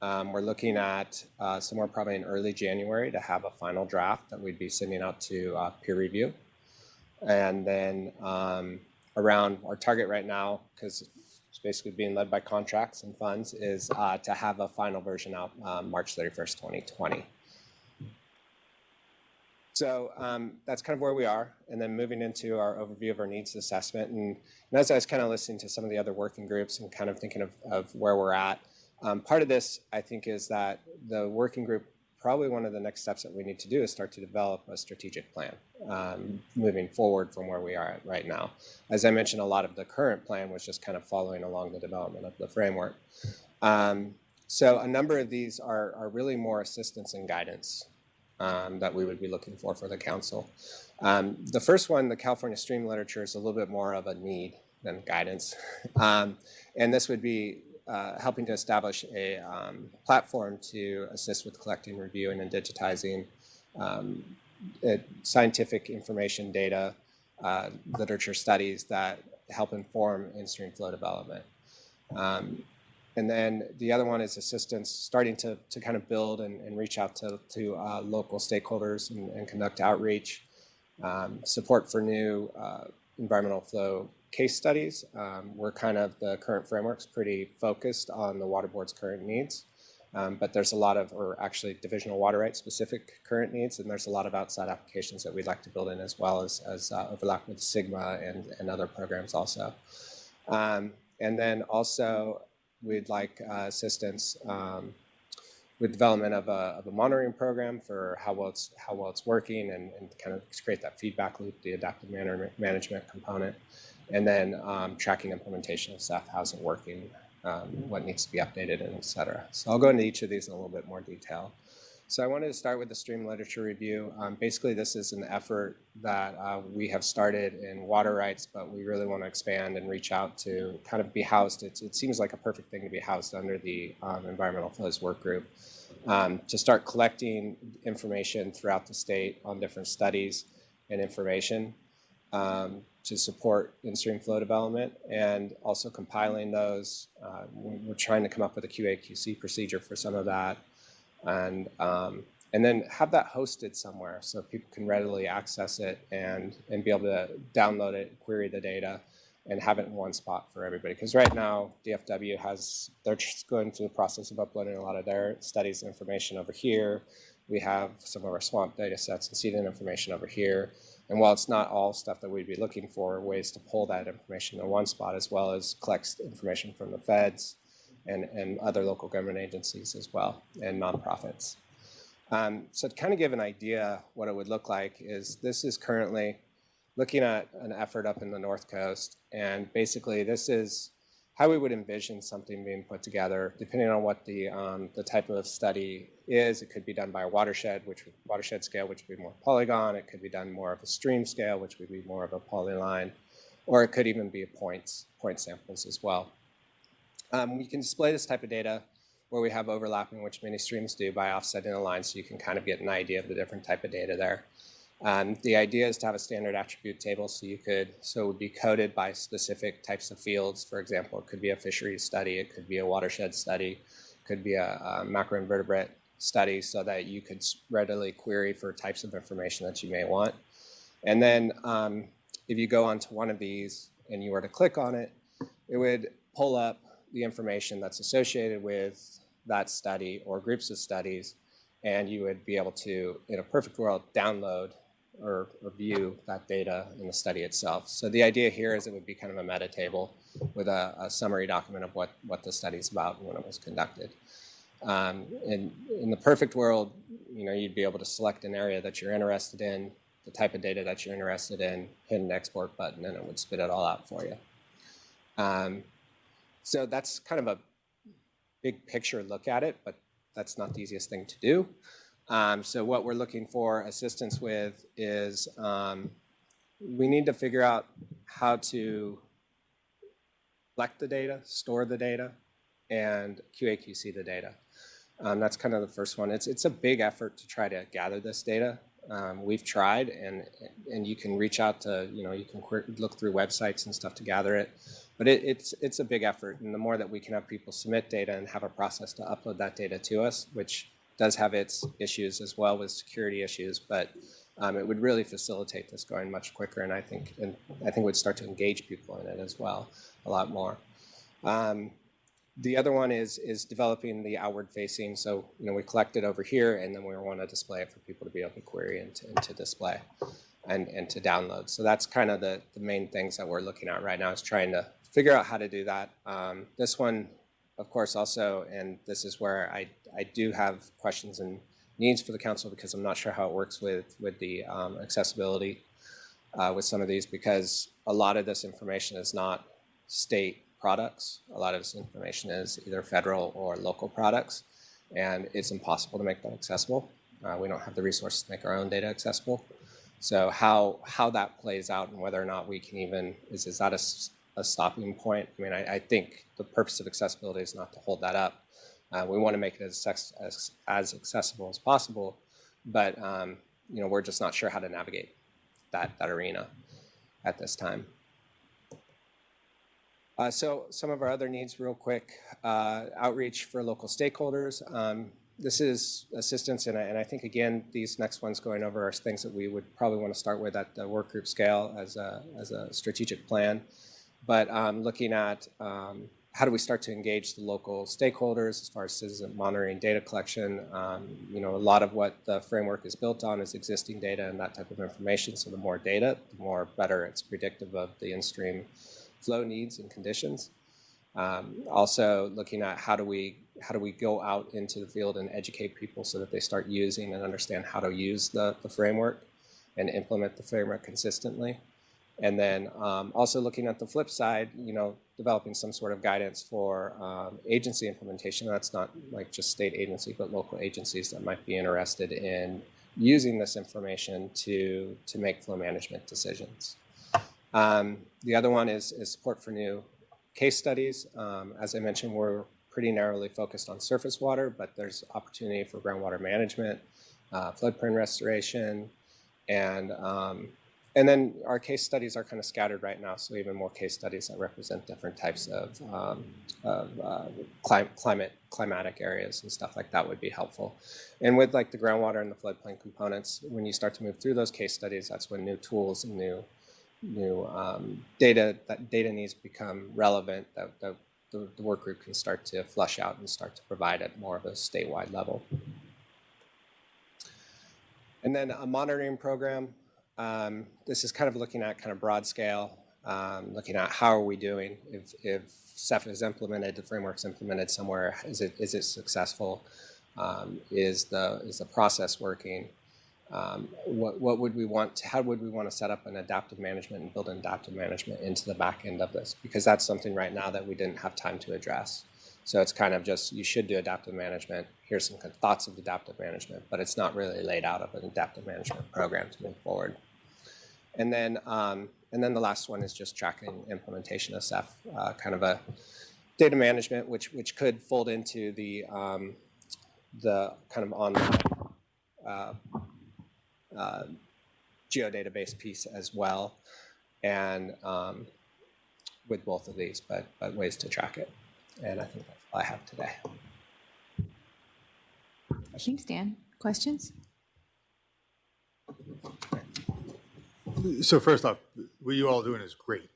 P: We're looking at somewhere probably in early January to have a final draft that we'd be sending out to peer review. And then around our target right now, because it's basically being led by contracts and funds, is to have a final version out March 31st, 2020. So that's kind of where we are, and then moving into our overview of our needs assessment. And as I was kind of listening to some of the other working groups and kind of thinking of where we're at, part of this, I think, is that the working group, probably one of the next steps that we need to do is start to develop a strategic plan moving forward from where we are at right now. As I mentioned, a lot of the current plan was just kind of following along the development of the framework. So a number of these are really more assistance and guidance that we would be looking for the council. The first one, the California stream literature, is a little bit more of a need than guidance. And this would be helping to establish a platform to assist with collecting, reviewing, and digitizing scientific information, data, literature studies that help inform in-stream flow development. And then the other one is assistance, starting to kind of build and reach out to local stakeholders and conduct outreach, support for new environmental flow case studies. We're kind of, the current framework's pretty focused on the Water Board's current needs, but there's a lot of, or actually divisional water rights specific current needs, and there's a lot of outside applications that we'd like to build in as well as overlap with SIGMA and other programs also. And then also we'd like assistance with development of a monitoring program for how well it's working and kind of create that feedback loop, the adaptive management component, and then tracking implementation of staff, how's it working, what needs to be updated, and et cetera. So I'll go into each of these in a little bit more detail. So I wanted to start with the stream literature review. Basically, this is an effort that we have started in water rights, but we really want to expand and reach out to kind of be housed. It seems like a perfect thing to be housed under the environmental flows work group, to start collecting information throughout the state on different studies and information to support in-stream flow development, and also compiling those. We're trying to come up with a QA/QC procedure for some of that. And then have that hosted somewhere so people can readily access it and be able to download it, query the data, and have it in one spot for everybody. Because right now, DFW they're just going through the process of uploading a lot of their studies and information over here. We have some of our swamp data sets and seeding information over here. And while it's not all stuff that we'd be looking for, ways to pull that information in one spot, as well as collect information from the feds and other local government agencies as well, and nonprofits. So to kind of give an idea what it would look like is, this is currently looking at an effort up in the North Coast, and basically this is how we would envision something being put together, depending on what the type of study is. It could be done by a watershed scale, which would be more polygon. It could be done more of a stream scale, which would be more of a polyline, or it could even be point samples as well. We can display this type of data where we have overlapping, which many streams do, by offsetting a line, so you can kind of get an idea of the different type of data there. The idea is to have a standard attribute table, so it would be coded by specific types of fields. For example, it could be a fisheries study, it could be a watershed study, it could be a macroinvertebrate study, so that you could readily query for types of information that you may want. And then if you go onto one of these and you were to click on it, it would pull up the information that's associated with that study or groups of studies, and you would be able to, in a perfect world, download or view that data in the study itself. So the idea here is it would be kind of a meta table with a summary document of what the study's about and when it was conducted. In the perfect world, you'd be able to select an area that you're interested in, the type of data that you're interested in, hit an export button, and it would spit it all out for you. So that's kind of a big picture look at it, but that's not the easiest thing to do. So what we're looking for assistance with is we need to figure out how to collect the data, store the data, and QA/QC the data. That's kind of the first one. It's a big effort to try to gather this data. We've tried, and you can reach out to, you can look through websites and stuff to gather it. But it's a big effort, and the more that we can have people submit data and have a process to upload that data to us, which does have its issues as well with security issues, but it would really facilitate this going much quicker, and I think would start to engage people in it as well a lot more. The other one is developing the outward facing. So we collect it over here, and then we want to display it for people to be able to query and to display and to download. So that's kind of the main things that we're looking at right now, is trying to figure out how to do that. This one, of course, also, and this is where I do have questions and needs for the council, because I'm not sure how it works with the accessibility with some of these, because a lot of this information is not state products. A lot of this information is either federal or local products, and it's impossible to make that accessible. We don't have the resources to make our own data accessible. So how that plays out, and whether or not we can even, is that a stopping point? I mean, I think the purpose of accessibility is not to hold that up. We want to make it as accessible as possible, but we're just not sure how to navigate that arena at this time. So some of our other needs real quick, outreach for local stakeholders. This is assistance, and I think, again, these next ones going over are things that we would probably want to start with at the work group scale as a strategic plan. But looking at how do we start to engage the local stakeholders as far as citizen monitoring, data collection. A lot of what the framework is built on is existing data and that type of information. So the more data, the more better it's predictive of the in-stream flow needs and conditions. Also looking at how do we go out into the field and educate people so that they start using and understand how to use the framework and implement the framework consistently. And then also looking at the flip side, developing some sort of guidance for agency implementation. That's not like just state agency, but local agencies that might be interested in using this information to make flow management decisions. The other one is support for new case studies. As I mentioned, we're pretty narrowly focused on surface water, but there's opportunity for groundwater management, floodplain restoration, and then our case studies are kind of scattered right now, so even more case studies that represent different types of climatic areas and stuff like that would be helpful. And with like the groundwater and the floodplain components, when you start to move through those case studies, that's when new tools and new data needs become relevant that the work group can start to flush out and start to provide at more of a statewide level. And then a monitoring program. This is kind of looking at kind of broad scale, looking at how are we doing if SEF is implemented, the framework's implemented somewhere, is it successful? Is the process working? What would we want? How would we want to set up an adaptive management and build an adaptive management into the back end of this? Because that's something right now that we didn't have time to address. So it's kind of just, you should do adaptive management. Here's some kind of thoughts of adaptive management, but it's not really laid out of an adaptive management program to move forward. And then the last one is just tracking implementation of SEF, kind of a data management, which could fold into the kind of online geodatabase piece as well, and with both of these, but ways to track it. And I think that's all I have today.
A: Thanks, Dan. Questions?
E: So first off, what you all doing is great.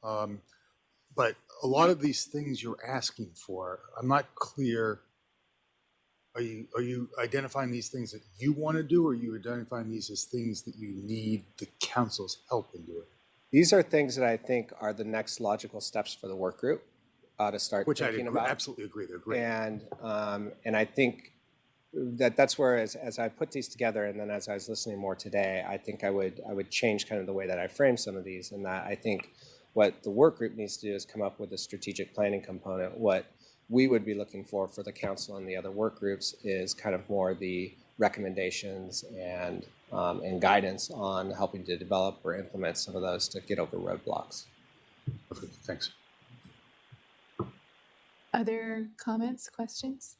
E: But a lot of these things you're asking for, I'm not clear. Are you identifying these things that you want to do, or are you identifying these as things that you need the council's help in doing?
P: These are things that I think are the next logical steps for the work group to start thinking about.
E: Absolutely agree. They're great.
P: And I think that's where, as I put these together, and then as I was listening more today, I think I would change kind of the way that I frame some of these, and that I think what the work group needs to do is come up with a strategic planning component. What we would be looking for the council and the other work groups is kind of more the recommendations and guidance on helping to develop or implement some of those to get over roadblocks.
E: Okay, thanks.
A: Other comments, questions?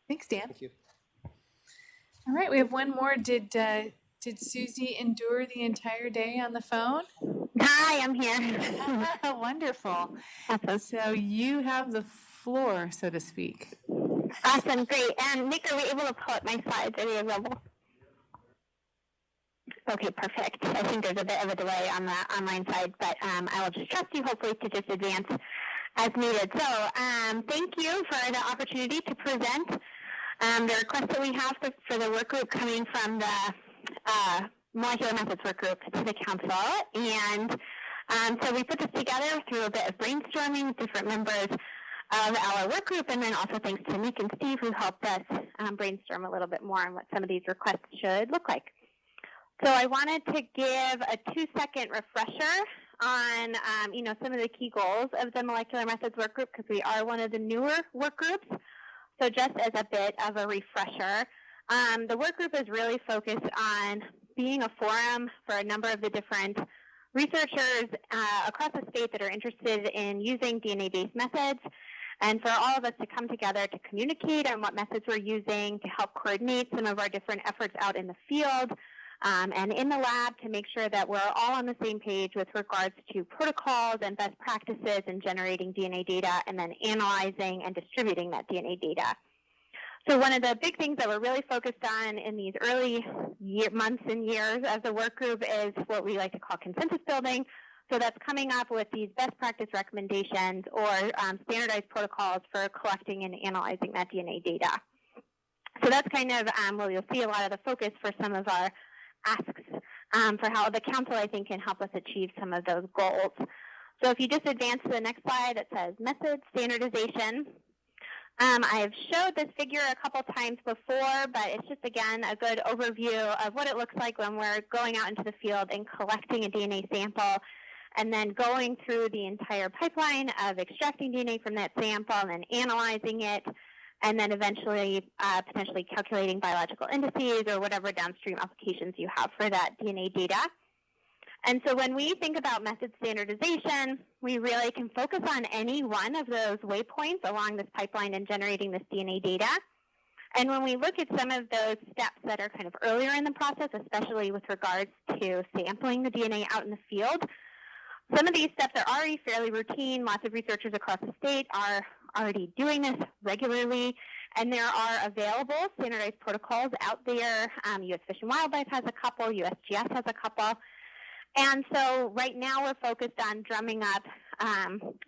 A: Thanks, Dan.
P: Thank you.
A: All right, we have one more. Did Susie endure the entire day on the phone?
T: Hi, I'm here.
A: Wonderful.
T: Awesome.
A: So you have the floor, so to speak.
T: Awesome, great. And Nick, are we able to pull up my slides? Are they available? Okay, perfect. I think there's a bit of a delay on the online side, but I will just trust you, hopefully, to just advance as needed. So thank you for the opportunity to present the request that we have for the work group coming from the molecular methods work group to the council. And so we put this together through a bit of brainstorming with different members of our work group, and then also thanks to Nick and Steve, who helped us brainstorm a little bit more on what some of these requests should look like. So I wanted to give a 2-second refresher on some of the key goals of the molecular methods work group, because we are one of the newer work groups. So just as a bit of a refresher, the work group is really focused on being a forum for a number of the different researchers across the state that are interested in using DNA-based methods, and for all of us to come together to communicate on what methods we're using, to help coordinate some of our different efforts out in the field, and in the lab to make sure that we're all on the same page with regards to protocols and best practices in generating DNA data and then analyzing and distributing that DNA data. So one of the big things that we're really focused on in these early months and years as a work group is what we like to call consensus building. So that's coming up with these best practice recommendations or standardized protocols for collecting and analyzing that DNA data. So that's kind of where you'll see a lot of the focus for some of our asks for how the council, I think, can help us achieve some of those goals. So if you just advance to the next slide, it says method standardization. I've showed this figure a couple times before, but it's just, again, a good overview of what it looks like when we're going out into the field and collecting a DNA sample and then going through the entire pipeline of extracting DNA from that sample and then analyzing it, and then eventually potentially calculating biological indices or whatever downstream applications you have for that DNA data. And so when we think about method standardization, we really can focus on any one of those waypoints along this pipeline in generating this DNA data. And when we look at some of those steps that are kind of earlier in the process, especially with regards to sampling the DNA out in the field, some of these steps are already fairly routine. Lots of researchers across the state are already doing this regularly, and there are available standardized protocols out there. U.S. Fish and Wildlife has a couple, USGS has a couple. And so right now we're focused on drumming up,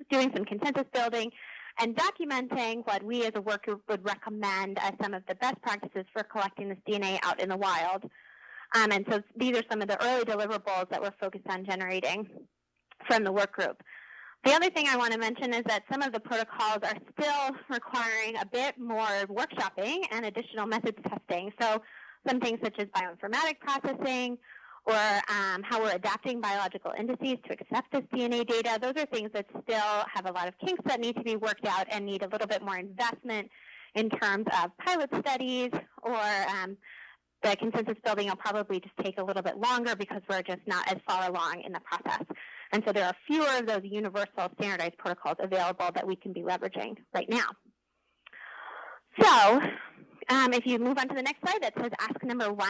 T: doing some consensus building, and documenting what we as a work group would recommend as some of the best practices for collecting this DNA out in the wild. And so these are some of the early deliverables that we're focused on generating from the work group. The other thing I want to mention is that some of the protocols are still requiring a bit more workshopping and additional methods testing. So some things such as bioinformatic processing or how we're adapting biological indices to accept this DNA data, those are things that still have a lot of kinks that need to be worked out and need a little bit more investment in terms of pilot studies, or the consensus building will probably just take a little bit longer because we're just not as far along in the process. And so there are fewer of those universal standardized protocols available that we can be leveraging right now. So if you move on to the next slide that says ask number 1,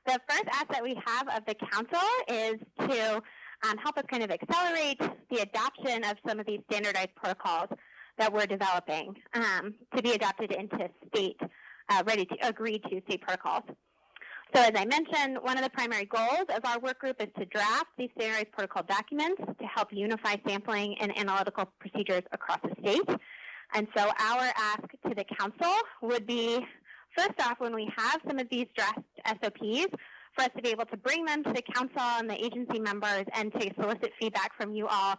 T: the first ask that we have of the council is to help us kind of accelerate the adoption of some of these standardized protocols that we're developing to be adopted into state, ready to agree to state protocols. So as I mentioned, one of the primary goals of our work group is to draft these standardized protocol documents to help unify sampling and analytical procedures across the state. And so our ask to the council would be, first off, when we have some of these draft SOPs, for us to be able to bring them to the council and the agency members and to solicit feedback from you all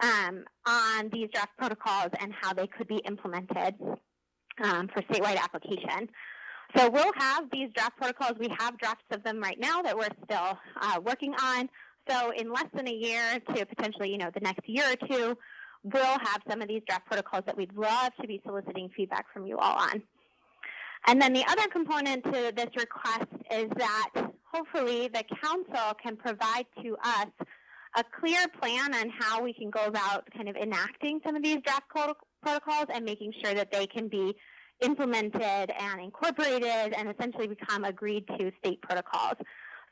T: on these draft protocols and how they could be implemented for statewide application. So we'll have these draft protocols. We have drafts of them right now that we're still working on. So in less than a year to potentially, the next year or two, we'll have some of these draft protocols that we'd love to be soliciting feedback from you all on. And then the other component to this request is that hopefully the council can provide to us a clear plan on how we can go about kind of enacting some of these draft protocols and making sure that they can be implemented and incorporated and essentially become agreed to state protocols.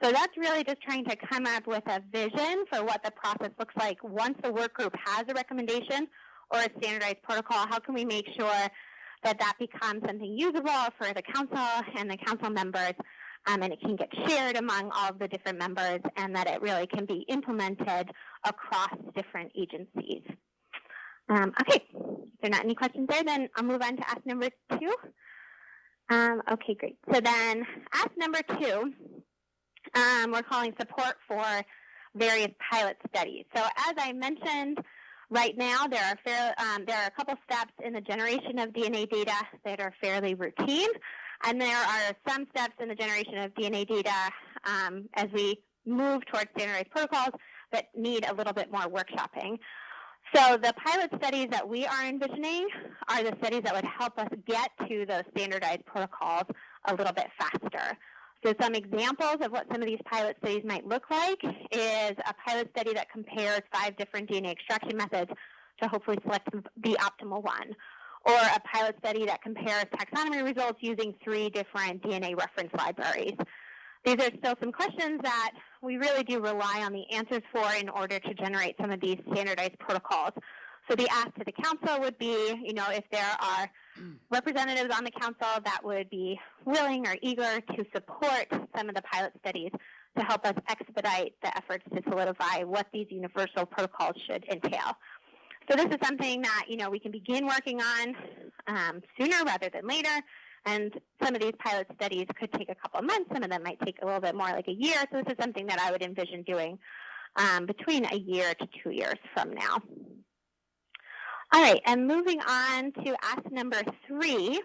T: So that's really just trying to come up with a vision for what the process looks like once the work group has a recommendation or a standardized protocol. How can we make sure that that becomes something usable for the council and the council members, and it can get shared among all of the different members, and that it really can be implemented across different agencies. Okay, if there are not any questions there, then I'll move on to ask number 2. Okay, great. So then ask number 2, we're calling support for various pilot studies. So as I mentioned, right now there are a couple steps in the generation of DNA data that are fairly routine, and there are some steps in the generation of DNA data as we move towards standardized protocols that need a little bit more workshopping. So the pilot studies that we are envisioning are the studies that would help us get to those standardized protocols a little bit faster. So some examples of what some of these pilot studies might look like is a pilot study that compares 5 different DNA extraction methods to hopefully select the optimal one, or a pilot study that compares taxonomy results using 3 different DNA reference libraries. these are still some questions that we really do rely on the answers for in order to generate some of these standardized protocols. So the ask to the council would be, if there are representatives on the council that would be willing or eager to support some of the pilot studies to help us expedite the efforts to solidify what these universal protocols should entail. So this is something that, we can begin working on sooner rather than later. And some of these pilot studies could take a couple of months. Some of them might take a little bit more, like a year. So this is something that I would envision doing between a year to 2 years from now. All right, and moving on to ask number 3.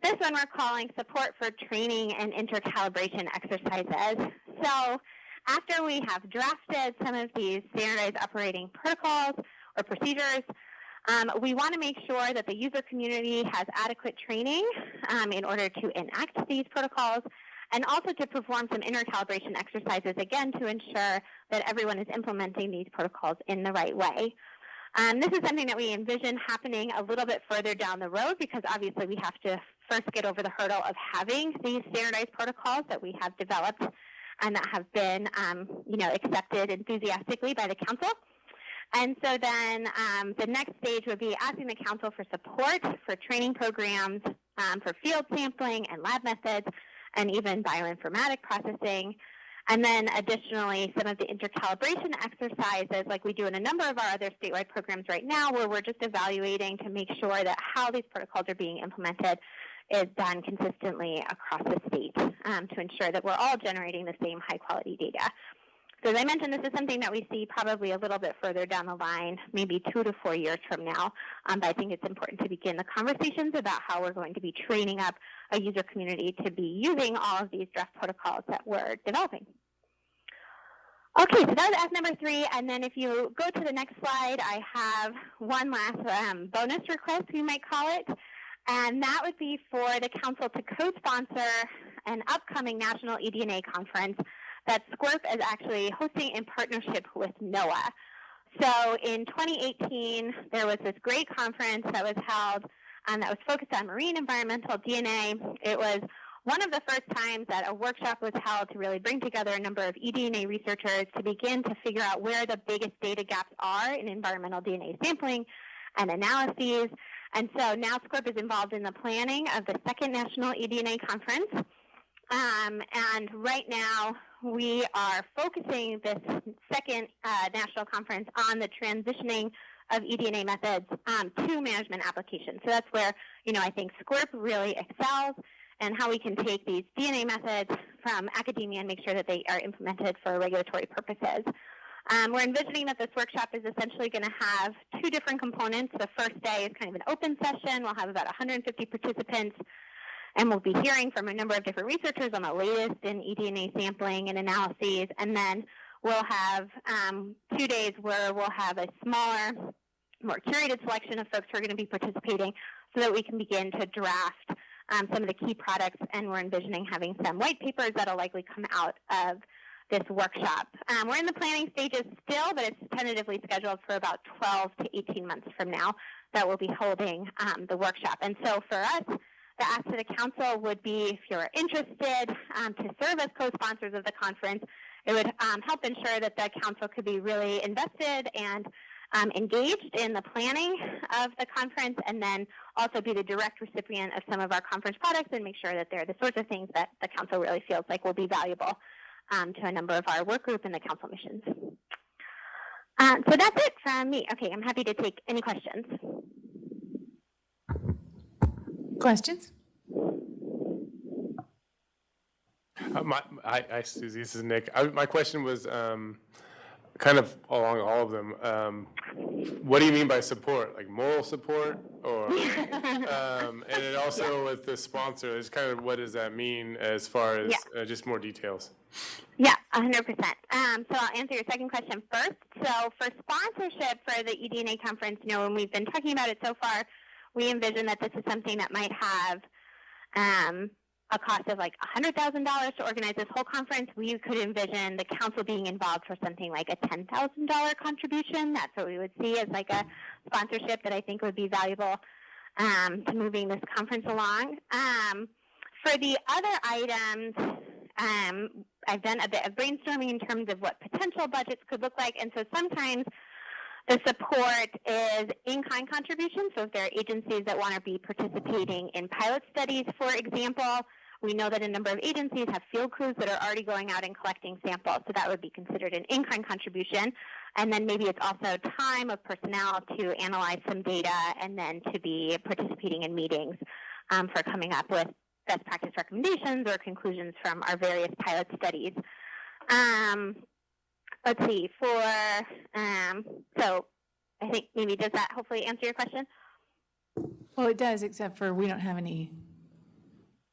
T: This one we're calling support for training and intercalibration exercises. So after we have drafted some of these standardized operating protocols or procedures, we want to make sure that the user community has adequate training in order to enact these protocols, and also to perform some intercalibration exercises, again, to ensure that everyone is implementing these protocols in the right way. This is something that we envision happening a little bit further down the road, because obviously we have to first get over the hurdle of having these standardized protocols that we have developed and that have been accepted enthusiastically by the council. And so then the next stage would be asking the council for support for training programs for field sampling and lab methods, and even bioinformatic processing. And then additionally, some of the intercalibration exercises, like we do in a number of our other statewide programs right now, where we're just evaluating to make sure that how these protocols are being implemented is done consistently across the state to ensure that we're all generating the same high quality data. So as I mentioned, this is something that we see probably a little bit further down the line, maybe 2 to 4 years from now. But I think it's important to begin the conversations about how we're going to be training up a user community to be using all of these draft protocols that we're developing. Okay, so that was ask number 3. And then if you go to the next slide, I have one last bonus request, we might call it. And that would be for the council to co-sponsor an upcoming national eDNA conference that SWRCB is actually hosting in partnership with NOAA. So in 2018, there was this great conference that was held that was focused on marine environmental DNA. It was one of the first times that a workshop was held to really bring together a number of eDNA researchers to begin to figure out where the biggest data gaps are in environmental DNA sampling and analyses. And so now SWRCB is involved in the planning of the second National eDNA Conference. And right now, we are focusing this second national conference on the transitioning of eDNA methods to management applications. So that's where, I think SWRCB really excels, and how we can take these DNA methods from academia and make sure that they are implemented for regulatory purposes. We're envisioning that this workshop is essentially going to have 2 different components. The first day is kind of an open session. We'll have about 150 participants, and we'll be hearing from a number of different researchers on the latest in eDNA sampling and analyses. And then we'll have 2 days where we'll have a smaller, more curated selection of folks who are going to be participating, so that we can begin to draft some of the key products. And we're envisioning having some white papers that'll likely come out of this workshop. We're in the planning stages still, but it's tentatively scheduled for about 12 to 18 months from now that we'll be holding the workshop. And so for us, the ask to the council would be, if you're interested to serve as co-sponsors of the conference, it would help ensure that the council could be really invested and engaged in the planning of the conference, and then also be the direct recipient of some of our conference products and make sure that they're the sorts of things that the council really feels like will be valuable to a number of our work group and the council missions. So that's it from me. Okay, I'm happy to take any questions.
A: Questions?
D: Hi, Susie. This is Nick. My question was kind of along all of them. What do you mean by support? Like moral support, or and it also with the sponsor, it's kind of, what does that mean as far as just more details?
T: Yeah, 100%. So I'll answer your second question first. So for sponsorship for the eDNA conference, when we've been talking about it so far, we envision that this is something that might have a cost of like $100,000 to organize this whole conference. We could envision the council being involved for something like a $10,000 contribution. That's what we would see as like a sponsorship that I think would be valuable to moving this conference along. For the other items, I've done a bit of brainstorming in terms of what potential budgets could look like, and so sometimes the support is in-kind contributions. So if there are agencies that want to be participating in pilot studies, for example, we know that a number of agencies have field crews that are already going out and collecting samples, so that would be considered an in-kind contribution. And then maybe it's also time of personnel to analyze some data and then to be participating in meetings for coming up with best practice recommendations or conclusions from our various pilot studies. Let's see, so I think maybe does that hopefully answer your question?
A: Well, it does, except for we don't have any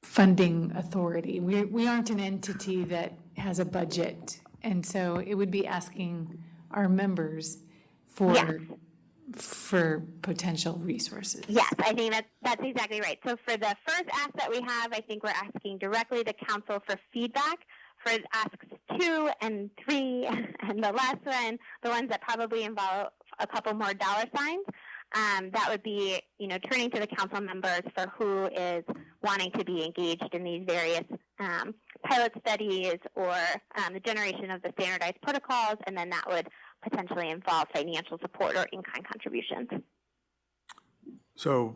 A: funding authority. We aren't an entity that has a budget. And so it would be asking our members for potential resources.
T: Yes, I think that's exactly right. So for the first ask that we have, I think we're asking directly the council for feedback. For asks 2 and 3 and the last one, the ones that probably involve a couple more dollar signs, that would be, turning to the council members for who is wanting to be engaged in these various pilot studies or the generation of the standardized protocols, and then that would potentially involve financial support or in-kind contributions.
E: So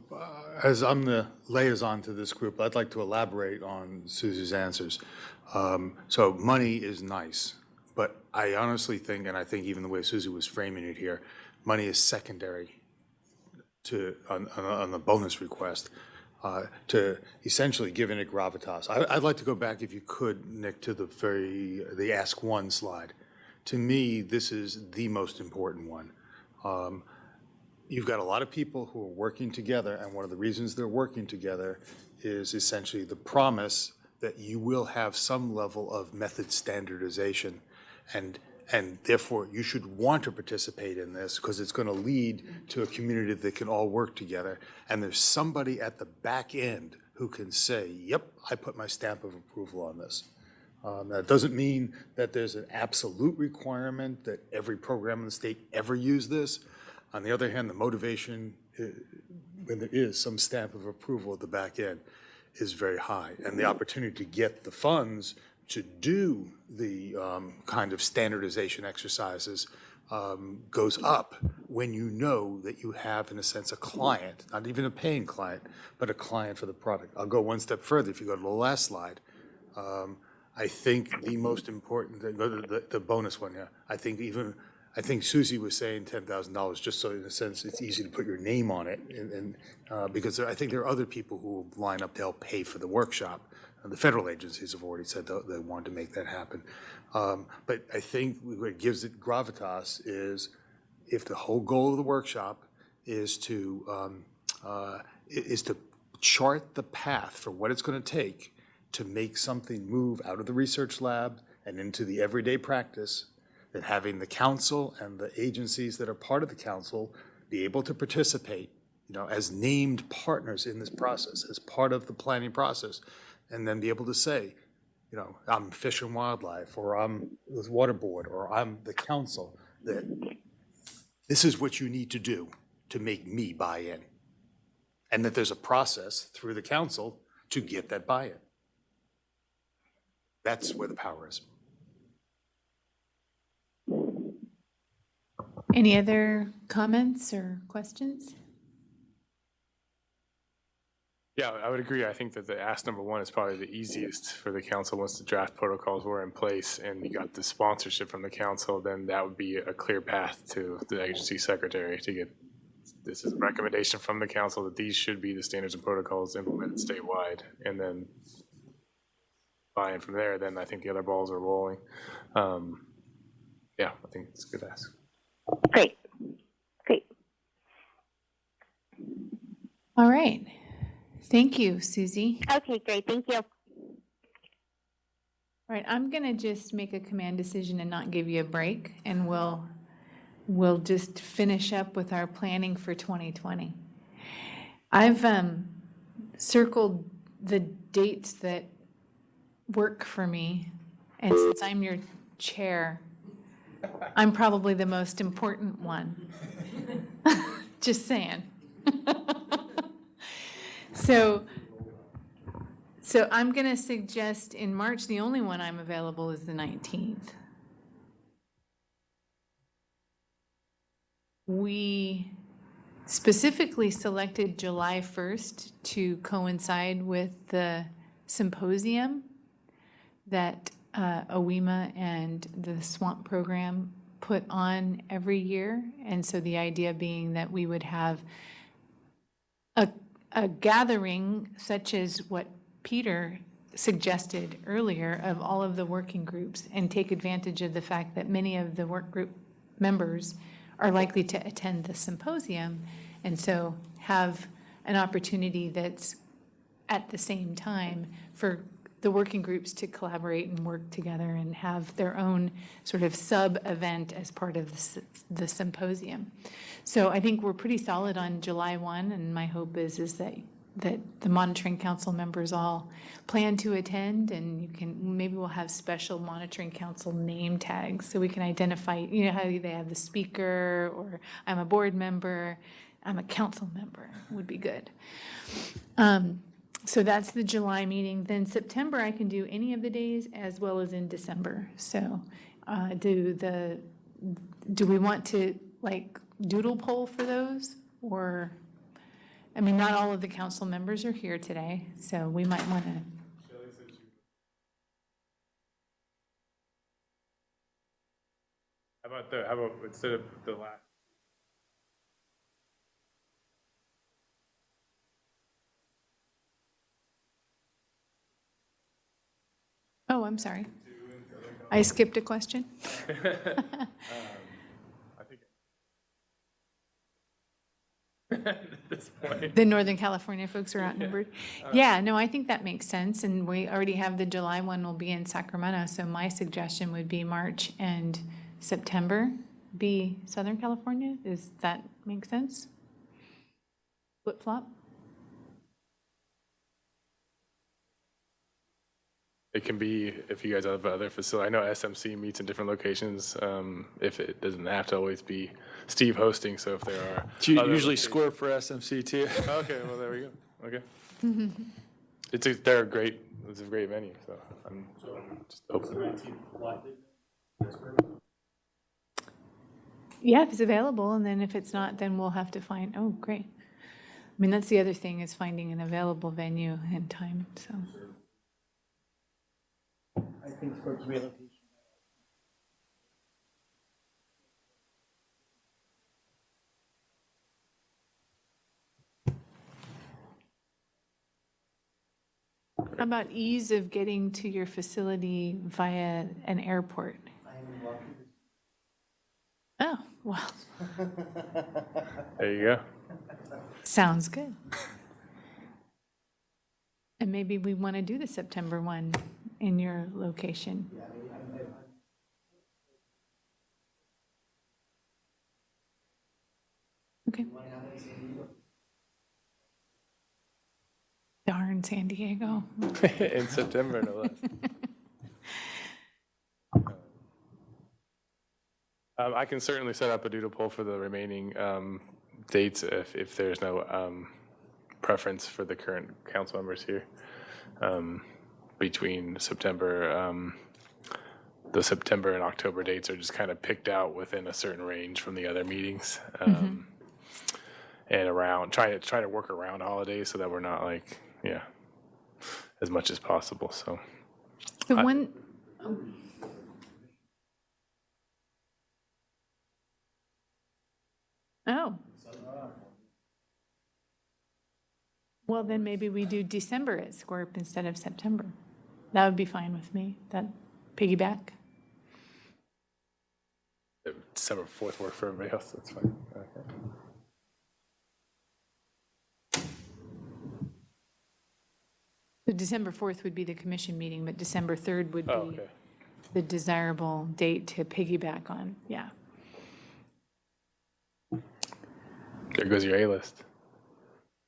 E: as I'm the liaison to this group, I'd like to elaborate on Susie's answers. So money is nice, but I honestly think, and I think even the way Susie was framing it here, money is secondary on the bonus request to essentially giving it gravitas. I'd like to go back, if you could, Nick, to the Ask One slide. To me, this is the most important one. You've got a lot of people who are working together, and one of the reasons they're working together is essentially the promise that you will have some level of method standardization, and therefore you should want to participate in this because it's going to lead to a community that can all work together. And there's somebody at the back end who can say, yep, I put my stamp of approval on this. That doesn't mean that there's an absolute requirement that every program in the state ever use this. On the other hand, the motivation, when there is some stamp of approval at the back end, is very high. And the opportunity to get the funds to do the kind of standardization exercises goes up when you know that you have, in a sense, a client, not even a paying client, but a client for the product. I'll go one step further. If you go to the last slide, I think the most important, go to the bonus one here, I think Susie was saying $10,000 just so, in a sense, it's easy to put your name on it, and because I think there are other people who will line up to help pay for the workshop. The federal agencies have already said they want to make that happen. But I think what gives it gravitas is if the whole goal of the workshop is to chart the path for what it's going to take to make something move out of the research lab and into the everyday practice, that having the council and the agencies that are part of the council be able to participate, as named partners in this process, as part of the planning process, and then be able to say, I'm Fish and Wildlife, or I'm the Water Board, or I'm the council, that this is what you need to do to make me buy in. And that there's a process through the council to get that buy-in. That's where the power is.
A: Any other comments or questions?
D: Yeah, I would agree. I think that the ask number 1 is probably the easiest for the council. Once the draft protocols were in place and you got the sponsorship from the council, then that would be a clear path to the agency secretary to get, this is a recommendation from the council that these should be the standards and protocols implemented statewide, and then buy-in from there. Then I think the other balls are rolling. Yeah, I think it's a good ask.
T: Great.
A: All right. Thank you, Susie.
T: Okay, great. Thank you.
A: All right, I'm going to just make a command decision and not give you a break, and we'll just finish up with our planning for 2020. I've circled the dates that work for me, and since I'm your chair, I'm probably the most important one. Just saying. So So I'm going to suggest in March, the only one I'm available is the 19th. We specifically selected July 1st to coincide with the symposium that OWEMA and the SWAMP program put on every year. And so the idea being that we would have a gathering such as what Peter suggested earlier of all of the working groups and take advantage of the fact that many of the work group members are likely to attend the symposium, and so have an opportunity that's at the same time for the working groups to collaborate and work together and have their own sort of sub-event as part of the symposium. So I think we're pretty solid on July 1, and my hope is that the monitoring council members all plan to attend, and maybe we'll have special monitoring council name tags so we can identify, you know, how they have the speaker, or I'm a board member, I'm a council member, would be good. So that's the July meeting. Then September, I can do any of the days as well as in December. So do we want to like doodle poll for those? Or, I mean, not all of the council members are here today, so we might want to.
D: How about instead of the last?
A: Oh, I'm sorry. I skipped a question.
D: I think at this point.
A: The Northern California folks are outnumbered. Yeah, no, I think that makes sense. And we already have the July one will be in Sacramento. So my suggestion would be March and September be Southern California. Does that make sense? Flip flop?
D: It can be if you guys have other facilities. I know SMC meets in different locations. If it doesn't have to always be Steve hosting, so if there are other
G: Usually
D: locations-
G: SWRCB for SMC too.
D: Okay, well there we go. Okay, it's a great venue. So I'm just open.
A: Yeah, if it's available. And then if it's not, then we'll have to find, oh, great. I mean, that's the other thing is finding an available venue and time, so.
F: I think for relocation.
A: How about ease of getting to your facility via an airport? Oh, well,
D: There you go.
A: sounds good. And maybe we want to do the September one in your location. Okay. Darn San Diego.
D: In September, no less. I can certainly set up a doodle poll for the remaining dates if there's no preference for the current council members here. Between September, the September and October dates are just kind of picked out within a certain range from the other meetings. And around, try to work around holidays so that we're not like, yeah, as much as possible, so.
A: The one, oh. Well, then maybe we do December at SWRCB instead of September. That would be fine with me. That piggyback.
D: December 4th work for everybody else, that's fine. Okay.
A: So December 4th would be the commission meeting, but December 3rd would
D: Oh,
A: be
D: okay.
A: the desirable date to piggyback on, yeah.
D: There goes your A-list.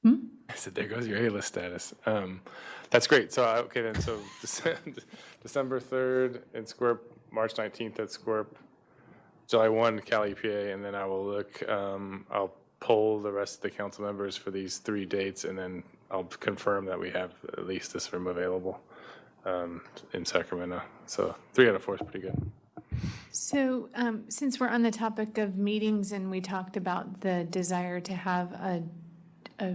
A: Hmm?
D: I said, there goes your A-list status. That's great. So, okay then, so December 3rd in SWRCB, March 19th at SWRCB, July 1 Cali EPA, and then I will look, I'll poll the rest of the council members for these 3 dates, and then I'll confirm that we have at least this room available in Sacramento. So 3 out of 4 is pretty good.
A: So since we're on the topic of meetings and we talked about the desire to have a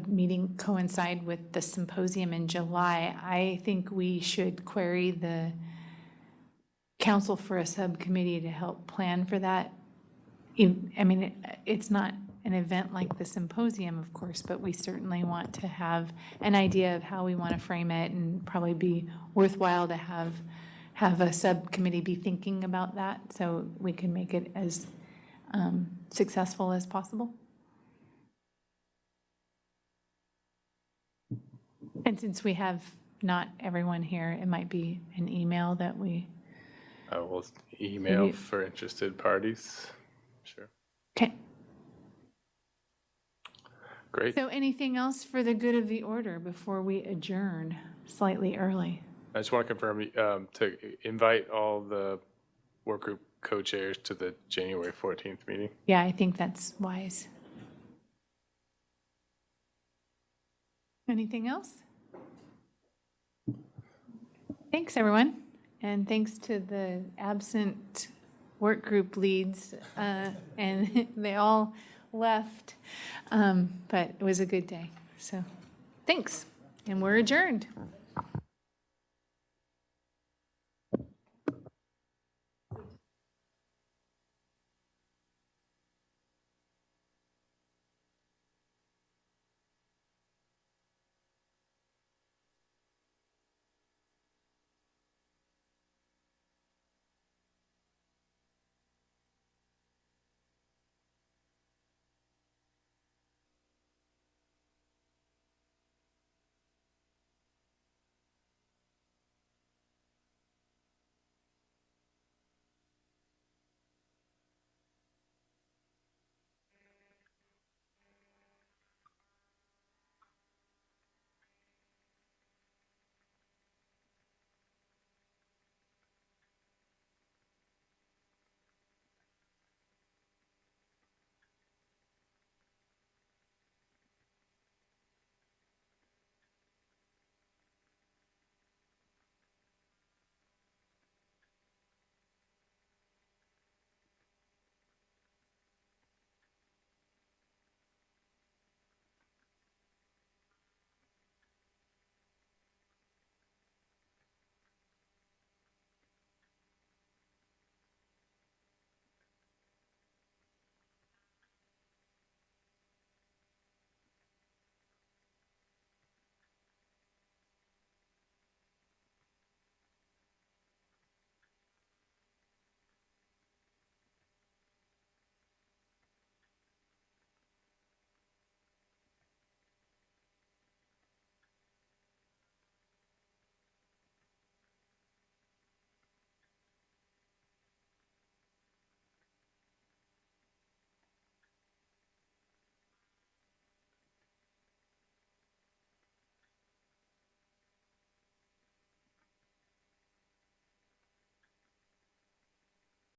A: meeting coincide with the symposium in July, I think we should query the council for a subcommittee to help plan for that. I mean, it's not an event like the symposium, of course, but we certainly want to have an idea of how we want to frame it, and probably be worthwhile to have a subcommittee be thinking about that so we can make it as successful as possible. And since we have not everyone here, it might be an email that we.
D: We'll email for interested parties. Sure.
A: Okay.
D: Great.
A: So anything else for the good of the order before we adjourn slightly early?
D: I just want to confirm to invite all the work group co-chairs to the January 14th meeting.
A: Yeah, I think that's wise. Anything else? Thanks, everyone. And thanks to the absent work group leads, and they all left, but it was a good day. So thanks, and we're adjourned.